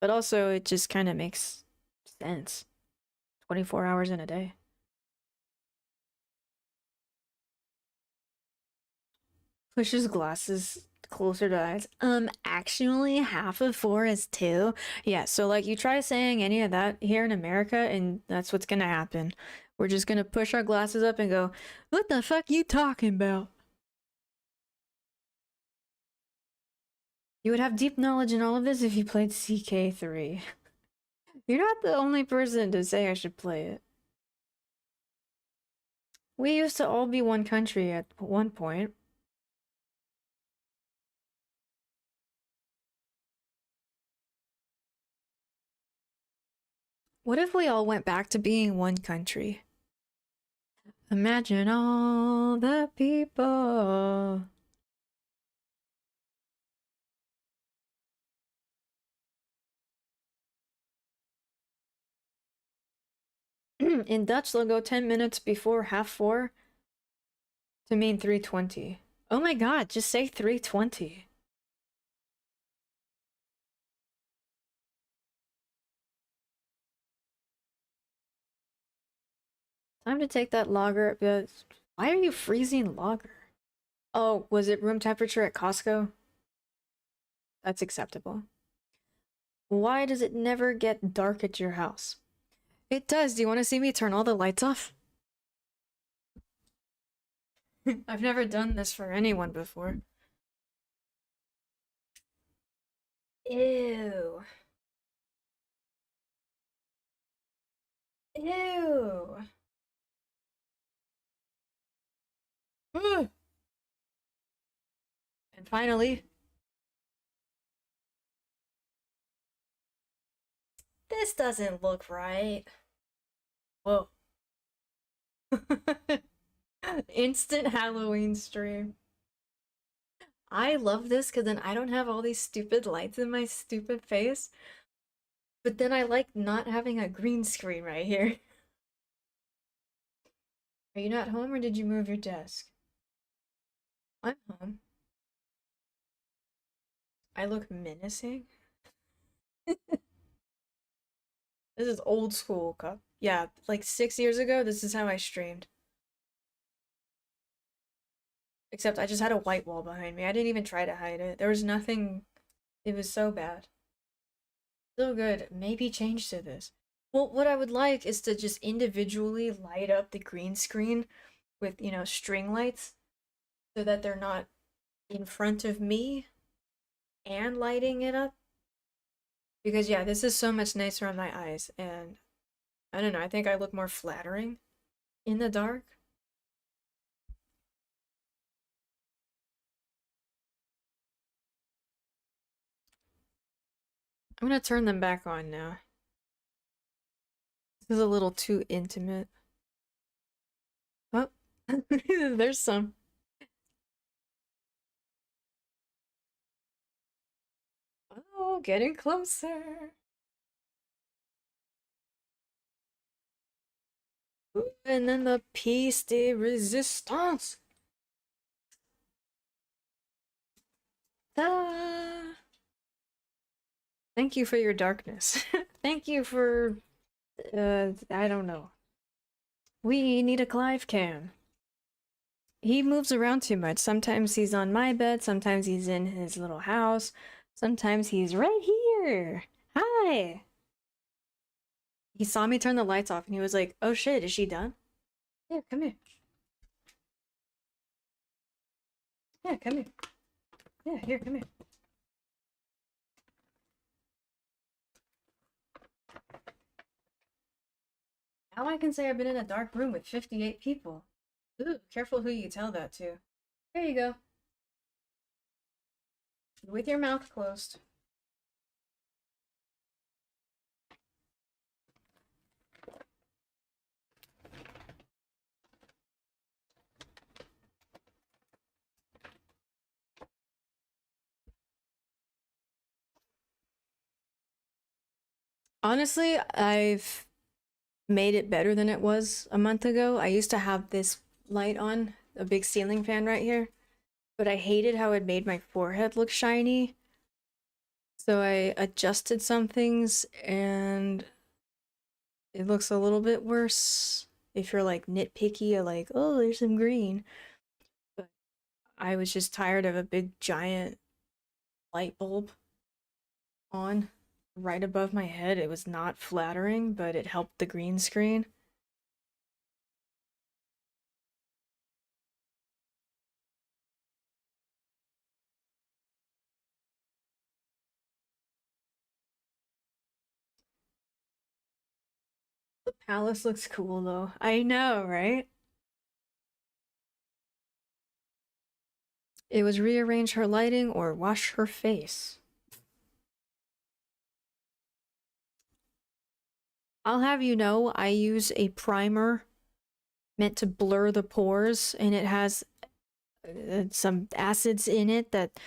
B: But also, it just kind of makes sense. 24 hours in a day. Pushes glasses closer to eyes. Actually, half of 4 is 2. Yeah, so like you try saying any of that here in America, and that's what's gonna happen. We're just gonna push our glasses up and go, what the fuck you talking about? You would have deep knowledge in all of this if you played CK3. You're not the only person to say I should play it. We used to all be one country at one point. What if we all went back to being one country? Imagine all the people. In Dutch, they'll go 10 minutes before 4:30 to mean 3:20. Oh my god, just say 3:20. Time to take that lager. Why are you freezing lager? Oh, was it room temperature at Costco? That's acceptable. Why does it never get dark at your house? It does. Do you want to see me turn all the lights off? I've never done this for anyone before. Ew. Ew. Ugh. And finally, this doesn't look right. Whoa. Instant Halloween stream. I love this because then I don't have all these stupid lights in my stupid face. But then I like not having a green screen right here. Are you not home or did you move your desk? I'm home. I look menacing. This is old school cup. Yeah, like 6 years ago, this is how I streamed. Except I just had a white wall behind me. I didn't even try to hide it. There was nothing. It was so bad. So good. Maybe change to this. Well, what I would like is to just individually light up the green screen with, you know, string lights so that they're not in front of me and lighting it up. Because, yeah, this is so much nicer on my eyes. And I don't know, I think I look more flattering in the dark. I'm gonna turn them back on now. This is a little too intimate. Oh, there's some. Oh, getting closer. Ooh, and then the piece de resistance. Ah. Thank you for your darkness. Thank you for, I don't know. We need a Clive cam. He moves around too much. Sometimes he's on my bed, sometimes he's in his little house, sometimes he's right here. Hi! He saw me turn the lights off and he was like, oh shit, is she done? Yeah, come here. Yeah, come here. Yeah, here, come here. Now I can say I've been in a dark room with 58 people. Ooh, careful who you tell that to. There you go. With your mouth closed. Honestly, I've made it better than it was a month ago. I used to have this light on, a big ceiling fan right here, but I hated how it made my forehead look shiny. So I adjusted some things and it looks a little bit worse. If you're like nitpicky, you're like, oh, there's some green. But I was just tired of a big giant light bulb on right above my head. It was not flattering, but it helped the green screen. The palace looks cool though. I know, right? It was rearrange her lighting or wash her face. I'll have you know, I use a primer meant to blur the pores, and it has some acids in it that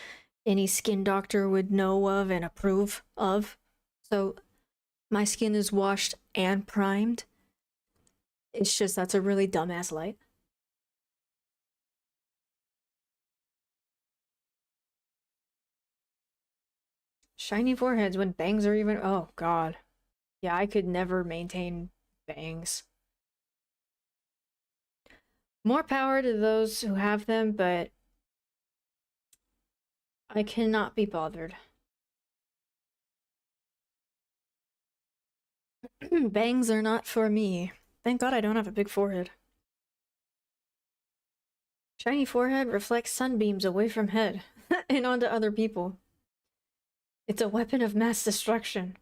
B: any skin doctor would know of and approve of. So my skin is washed and primed. It's just that's a really dumbass light. Shiny foreheads when bangs are even. Oh, God. Yeah, I could never maintain bangs. More power to those who have them, but I cannot be bothered. Bangs are not for me. Thank God I don't have a big forehead. Shiny forehead reflects sunbeams away from head and onto other people. It's a weapon of mass destruction.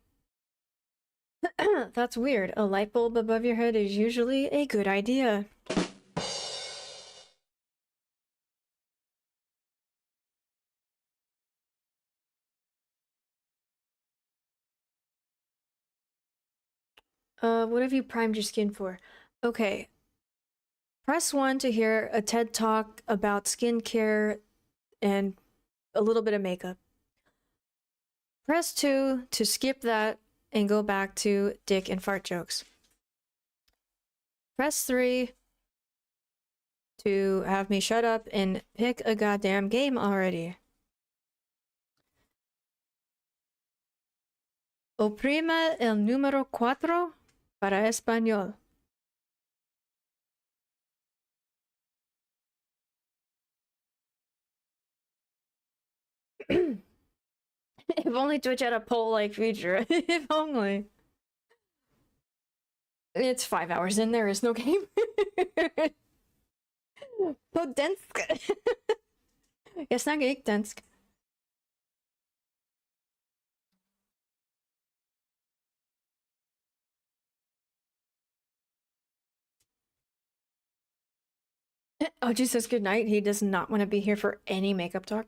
B: That's weird. A light bulb above your head is usually a good idea. What have you primed your skin for? Okay. Press 1 to hear a TED Talk about skincare and a little bit of makeup. Press 2 to skip that and go back to dick and fart jokes. Press 3 to have me shut up and pick a goddamn game already. Oprima el número 4 para español. If only Twitch had a poll-like feature. If only. It's 5 hours in, there is no game. Podensk. Jasna Densk. OG says good night. He does not want to be here for any makeup talk.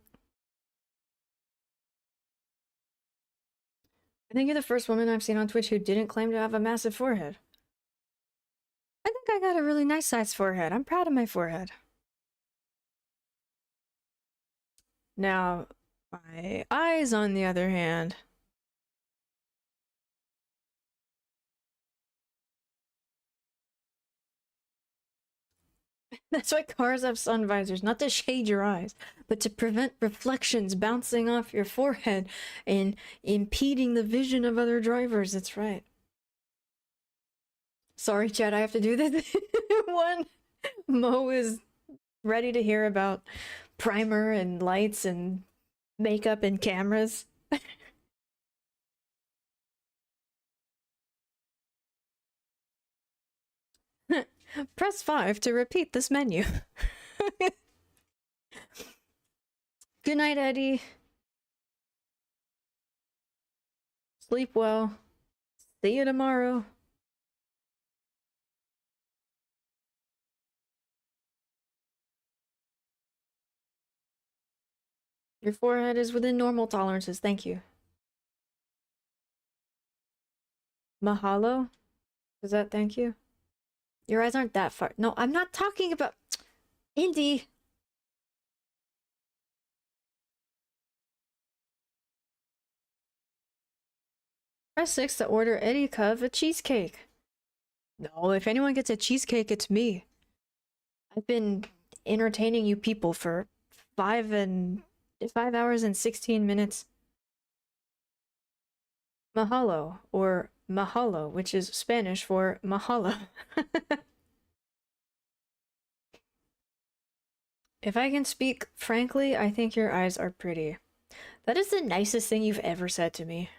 B: I think you're the first woman I've seen on Twitch who didn't claim to have a massive forehead. I think I got a really nice sized forehead. I'm proud of my forehead. Now, my eyes, on the other hand. That's why cars have sun visors, not to shade your eyes, but to prevent reflections bouncing off your forehead and impeding the vision of other drivers. That's right. Sorry, Chad, I have to do this one. Mo is ready to hear about primer and lights and makeup and cameras. Press 5 to repeat this menu. Good night, Eddie. Sleep well. See you tomorrow. Your forehead is within normal tolerances. Thank you. Mahalo? Is that thank you? Your eyes aren't that far. No, I'm not talking about... Indy! Press 6 to order Eddie Cove a cheesecake. No, if anyone gets a cheesecake, it's me. I've been entertaining you people for 5 hours and 16 minutes. Mahalo, or mahalo, which is Spanish for mahalo. If I can speak frankly, I think your eyes are pretty. That is the nicest thing you've ever said to me.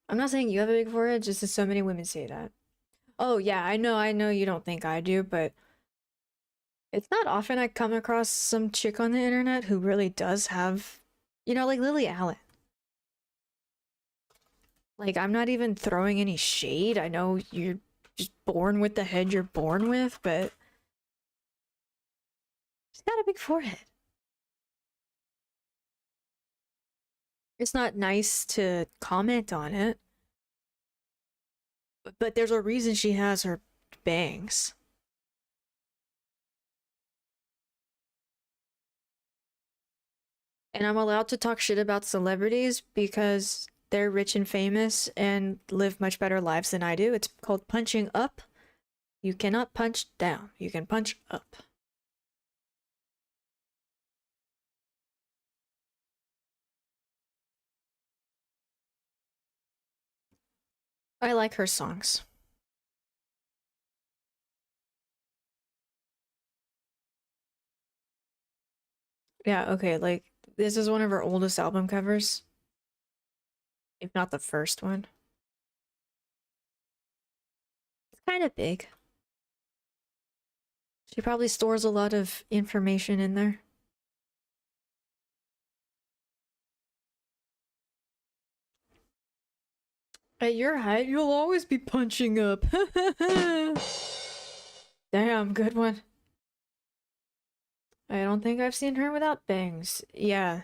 B: I'm not saying you have a big forehead, just as so many women say that. Oh yeah, I know you don't think I do, but it's not often I come across some chick on the internet who really does have, you know, like Lily Allen. Like, I'm not even throwing any shade. I know you're just born with the head you're born with, but she's got a big forehead. It's not nice to comment on it, but there's a reason she has her bangs. And I'm allowed to talk shit about celebrities because they're rich and famous and live much better lives than I do. It's called punching up. You cannot punch down. You can punch up. I like her songs. Yeah, okay, like, this is one of her oldest album covers. If not the first one. It's kind of big. She probably stores a lot of information in there. At your height, you'll always be punching up. Damn, good one. I don't think I've seen her without bangs. Yeah.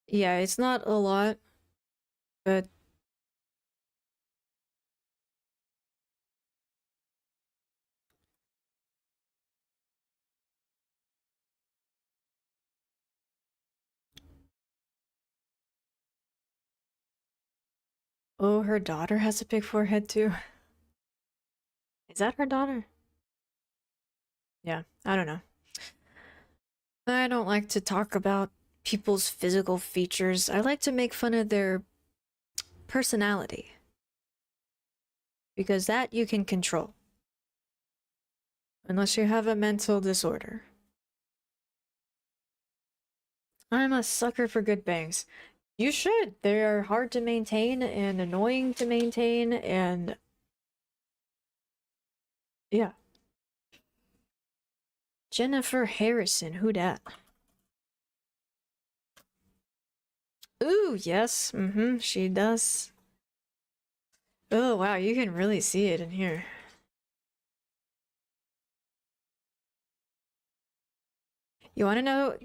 B: Yeah, it's not a lot, but... Oh, her daughter has a big forehead too. Is that her daughter? Yeah, I don't know. I don't like to talk about people's physical features. I like to make fun of their personality. Because that you can control. Unless you have a mental disorder. I'm a sucker for good bangs. You should. They are hard to maintain and annoying to maintain and... yeah. Jennifer Harrison, who dat? Ooh, yes. She does. Oh, wow, you can really see it in here. You want to know...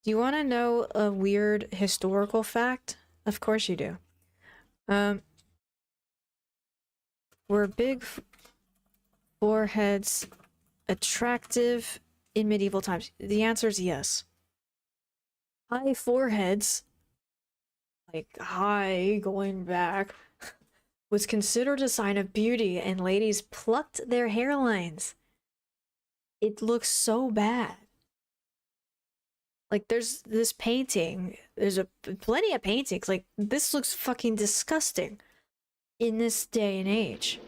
B: Do you want to know a weird historical fact? Of course you do. Were big foreheads attractive in medieval times? The answer is yes. High foreheads, like high going back, was considered a sign of beauty, and ladies plucked their hairlines. It looks so bad. Like, there's this painting, there's plenty of paintings, like, this looks fucking disgusting in this day and age.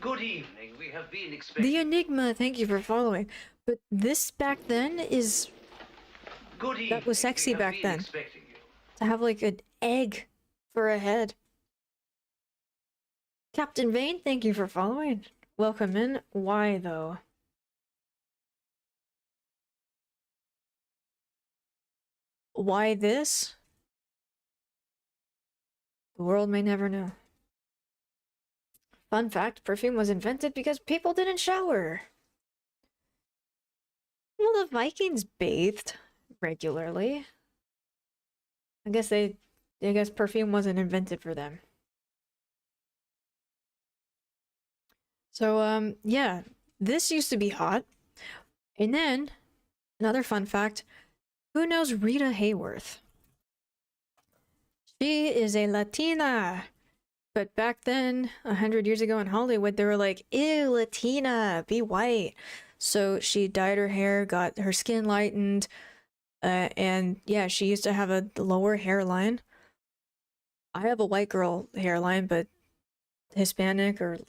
O: Good evening. We have been expecting.
B: The Enigma, thank you for following. But this back then is...
O: Good evening.
B: That was sexy back then. To have like an egg for a head. Captain Vane, thank you for following. Welcome in. Why though? Why this? The world may never know. Fun fact, perfume was invented because people didn't shower. Well, the Vikings bathed regularly. I guess perfume wasn't invented for them. So, yeah, this used to be hot. And then, another fun fact, who knows Rita Hayworth? She is a Latina. But back then, 100 years ago in Hollywood, they were like, ew, Latina, be white. So she dyed her hair, got her skin lightened, and yeah, she used to have a lower hairline. I have a white girl hairline, but Hispanic or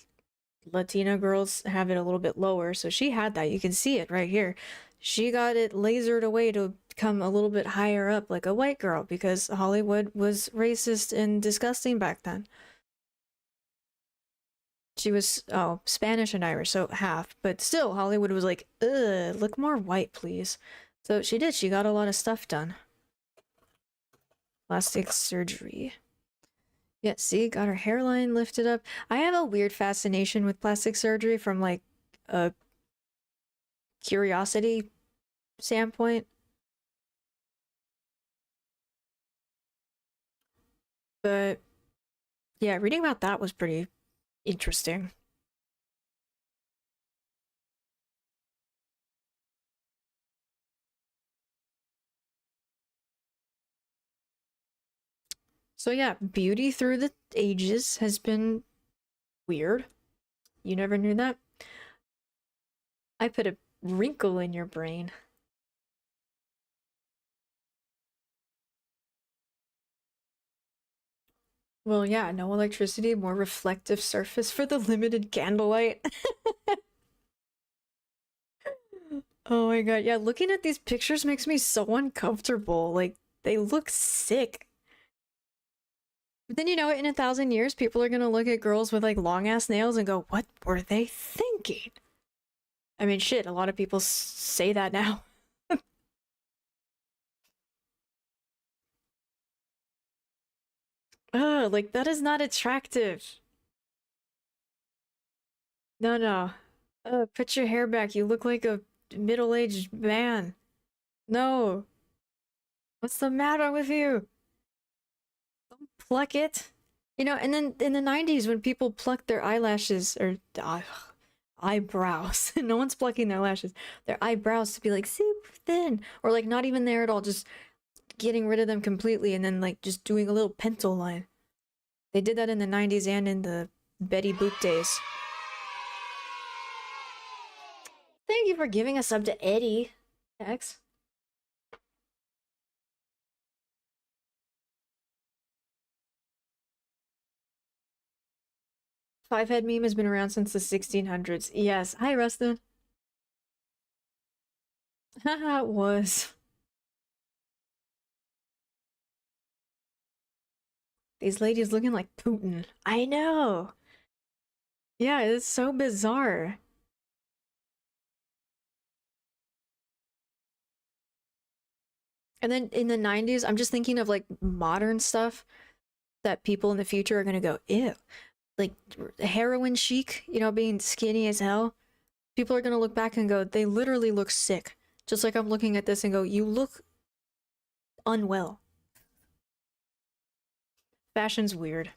B: Latina girls have it a little bit lower, so she had that. You can see it right here. She got it lasered away to come a little bit higher up like a white girl because Hollywood was racist and disgusting back then. She was, oh, Spanish and Irish, so half. But still, Hollywood was like, ugh, look more white, please. So she did. She got a lot of stuff done. Plastic surgery. Yeah, see? Got her hairline lifted up. I have a weird fascination with plastic surgery from, like, a curiosity standpoint. But, yeah, reading about that was pretty interesting. So yeah, beauty through the ages has been weird. You never knew that? I put a wrinkle in your brain. Well, yeah, no electricity, more reflective surface for the limited candlelight. Oh my god, yeah, looking at these pictures makes me so uncomfortable. Like, they look sick. But then, you know, in 1,000 years, people are gonna look at girls with, like, long-ass nails and go, what were they thinking? I mean, shit, a lot of people say that now. Ugh, like, that is not attractive. No, no. Put your hair back. You look like a middle-aged man. No. What's the matter with you? Don't pluck it. You know, and then in the 90s when people plucked their eyelashes or eyebrows, no one's plucking their lashes, their eyebrows to be like super thin or like not even there at all, just getting rid of them completely and then like just doing a little pencil line. They did that in the 90s and in the Betty Boop days. Thank you for giving a sub to Eddie X. Five head meme has been around since the 1600s. Yes. Hi, Rustin. Haha, it was. These ladies looking like Putin. I know. Yeah, it's so bizarre. And then in the 90s, I'm just thinking of like modern stuff that people in the future are gonna go, ew. Like heroin chic, you know, being skinny as hell. People are gonna look back and go, they literally look sick. Just like I'm looking at this and go, you look unwell. Fashion's weird.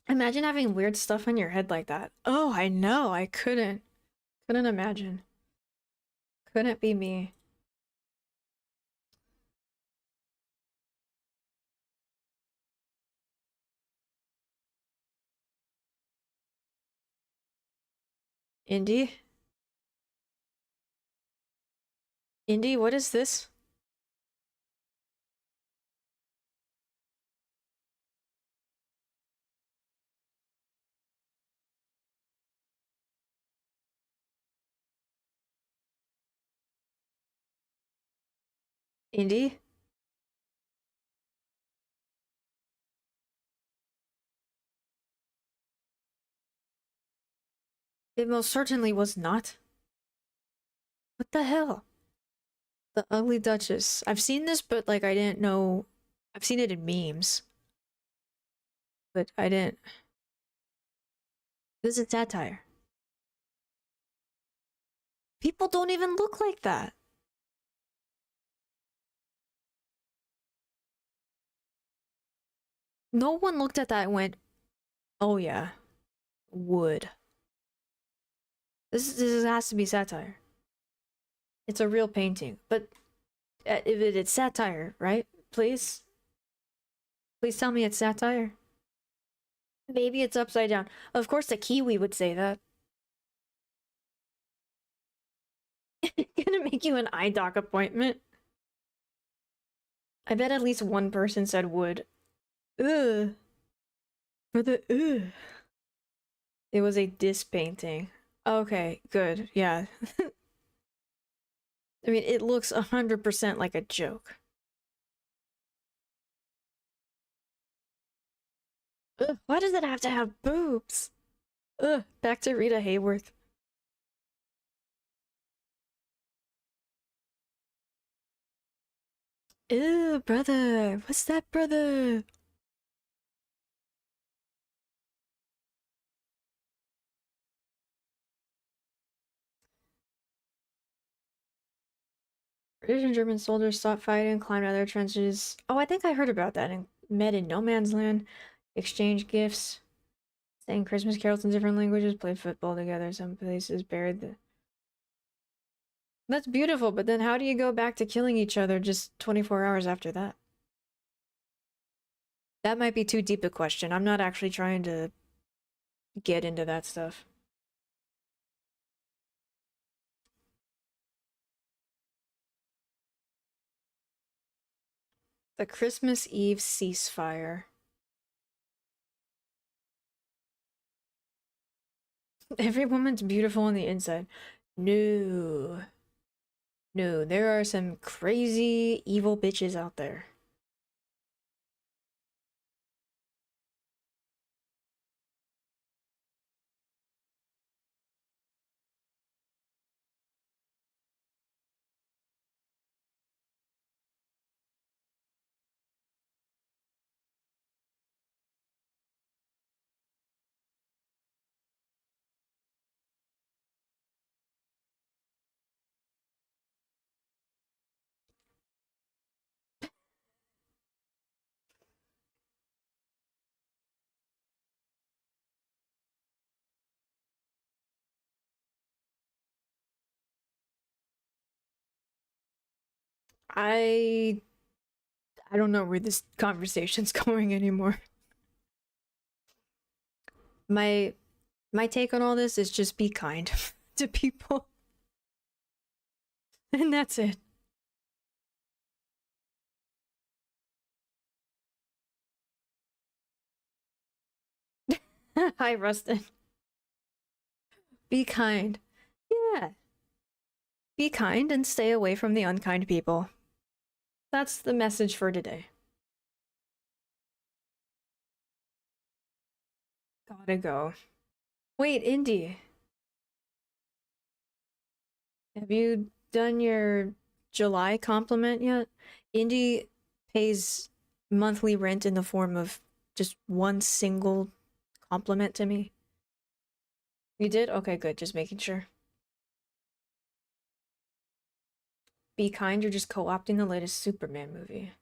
B: Imagine having weird stuff on your head like that. Oh, I know. I couldn't. Couldn't imagine. Couldn't be me. Indy? Indy, what is this? Indy? It most certainly was not. What the hell? The Ugly Duchess. I've seen this, but like I didn't know. I've seen it in memes. But I didn't. This is satire. People don't even look like that. No one looked at that and went, oh yeah, wood. This has to be satire. It's a real painting, but if it's satire, right? Please? Please tell me it's satire. Maybe it's upside down. Of course the Kiwi would say that. Gonna make you an eye doc appointment. I bet at least one person said wood. Ugh. For the ugh. It was a diss painting. Okay, good. Yeah. I mean, it looks 100% like a joke. Ugh, why does it have to have boobs? Ugh, back to Rita Hayworth. Ew, brother. What's that, brother? British and German soldiers stopped fighting, climbed out of their trenches. Oh, I think I heard about that and met in no man's land, exchanged gifts, sang Christmas carols in different languages, played football together. Some places buried the That's beautiful, but then how do you go back to killing each other just 24 hours after that? That might be too deep a question. I'm not actually trying to get into that stuff. The Christmas Eve ceasefire. Every woman's beautiful on the inside. No. No, there are some crazy evil bitches out there. I don't know where this conversation's going anymore. My take on all this is just be kind to people. And that's it. Hi, Rustin. Be kind. Yeah. Be kind and stay away from the unkind people. That's the message for today. Gotta go. Wait, Indy. Have you done your July compliment yet? Indy pays monthly rent in the form of just one single compliment to me. You did? Okay, good. Just making sure. Be kind, you're just co-opting the latest Superman movie.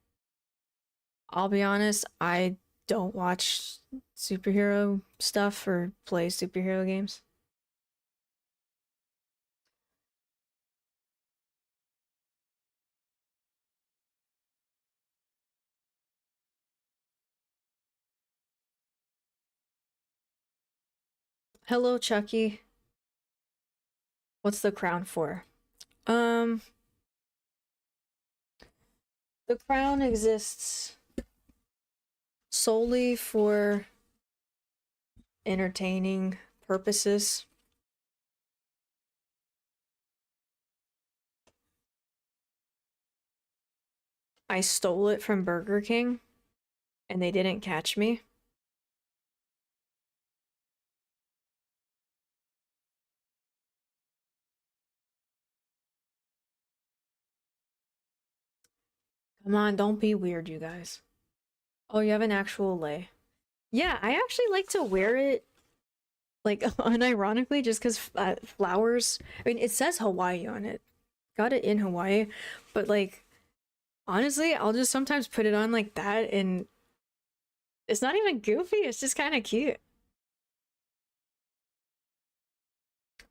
B: I'll be honest, I don't watch superhero stuff or play superhero games. Hello, Chucky. What's the crown for? The crown exists solely for entertaining purposes. I stole it from Burger King, and they didn't catch me. Come on, don't be weird, you guys. Oh, you have an actual lei. Yeah, I actually like to wear it, like, unironically, just because flowers... I mean, it says Hawaii on it. Got it in Hawaii, but, like, honestly, I'll just sometimes put it on like that, and it's not even goofy, it's just kind of cute.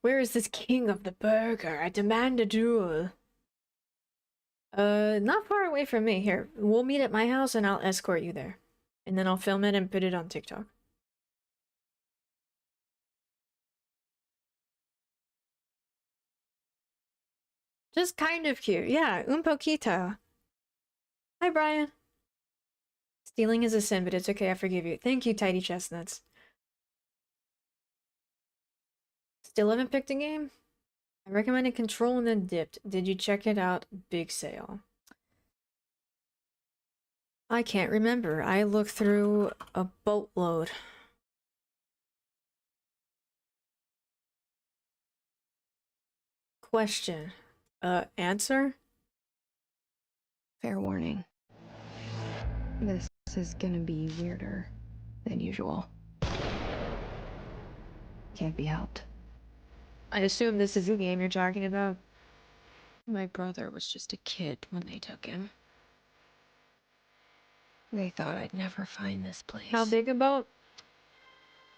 B: Where is this king of the burger? I demand a duel. Not far away from me. Here, we'll meet at my house and I'll escort you there. And then I'll film it and put it on TikTok. Just kind of cute. Yeah, un poquito. Hi, Brian. Stealing is a sin, but it's okay, I forgive you. Thank you, Tidy Chestnuts. Still haven't picked a game? I recommended Control and then Dipped. Did you check it out? Big sale. I can't remember. I looked through a boatload. Question. Answer?
G: Fair warning. This is gonna be weirder than usual. Can't be helped.
B: I assume this is the game you're talking about.
G: My brother was just a kid when they took him. They thought I'd never find this place.
B: How big a boat?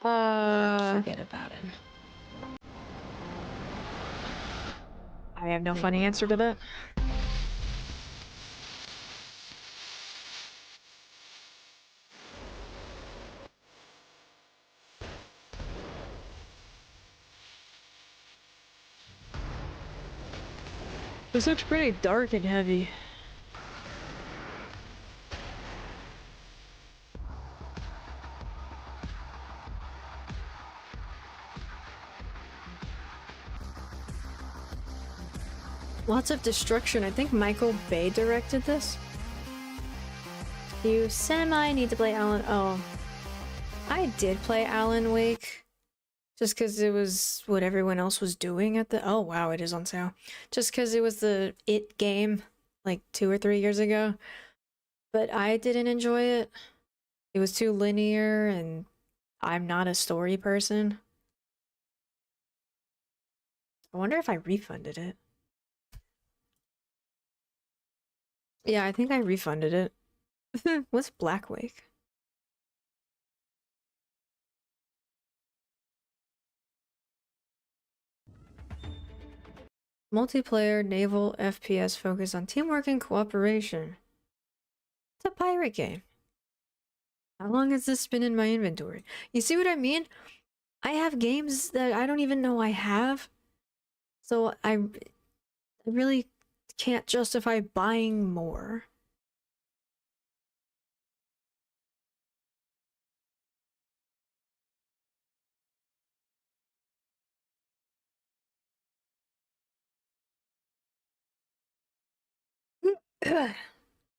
G: Forget about it.
B: I have no funny answer to that. This looks pretty dark and heavy. Lots of destruction. I think Michael Bay directed this. You semi need to play Alan. Oh, I did play Alan Wake. Just because it was what everyone else was doing at the... Oh, wow, it is on sale. Just because it was the It game, like 2 or 3 years ago. But I didn't enjoy it. It was too linear, and I'm not a story person. I wonder if I refunded it. Yeah, I think I refunded it. What's Black Wake? Multiplayer naval FPS focused on teamwork and cooperation. It's a pirate game. How long has this been in my inventory? You see what I mean? I have games that I don't even know I have. So I really can't justify buying more.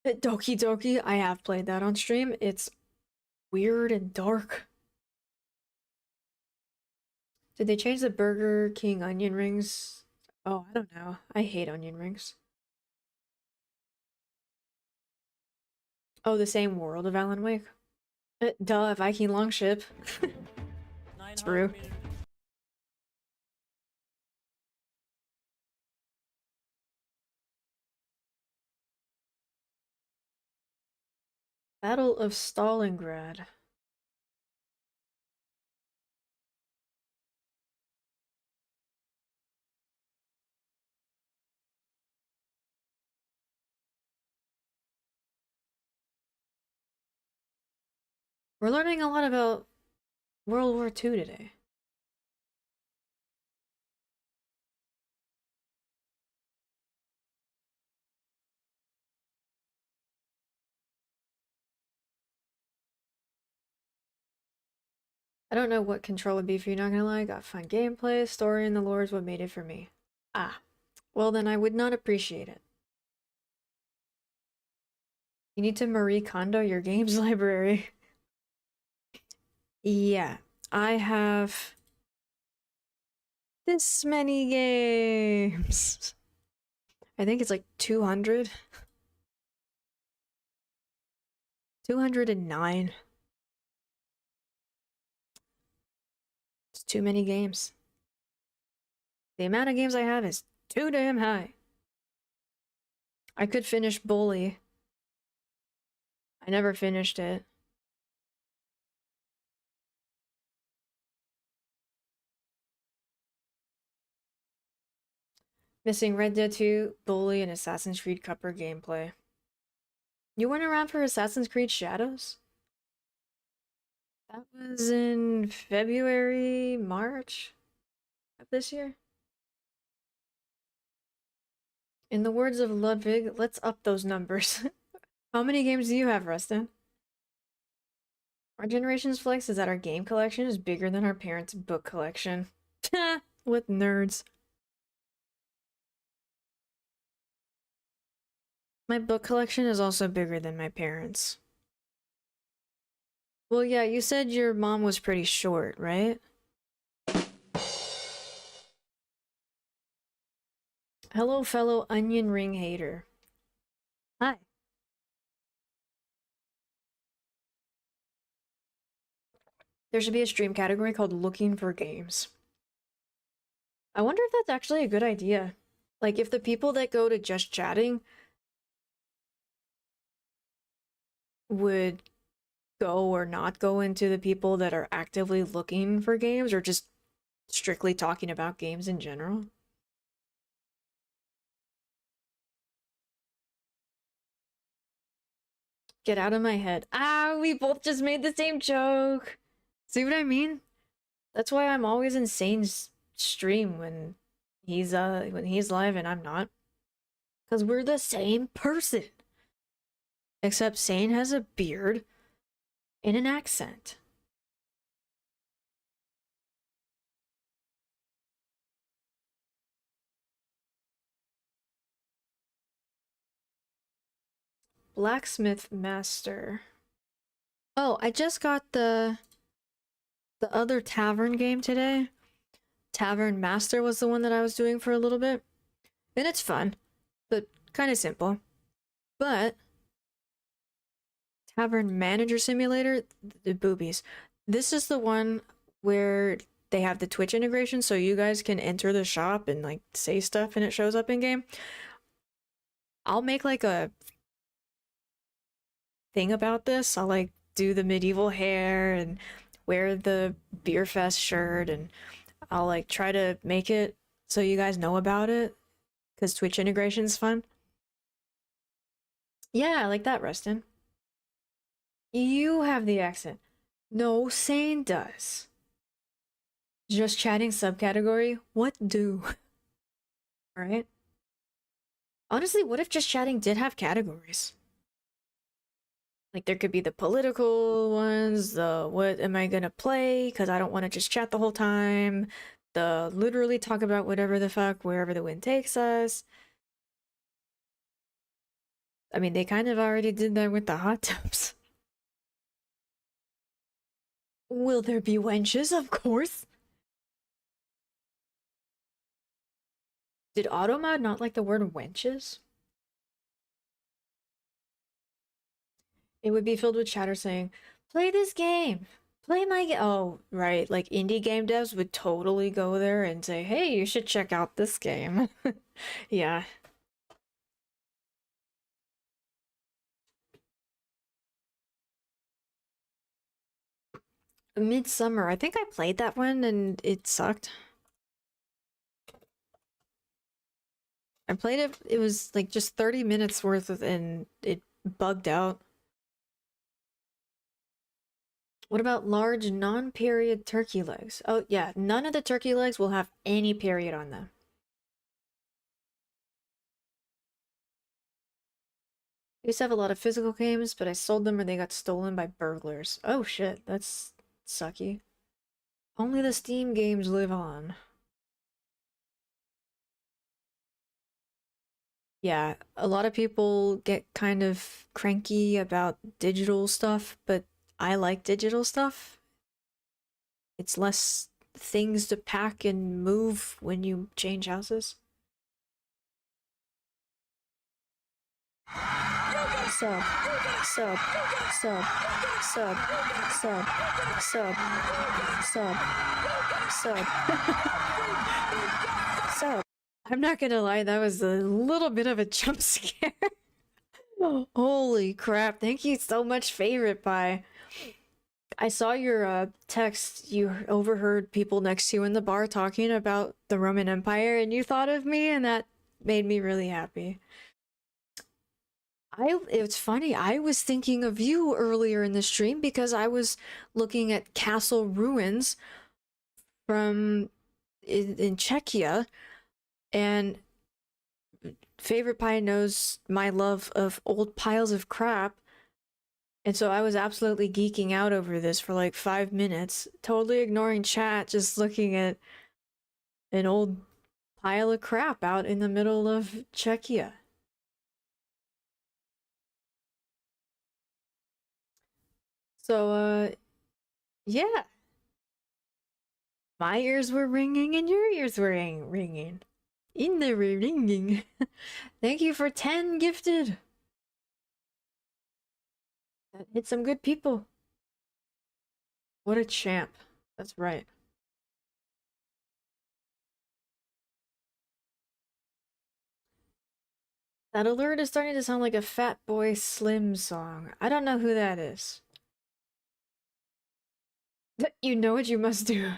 B: Doki Doki, I have played that on stream. It's weird and dark. Did they change the Burger King onion rings? Oh, I don't know. I hate onion rings. Oh, the same world of Alan Wake? Duh, Viking longship. True. Battle of Stalingrad. We're learning a lot about World War II today. I don't know what Control would be for you, not gonna lie. Got fun gameplay, story, and the lore is what made it for me. Ah, well then I would not appreciate it. You need to Marie Kondo your games library. Yeah, I have this many games. I think it's like 200. 209. It's too many games. The amount of games I have is too damn high. I could finish Bully. I never finished it. Missing Red Dead 2, Bully, and Assassin's Creed Cupper gameplay. You weren't around for Assassin's Creed Shadows? That was in February, March of this year. In the words of Ludwig, let's up those numbers. How many games do you have, Rustin? Our generation's flex is that our game collection is bigger than our parents' book collection. What nerds. My book collection is also bigger than my parents'. Well, yeah, you said your mom was pretty short, right? Hello, fellow onion ring hater. Hi. There should be a stream category called Looking for Games. I wonder if that's actually a good idea. Like, if the people that go to just chatting would go or not go into the people that are actively looking for games, or just strictly talking about games in general. Get out of my head. Ah, we both just made the same joke. See what I mean? That's why I'm always in Sane's stream when he's live and I'm not. Cause we're the same person. Except Sane has a beard and an accent. Blacksmith Master. Oh, I just got the other tavern game today. Tavern Master was the one that I was doing for a little bit. And it's fun, but kind of simple. But Tavern Manager Simulator, the boobies. This is the one where they have the Twitch integration, so you guys can enter the shop and like say stuff and it shows up in game. I'll make like a thing about this. I'll like do the medieval hair and wear the Beer Fest shirt, and I'll like try to make it so you guys know about it, because Twitch integration's fun. Yeah, like that, Rustin. You have the accent. No, Sane does. Just chatting subcategory? What do? Alright? Honestly, what if just chatting did have categories? Like, there could be the political ones, the what am I gonna play, because I don't want to just chat the whole time, the literally talk about whatever the fuck, wherever the wind takes us. I mean, they kind of already did that with the hot tubs. Will there be wenches? Of course. Did Automod not like the word wenches? It would be filled with chatter saying, play this game! Play my game! Oh, right, like indie game devs would totally go there and say, hey, you should check out this game. Yeah. Midsummer. I think I played that one and it sucked. I played it, it was like just 30 minutes worth of, and it bugged out. What about large non-period turkey legs? Oh yeah, none of the turkey legs will have any period on them. I used to have a lot of physical games, but I sold them or they got stolen by burglars. Oh shit, that's sucky. Only the Steam games live on. Yeah, a lot of people get kind of cranky about digital stuff, but I like digital stuff. It's less things to pack and move when you change houses. Sub, sub, sub, sub, sub, sub, sub, sub, sub. I'm not gonna lie, that was a little bit of a jump scare. Holy crap, thank you so much, Favorite Pie. I saw your text. You overheard people next to you in the bar talking about the Roman Empire, and you thought of me, and that made me really happy. It's funny, I was thinking of you earlier in the stream because I was looking at castle ruins from in Czechia, and Favorite Pie knows my love of old piles of crap. And so I was absolutely geeking out over this for like 5 minutes, totally ignoring chat, just looking at an old pile of crap out in the middle of Czechia. So, yeah. My ears were ringing and your ears were ringing. In the ringing. Thank you for 10 gifted. That hit some good people. What a champ. That's right. That alert is starting to sound like a Fat Boy Slim song. I don't know who that is. You know what you must do.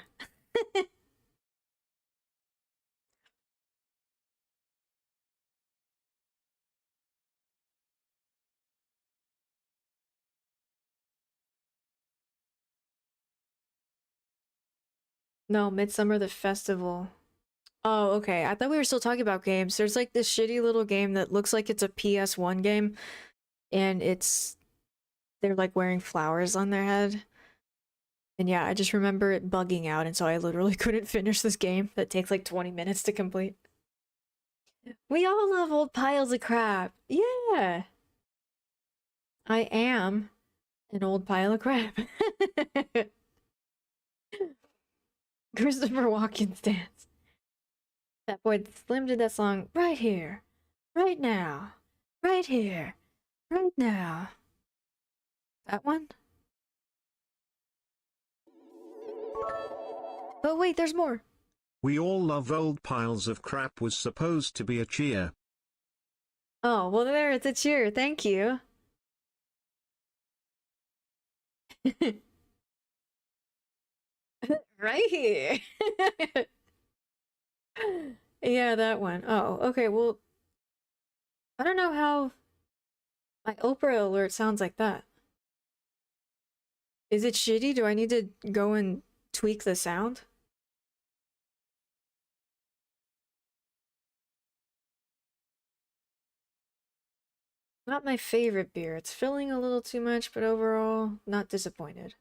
B: No, Midsummer the Festival. Oh, okay. I thought we were still talking about games. There's like this shitty little game that looks like it's a PS1 game, and they're like wearing flowers on their head. And yeah, I just remember it bugging out, and so I literally couldn't finish this game that takes like 20 minutes to complete. We all love old piles of crap. Yeah. I am an old pile of crap. Christopher Walken's dance. That boy Slim did that song right here, right now, right here, right now. That one? Oh wait, there's more.
C: We all love old piles of crap was supposed to be a cheer.
B: Oh, well there, it's a cheer. Thank you. Right here. Yeah, that one. Oh, okay, well, I don't know how my Oprah alert sounds like that. Is it shitty? Do I need to go and tweak the sound? Not my favorite beer. It's filling a little too much, but overall, not disappointed.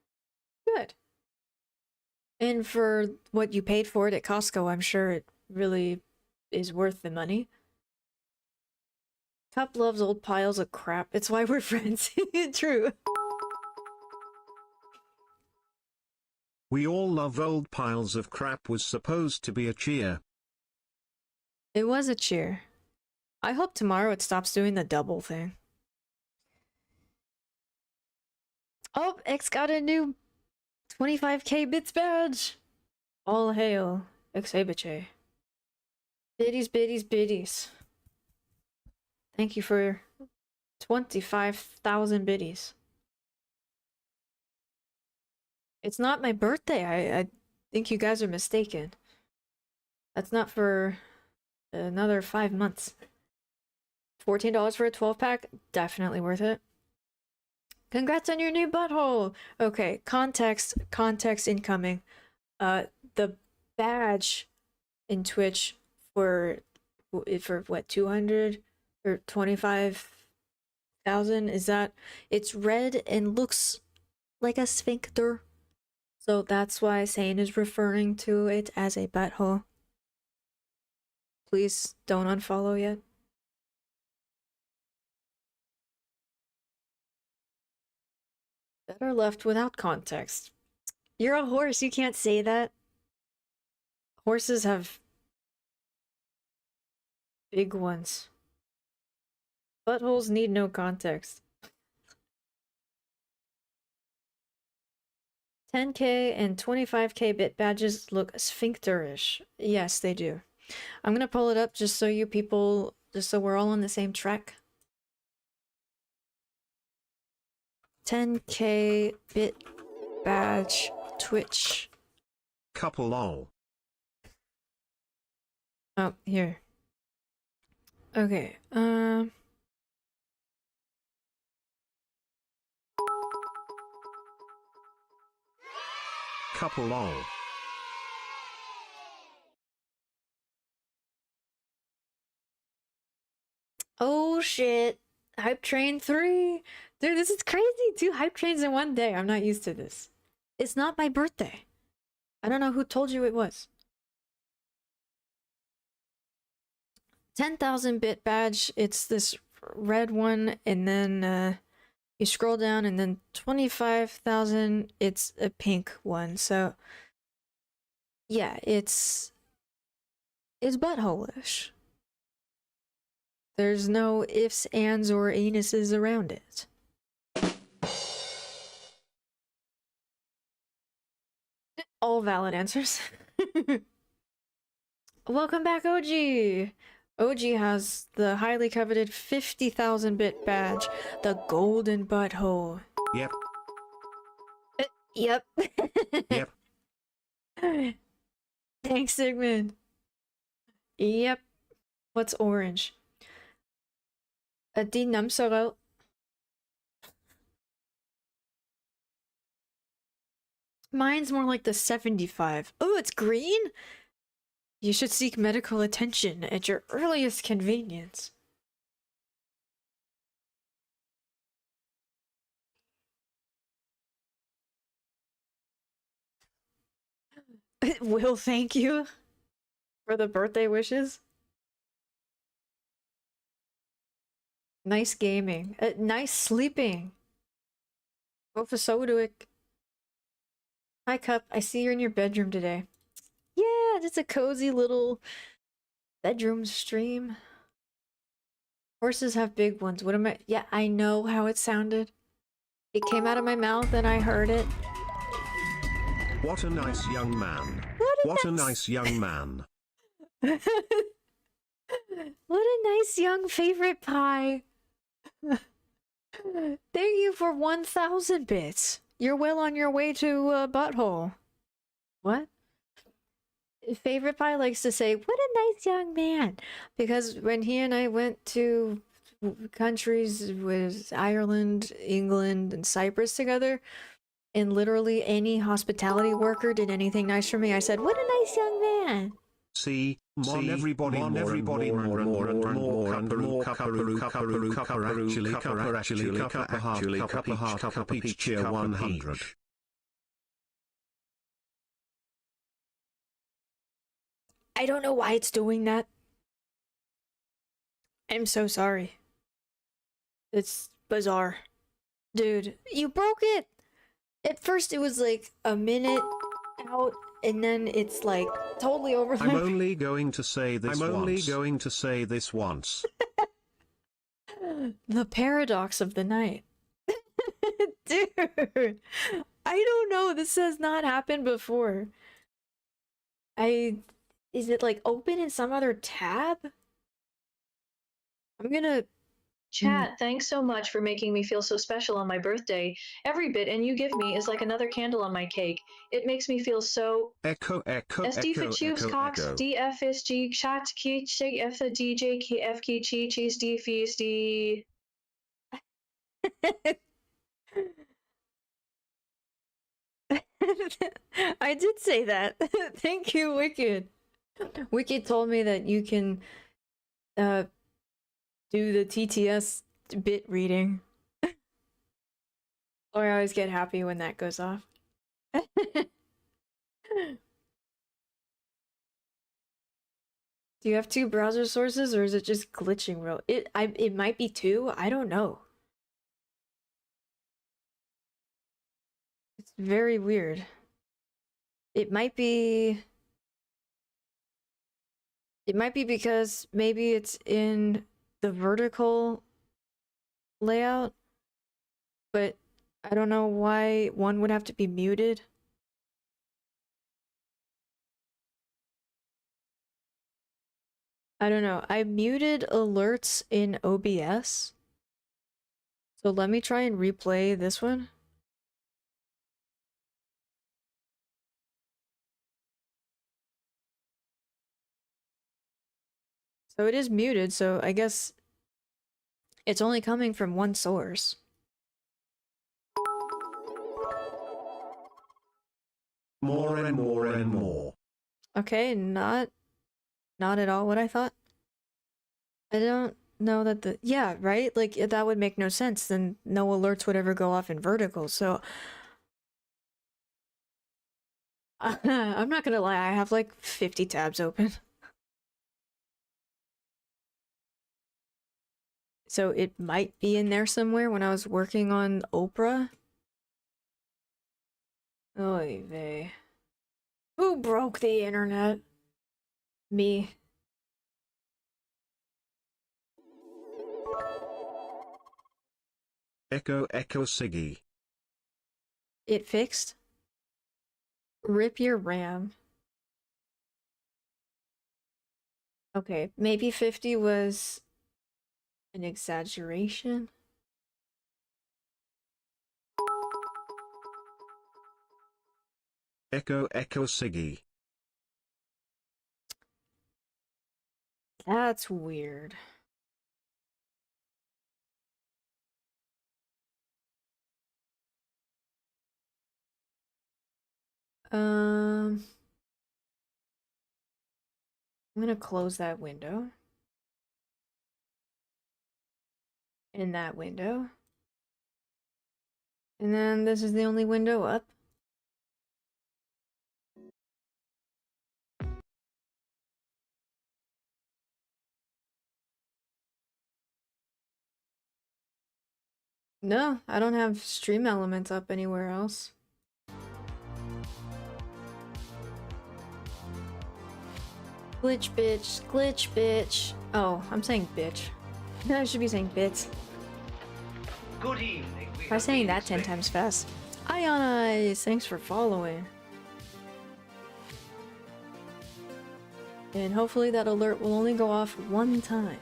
B: Good. And for what you paid for it at Costco, I'm sure it really is worth the money. Cup loves old piles of crap. It's why we're friends. True.
C: We all love old piles of crap was supposed to be a cheer.
B: It was a cheer. I hope tomorrow it stops doing the double thing. Oh, X got a new 25k bits badge. All hail, Xabiche. Biddies, biddies, biddies. Thank you for 25,000 biddies. It's not my birthday. I think you guys are mistaken. That's not for another 5 months. $14 for a 12-pack? Definitely worth it. Congrats on your new butthole! Okay, context incoming. The badge in Twitch for what, 200 or 25,000? Is that, it's red and looks like a sphincter. So that's why Sane is referring to it as a butthole. Please don't unfollow yet. Better left without context. You're a horse, you can't say that. Horses have big ones. Buttholes need no context. 10k and 25k bit badges look sphincterish. Yes, they do. I'm gonna pull it up just so you people, just so we're all on the same track. 10k bit badge Twitch.
C: Couple lol.
B: Oh, here. Okay,
C: Couple lol.
B: oh shit. Hype Train 3. Dude, this is crazy. 2 hype trains in one day. I'm not used to this. It's not my birthday. I don't know who told you it was. 10,000 bit badge. It's this red one, and then you scroll down, and then 25,000. It's a pink one. So yeah, it's butthole-ish. There's no ifs, ands, or anuses around it. All valid answers. Welcome back, OG! OG has the highly coveted 50,000 bit badge, the golden butthole.
C: Yep.
B: Yep.
C: Yep.
B: Thanks, Sigmund. Yep. What's orange? A dinamsorel. Mine's more like the 75. Oh, it's green? You should seek medical attention at your earliest convenience. Will, thank you for the birthday wishes. Nice gaming. Nice sleeping. Ofasoduik. Hi, Cup. I see you're in your bedroom today. Yeah, it's a cozy little bedroom stream. Horses have big ones. What am I? Yeah, I know how it sounded. It came out of my mouth and I heard it.
C: What a nice young man. What a nice young man.
B: What a nice young favorite pie. Thank you for 1,000 bits. You're well on your way to butthole. What? Favorite pie likes to say, what a nice young man. Because when he and I went to countries with Ireland, England, and Cyprus together, and literally any hospitality worker did anything nice for me, I said, what a nice young man.
C: See, everybody, everybody, more and more and more, cupperoo, cupperoo, cupperoo, cupper, actually, cupper, actually, cupper, actually, cupper, heart, cupper, peach, cheer 100.
B: I don't know why it's doing that. I'm so sorry. It's bizarre. Dude, you broke it! At first it was like a minute out, and then it's like totally over.
C: I'm only going to say this once. I'm only going to say this once.
B: The paradox of the night. Dude, I don't know. This has not happened before. Is it like open in some other tab? I'm gonna...
K: Chat, thanks so much for making me feel so special on my birthday. Every bit and you give me is like another candle on my cake. It makes me feel so...
C: Echo,
K: SD for tubes, Cox, DFSG, chat, key, shake, F, the DJ, KF, key, cheese, D, fees, D.
B: I did say that. Thank you, Wicked. Wicked told me that you can do the TTS bit reading. Or I always get happy when that goes off. Do you have two browser sources or is it just glitching real? It might be two, I don't know. It's very weird. It might be because maybe it's in the vertical layout, but I don't know why one would have to be muted. I don't know. I muted alerts in OBS. So let me try and replay this one. So it is muted, so I guess it's only coming from one source.
C: More and more and more.
B: Okay, not at all what I thought. I don't know that the... Yeah, right? Like, that would make no sense. Then no alerts would ever go off in vertical, so... I'm not gonna lie, I have like 50 tabs open. So it might be in there somewhere when I was working on Oprah. Oy vey. Who broke the internet? Me.
C: Echo Siggy.
B: It fixed? Rip your RAM. Okay, maybe 50 was an exaggeration.
C: Echo Siggy.
B: That's weird. I'm gonna close that window. And that window. And then this is the only window up. No, I don't have stream elements up anywhere else. Glitch bitch, glitch bitch. Oh, I'm saying bitch. I should be saying bits.
O: Good evening.
B: Try saying that 10 times fast. Hi, Anna. Thanks for following. And hopefully that alert will only go off one time.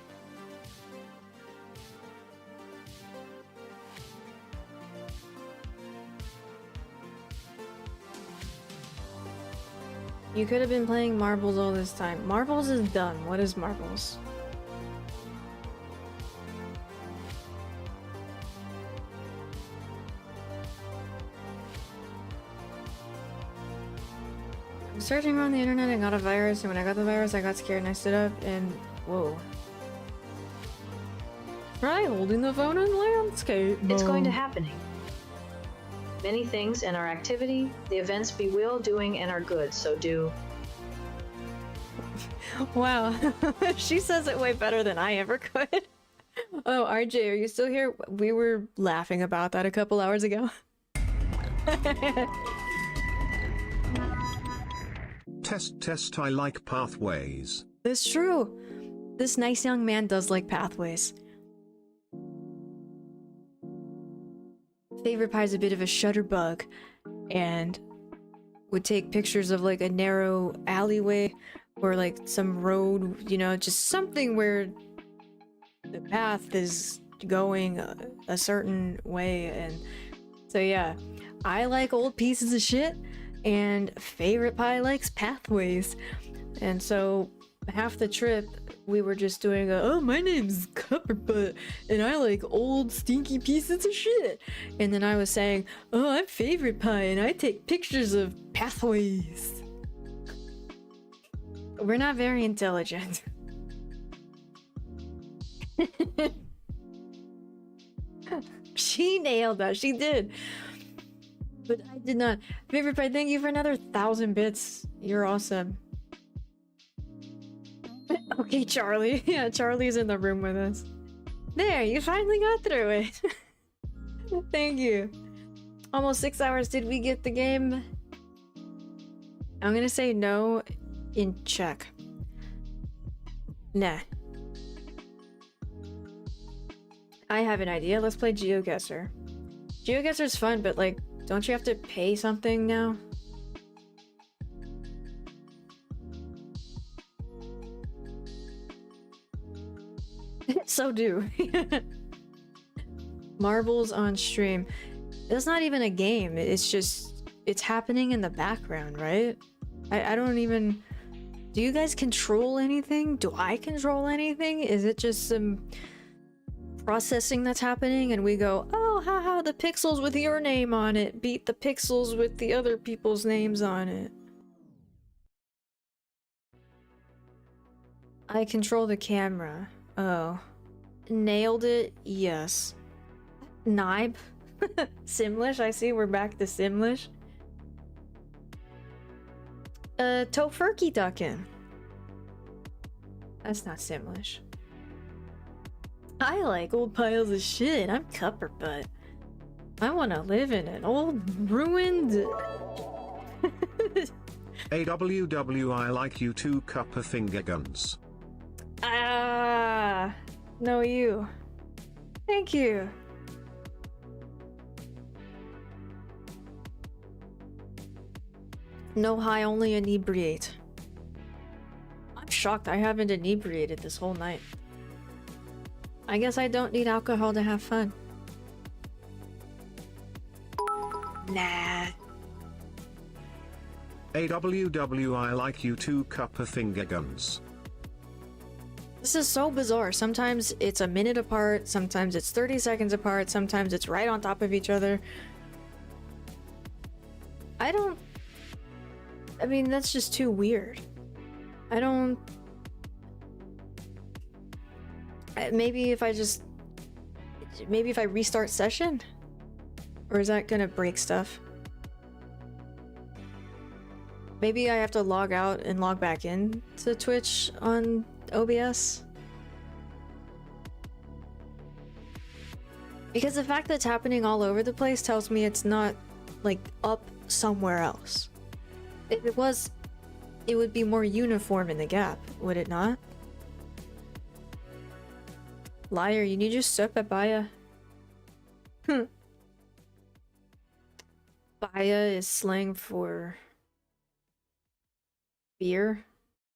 B: You could have been playing marbles all this time. Marbles is done. What is marbles? I'm searching around the internet and got a virus, and when I got the virus I got scared and I stood up and whoa. Try holding the phone in landscape mode.
K: It's going to happening. Many things in our activity, the events be will, doing, and are good, so do.
B: Wow, she says it way better than I ever could. Oh, RJ, are you still here? We were laughing about that a couple hours ago.
C: Test, I like pathways.
B: It's true. This nice young man does like pathways. Favorite Pie's a bit of a shutterbug and would take pictures of like a narrow alleyway or like some road, you know, just something where the path is going a certain way. And so yeah, I like old pieces of shit and Favorite Pie likes pathways. And so half the trip we were just doing oh, my name's Cupperbutt and I like old stinky pieces of shit. And then I was saying, oh, I'm Favorite Pie and I take pictures of pathways. We're not very intelligent. She nailed that. She did. But I did not. Favorite Pie, thank you for another 1,000 bits. You're awesome. Okay, Charlie. Yeah, Charlie's in the room with us. There, you finally got through it. Thank you. Almost 6 hours. Did we get the game? I'm gonna say no in check. Nah. I have an idea. Let's play GeoGuessr. GeoGuessr's fun, but like, don't you have to pay something now? So do. Marbles on stream. It's not even a game. It's just, it's happening in the background, right? I don't even... Do you guys control anything? Do I control anything? Is it just some processing that's happening and we go, oh, haha, the pixels with your name on it beat the pixels with the other people's names on it. I control the camera. Oh. Nailed it? Yes. Nibe? Simlish? I see we're back to Simlish. Tofurkey duckin'. That's not Simlish. I like old piles of shit. I'm Cupperbutt. I want to live in an old, ruined...
C: AWW, I like you too, Cupper finger guns.
B: Ah, no you. Thank you. No high, only inebriate. I'm shocked I haven't inebriated this whole night. I guess I don't need alcohol to have fun. Nah.
C: AWW, I like you too, Cupper finger guns.
B: This is so bizarre. Sometimes it's a minute apart, sometimes it's 30 seconds apart, sometimes it's right on top of each other. I don't I mean, that's just too weird. I don't... Maybe if I just... Maybe if I restart session? Or is that gonna break stuff? Maybe I have to log out and log back in to Twitch on OBS? Because the fact that it's happening all over the place tells me it's not, like, up somewhere else. If it was, it would be more uniform in the gap, would it not? Liar, you need your soap at Baya. Baya is slang for beer,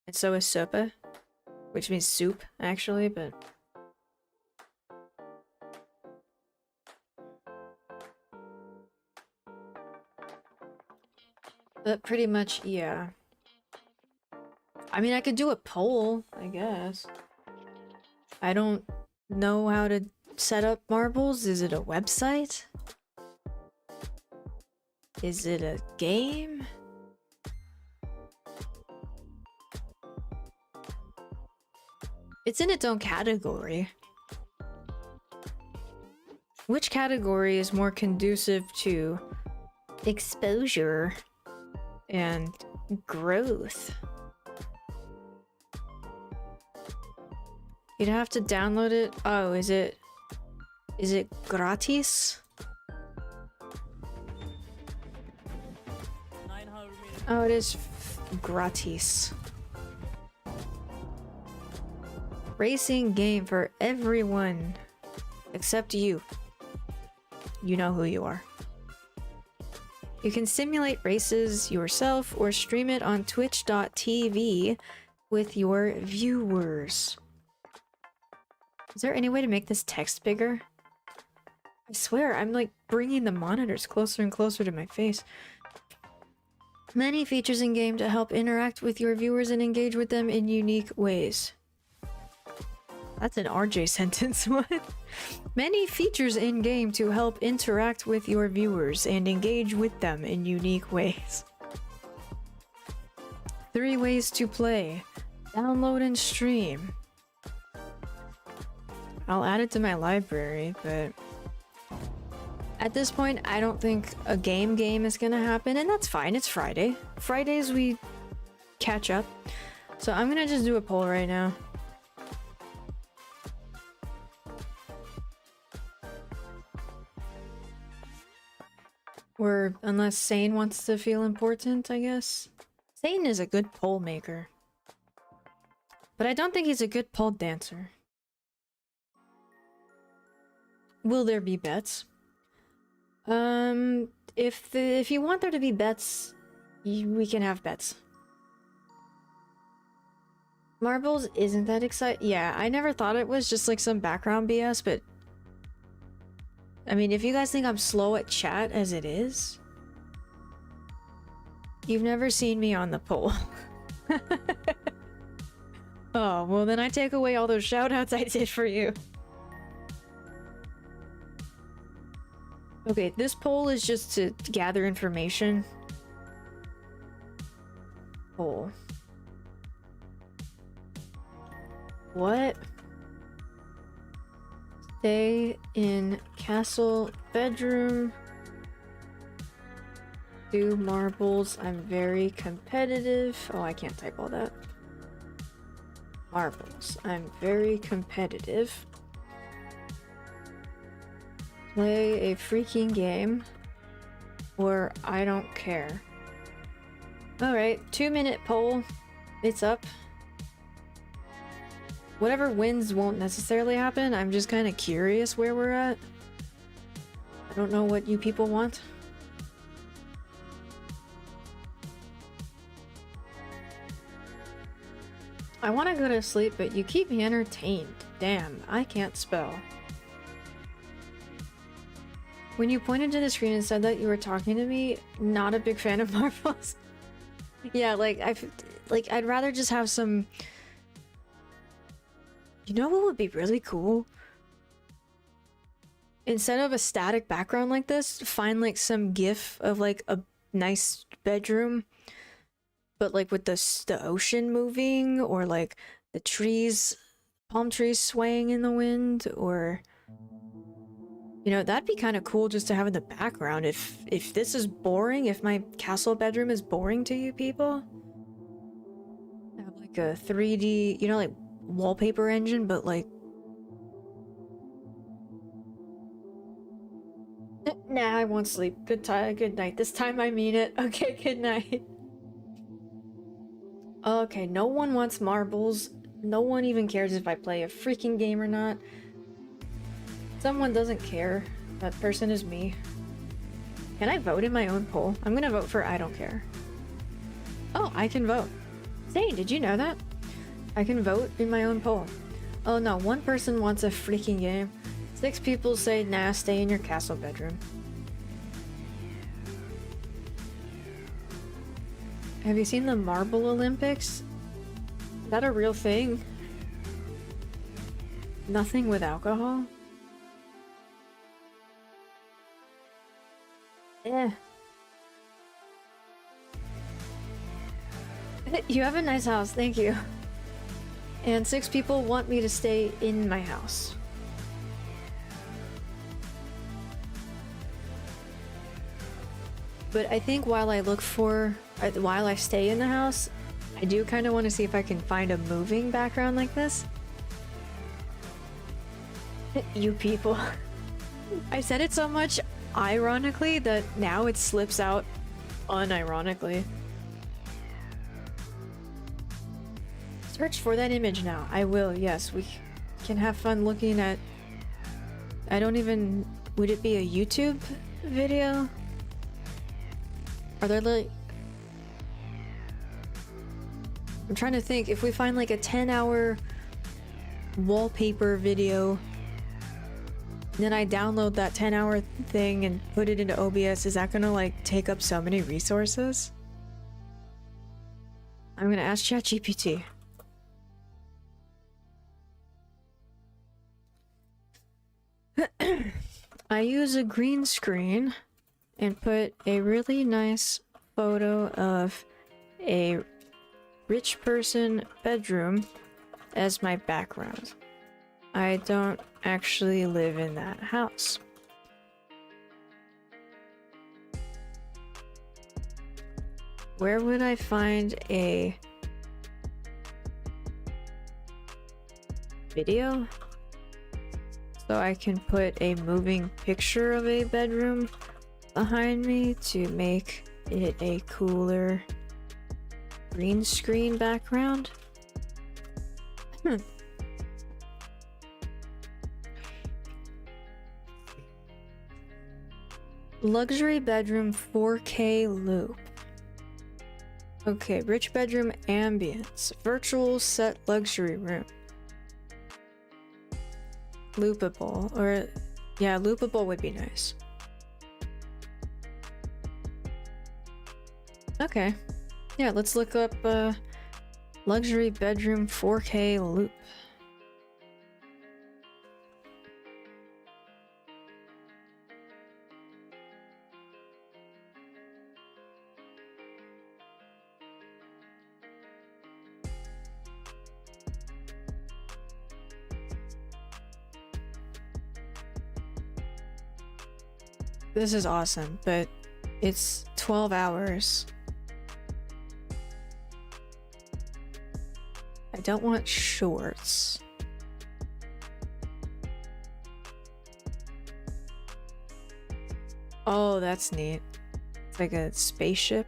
B: and so is sopa, which means soup, actually, but... But pretty much, yeah. I mean, I could do a poll, I guess. I don't know how to set up marbles. Is it a website? Is it a game? It's in its own category. Which category is more conducive to exposure and growth? You'd have to download it. Oh, is it gratis? Oh, it is gratis. Racing game for everyone except you. You know who you are. You can simulate races yourself or stream it on twitch.tv with your viewers. Is there any way to make this text bigger? I swear, I'm like bringing the monitors closer and closer to my face. Many features in game to help interact with your viewers and engage with them in unique ways. That's an RJ sentence. What? Many features in game to help interact with your viewers and engage with them in unique ways. 3 ways to play. Download and stream. I'll add it to my library, but at this point, I don't think a game is gonna happen, and that's fine. It's Friday. Fridays we catch up. So I'm gonna just do a poll right now. Or unless Sane wants to feel important, I guess. Sane is a good poll maker. But I don't think he's a good pole dancer. Will there be bets? If you want there to be bets, we can have bets. Marbles isn't that exciting. Yeah, I never thought it was just like some background BS, but I mean, if you guys think I'm slow at chat as it is, you've never seen me on the poll. Oh, well then I take away all those shoutouts I did for you. Okay, this poll is just to gather information. Poll. What? Stay in castle bedroom. Do marbles. I'm very competitive. Oh, I can't type all that. Marbles. I'm very competitive. Play a freaking game. Or I don't care. Alright, 2-minute poll. It's up. Whatever wins won't necessarily happen. I'm just kind of curious where we're at. I don't know what you people want. I want to go to sleep, but you keep me entertained. Damn, I can't spell. When you pointed to the screen and said that you were talking to me, not a big fan of marbles. Yeah, I'd rather just have some... You know what would be really cool? Instead of a static background like this, find like some GIF of like a nice bedroom but like with the ocean moving, or like the trees, palm trees swaying in the wind, or you know, that'd be kind of cool just to have in the background. If this is boring, if my castle bedroom is boring to you people, have like a 3D, you know, like wallpaper engine, but like nah, I won't sleep. Good night. This time I mean it. Okay, good night. Okay, no one wants marbles. No one even cares if I play a freaking game or not. Someone doesn't care. That person is me. Can I vote in my own poll? I'm gonna vote for I don't care. Oh, I can vote. Zane, did you know that? I can vote in my own poll. Oh no, one person wants a freaking game. 6 people say, nah, stay in your castle bedroom. Have you seen the Marble Olympics? Is that a real thing? Nothing with alcohol? Eh. You have a nice house, thank you. And 6 people want me to stay in my house. But I think while I stay in the house, I do kind of want to see if I can find a moving background like this. You people. I said it so much ironically that now it slips out unironically. Search for that image now. I will, yes. We can have fun looking at... I don't even... Would it be a YouTube video? Are there like... I'm trying to think, if we find like a 10-hour wallpaper video, then I download that 10-hour thing and put it into OBS, is that gonna like take up so many resources? I'm gonna ask ChatGPT. I use a green screen and put a really nice photo of a rich person bedroom as my background. I don't actually live in that house. Where would I find a video so I can put a moving picture of a bedroom behind me to make it a cooler green screen background? Luxury bedroom 4K loop. Okay, rich bedroom ambience. Virtual set luxury room. Loopable, or yeah, loopable would be nice. Okay, yeah, let's look up luxury bedroom 4K loop. This is awesome, but it's 12 hours. I don't want shorts. Oh, that's neat. It's like a spaceship.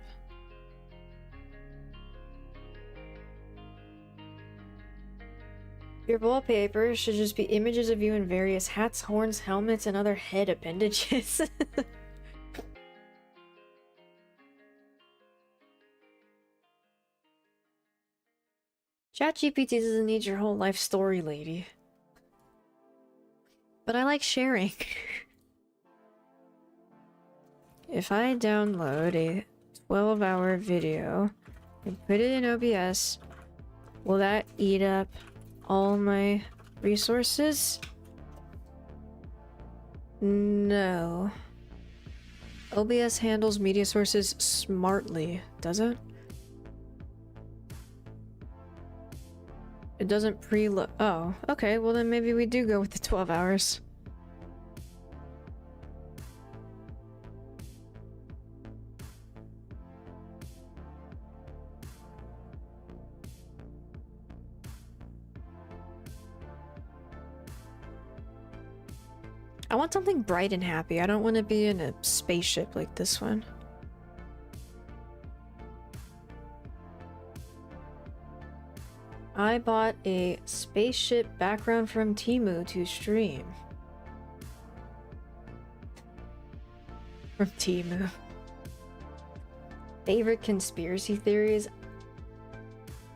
B: Your wallpaper should just be images of you in various hats, horns, helmets, and other head appendages. ChatGPT doesn't need your whole life story, lady. But I like sharing. If I download a 12-hour video and put it in OBS, will that eat up all my resources? No. OBS handles media sources smartly, does it? It doesn't preload. Oh, okay. Well, then maybe we do go with the 12 hours. I want something bright and happy. I don't want to be in a spaceship like this one. I bought a spaceship background from Temu to stream. From Temu. Favorite conspiracy theories?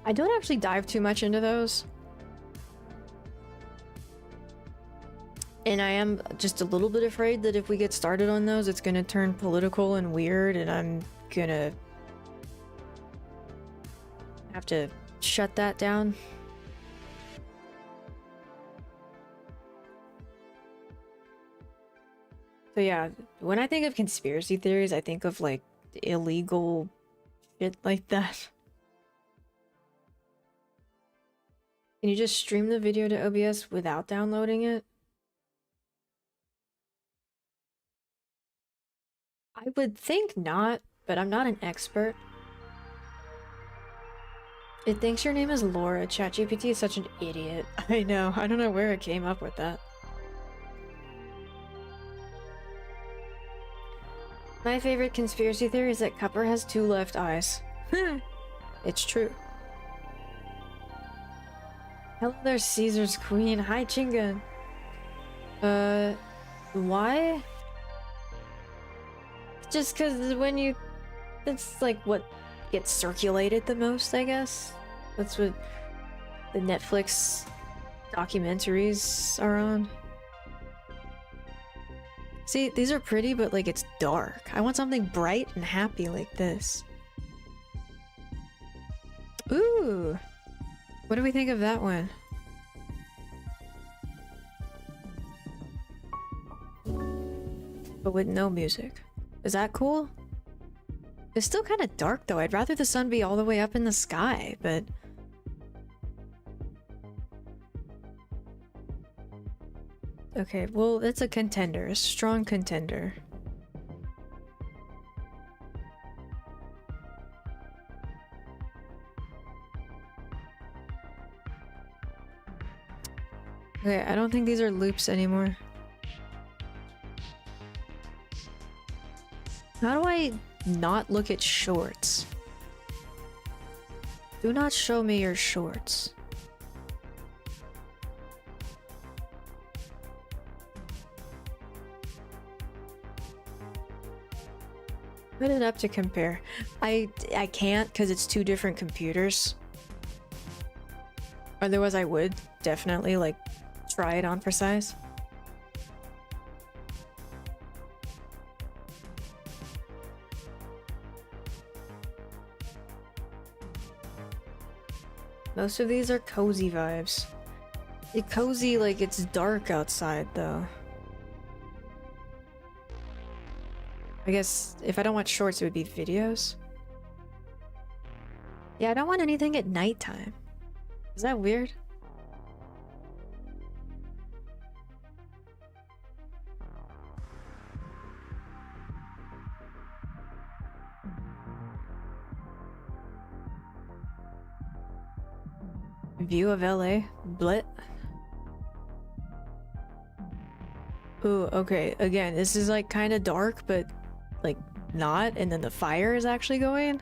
B: I don't actually dive too much into those. And I am just a little bit afraid that if we get started on those, it's gonna turn political and weird, and I'm gonna have to shut that down. So yeah, when I think of conspiracy theories, I think of like illegal shit like that. Can you just stream the video to OBS without downloading it? I would think not, but I'm not an expert. It thinks your name is Laura. ChatGPT is such an idiot. I know. I don't know where it came up with that. My favorite conspiracy theory is that Cupper has 2 left eyes. It's true. Hello there, Caesar's Queen. Hi, Chinga. Why? Just because when you... That's like what gets circulated the most, I guess. That's what the Netflix documentaries are on. See, these are pretty, but like it's dark. I want something bright and happy like this. Ooh! What do we think of that one? But with no music. Is that cool? It's still kind of dark though. I'd rather the sun be all the way up in the sky, but... Okay, well, it's a contender. A strong contender. Okay, I don't think these are loops anymore. How do I not look at shorts? Do not show me your shorts. Put it up to compare. I can't because it's 2 different computers. Otherwise I would definitely like try it on for size. Most of these are cozy vibes. It's cozy like it's dark outside though. I guess if I don't want shorts, it would be videos. Yeah, I don't want anything at nighttime. Is that weird? View of LA? Blit? Ooh, okay. Again, this is like kind of dark, but like not, and then the fire is actually going.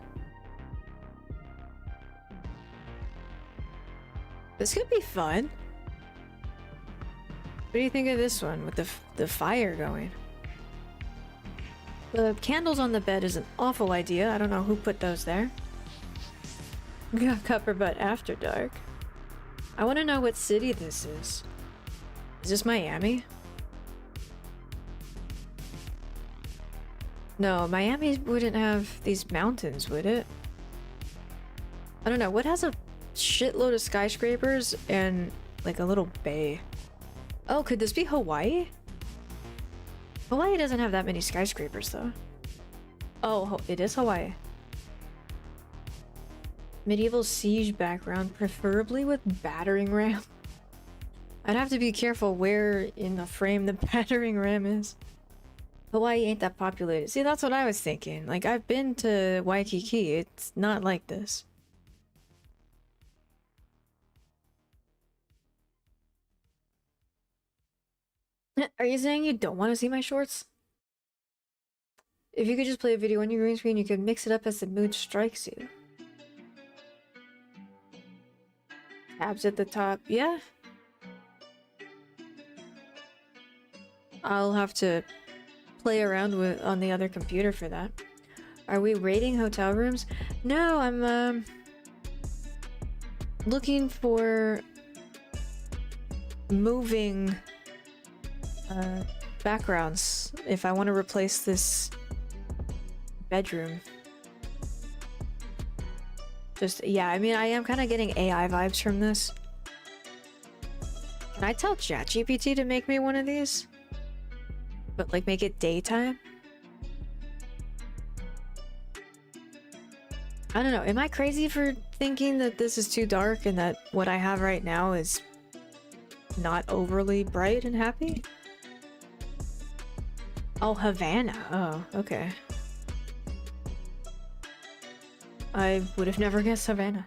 B: This could be fun. What do you think of this one with the fire going? The candles on the bed is an awful idea. I don't know who put those there. We got Cupper Butt after dark. I want to know what city this is. Is this Miami? No, Miami wouldn't have these mountains, would it? I don't know. What has a shitload of skyscrapers and like a little bay? Oh, could this be Hawaii? Hawaii doesn't have that many skyscrapers though. Oh, it is Hawaii. Medieval siege background, preferably with battering ram. I'd have to be careful where in the frame the battering ram is. Hawaii ain't that populated. See, that's what I was thinking. Like, I've been to Waikiki. It's not like this. Are you saying you don't want to see my shorts? If you could just play a video on your green screen, you could mix it up as the mood strikes you. Tabs at the top. Yeah. I'll have to play around with on the other computer for that. Are we rating hotel rooms? No, I'm looking for moving backgrounds if I want to replace this bedroom. Just, yeah, I mean, I am kind of getting AI vibes from this. Can I tell ChatGPT to make me one of these? But, like, make it daytime? I don't know, am I crazy for thinking that this is too dark and that what I have right now is not overly bright and happy? Oh, Havana. Oh, okay. I would have never guessed Havana.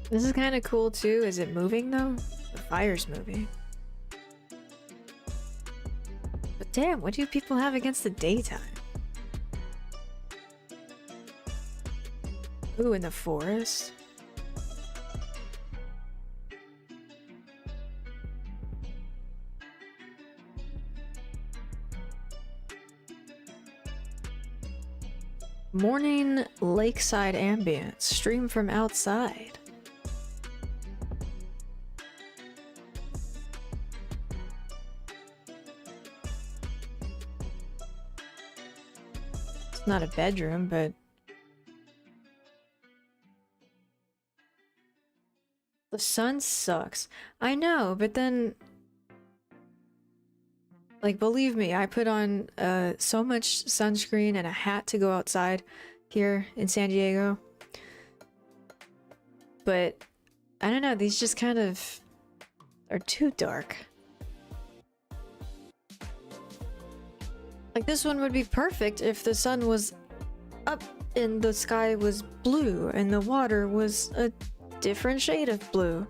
B: This is kind of cool too. Is it moving though? The fire's moving. But damn, what do people have against the daytime? Ooh, in the forest. Morning lakeside ambience. Stream from outside. Not a bedroom, but the sun sucks. I know, but then, like, believe me, I put on so much sunscreen and a hat to go outside here in San Diego. But I don't know, these just kind of are too dark. Like, this one would be perfect if the sun was up and the sky was blue and the water was a different shade of blue.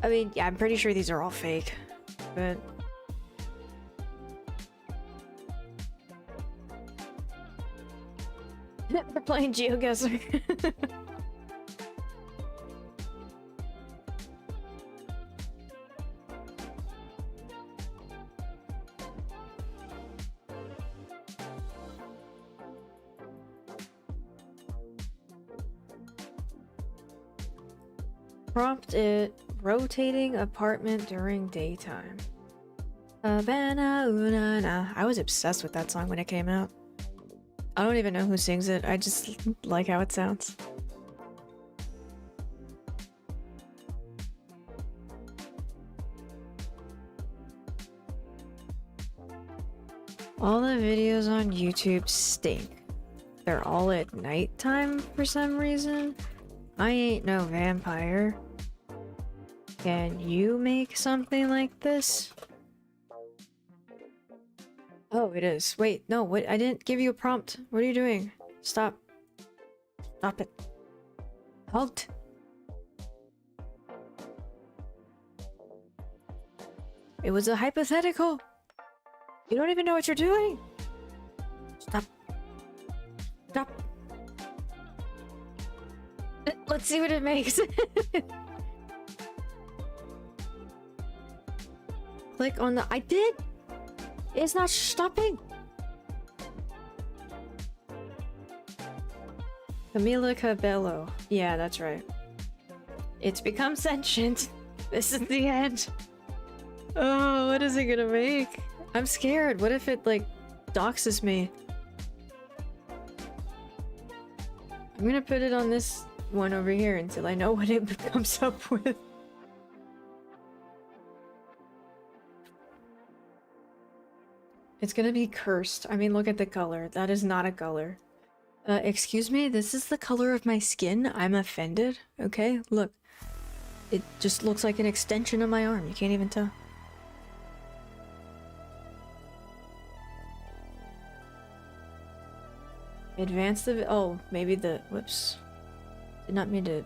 B: I mean, yeah, I'm pretty sure these are all fake, but... We're playing GeoGuessr. Prompt it, rotating apartment during daytime. Havana, una, na. I was obsessed with that song when it came out. I don't even know who sings it, I just like how it sounds. All the videos on YouTube stink. They're all at nighttime for some reason. I ain't no vampire. Can you make something like this? Oh, it is. Wait, no, what? I didn't give you a prompt. What are you doing? Stop. Stop it. Halt. It was a hypothetical. You don't even know what you're doing. Stop. Stop. Let's see what it makes. Click on the... I did! It's not stopping! Camila Cabello. Yeah, that's right. It's become sentient. This is the end. Oh, what is it gonna make? I'm scared. What if it, like, doxes me? I'm gonna put it on this one over here until I know what it comes up with. It's gonna be cursed. I mean, look at the color. That is not a color. Excuse me? This is the color of my skin? I'm offended? Okay, look. It just looks like an extension of my arm. You can't even tell. Advance the... Oh, maybe the... Whoops. Did not mean to...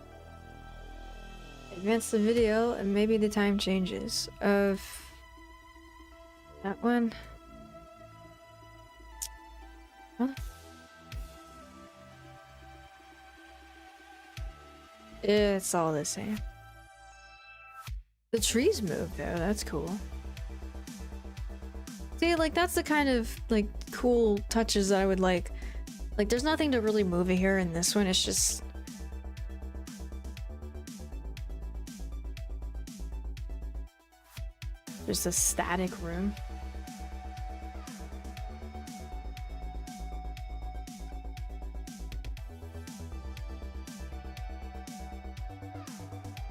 B: Advance the video, and maybe the time changes. Of... That one. Huh? It's all the same. The trees move, though. That's cool. See, like, that's the kind of, like, cool touches that I would like. Like, there's nothing to really move here in this one. It's just... Just a static room.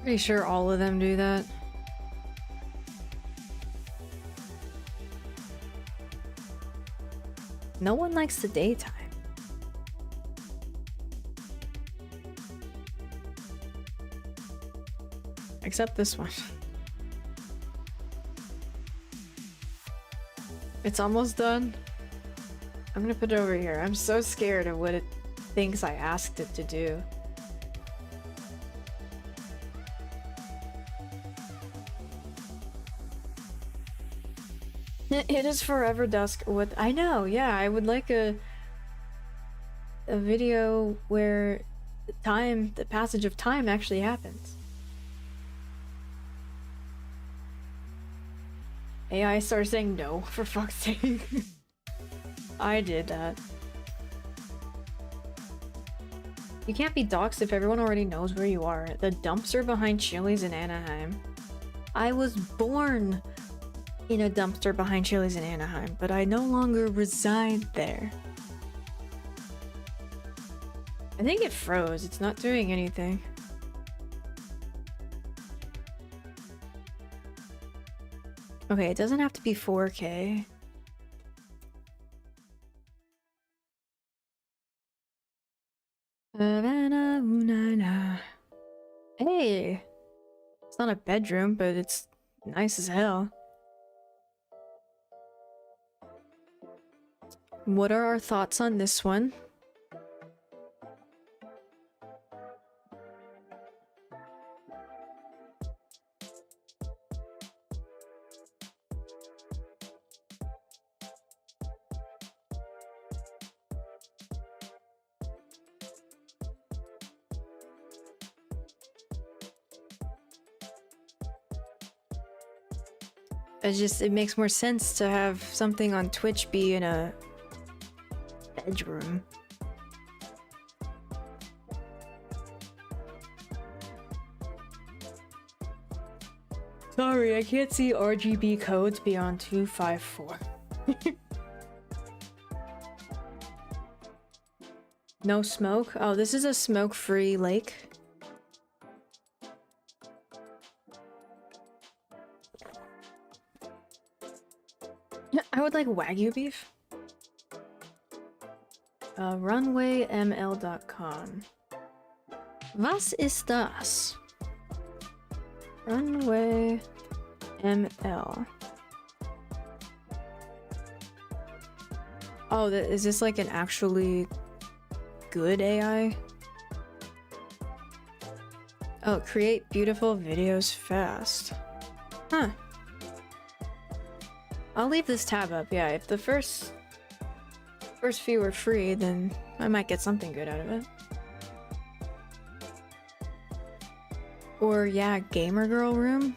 B: Pretty sure all of them do that. No one likes the daytime. Except this one. It's almost done. I'm gonna put it over here. I'm so scared of what it thinks I asked it to do. It is forever dusk. What I know, yeah, I would like a video where the passage of time actually happens. AI starts saying no, for fuck's sake. I did that. You can't be doxxed if everyone already knows where you are. The dumpster behind Chili's in Anaheim. I was born in a dumpster behind Chili's in Anaheim, but I no longer reside there. I think it froze. It's not doing anything. Okay, it doesn't have to be 4K. Hey! It's not a bedroom, but it's nice as hell. What are our thoughts on this one? It makes more sense to have something on Twitch be in a bedroom. Sorry, I can't see RGB codes beyond 254. No smoke? Oh, this is a smoke-free lake. I would like Wagyu beef. Runwayml.com. Was ist das? Runway ML. Oh, is this like an actually good AI? Oh, create beautiful videos fast. Huh. I'll leave this tab up, yeah. If the first few are free, then I might get something good out of it. Or, yeah, gamer girl room?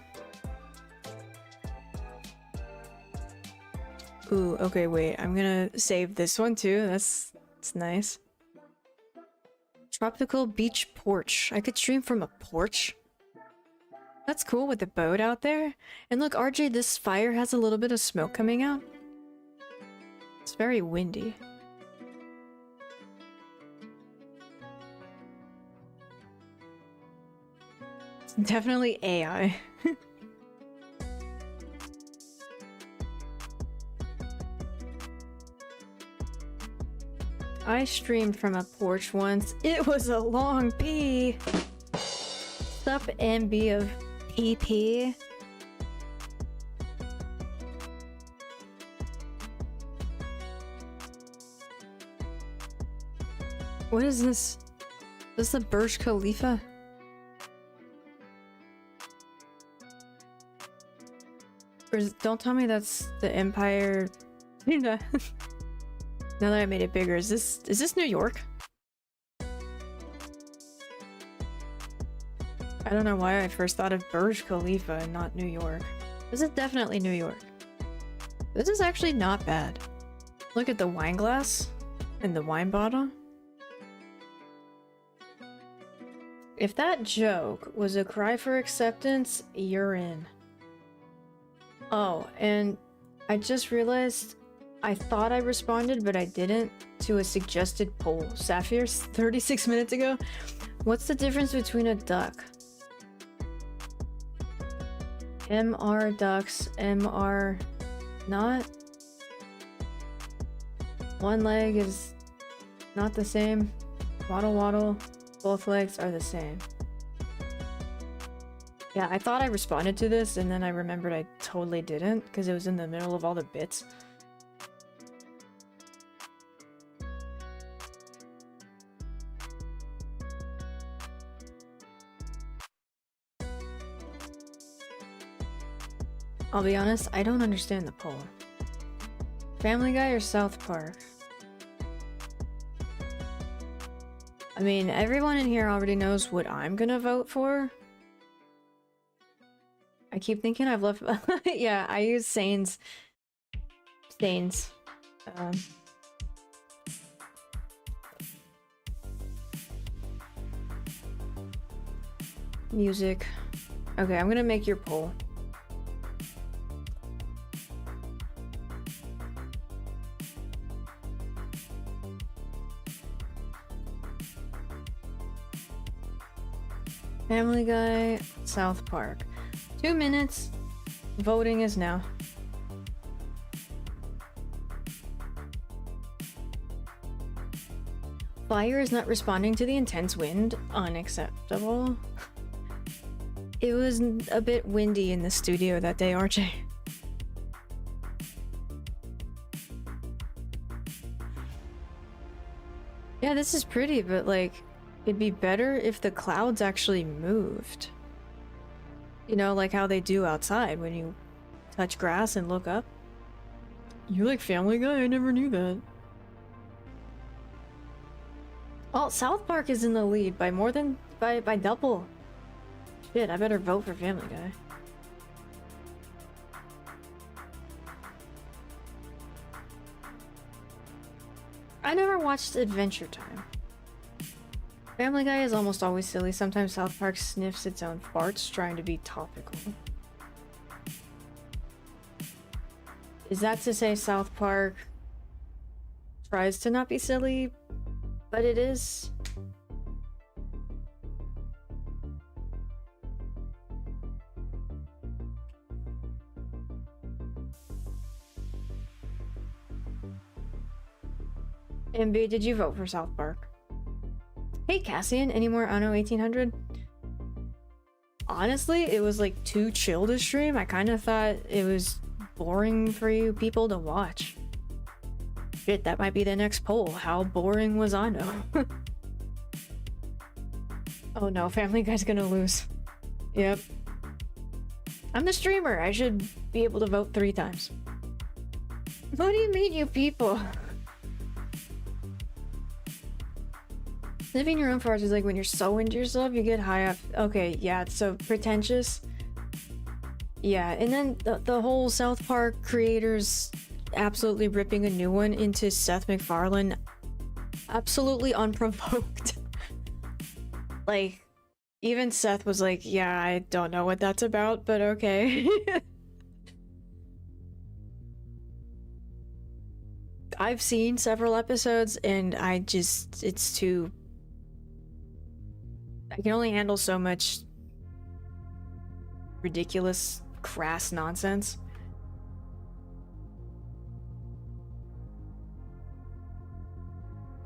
B: Ooh, okay, wait. I'm gonna save this one too. That's nice. Tropical beach porch. I could stream from a porch? That's cool with the boat out there. And look, RJ, this fire has a little bit of smoke coming out. It's very windy. It's definitely AI. I streamed from a porch once. It was a long pee. Sup, MB of EP. What is this? Is this the Burj Khalifa? Or don't tell me that's the Empire. Now that I made it bigger, is this New York? I don't know why I first thought of Burj Khalifa and not New York. This is definitely New York. This is actually not bad. Look at the wine glass and the wine bottle. If that joke was a cry for acceptance, you're in. Oh, and I just realized I thought I responded, but I didn't, to a suggested poll. Sapphires, 36 minutes ago. What's the difference between a duck? MR ducks, MR not? One leg is not the same. Waddle waddle, both legs are the same. Yeah, I thought I responded to this, and then I remembered I totally didn't, because it was in the middle of all the bits. I'll be honest, I don't understand the poll. Family Guy or South Park? I mean, everyone in here already knows what I'm gonna vote for. I keep thinking I've left... Yeah, I use Sanes. Music. Okay, I'm gonna make your poll. Family Guy, South Park. 2 minutes. Voting is now. Fire is not responding to the intense wind. Unacceptable. It was a bit windy in the studio that day, RJ. Yeah, this is pretty, but like, it'd be better if the clouds actually moved. You know, like how they do outside when you touch grass and look up. You like Family Guy? I never knew that. Oh, South Park is in the lead by more than... by double. Shit, I better vote for Family Guy. I never watched Adventure Time. Family Guy is almost always silly. Sometimes South Park sniffs its own farts trying to be topical. Is that to say South Park tries to not be silly, but it is? MB, did you vote for South Park? Hey Cassian, any more Anno 1800? Honestly, it was like too chill to stream. I kind of thought it was boring for you people to watch. Shit, that might be the next poll. How boring was Anno? Oh no, Family Guy's gonna lose. Yep. I'm the streamer. I should be able to vote 3 times. What do you mean, you people? Sniffing your own farts is like when you're so into yourself, you get high up. Okay, yeah, so pretentious. Yeah, and then the whole South Park creators absolutely ripping a new one into Seth MacFarlane. Absolutely unprovoked. Like, Even Seth was like, yeah, I don't know what that's about, but okay. I've seen several episodes and it's too... I can only handle so much ridiculous, crass nonsense.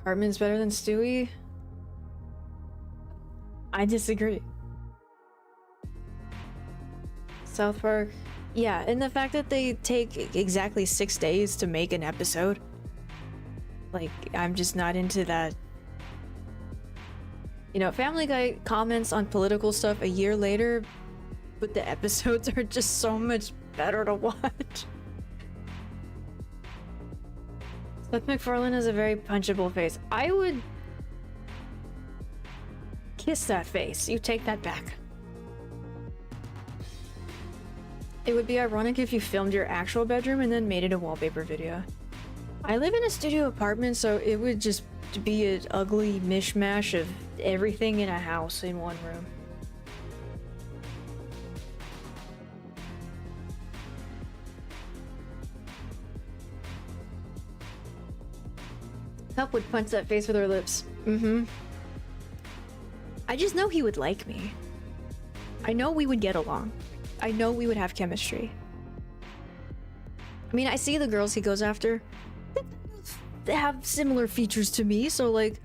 B: Cartman's better than Stewie? I disagree. South Park, yeah, and the fact that they take exactly 6 days to make an episode, like, I'm just not into that. You know, Family Guy comments on political stuff a year later, but the episodes are just so much better to watch. Seth MacFarlane has a very punchable face. I would kiss that face. You take that back. It would be ironic if you filmed your actual bedroom and then made it a wallpaper video. I live in a studio apartment, so it would just be an ugly mishmash of everything in a house in one room. Cup would punch that face with her lips. Mm-hmm. I just know he would like me. I know we would get along. I know we would have chemistry. I mean, I see the girls he goes after. They have similar features to me, so like,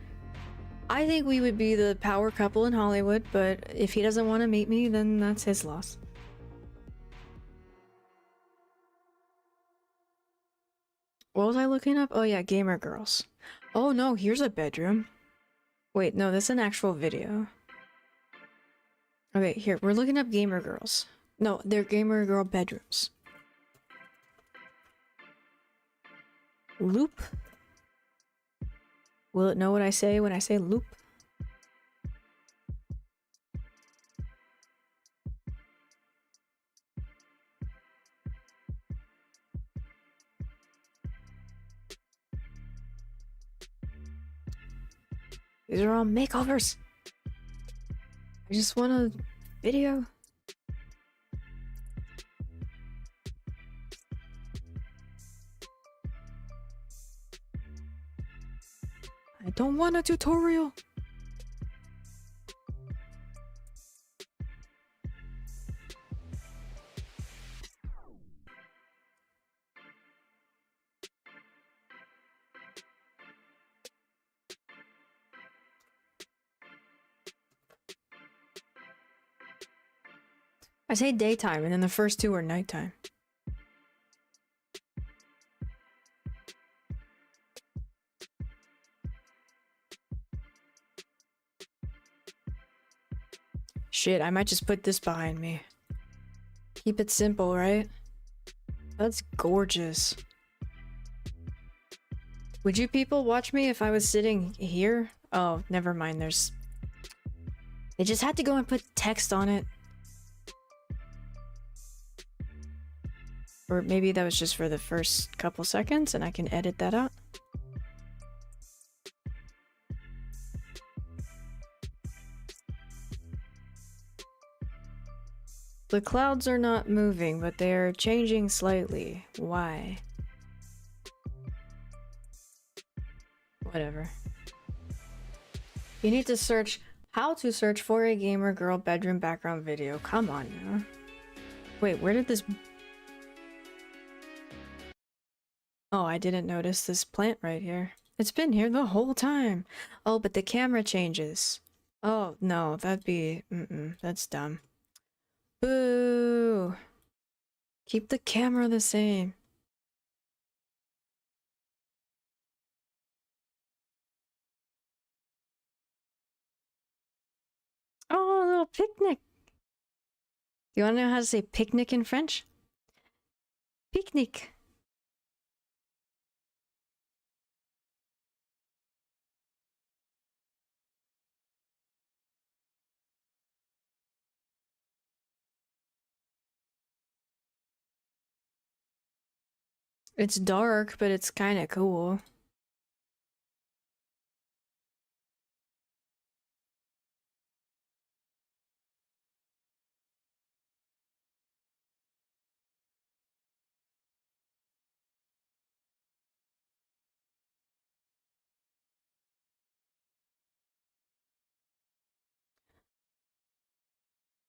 B: I think we would be the power couple in Hollywood, but if he doesn't want to meet me, then that's his loss. What was I looking up? Oh yeah, gamer girls. Oh no, here's a bedroom. Wait, no, that's an actual video. Okay, here, we're looking up gamer girls. No, they're gamer girl bedrooms. Loop? Will it know what I say when I say loop? These are all makeovers. I just want a video. I don't want a tutorial. I say daytime, and then the first two are nighttime. Shit, I might just put this behind me. Keep it simple, right? That's gorgeous. Would you people watch me if I was sitting here? Oh, never mind, there's... They just had to go and put text on it. Or maybe that was just for the first couple seconds and I can edit that out. The clouds are not moving, but they are changing slightly. Why? Whatever. You need to search how to search for a gamer girl bedroom background video. Come on now. Wait, where did this... Oh, I didn't notice this plant right here. It's been here the whole time. Oh, but the camera changes. Oh, no, that'd be... that's dumb. Boo! Keep the camera the same. Oh, a little picnic. You wanna know how to say picnic in French? Picnic. It's dark, but it's kind of cool.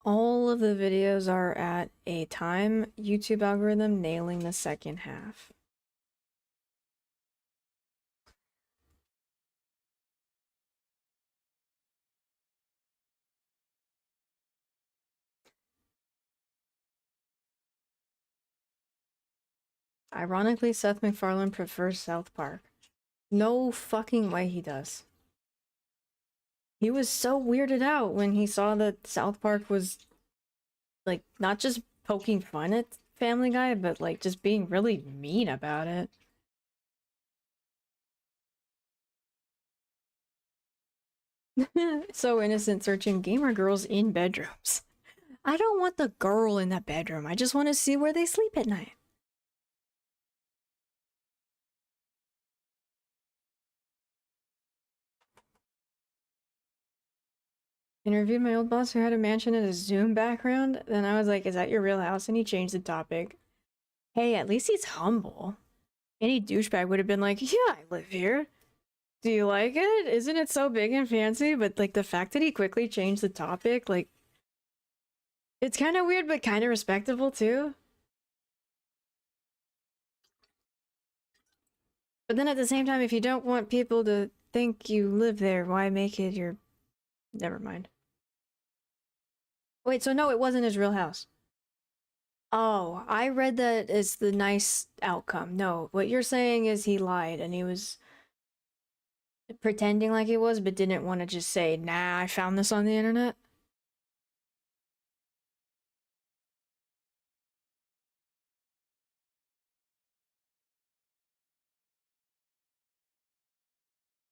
B: All of the videos are at a time. YouTube algorithm nailing the second half. Ironically, Seth MacFarlane prefers South Park. No fucking way he does. He was so weirded out when he saw that South Park was, like, not just poking fun at Family Guy, but, like, just being really mean about it. So innocent, searching gamer girls in bedrooms. I don't want the girl in the bedroom. I just want to see where they sleep at night. Interviewed my old boss who had a mansion and a Zoom background. Then I was like, is that your real house? And he changed the topic. Hey, at least he's humble. Any douchebag would have been like, yeah, I live here. Do you like it? Isn't it so big and fancy? But, like, the fact that he quickly changed the topic, like, it's kind of weird, but kind of respectable, too. But then at the same time, if you don't want people to think you live there, why make it your... Never mind. Wait, so no, it wasn't his real house. Oh, I read that as the nice outcome. No, what you're saying is he lied and he was pretending like he was, but didn't want to just say, nah, I found this on the internet.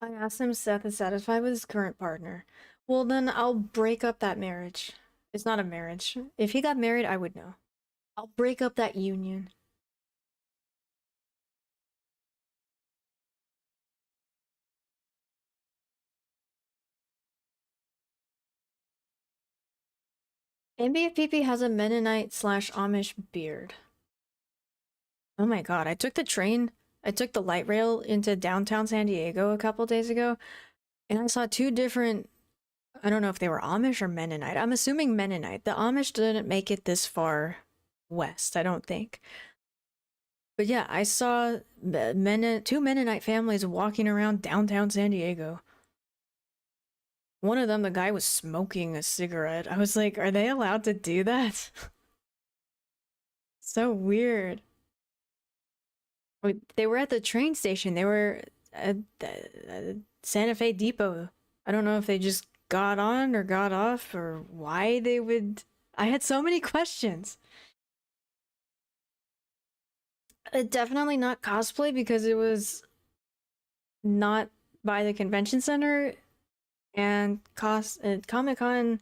B: I asked him if Seth is satisfied with his current partner. Well, then I'll break up that marriage. It's not a marriage. If he got married, I would know. I'll break up that union. NBFPP has a Mennonite / Amish beard. Oh my god, I took the light rail into downtown San Diego a couple days ago, and I saw two different, I don't know if they were Amish or Mennonite. I'm assuming Mennonite. The Amish didn't make it this far west, I don't think. But yeah, I saw two Mennonite families walking around downtown San Diego. One of them, the guy was smoking a cigarette. I was like, are they allowed to do that? So weird. They were at the train station. They were at Santa Fe Depot. I don't know if they just got on or got off or why they would... I had so many questions. Definitely not cosplay because it was not by the convention center, and Comic-Con...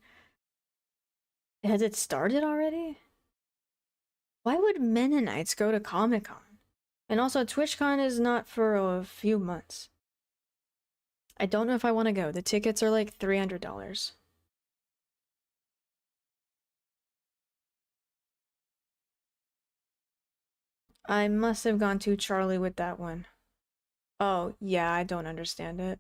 B: Has it started already? Why would Mennonites go to Comic-Con? And also, TwitchCon is not for a few months. I don't know if I want to go. The tickets are like $300. I must have gone too Charlie with that one. Oh, yeah, I don't understand it.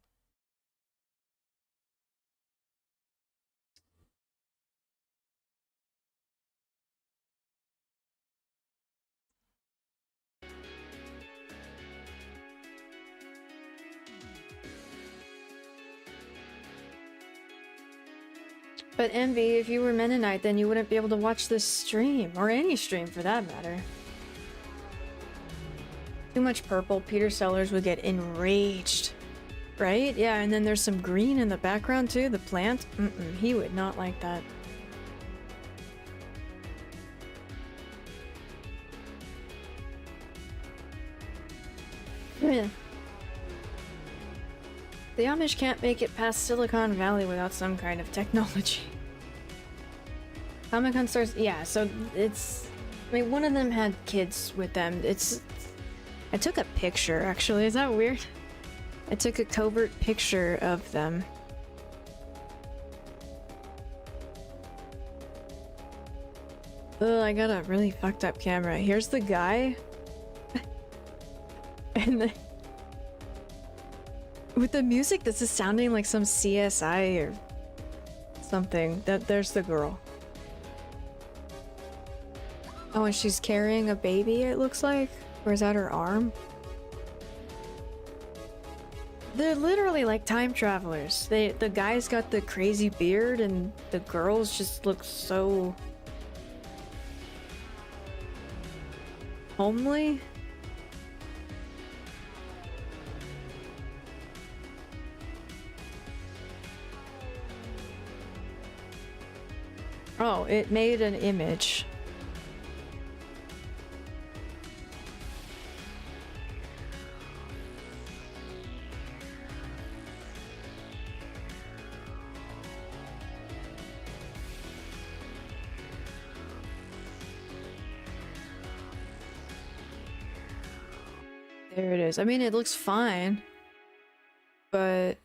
B: But Envy, if you were Mennonite, then you wouldn't be able to watch this stream, or any stream for that matter. Too much purple, Peter Sellers would get enraged. Right? Yeah, and then there's some green in the background too, the plant. He would not like that. The Amish can't make it past Silicon Valley without some kind of technology. Comic-Con stars, yeah, so it's... I mean, one of them had kids with them. I took a picture, actually. Is that weird? I took a covert picture of them. Ugh, I got a really fucked up camera. Here's the guy. And then... With the music, this is sounding like some CSI or something. There's the girl. Oh, and she's carrying a baby, it looks like? Or is that her arm? They're literally like time travelers. The guy's got the crazy beard and the girls just look so homely. Oh, it made an image. There it is. I mean, it looks fine, but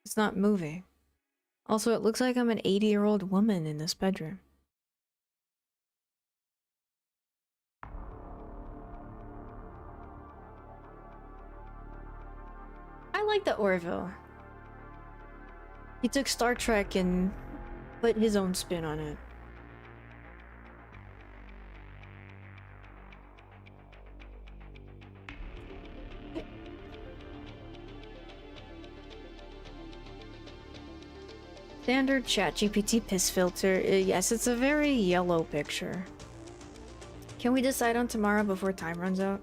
B: it's not moving. Also, it looks like I'm an 80-year-old woman in this bedroom. I like the Orville. He took Star Trek and put his own spin on it. Standard ChatGPT piss filter. Yes, it's a very yellow picture. Can we decide on tomorrow before time runs out?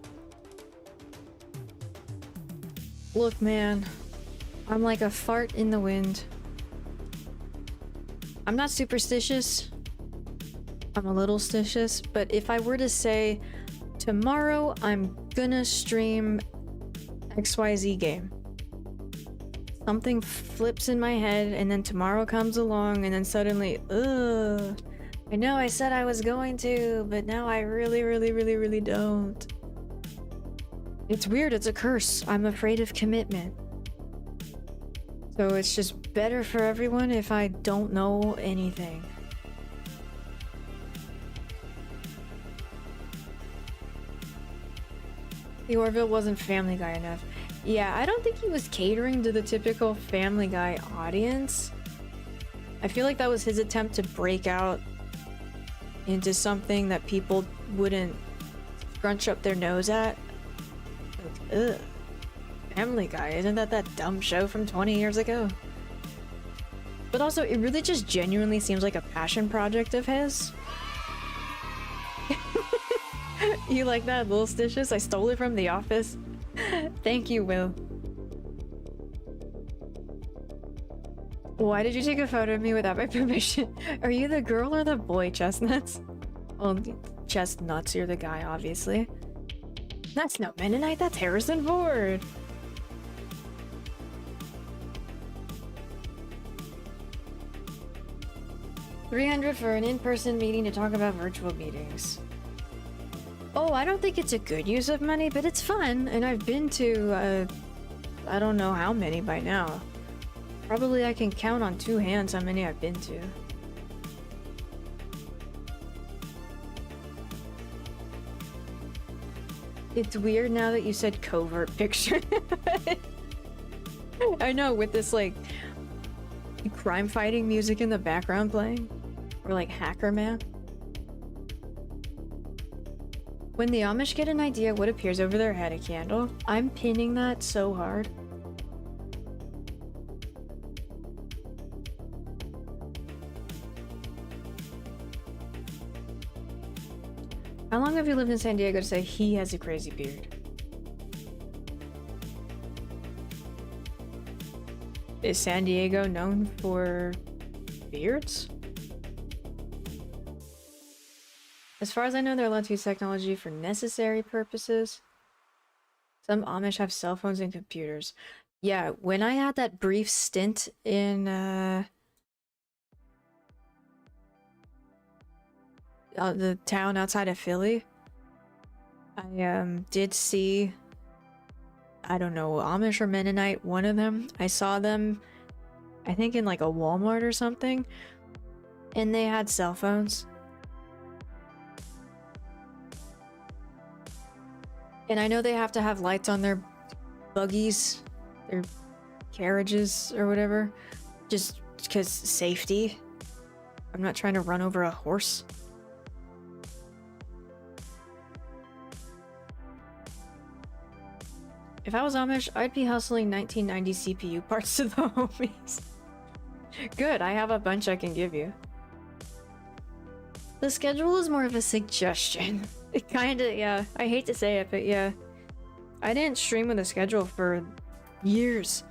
B: Look, man. I'm like a fart in the wind. I'm not superstitious. I'm a little stitious, but if I were to say tomorrow I'm gonna stream XYZ game, something flips in my head and then tomorrow comes along and then suddenly, ugh, I know I said I was going to, but now I really don't. It's weird, it's a curse. I'm afraid of commitment. So it's just better for everyone if I don't know anything. The Orville wasn't Family Guy enough. Yeah, I don't think he was catering to the typical Family Guy audience. I feel like that was his attempt to break out into something that people wouldn't scrunch up their nose at. Like, ugh. Family Guy, isn't that dumb show from 20 years ago? But also, it really just genuinely seems like a passion project of his. You like that, Little Stitches? I stole it from The Office. Thank you, Will. Why did you take a photo of me without my permission? Are you the girl or the boy, Chestnuts? Well, Chestnuts, you're the guy, obviously. That's no Mennonite, that's Harrison Ford. $300 for an in-person meeting to talk about virtual meetings. Oh, I don't think it's a good use of money, but it's fun, and I've been to, I don't know how many by now. Probably I can count on two hands how many I've been to. It's weird now that you said covert picture. I know, with this, like, crime-fighting music in the background playing. Or, like, Hacker Man. When the Amish get an idea what appears over their head, a candle, I'm pinning that so hard. How long have you lived in San Diego to say he has a crazy beard? Is San Diego known for beards? As far as I know, they're allowed to use technology for necessary purposes. Some Amish have cell phones and computers. Yeah, when I had that brief stint in the town outside of Philly, I did see, I don't know, Amish or Mennonite, one of them. I saw them, I think in like a Walmart or something, and they had cell phones. And I know they have to have lights on their buggies, their carriages or whatever, just because safety. I'm not trying to run over a horse. If I was Amish, I'd be hustling 1990 CPU parts to the homies. Good, I have a bunch I can give you. The schedule is more of a suggestion. It kinda, yeah. I hate to say it, but yeah. I didn't stream with a schedule for years.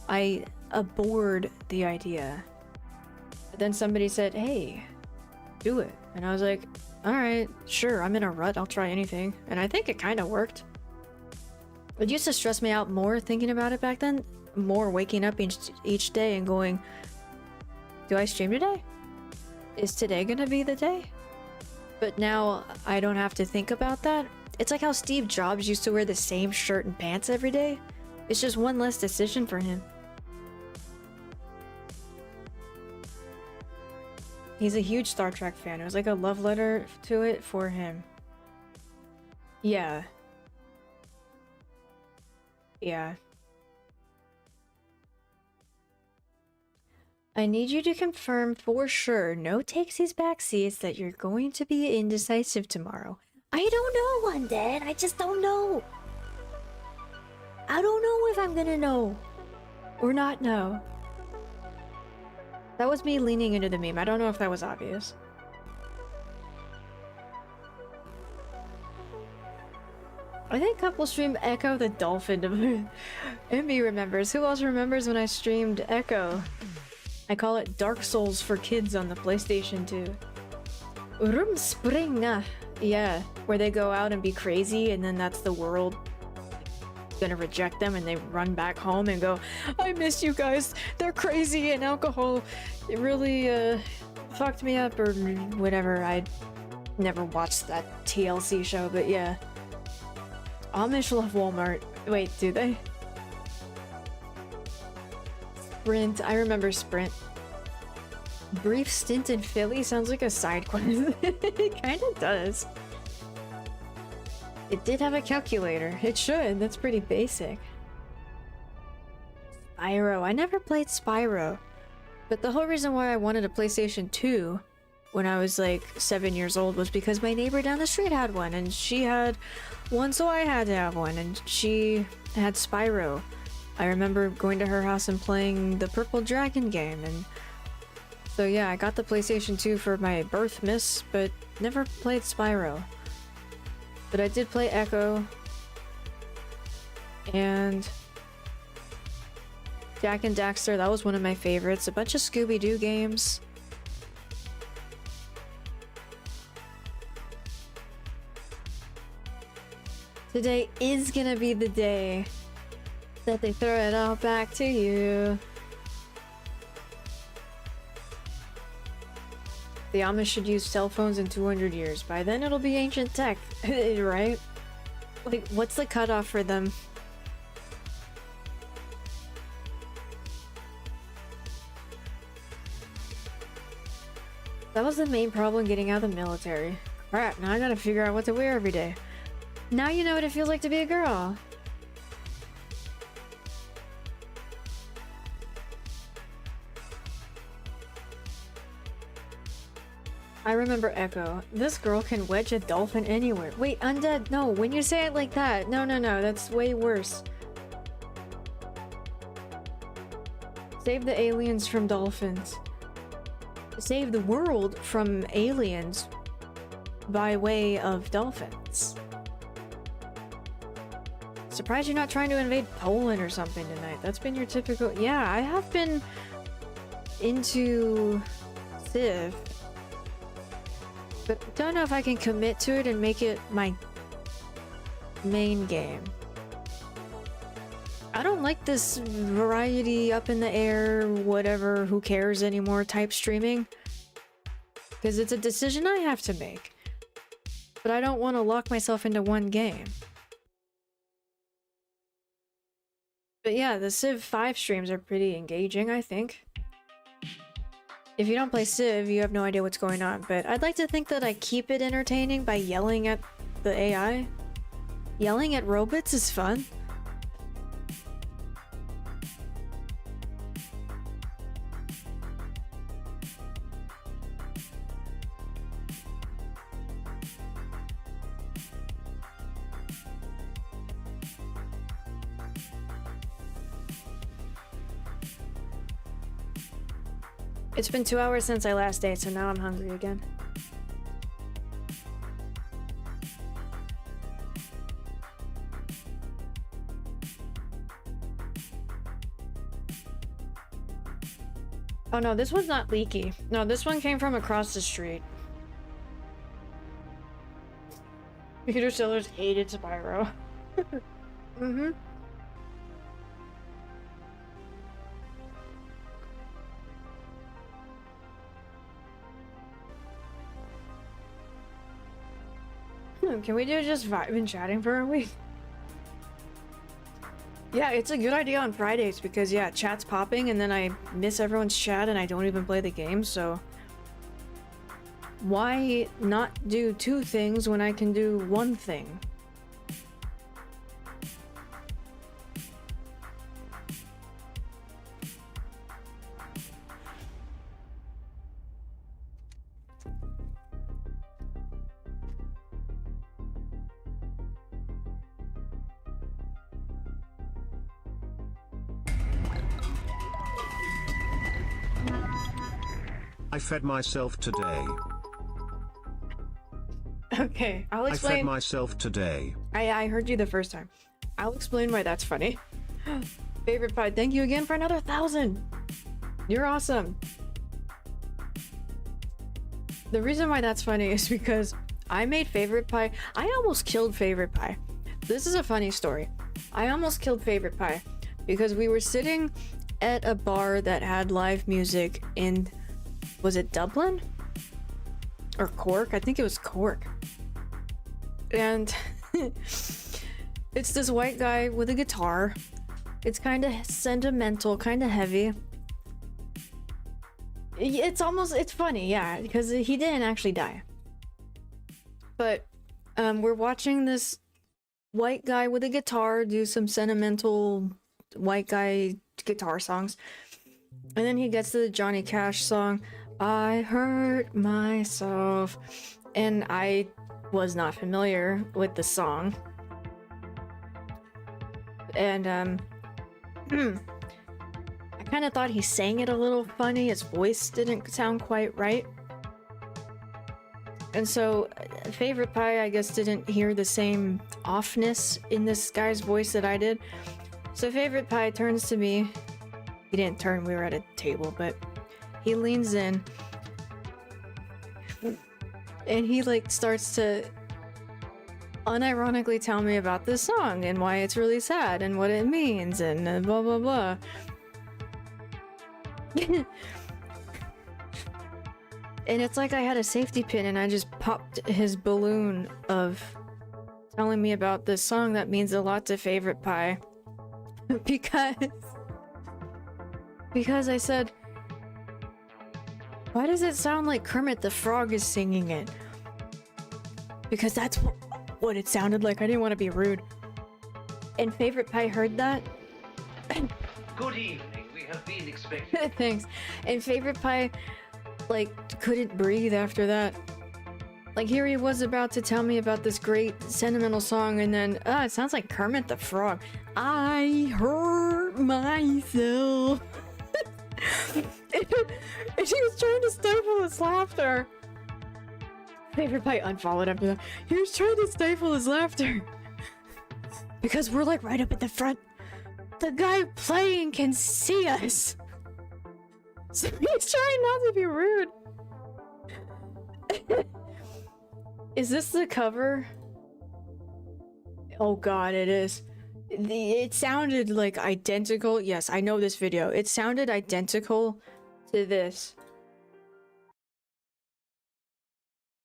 B: I abhorred the idea. But then somebody said, hey, do it. And I was like, alright, sure, I'm in a rut, I'll try anything. And I think it kinda worked. It used to stress me out more thinking about it back then. More waking up each day and going, do I stream today? Is today gonna be the day? But now I don't have to think about that. It's like how Steve Jobs used to wear the same shirt and pants every day. It's just one less decision for him. He's a huge Star Trek fan. It was like a love letter to it for him. Yeah. Yeah. I need you to confirm for sure, no takesies backsies, that you're going to be indecisive tomorrow. I don't know, Undead. I just don't know. I don't know if I'm gonna know. Or not know. That was me leaning into the meme. I don't know if that was obvious. I think couple stream Echo the Dolphin. MB remembers. Who else remembers when I streamed Echo? I call it Dark Souls for kids on the PlayStation 2. Rumspringa. Yeah, where they go out and be crazy and then that's the world gonna reject them and they run back home and go, I miss you guys, they're crazy and alcohol, it really fucked me up or whatever. I never watched that TLC show, but yeah. Amish love Walmart. Wait, do they? Sprint. I remember Sprint. Brief stint in Philly sounds like a side quest. It kind of does. It did have a calculator. It should. That's pretty basic. Spyro. I never played Spyro. But the whole reason why I wanted a PlayStation 2 when I was like 7 years old was because my neighbor down the street had one and she had one, so I had to have one, and she had Spyro. I remember going to her house and playing the Purple Dragon game, and so yeah, I got the PlayStation 2 for my birth miss, but never played Spyro. But I did play Echo and Jak and Daxter. That was one of my favorites. A bunch of Scooby-Doo games. Today is gonna be the day that they throw it all back to you. The Amish should use cell phones in 200 years. By then it'll be ancient tech, right? Like, what's the cutoff for them? That was the main problem getting out of the military. Crap, now I gotta figure out what to wear every day. Now you know what it feels like to be a girl. I remember Echo. This girl can wedge a dolphin anywhere. Wait, Undead, no, when you say it like that, no, that's way worse. Save the aliens from dolphins. Save the world from aliens by way of dolphins. Surprised you're not trying to invade Poland or something tonight. That's been your typical... Yeah, I have been into Civ, but don't know if I can commit to it and make it my main game. I don't like this variety up in the air, whatever, who cares anymore type streaming. Because it's a decision I have to make. But I don't want to lock myself into one game. But yeah, the Civ 5 streams are pretty engaging, I think. If you don't play Civ, you have no idea what's going on, but I'd like to think that I keep it entertaining by yelling at the AI. Yelling at robots is fun. It's been 2 hours since I last ate, so now I'm hungry again. Oh no, this one's not leaky. No, this one came from across the street. Computer sellers hated Spyro. Mm-hmm. Can we do just vibe and chatting for a week? Yeah, it's a good idea on Fridays because, yeah, chat's popping and then I miss everyone's chat and I don't even play the game, so... Why not do 2 things when I can do 1 thing?
C: I fed myself today.
B: Okay, I'll explain.
C: I fed myself today.
B: I heard you the first time. I'll explain why that's funny. Favorite pie, thank you again for another 1,000. You're awesome. The reason why that's funny is because I made favorite pie. I almost killed favorite pie. This is a funny story. I almost killed favorite pie because we were sitting at a bar that had live music in, was it Dublin? Or Cork? I think it was Cork. And it's this white guy with a guitar. It's kind of sentimental, kind of heavy. It's funny, yeah, because he didn't actually die. But we're watching this white guy with a guitar do some sentimental white guy guitar songs. And then he gets to the Johnny Cash song, I hurt myself. And I was not familiar with the song. And I kind of thought he sang it a little funny. His voice didn't sound quite right. And so favorite pie, I guess, didn't hear the same offness in this guy's voice that I did. So favorite pie turns to me. He didn't turn, we were at a table, but he leans in and he like starts to unironically tell me about this song and why it's really sad and what it means and blah blah blah. And it's like I had a safety pin and I just popped his balloon of telling me about this song that means a lot to favorite pie. Because I said, why does it sound like Kermit the Frog is singing it? Because that's what it sounded like. I didn't want to be rude. And favorite pie heard that.
O: Good evening. We have been expecting.
B: Thanks. And favorite pie, like, couldn't breathe after that. Like, here he was about to tell me about this great sentimental song, and then, it sounds like Kermit the Frog. I hurt myself. And he was trying to stifle his laughter. Favorite pie unfollowed after that. He was trying to stifle his laughter. Because we're like right up at the front. The guy playing can see us. So he's trying not to be rude. Is this the cover? Oh god, it is. It sounded like identical. Yes, I know this video. It sounded identical to this.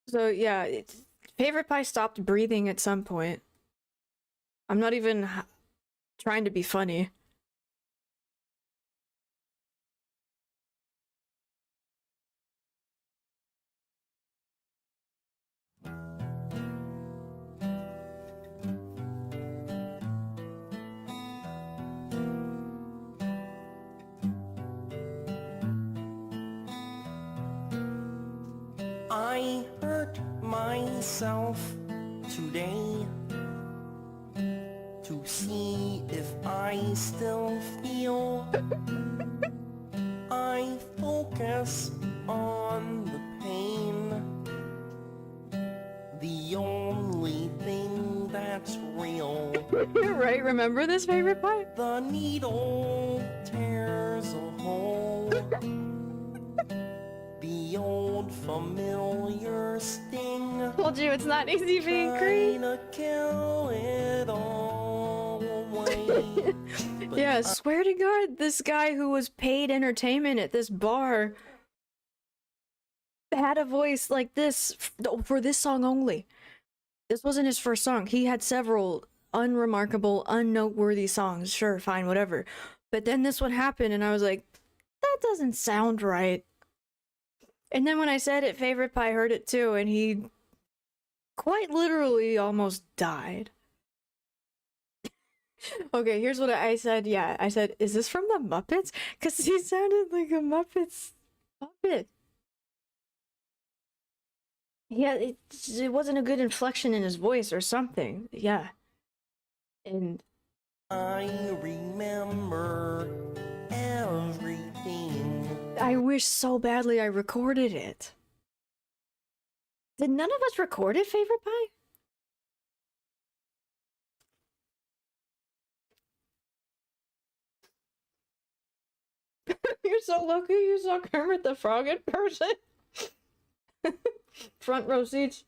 B: So yeah, favorite pie stopped breathing at some point. I'm not even trying to be funny.
A: I hurt myself today to see if I still feel. I focus focus on the pain. The only thing that's real.
B: Right, remember this favorite part?
A: The needle tears a hole. The old familiar sting.
B: Told you it's not easy being Cree.
A: Trying to kill it all away.
B: Yeah, swear to God, this guy who was paid entertainment at this bar had a voice like this for this song only. This wasn't his first song. He had several unremarkable, unnoteworthy songs. Sure, fine, whatever. But then this one happened, and I was like, that doesn't sound right. And then when I said it, Favorite Pie heard it too, and he quite literally almost died. Okay, here's what I said. Yeah, I said, is this from the Muppets? Because he sounded like a Muppets puppet. Yeah, it wasn't a good inflection in his voice or something. Yeah. And
A: I remember everything.
B: I wish so badly I recorded it. Did none of us record it, Favorite Pie? You're so lucky you saw Kermit the Frog in person. Front row seats.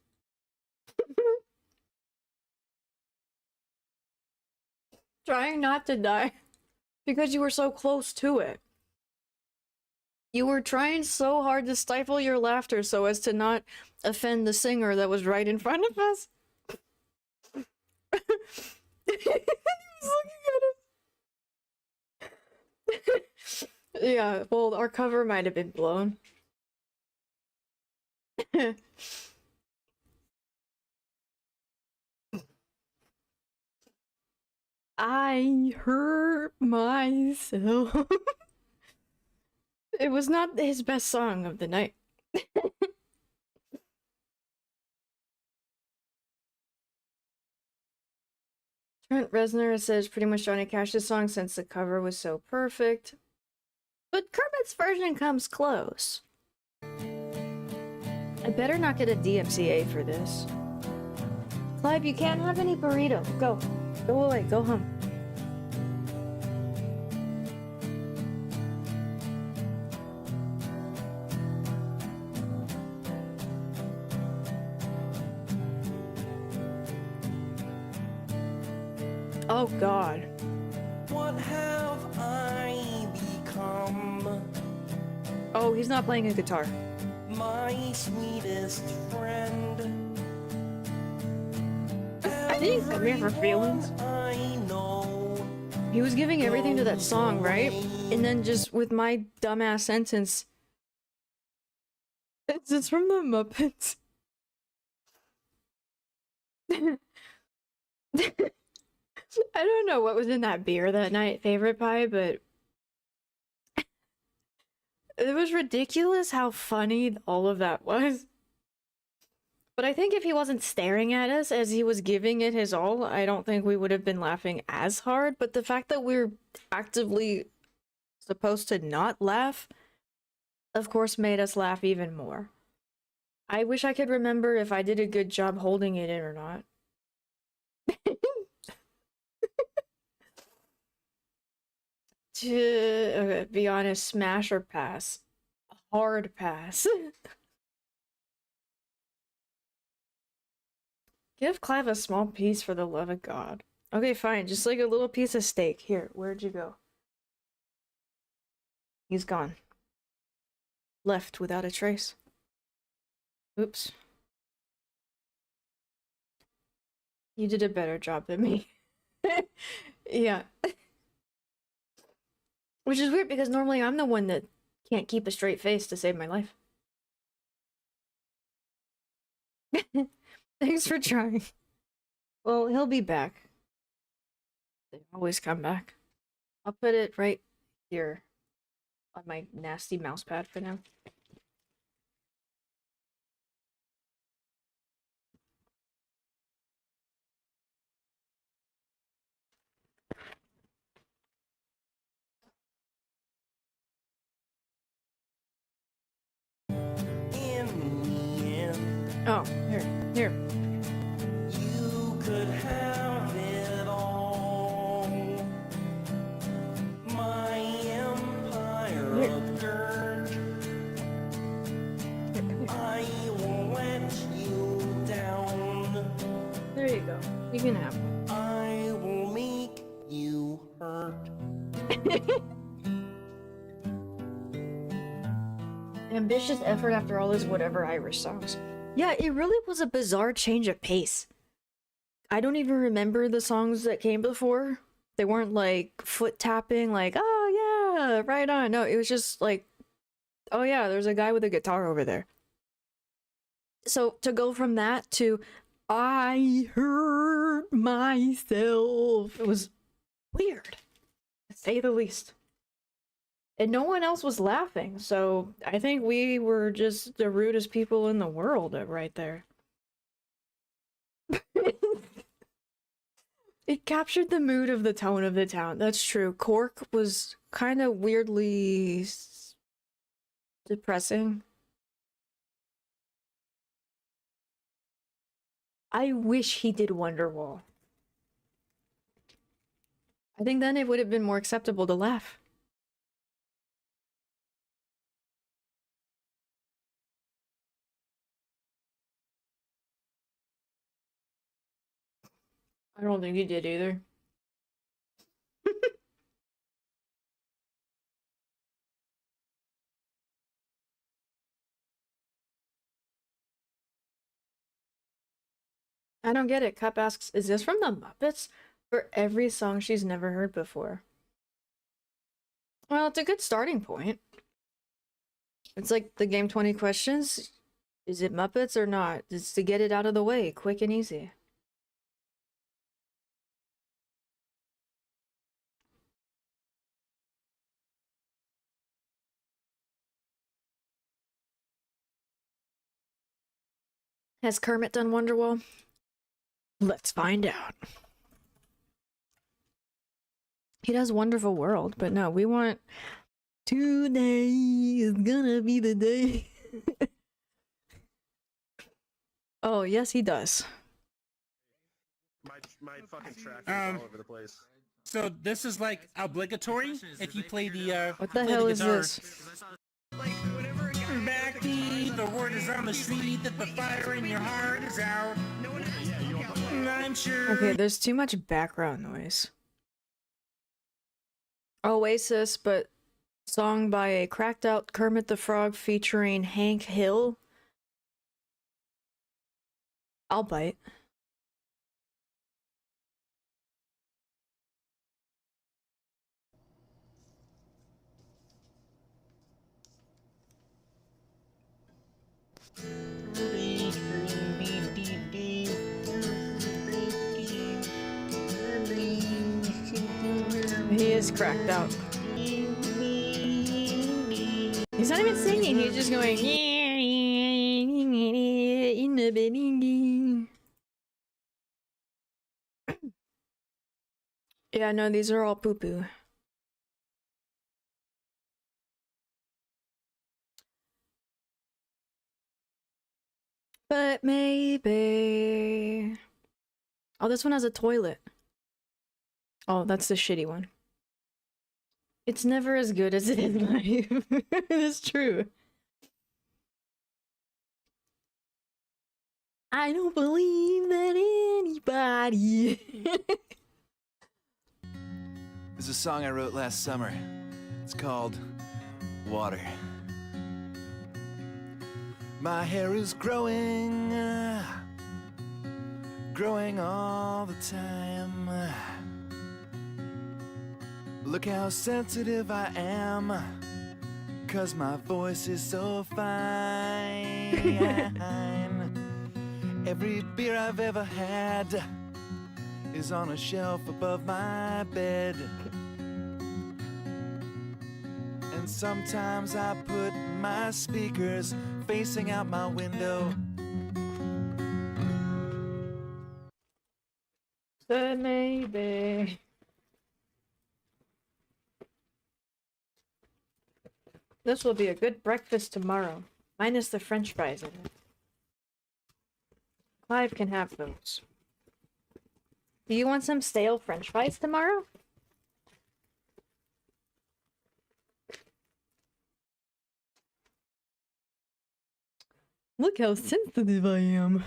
B: Trying not to die because you were so close to it. You were trying so hard to stifle your laughter so as to not offend the singer that was right in front of us. He was looking at us. Yeah, well, our cover might have been blown. I hurt myself. It was not his best song of the night. Trent Reznor says pretty much Johnny Cash's song since the cover was so perfect. But Kermit's version comes close. I better not get a DMCA for this. Clive, you can't have any burrito. Go. Go away. Go home. Oh God.
A: What have I become?
B: Oh, he's not playing his guitar.
A: My sweetest friend.
B: I think he's coming for feelings.
A: I know.
B: He was giving everything to that song, right? And then just with my dumbass sentence. It's from the Muppets. I don't know what was in that beer that night, Favorite Pie, but it was ridiculous how funny all of that was. But I think if he wasn't staring at us as he was giving it his all, I don't think we would have been laughing as hard. But the fact that we're actively supposed to not laugh, of course, made us laugh even more. I wish I could remember if I did a good job holding it in or not. To be honest, smash or pass? Hard pass. Give Clive a small piece for the love of God. Okay, fine. Just like a little piece of steak. Here, where'd you go? He's gone. Left without a trace. Oops. You did a better job than me. Yeah. Which is weird because normally I'm the one that can't keep a straight face to save my life. Thanks for trying. Well, he'll be back. They always come back. I'll put it right here on my nasty mouse pad for now. Oh, here.
A: You could have it all. My empire of dirt. I will let you down.
B: There you go. You can have one.
A: I will make you hurt.
B: Ambitious effort after all his whatever Irish songs. Yeah, it really was a bizarre change of pace. I don't even remember the songs that came before. They weren't like foot tapping, like, oh yeah, right on. No, it was just like, oh yeah, there's a guy with a guitar over there. So to go from that to I hurt myself, it was weird, to say the least. And no one else was laughing, so I think we were just the rudest people in the world right there. It captured the mood of the tone of the town. That's true. Cork was kind of weirdly depressing. I wish he did Wonderwall. I think then it would have been more acceptable to laugh. I don't think he did either. I don't get it. Cup asks, is this from the Muppets? For every song she's never heard before. Well, it's a good starting point. It's like the game 20 questions. Is it Muppets or not? It's to get it out of the way, quick and easy. Has Kermit done Wonderwall? Let's find out. He does Wonderful World, but no, we want today is gonna be the day. Oh, yes, he does.
J: My fucking track is all over the place. So this is like obligatory if you play the
B: what the hell is
J: guitar.
B: this?
J: Backbeat, the word is on the street that the fire in your heart is out. I'm sure.
B: Okay, there's too much background noise. Oasis, but song by a cracked out Kermit the Frog featuring Hank Hill. I'll bite. He is cracked out. He's not even singing, he's just going in the beginning. Yeah, no, these are all poo-poo. But maybe... Oh, this one has a toilet. Oh, that's the shitty one. It's never as good as it is live. It's true. I don't believe that anybody...
M: This is a song I wrote last summer. It's called Water. My hair is growing, growing all the time. Look how sensitive I am, 'cause my voice is so fine. Every beer I've ever had is on a shelf above my bed. And sometimes I put my speakers facing out my window.
B: But maybe... This will be a good breakfast tomorrow. Minus the french fries in it. Clive can have those. Do you want some stale French fries tomorrow? Look how sensitive I am.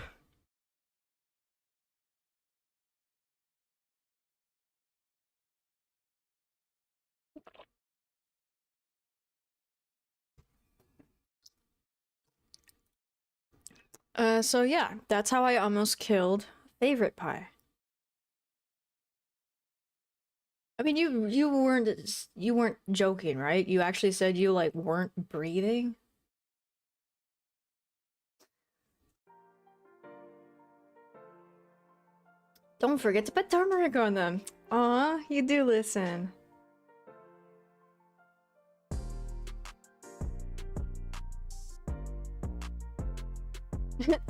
B: So yeah, that's how I almost killed Favorite Pie. I mean, you weren't joking, right? You actually said you like weren't breathing. Don't forget to put turmeric on them. Aw, you do listen.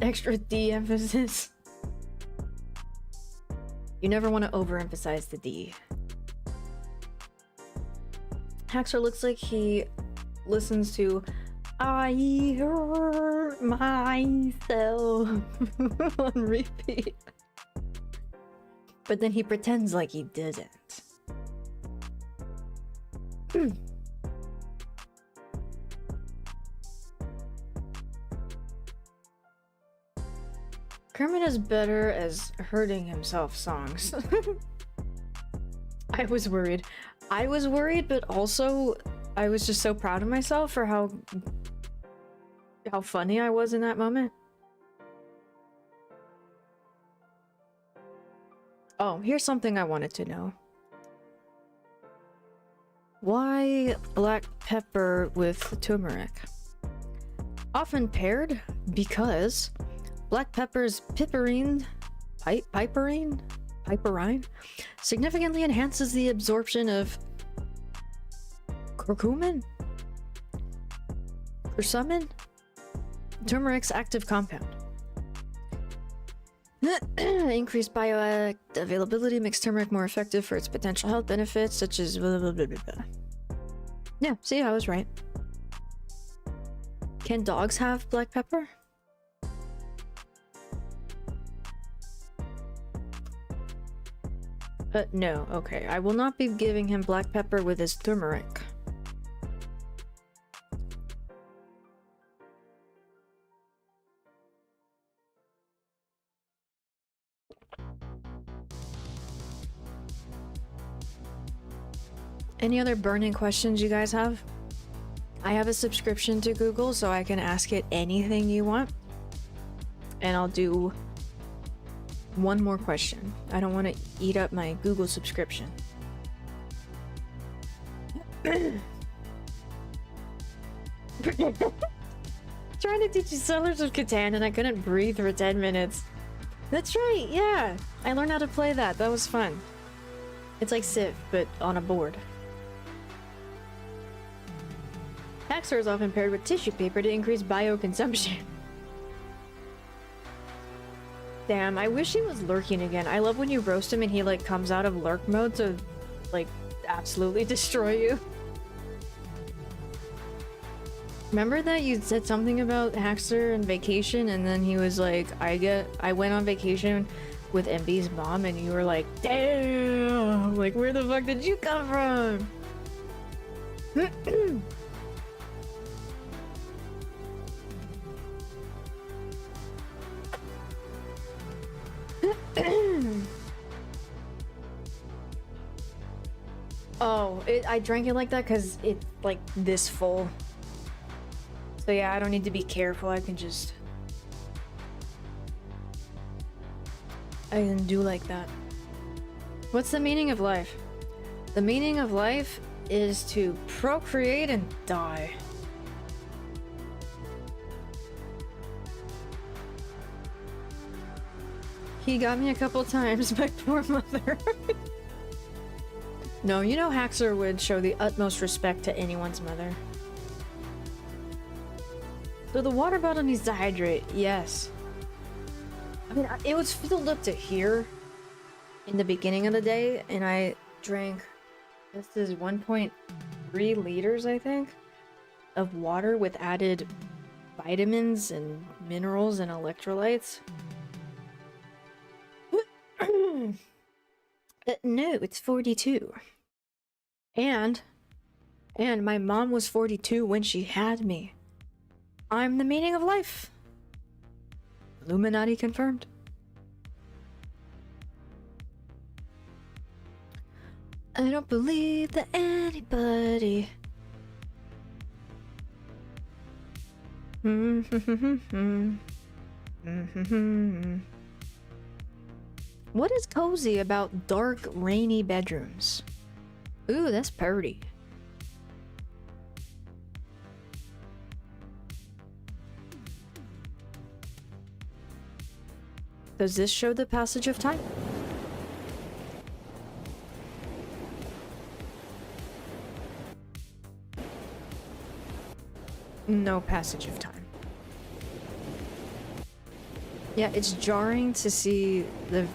B: Extra D emphasis. You never want to overemphasize the D. Haxor looks like he listens to I Hurt Myself on repeat. But then he pretends like he didn't. Kermit is better as hurting himself songs. I was worried. I was worried, but also I was just so proud of myself for how funny I was in that moment. Oh, here's something I wanted to know. Why black pepper with turmeric? Often paired because black pepper's piperine significantly enhances the absorption of curcumin? Curcumin? Turmeric's active compound. Increased bioavailability makes turmeric more effective for its potential health benefits, such as blah, blah, blah, blah, blah. Yeah, see, I was right. Can dogs have black pepper? No, okay. I will not be giving him black pepper with his turmeric. Any other burning questions you guys have? I have a subscription to Google, so I can ask it anything you want. And I'll do one more question. I don't want to eat up my Google subscription. Trying to teach you Settlers of Catan and I couldn't breathe for 10 minutes. That's right, yeah! I learned how to play that. That was fun. It's like Civ, but on a board. Haxor is often paired with tissue paper to increase bioconsumption. Damn, I wish he was lurking again. I love when you roast him and he like comes out of lurk mode to like absolutely destroy you. Remember that you said something about Haxor and vacation and then he was like, I went on vacation with MB's mom and you were like, damn, like where the fuck did you come from? Oh, I drank it like that because it's like this full. So yeah, I don't need to be careful. I can do like that. What's the meaning of life? The meaning of life is to procreate and die. He got me a couple times, my poor mother. No, you know Haxor would show the utmost respect to anyone's mother. So the water bottle needs to hydrate, yes. I mean, it was filled up to here in the beginning of the day, and I drank, this is 1.3 liters, I think, of water with added vitamins and minerals and electrolytes. No, it's 42. And my mom was 42 when she had me. I'm the meaning of life. Illuminati confirmed. I don't believe that anybody. What is cozy about dark, rainy bedrooms? Ooh, that's pretty. Does this show the passage of time? No passage of time. Yeah, it's jarring to see the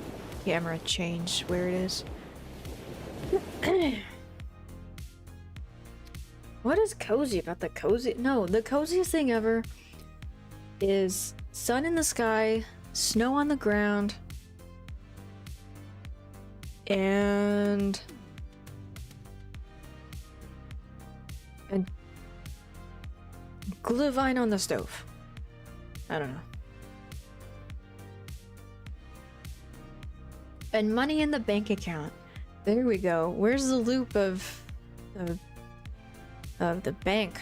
B: camera change where it is. What is cozy about the cozy? No, the coziest thing ever is sun in the sky, snow on the ground, and glühwein on the stove. I don't know. And money in the bank account. There we go. Where's the loop of the bank?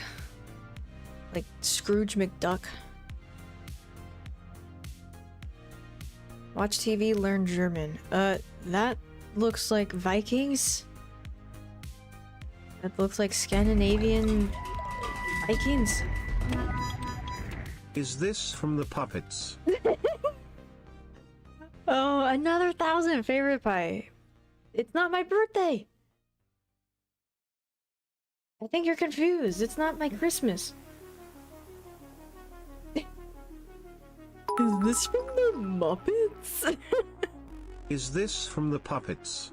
B: Like Scrooge McDuck. Watch TV, learn German. That looks like Vikings. That looks like Scandinavian Vikings.
C: Is this from the puppets?
B: Oh, another 1,000 favorite pie. It's not my birthday. I think you're confused. It's not my Christmas. Is this from the Muppets?
C: Is this from the puppets?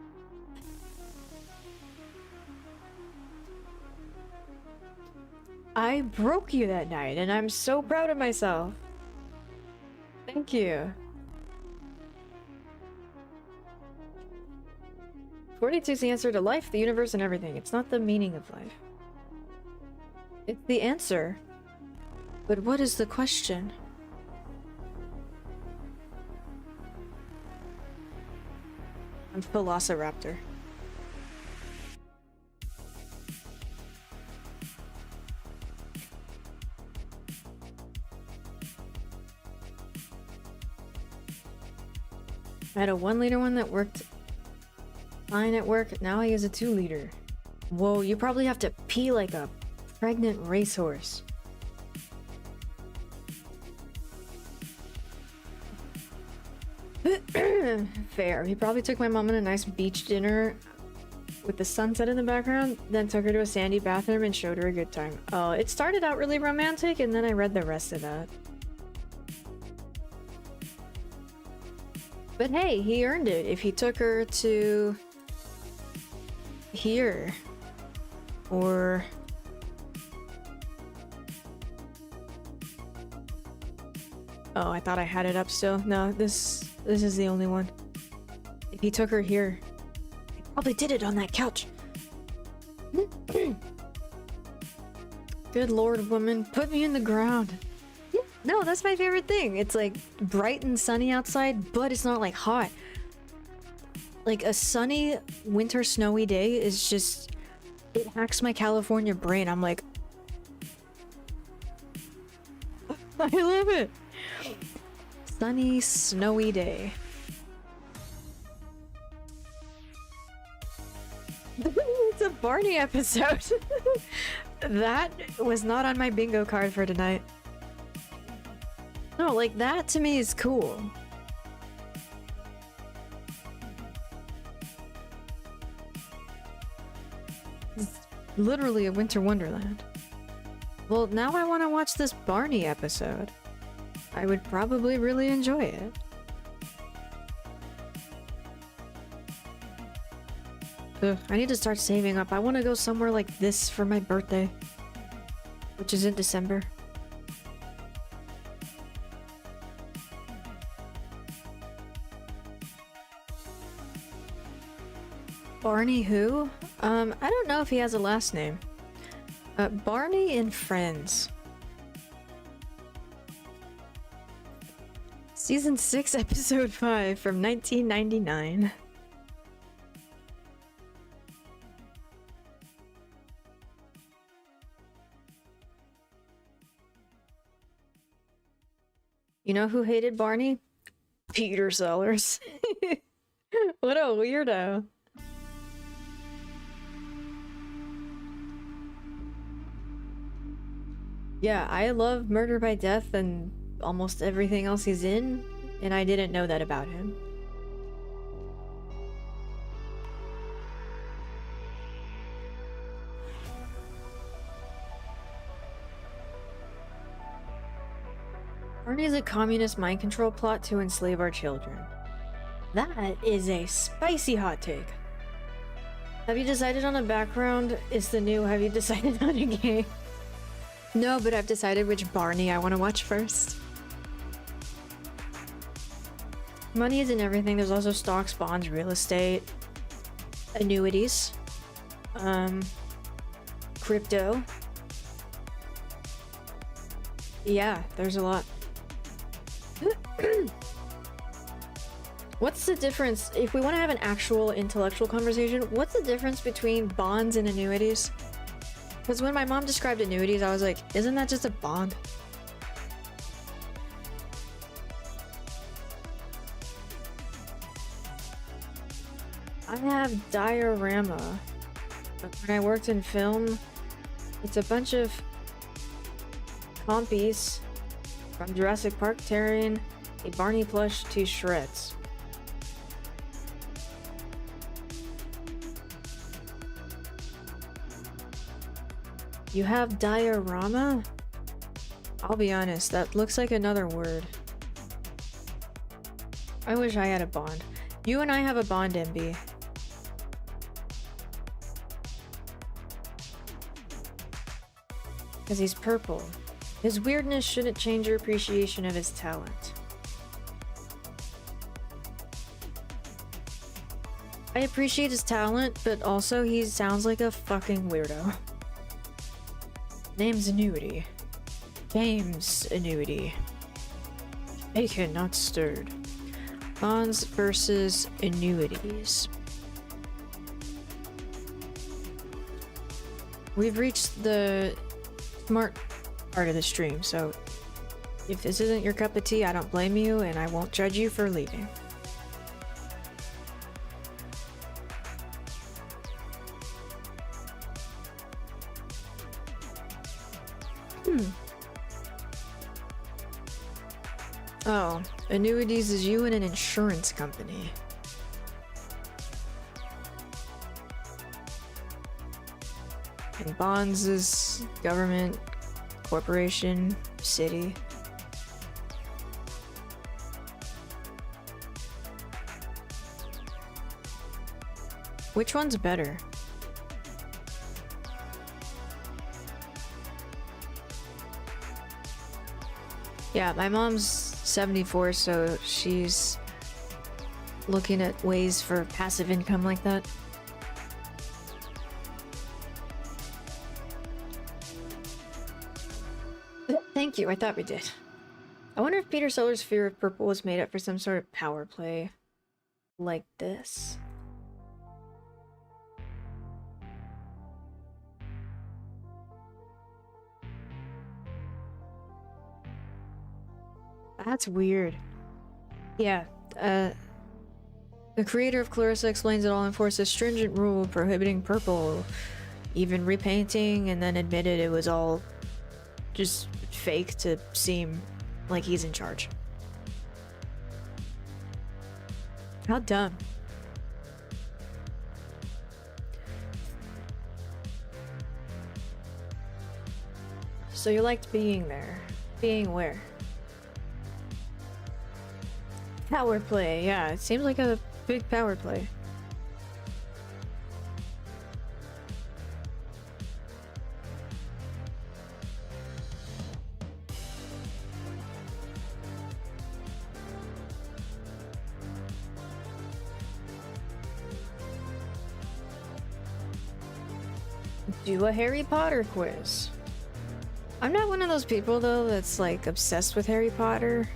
B: I broke you that night, and I'm so proud of myself. Thank you. 42 is the answer to life, the universe, and everything. It's not the meaning of life. It's the answer. But what is the question? I'm Velociraptor. I had a 1-liter one that worked fine at work. Now I use a 2-liter. Whoa, you probably have to pee like a pregnant racehorse. Fair. He probably took my mom on a nice beach dinner with the sunset in the background, then took her to a sandy bathroom and showed her a good time. Oh, it started out really romantic, and then I read the rest of that. But hey, he earned it if he took her to here. Or oh, I thought I had it up still. No, this is the only one. If he took her here, he probably did it on that couch. Good lord, woman, put me in the ground. No, that's my favorite thing. It's like bright and sunny outside, but it's not like hot. Like a sunny winter snowy day is just, it hacks my California brain. I'm like, I love it. Sunny snowy day. It's a Barney episode. That was not on my bingo card for tonight. No, like that to me is cool. It's literally a winter wonderland. Well, now I want to watch this Barney episode. I would probably really enjoy it. Ugh, I need to start saving up. I want to go somewhere like this for my birthday, which is in December. Barney who? I don't know if he has a last name. Barney and Friends. Season 6, Episode 5 from 1999. You know who hated Barney? Peter Sellers. What a weirdo. Yeah, I love Murder by Death and almost everything else he's in, and I didn't know that about him. Barney is a communist mind control plot to enslave our children. That is a spicy hot take. Have you decided on a background? Is the new have you decided on a game? No, but I've decided which Barney I want to watch first. Money isn't everything. There's also stocks, bonds, real estate, annuities, crypto. Yeah, there's a lot. What's the difference, if we want to have an actual intellectual conversation, what's the difference between bonds and annuities? Because when my mom described annuities, I was like, isn't that just a bond? I have diorama, but when I worked in film, it's a bunch of compies from Jurassic Park tearing a Barney plush to shreds. You have diorama? I'll be honest, that looks like another word. I wish I had a bond. You and I have a bond, MB. Because he's purple. His weirdness shouldn't change your appreciation of his talent. I appreciate his talent, but also he sounds like a fucking weirdo. Name's annuity. Game's annuity. Bacon not stirred. Bonds versus annuities. We've reached the smart part of the stream, so if this isn't your cup of tea, I don't blame you and I won't judge you for leaving. Oh, annuities is you and an insurance company. And bonds is government, corporation, city. Which one's better? Yeah, my mom's 74, so she's looking at ways for passive income like that. Thank you, I thought we did. I wonder if Peter Sellers' fear of purple was made up for some sort of power play like this. That's weird. Yeah, the creator of Clarissa Explains It All enforced a stringent rule prohibiting purple, even repainting, and then admitted it was all just fake to seem like he's in charge. How dumb. So you liked being there. Being where? Power play, yeah, it seems like a big power play. do a Harry Potter quiz. I'm not one of those people though that's like obsessed with Harry Potter.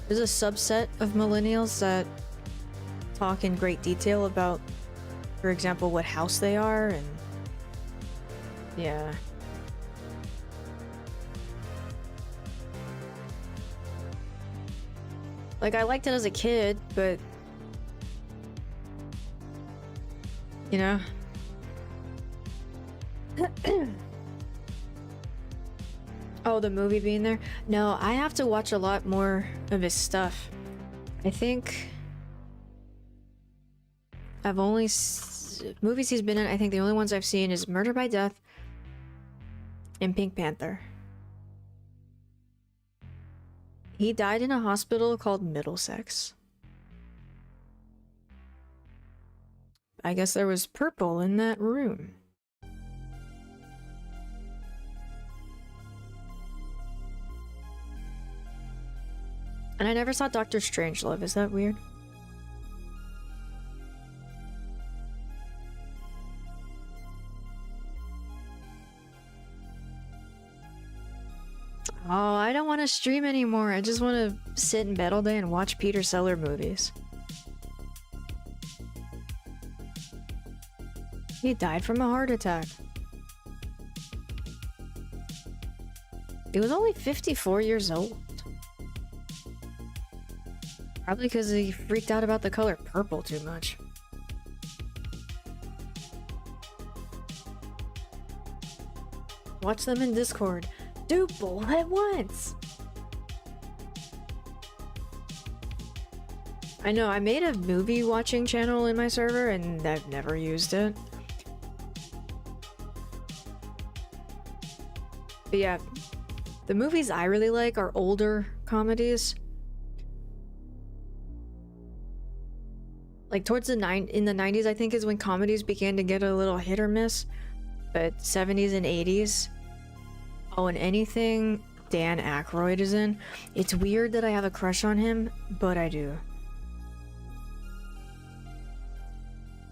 B: There's a subset of millennials that talk in great detail about, for example, what house they are, and yeah. Like, I liked it as a kid, but you know. Oh, the movie being there? No, I have to watch a lot more of his stuff. I think I've only movies he's been in, I think the only ones I've seen is Murder by Death and Pink Panther. He died in a hospital called Middlesex. I guess there was purple in that room. And I never saw Doctor Strangelove. Is that weird? Oh, I don't want to stream anymore. I just want to sit in bed all day and watch Peter Sellers movies. He died from a heart attack. He was only 54 years old. Probably because he freaked out about the color purple too much. Watch them in Discord. Do both at once! I know, I made a movie watching channel in my server and I've never used it. But yeah, the movies I really like are older comedies. Like towards the in the 90s, I think is when comedies began to get a little hit or miss. But 70s and 80s. Oh, and anything Dan Aykroyd is in. It's weird that I have a crush on him, but I do.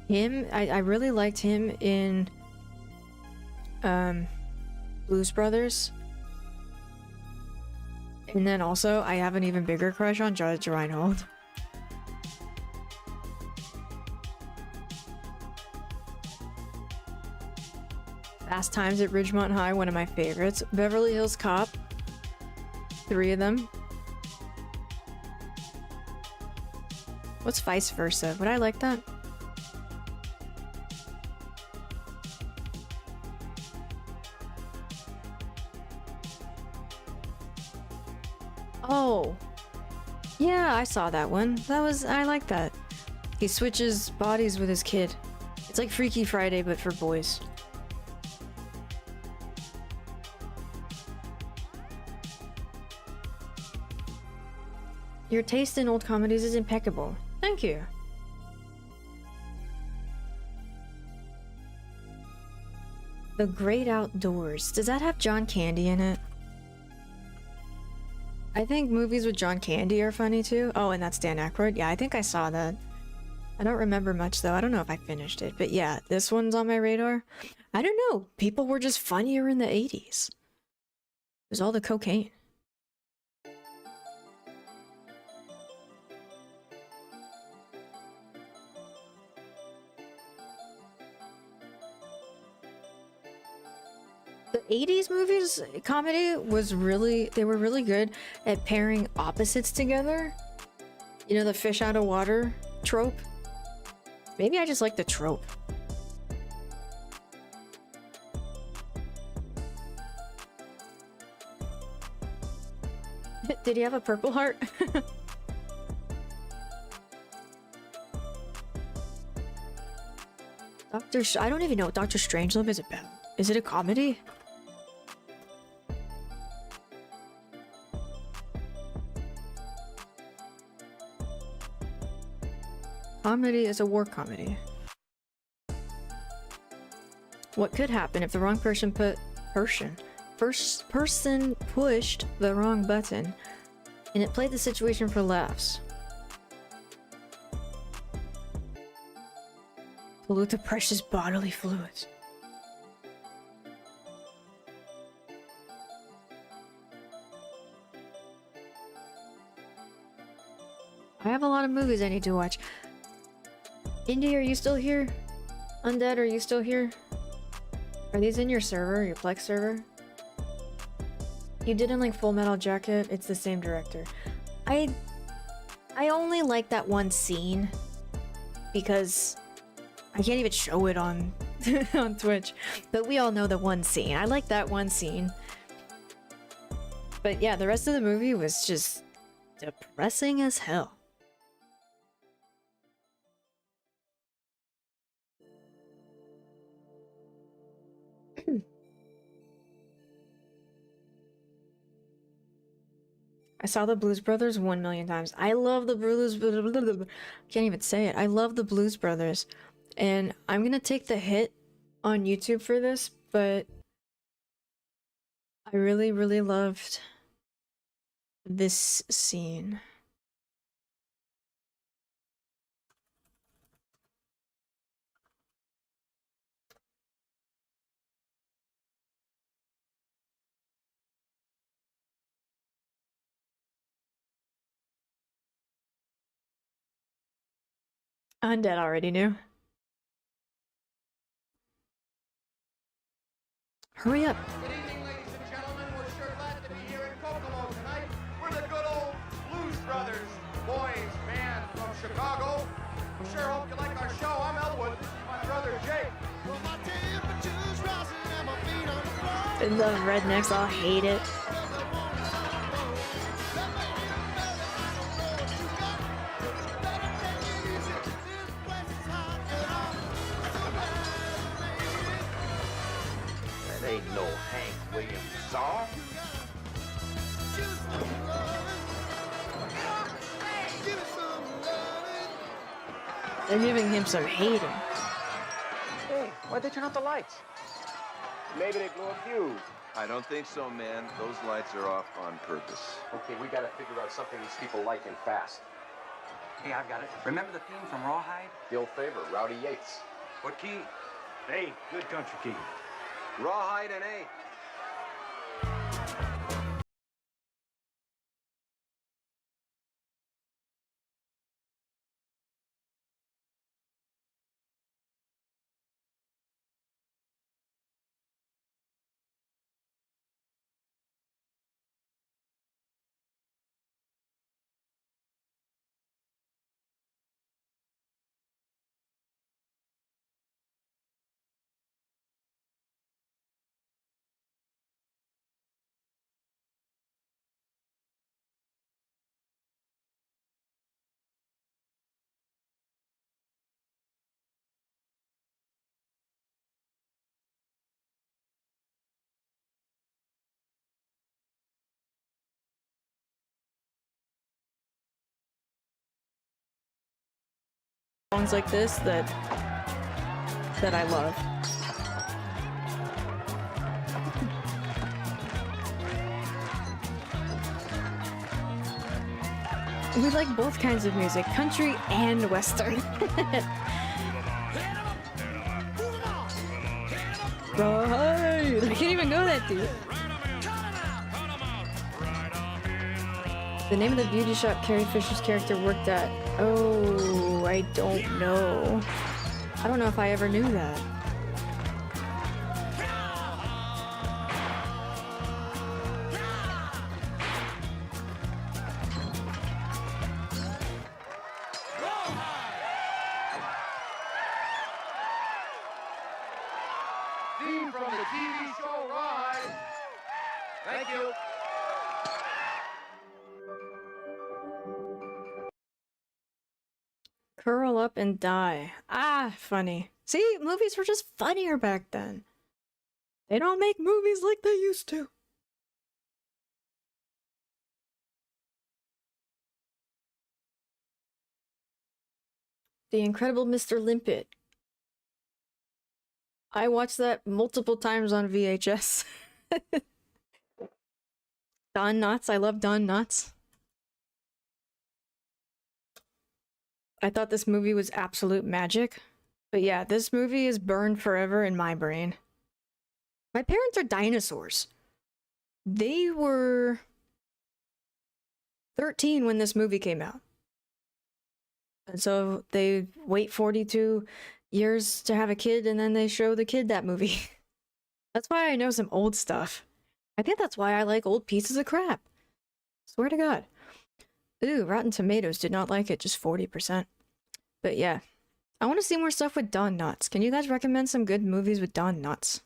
B: Him, I really liked him in Blues Brothers. And then also, I have an even bigger crush on Judge Reinhold. Fast Times at Ridgemont High, one of my favorites. Beverly Hills Cop. 3 of them. What's Vice Versa? Would I like that? Oh. Yeah, I saw that one. I like that. He switches bodies with his kid. It's like Freaky Friday, but for boys. Your taste in old comedies is impeccable. Thank you. The Great Outdoors. Does that have John Candy in it? I think movies with John Candy are funny too. Oh, and that's Dan Aykroyd. Yeah, I think I saw that. I don't remember much though. I don't know if I finished it. But yeah, this one's on my radar. I don't know. People were just funnier in the 80s. It was all the cocaine. The 80s movies, comedy was really, they were really good at pairing opposites together. You know, the fish out of water trope? Maybe I just like the trope. Did he have a purple heart? I don't even know what Dr. Strangelove is about. Is it a comedy? Comedy is a war comedy. What could happen if the wrong person pushed the wrong button and it played the situation for laughs? Pollute the precious bodily fluids. I have a lot of movies I need to watch. Indy, are you still here? Undead, are you still here? Are these in your server, your Plex server? You didn't like Full Metal Jacket? It's the same director. I only like that one scene because I can't even show it on on Twitch. But we all know the one scene. I like that one scene. But yeah, the rest of the movie was just depressing as hell. I saw the Blues Brothers 1,000,000 times. I love the Blues. Can't even say it. I love the Blues Brothers, and I'm gonna take the hit on YouTube for this, but I really, really loved this scene. Undead already knew. Hurry up.
D: Good evening, ladies and gentlemen. We're sure glad to be here in Kokomo tonight. We're the good old Blues Brothers, boys band from Chicago. We sure hope you like our show. I'm Elwood. This is my brother Jake. Well, my temperature's rising and my feet on the floor.
B: And the rednecks all hate it.
O: That ain't no Hank Williams song.
B: They're giving him some hating.
O: Hey, why'd they turn off the lights? Maybe they blew a fuse. I don't think so, man. Those lights are off on purpose.
N: Okay, we gotta figure out something these people like and fast. Hey, I've got it. Remember the theme from Rawhide? The old favorite, Rowdy Yates.
O: What key?
N: Hey, good country key.
O: Rawhide and A.
B: Songs like this that I love. We like both kinds of music, country and western. Right. I can't even go that deep. The name of the beauty shop Carrie Fisher's character worked at. Oh, I don't know. I don't know if I ever knew that.
D: Theme from the TV show Rawhide. Thank you.
B: Curl up and die. Ah, funny. See, movies were just funnier back then. They don't make movies like they used to. The Incredible Mr. Limpet. I watched that multiple times on VHS. Don Knotts. I love Don Knotts. I thought this movie was absolute magic. But yeah, this movie is burned forever in my brain. My parents are dinosaurs. They were 13 when this movie came out. And so they wait 42 years to have a kid and then they show the kid that movie. That's why I know some old stuff. I think that's why I like old pieces of crap. Swear to God. Ooh, Rotten Tomatoes did not like it, just 40%. But yeah, I want to see more stuff with Don Knotts. Can you guys recommend some good movies with Don Knotts?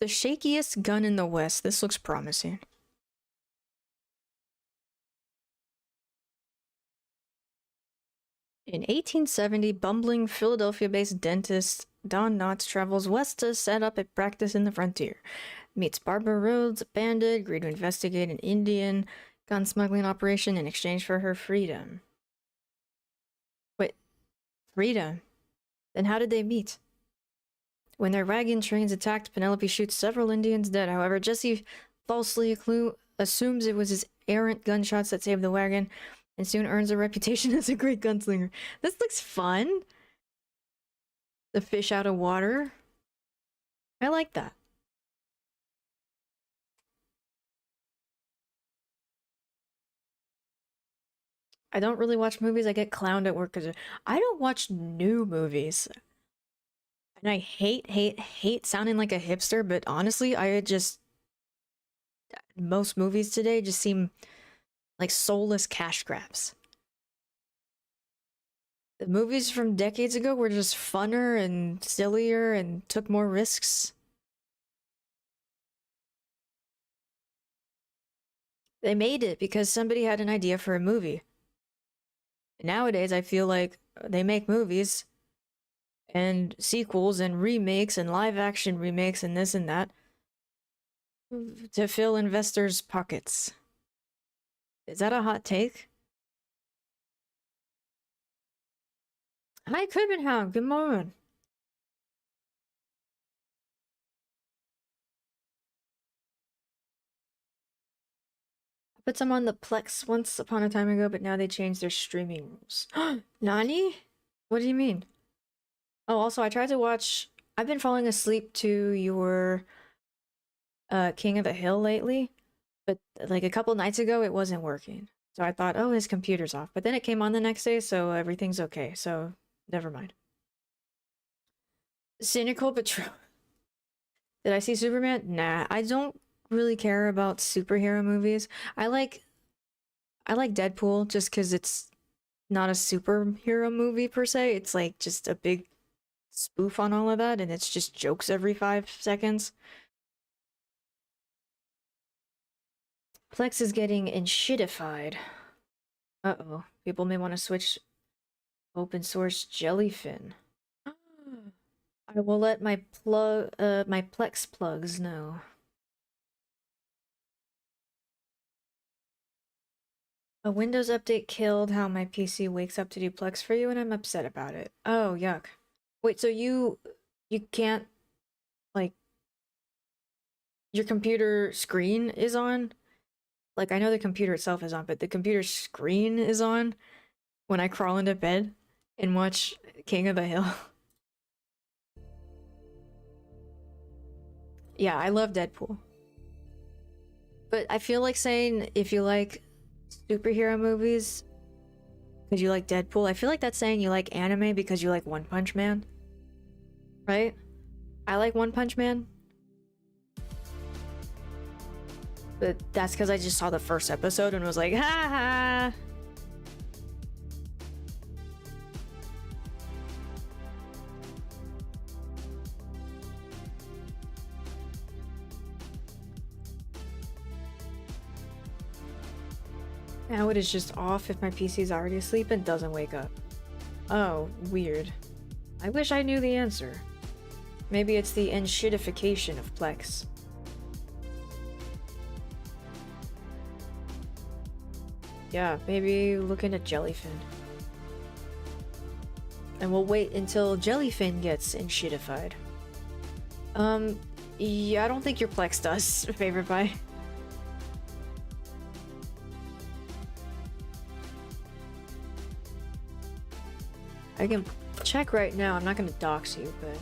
B: The shakiest gun in the West. This looks promising. In 1870, bumbling Philadelphia-based dentist Don Knotts travels west to set up a practice in the frontier. Meets Barbara Rhodes, a bandit, agreed to investigate an Indian gun smuggling operation in exchange for her freedom. Wait, freedom? Then how did they meet? When their wagon trains attacked, Penelope shoots several Indians dead. However, Jesse falsely assumes it was his errant gunshots that saved the wagon, and soon earns a reputation as a great gunslinger. This looks fun. The fish out of water. I like that. I don't really watch movies. I get clowned at work because I don't watch new movies. And I hate sounding like a hipster, but honestly, most movies today just seem like soulless cash grabs. The movies from decades ago were just funner and sillier and took more risks. They made it because somebody had an idea for a movie. Nowadays, I feel like they make movies and sequels and remakes and live action remakes and this and that to fill investors' pockets. Is that a hot take? Hi, Copenhagen. Good morning. I put some on the Plex once upon a time ago, but now they changed their streaming rules. Nani? What do you mean? Oh, also, I tried to watch... I've been falling asleep to your King of the Hill lately, but like a couple nights ago, it wasn't working. So I thought, oh, his computer's off. But then it came on the next day, so everything's okay. So, never mind. Cynical Patrol. Did I see Superman? Nah, I don't really care about superhero movies. I like Deadpool just because it's not a superhero movie per se. It's like just a big spoof on all of that, and it's just jokes every 5 seconds. Plex is getting shitified. Uh-oh. People may want to switch open source Jellyfin. I will let my Plex plugs know. A Windows update killed how my PC wakes up to do Plex for you, and I'm upset about it. Oh, yuck. Wait, so you can't, like, your computer screen is on? Like, I know the computer itself is on, but the computer screen is on when I crawl into bed and watch King of the Hill. Yeah, I love Deadpool. But I feel like saying if you like superhero movies because you like Deadpool, I feel like that's saying you like anime because you like One Punch Man. Right? I like One Punch Man. But that's because I just saw the first episode and was like, ha ha! Now it is just off if my PC is already asleep and doesn't wake up. Oh, weird. I wish I knew the answer. Maybe it's the enshittification of Plex. Yeah, maybe look into Jellyfin. And we'll wait until Jellyfin gets enshittified. Yeah, I don't think your Plex does, Favorite Pie. I can check right now. I'm not gonna dox you, but...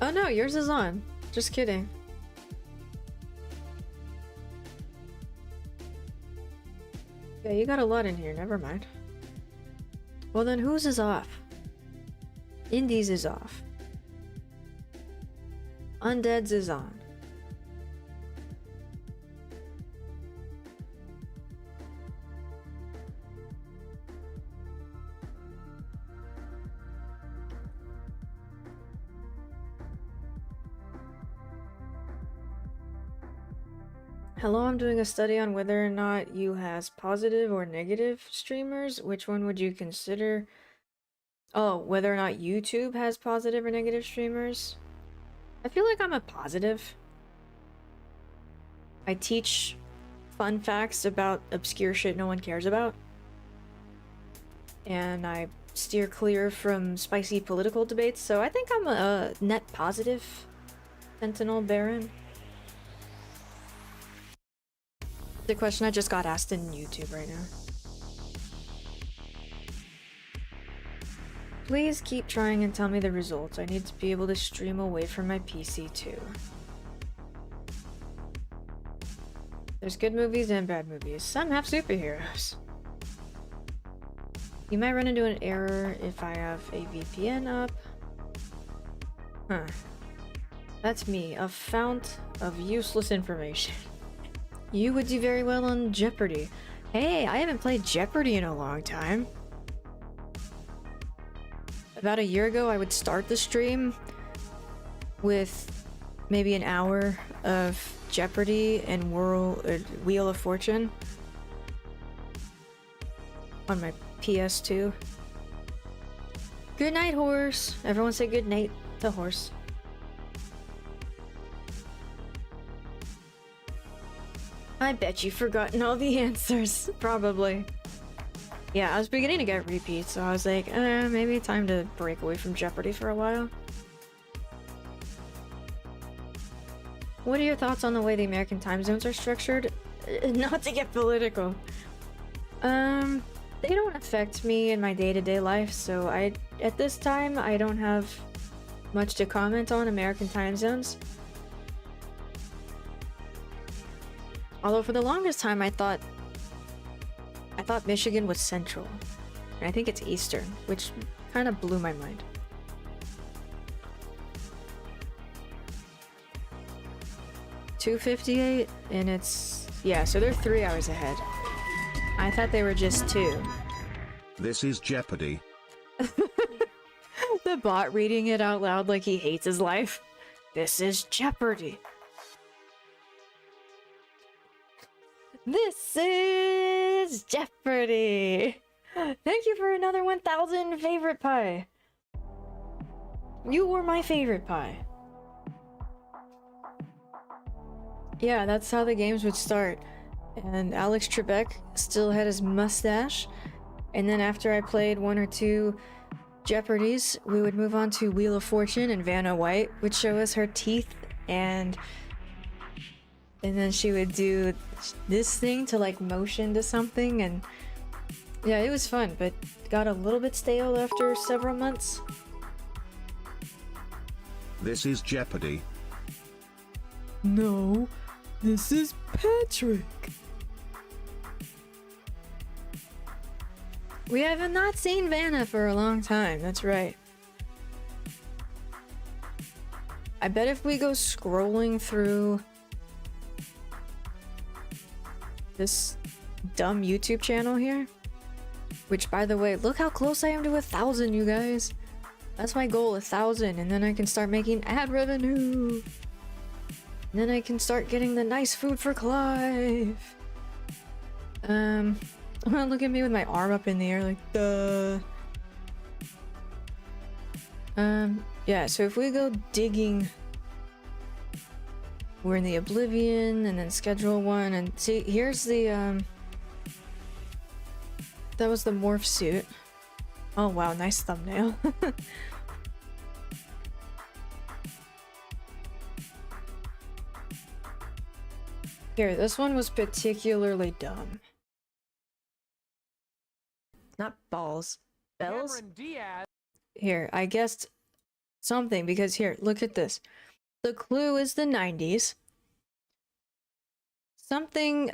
B: Oh no, yours is on. Just kidding. Yeah, you got a lot in here, never mind. Well then, whose is off? Indies is off. Undead's is on. Hello, I'm doing a study on whether or not you has positive or negative streamers. Which one would you consider? Oh, whether or not YouTube has positive or negative streamers? I feel like I'm a positive. I teach fun facts about obscure shit no one cares about. And I steer clear from spicy political debates, so I think I'm a net positive Sentinel Baron. The question I just got asked in YouTube right now. Please keep trying and tell me the results. I need to be able to stream away from my PC too. There's good movies and bad movies. Some have superheroes. You might run into an error if I have a VPN up. Huh. That's me, a fount of useless information. You would do very well on Jeopardy. Hey, I haven't played Jeopardy in a long time. About a year ago, I would start the stream with maybe an hour of Jeopardy and Wheel of Fortune on my PS2. Good night, horse. Everyone say good night to horse. I bet you've forgotten all the answers. Probably. Yeah, I was beginning to get repeats, so I was like, maybe time to break away from Jeopardy for a while. What are your thoughts on the way the American time zones are structured? Not to get political. They don't affect me in my day-to-day life, so at this time, I don't have much to comment on American time zones. Although for the longest time I thought Michigan was central. And I think it's eastern, which kind of blew my mind. $2:58 and it's yeah, so they're 3 hours ahead. I thought they were just 2.
C: This is Jeopardy.
B: The bot reading it out loud like he hates his life. This is Jeopardy. This is Jeopardy! Thank you for another 1,000 favorite pie! You were my favorite pie. Yeah, that's how the games would start. And Alex Trebek still had his mustache. And then after I played 1 or 2 Jeopardies, we would move on to Wheel of Fortune, and Vanna White would show us her teeth, and then she would do this thing to like motion to something, and yeah, it was fun, but got a little bit stale after several months.
C: This is Jeopardy.
B: No, this is Patrick. We have not seen Vanna for a long time, that's right. I bet if we go scrolling through this dumb YouTube channel here, which by the way, look how close I am to 1,000, you guys. That's my goal, 1,000, and then I can start making ad revenue. And then I can start getting the nice food for Clive. Look at me with my arm up in the air like, duh. Yeah, so if we go digging, we're in the Oblivion, and then schedule 1, and see, here's the that was the morph suit. Oh wow, nice thumbnail. Here, this one was particularly dumb. Not balls. Bells? Here, I guessed something because here, look at this. The clue is the 90s. Something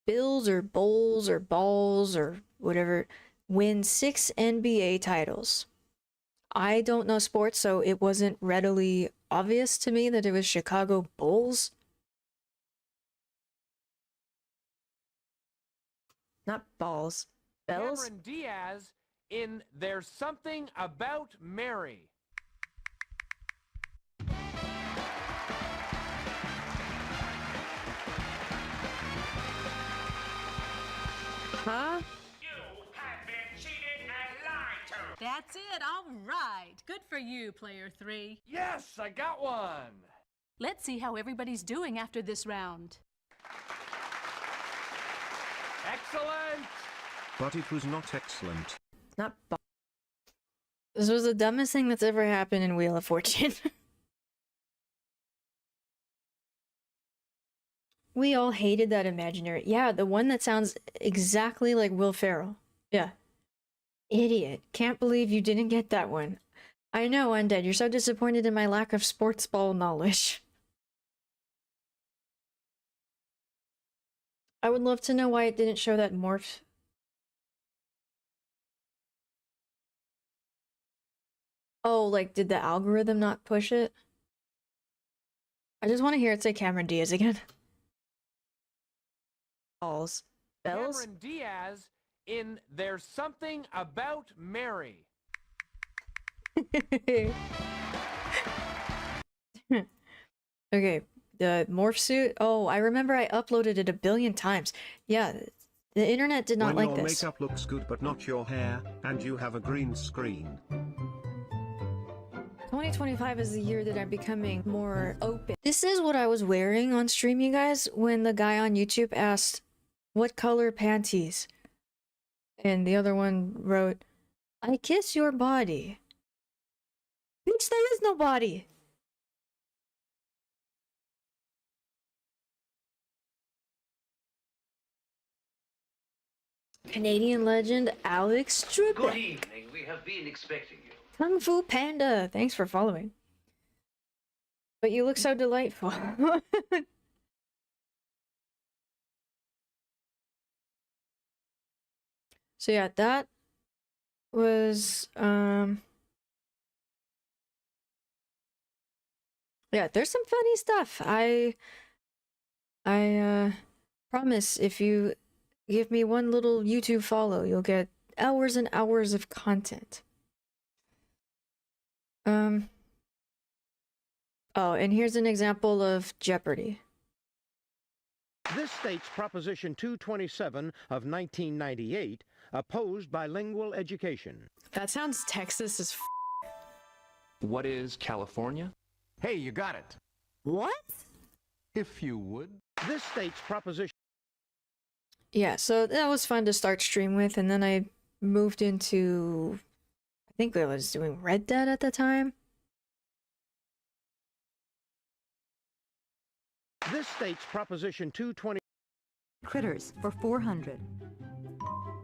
B: Bills or Bowls or Balls or whatever win 6 NBA titles. I don't know sports, so it wasn't readily obvious to me that it was Chicago Bulls. Not balls. Bells?
R: Cameron Diaz in There's Something About Mary.
B: Huh?
P: That's it, all right. Good for you, player 3.
R: Yes, I got one.
P: Let's see how everybody's doing after this round.
R: Excellent.
C: But it was not excellent.
B: Not This was the dumbest thing that's ever happened in Wheel of Fortune. We all hated that imaginary. Yeah, the one that sounds exactly like Will Ferrell. Yeah. Idiot. Can't believe you didn't get that one. I know, Undead. You're so disappointed in my lack of sports ball knowledge. I would love to know why it didn't show that morph. Oh, like, did the algorithm not push it? I just want to hear it say Cameron Diaz again. Balls. Bells?
R: Cameron Diaz in There's Something About Mary.
B: Okay, the morph suit. Oh, I remember I uploaded it a billion times. Yeah, the internet did not
C: when
B: like
C: your
B: this.
C: makeup looks good but not your hair, and you have a green screen.
B: 2025 is the year that I'm becoming more open. This is what I was wearing on stream, you guys, when the guy on YouTube asked, "What color panties?" And the other one wrote, "I kiss your body." Bitch, there is no body. Canadian legend Alex Strippett.
Q: Good evening. We have been expecting you.
B: Kung Fu Panda, thanks for following. But you look so delightful. So yeah, that was yeah, there's some funny stuff. I promise if you give me one little YouTube follow, you'll get hours and hours of content. Oh, and here's an example of Jeopardy.
S: This states Proposition 227 of 1998 opposed bilingual education.
B: That sounds Texas as f.
X: What is California?
S: Hey, you got it.
B: What?
S: If you would. This states Proposition.
B: Yeah, so that was fun to start stream with, and then I moved into, I think I was doing Red Dead at the time.
S: This states Proposition 220.
F: Critters for 400.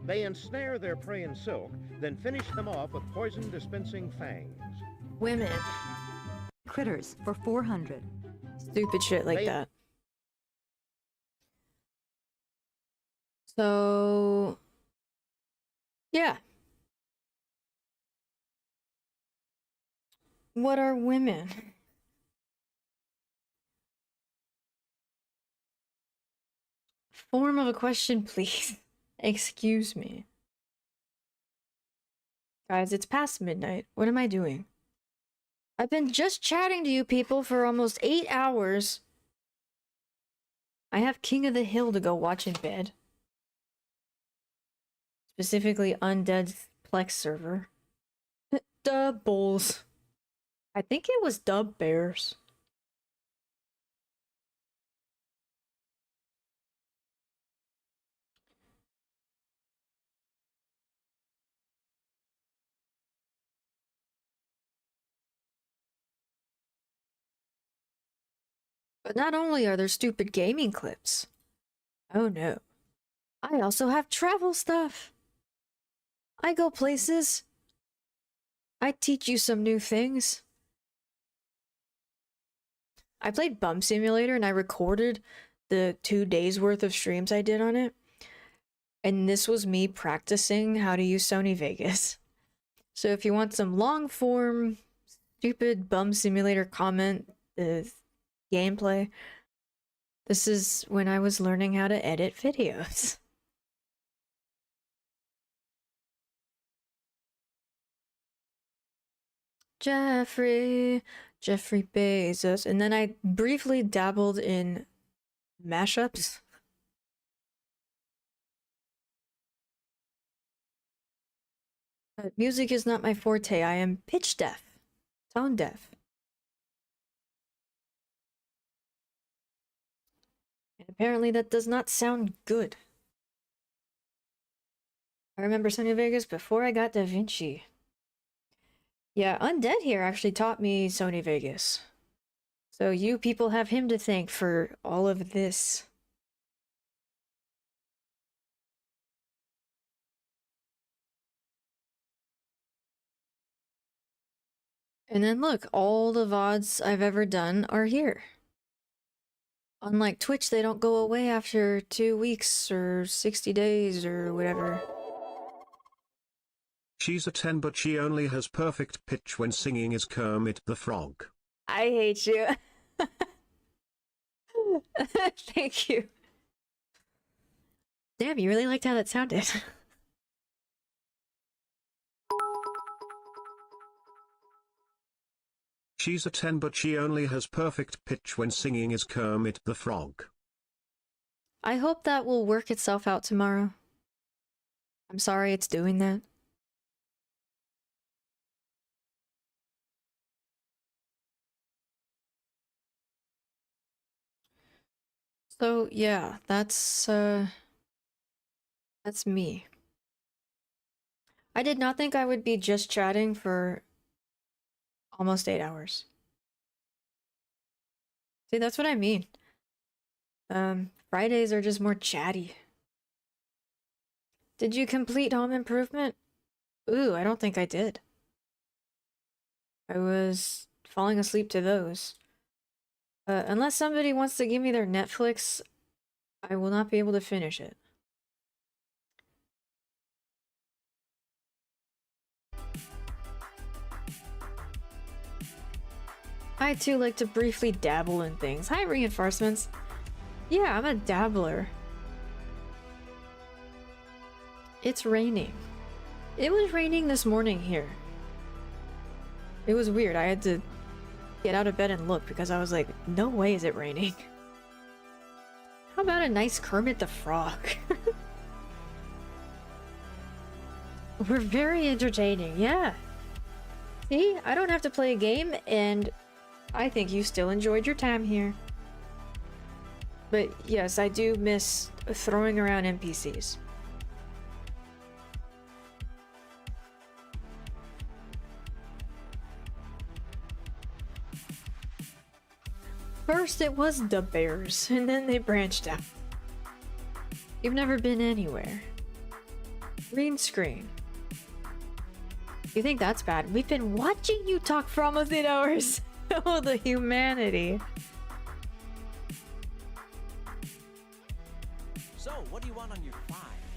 S: They ensnare their prey in silk, then finish them off with poison-dispensing fangs.
B: Women.
F: Critters for 400.
B: Stupid shit like that. So, yeah. What are women? Form of a question, please. Excuse me. Guys, it's past midnight. What am I doing? I've been just chatting to you people for almost 8 hours. I have King of the Hill to go watch in bed. Specifically, Undead Plex server. Dub Bulls. I think it was Dub Bears. But not only are there stupid gaming clips, oh no, I also have travel stuff. I go places. I teach you some new things. I played Bum Simulator and I recorded the 2 days worth of streams I did on it. And this was me practicing how to use Sony Vegas. So if you want some long form, stupid Bum Simulator comment, gameplay, this is when I was learning how to edit videos. Jeffrey Bezos. And then I briefly dabbled in mashups. But music is not my forte. I am pitch deaf, tone deaf. And apparently that does not sound good. I remember Sony Vegas before I got DaVinci. Yeah, Undead here actually taught me Sony Vegas. So you people have him to thank for all of this. And then look, all the VODs I've ever done are here. Unlike Twitch, they don't go away after 2 weeks or 60 days or whatever.
C: She's a 10 but she only has perfect pitch when singing as Kermit the Frog.
B: I hate you. Thank you. Damn, you really liked how that sounded.
C: She's a 10 but she only has perfect pitch when singing as Kermit the Frog.
B: I hope that will work itself out tomorrow. I'm sorry it's doing that. So yeah, that's me. I did not think I would be just chatting for almost 8 hours. See, that's what I mean. Fridays are just more chatty. Did you complete Home Improvement? Ooh, I don't think I did. I was falling asleep to those. Unless somebody wants to give me their Netflix, I will not be able to finish it. I too like to briefly dabble in things. Hi, reinforcements. Yeah, I'm a dabbler. It's raining. It was raining this morning here. It was weird. I had to get out of bed and look because I was like, no way is it raining. How about a nice Kermit the Frog? We're very entertaining, yeah. See, I don't have to play a game, and I think you still enjoyed your time here. But yes, I do miss throwing around NPCs. First it was the bears, and then they branched out. You've never been anywhere. Green screen. You think that's bad? We've been watching you talk for almost 8 hours. Oh, the humanity.
A: So, what do you want on your pie?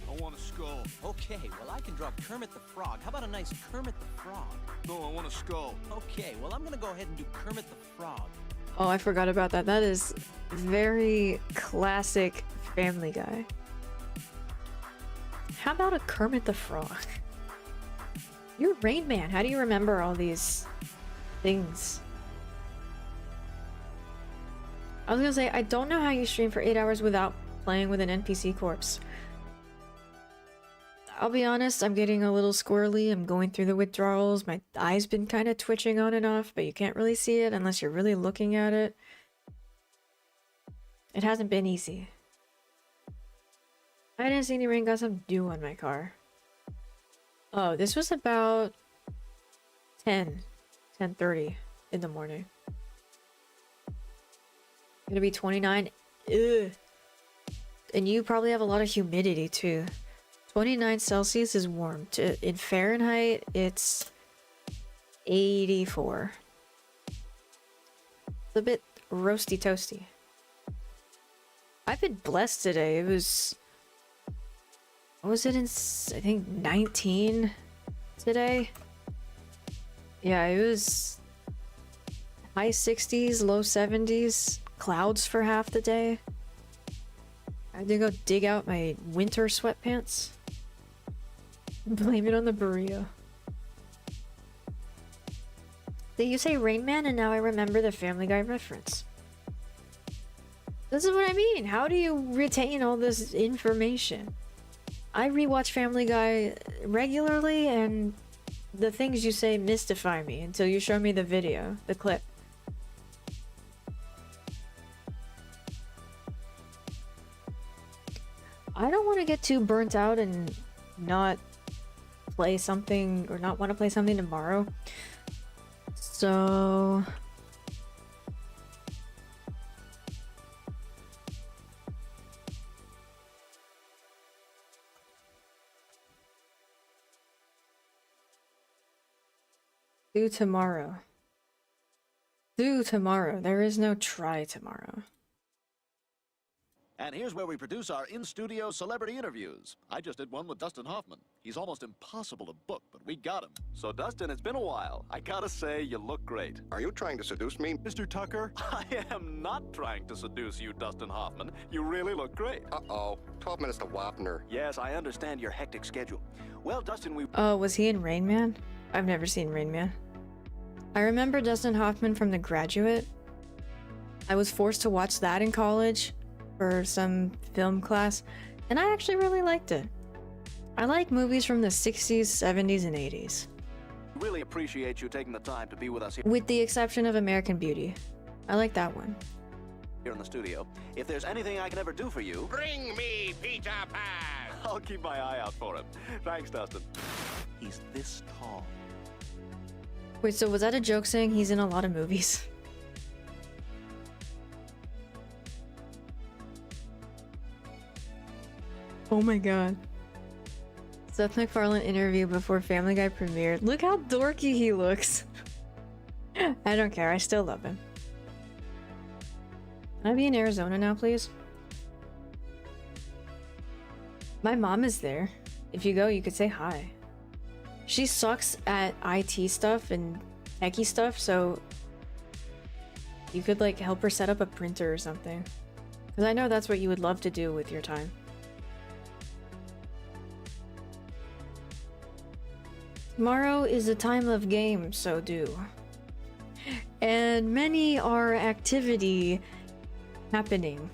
H: I want a skull.
A: Okay, well I can draw Kermit the Frog. How about a nice Kermit the Frog?
H: No, I want a skull.
A: Okay, well I'm gonna go ahead and do Kermit the Frog.
B: Oh, I forgot about that. That is very classic Family Guy. How about a Kermit the Frog? You're Rain Man. How do you remember all these things? I was gonna say, I don't know how you stream for 8 hours without playing with an NPC corpse. I'll be honest, I'm getting a little squirrely. I'm going through the withdrawals. My eye's been kind of twitching on and off, but you can't really see it unless you're really looking at it. It hasn't been easy. I didn't see any rain, got some dew on my car. Oh, this was about 10:30 in the morning. Gonna be 29. Ugh. And you probably have a lot of humidity too. 29 Celsius is warm. In Fahrenheit, it's 84. It's a bit roasty toasty. I've been blessed today. It was... What was it in... I think 19 today? Yeah, it was... high 60s, low 70s. Clouds for half the day. I had to go dig out my winter sweatpants. Blame it on the burrito. Did you say Rain Man and now I remember the Family Guy reference? This is what I mean. How do you retain all this information? I rewatch Family Guy regularly and the things you say mystify me until you show me the video, the clip. I don't want to get too burnt out and not play something or not want to play something tomorrow. So do tomorrow. Do tomorrow. There is no try tomorrow.
I: And here's where we produce our in-studio celebrity interviews. I just did one with Dustin Hoffman. He's almost impossible to book, but we got him.
O: So, Dustin, it's been a while. I gotta say, you look great. Are you trying to seduce me, Mr. Tucker? I am not trying to seduce you, Dustin Hoffman. You really look great. Uh-oh. 12 minutes to Wapner. Yes, I understand your hectic schedule. Well, Dustin, we...
B: Oh, was he in Rain Man? I've never seen Rain Man. I remember Dustin Hoffman from The Graduate. I was forced to watch that in college for some film class, and I actually really liked it. I like movies from the 60s, 70s, and 80s.
O: really appreciate you taking the time to be with us here.
B: With the exception of American Beauty. I like that one.
O: Here in the studio. If there's anything I can ever do for you...
J: Bring me Peter Pan!
O: I'll keep my eye out for him. Thanks, Dustin. He's this tall.
B: Wait, so was that a joke saying he's in a lot of movies? Oh my god. Seth MacFarlane interview before Family Guy premiered. Look how dorky he looks. I don't care, I still love him. Can I be in Arizona now, please? My mom is there. If you go, you could say hi. She sucks at IT stuff and techie stuff, so you could like help her set up a printer or something. Because I know that's what you would love to do with your time. Tomorrow is a time of game, so do. And many are activity happening.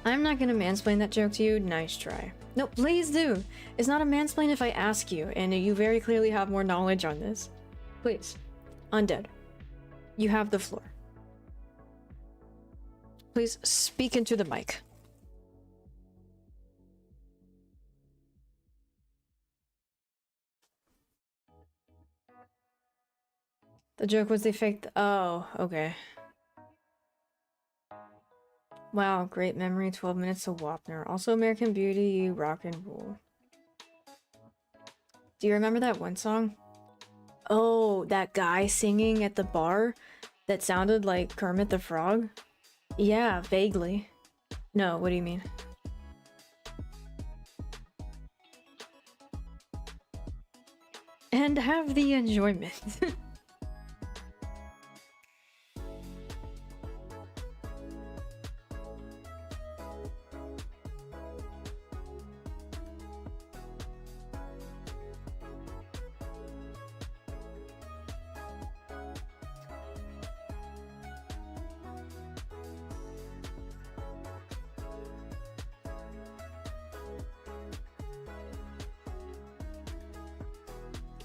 B: I'm not gonna mansplain that joke to you. Nice try. No, please do. It's not a mansplain if I ask you, and you very clearly have more knowledge on this. Please. Undead. You have the floor. Please speak into the mic. The joke was they faked. Oh, okay. Wow, great memory. 12 minutes of Wapner. Also American Beauty, you rock and roll. Do you remember that one song? Oh, that guy singing at the bar that sounded like Kermit the Frog? Yeah, vaguely. No, what do you mean? And have the enjoyment.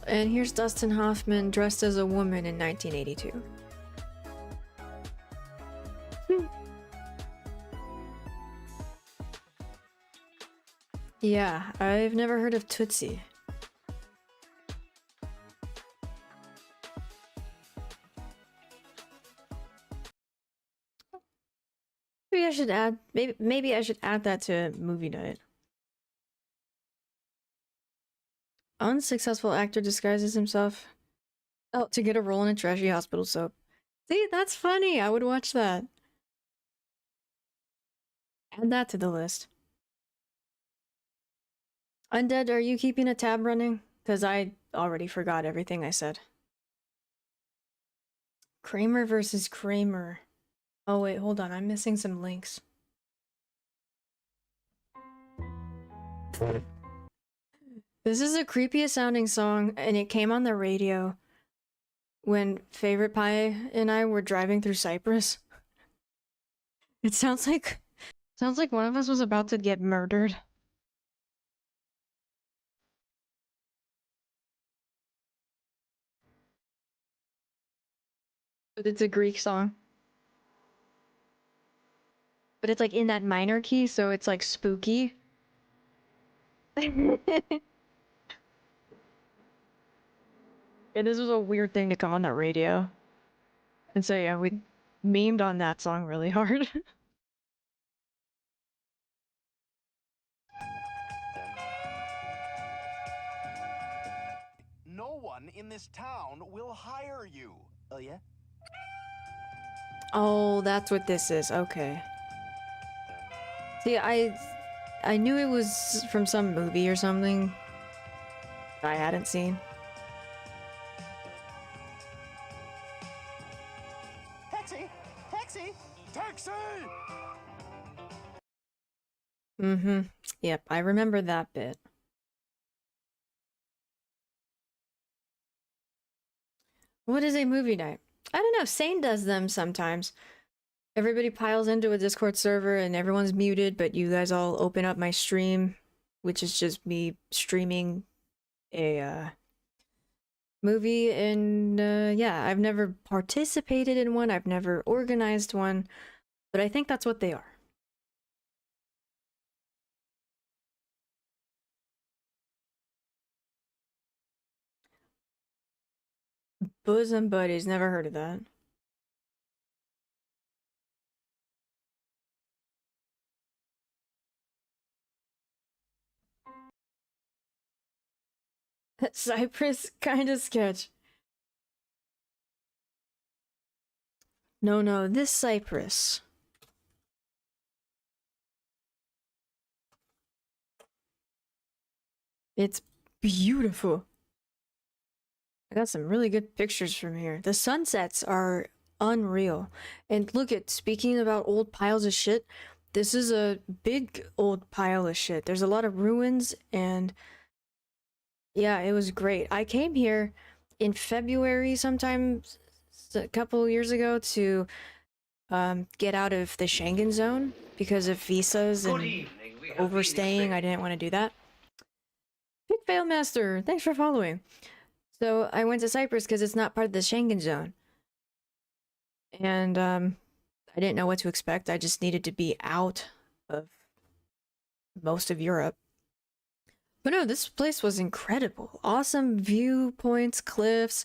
B: And here's Dustin Hoffman dressed as a woman in 1982. Yeah, I've never heard of Tootsie. Maybe I should add. Maybe I should add that to movie night. Unsuccessful actor disguises himself. Oh, to get a role in a trashy hospital soap. See, that's funny. I would watch that. Add that to the list. Undead, are you keeping a tab running? Because I already forgot everything I said. Kramer versus Kramer. Oh wait, hold on. I'm missing some links. This is the creepiest sounding song, and it came on the radio when Favorite Pie and I were driving through Cyprus. It sounds like one of us was about to get murdered. But it's a Greek song. But it's like in that minor key, so it's like spooky. And this was a weird thing to come on that radio. And so yeah, we memed on that song really hard.
D: No one in this town will hire you. Oh, yeah?
B: Oh, that's what this is. Okay. See, I knew it was from some movie or something I hadn't seen.
D: Taxi! Taxi! Taxi!
B: Mm-hmm. Yep, I remember that bit. What is a movie night? I don't know. Sane does them sometimes. Everybody piles into a Discord server and everyone's muted, but you guys all open up my stream, which is just me streaming a movie. And yeah, I've never participated in one. I've never organized one, but I think that's what they are. Bosom Buddies, never heard of that. Cypress kind of sketch. No, this Cypress. It's beautiful. I got some really good pictures from here. The sunsets are unreal. And look at, speaking about old piles of shit, this is a big old pile of shit. There's a lot of ruins and yeah, it was great. I came here in February sometime a couple years ago to get out of the Schengen zone because of visas and overstaying. I didn't want to do that. Big Fail Master, thanks for following. So I went to Cyprus because it's not part of the Schengen zone. And I didn't know what to expect. I just needed to be out of most of Europe. But no, this place was incredible. Awesome viewpoints, cliffs,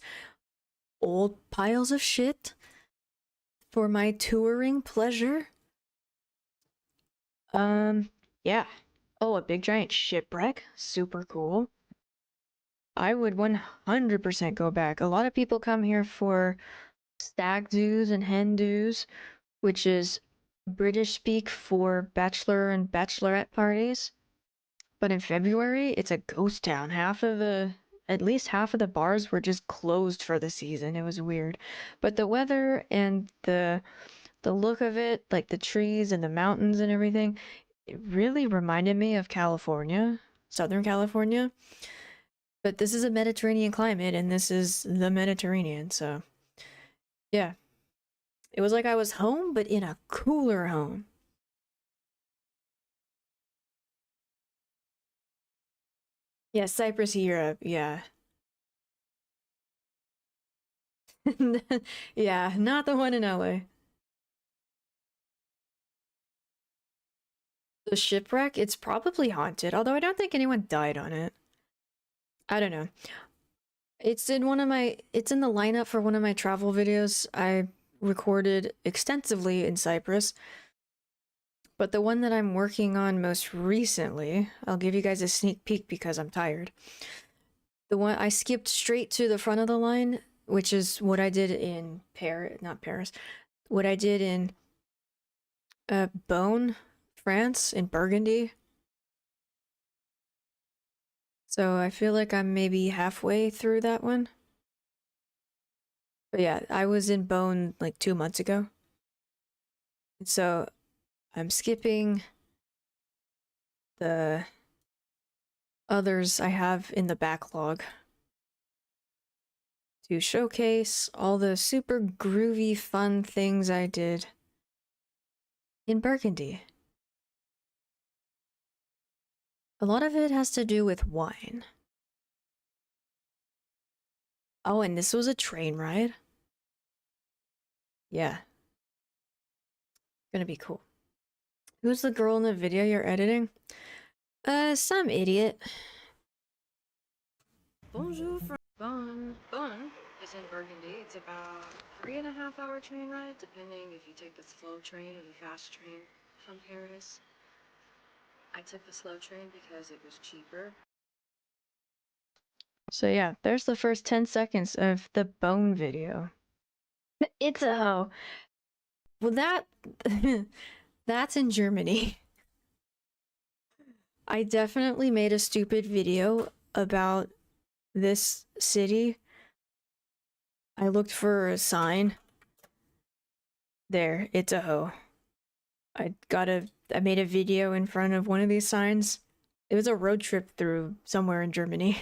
B: old piles of shit for my touring pleasure. Yeah. Oh, a big giant shipwreck. Super cool. I would 100% go back. A lot of people come here for stag do's and hen do's, which is British speak for bachelor and bachelorette parties. But in February, it's a ghost town. At least half of the bars were just closed for the season. It was weird. But the weather and the look of it, like the trees and the mountains and everything, it really reminded me of California, Southern California. But this is a Mediterranean climate, and this is the Mediterranean, so yeah. It was like I was home, but in a cooler home. Yeah, Cyprus, Europe, yeah. Yeah, not the one in LA. The shipwreck, it's probably haunted, although I don't think anyone died on it. I don't know. It's in the lineup for one of my travel videos I recorded extensively in Cyprus. But the one that I'm working on most recently, I'll give you guys a sneak peek because I'm tired. The one I skipped straight to the front of the line, which is what I did in not Paris, what I did in Beaune, France, in Burgundy. So I feel like I'm maybe halfway through that one. But yeah, I was in Beaune like 2 months ago. So I'm skipping the others I have in the backlog to showcase all the super groovy fun things I did in Burgundy. A lot of it has to do with wine. Oh, and this was a train ride. Yeah. Gonna be cool. Who's the girl in the video you're editing? Some idiot. Bonjour from Beaune is in Burgundy. It's about 3.5-hour train ride, depending if you take the slow train or the fast train from Paris. I took the slow train because it was cheaper. So yeah, there's the first 10 seconds of the Beaune video. It's a hoe. Well, that's in Germany. I definitely made a stupid video about this city. I looked for a sign. There, it's a hoe. I made a video in front of one of these signs. It was a road trip through somewhere in Germany.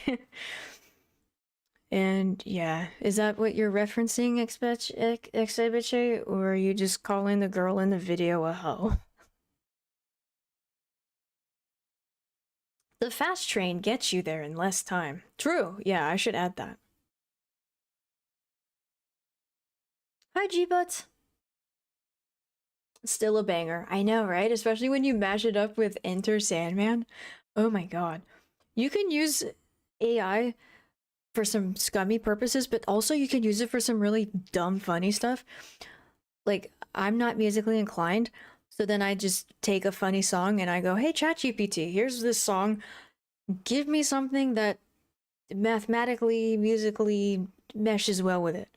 B: And yeah, is that what you're referencing, Exhibiche, or are you just calling the girl in the video a hoe? The fast train gets you there in less time. True, yeah, I should add that. Hi, G-Butts. Still a banger. I know, right? Especially when you mash it up with Enter Sandman. Oh my god. You can use AI for some scummy purposes, but also you can use it for some really dumb, funny stuff. Like, I'm not musically inclined, so then I just take a funny song and I go, hey, ChatGPT, here's this song. Give me something that mathematically, musically meshes well with it.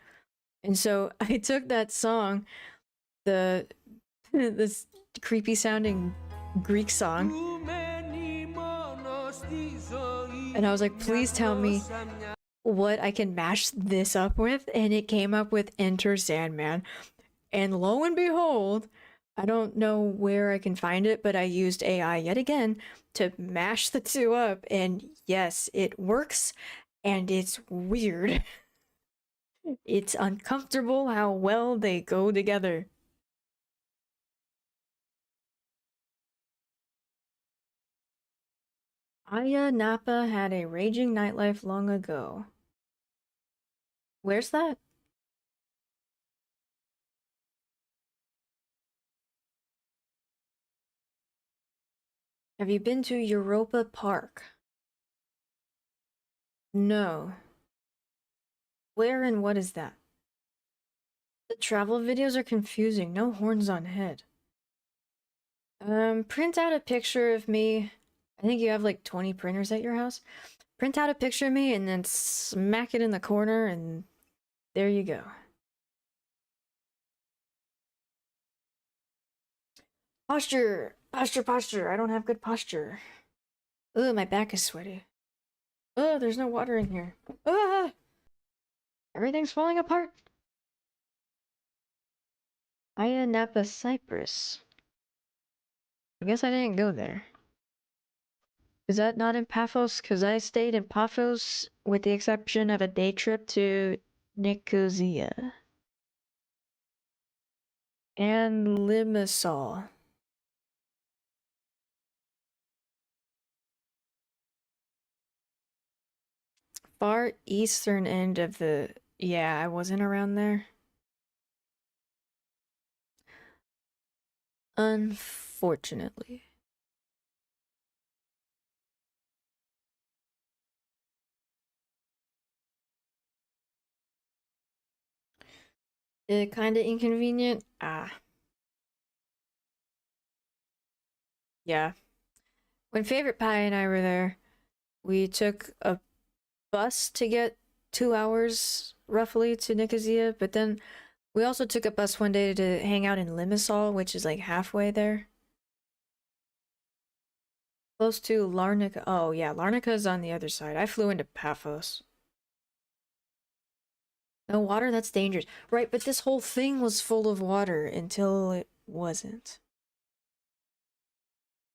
B: And so I took that song, this creepy sounding Greek song, and I was like, please tell me what I can mash this up with, and it came up with Enter Sandman. And lo and behold, I don't know where I can find it, but I used AI yet again to mash the two up, and yes, it works, and it's weird. It's uncomfortable how well they go together. Aya Napa had a raging nightlife long ago. Where's that? Have you been to Europa Park? No. Where and what is that? The travel videos are confusing. No horns on head. Print out a picture of me. I think you have like 20 printers at your house. Print out a picture of me and then smack it in the corner, and there you go. Posture! Posture, posture! I don't have good posture. Ugh, my back is sweaty. Oh, there's no water in here. Ah! Everything's falling apart. Aya Napa, Cyprus. I guess I didn't go there. Is that not in Paphos? Because I stayed in Paphos with the exception of a day trip to Nicosia. And Limassol. Far eastern end of the... Yeah, I wasn't around there. Unfortunately. Kinda inconvenient? Ah. Yeah. When Favorite Pie and I were there, we took a bus to get 2 hours roughly to Nicosia, but then we also took a bus one day to hang out in Limassol, which is like halfway there. Close to Larnaca. Oh yeah, Larnaca is on the other side. I flew into Paphos. No water? That's dangerous. Right, but this whole thing was full of water until it wasn't.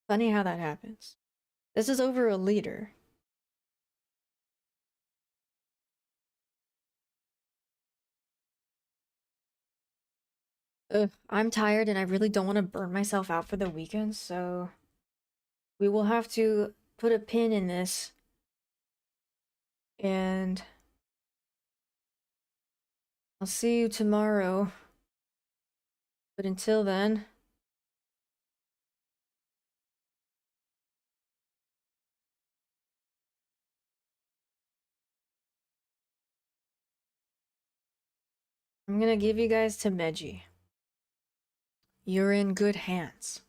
B: Funny how that happens. This is over a liter. Ugh, I'm tired and I really don't want to burn myself out for the weekend, so we will have to put a pin in this. And I'll see you tomorrow. But until then, I'm gonna give you guys to Meji. You're in good hands.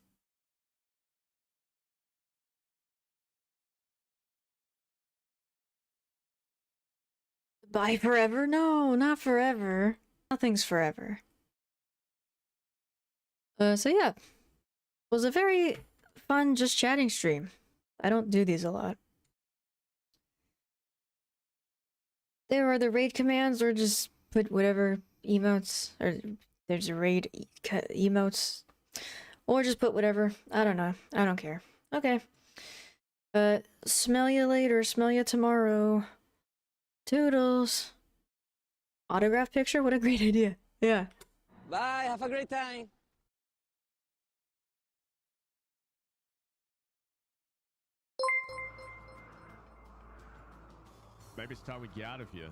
B: Bye forever? No, not forever. Nothing's forever. So yeah. It was a very fun just chatting stream. I don't do these a lot. There are the raid commands, or just put whatever emotes, or there's a raid emotes, or just put whatever. I don't know. I don't care. Okay. Smell you later. Smell you tomorrow. Toodles. Autograph picture? What a great idea. Yeah.
E: Bye. Have a great time.
T: Maybe it's time we get out of here.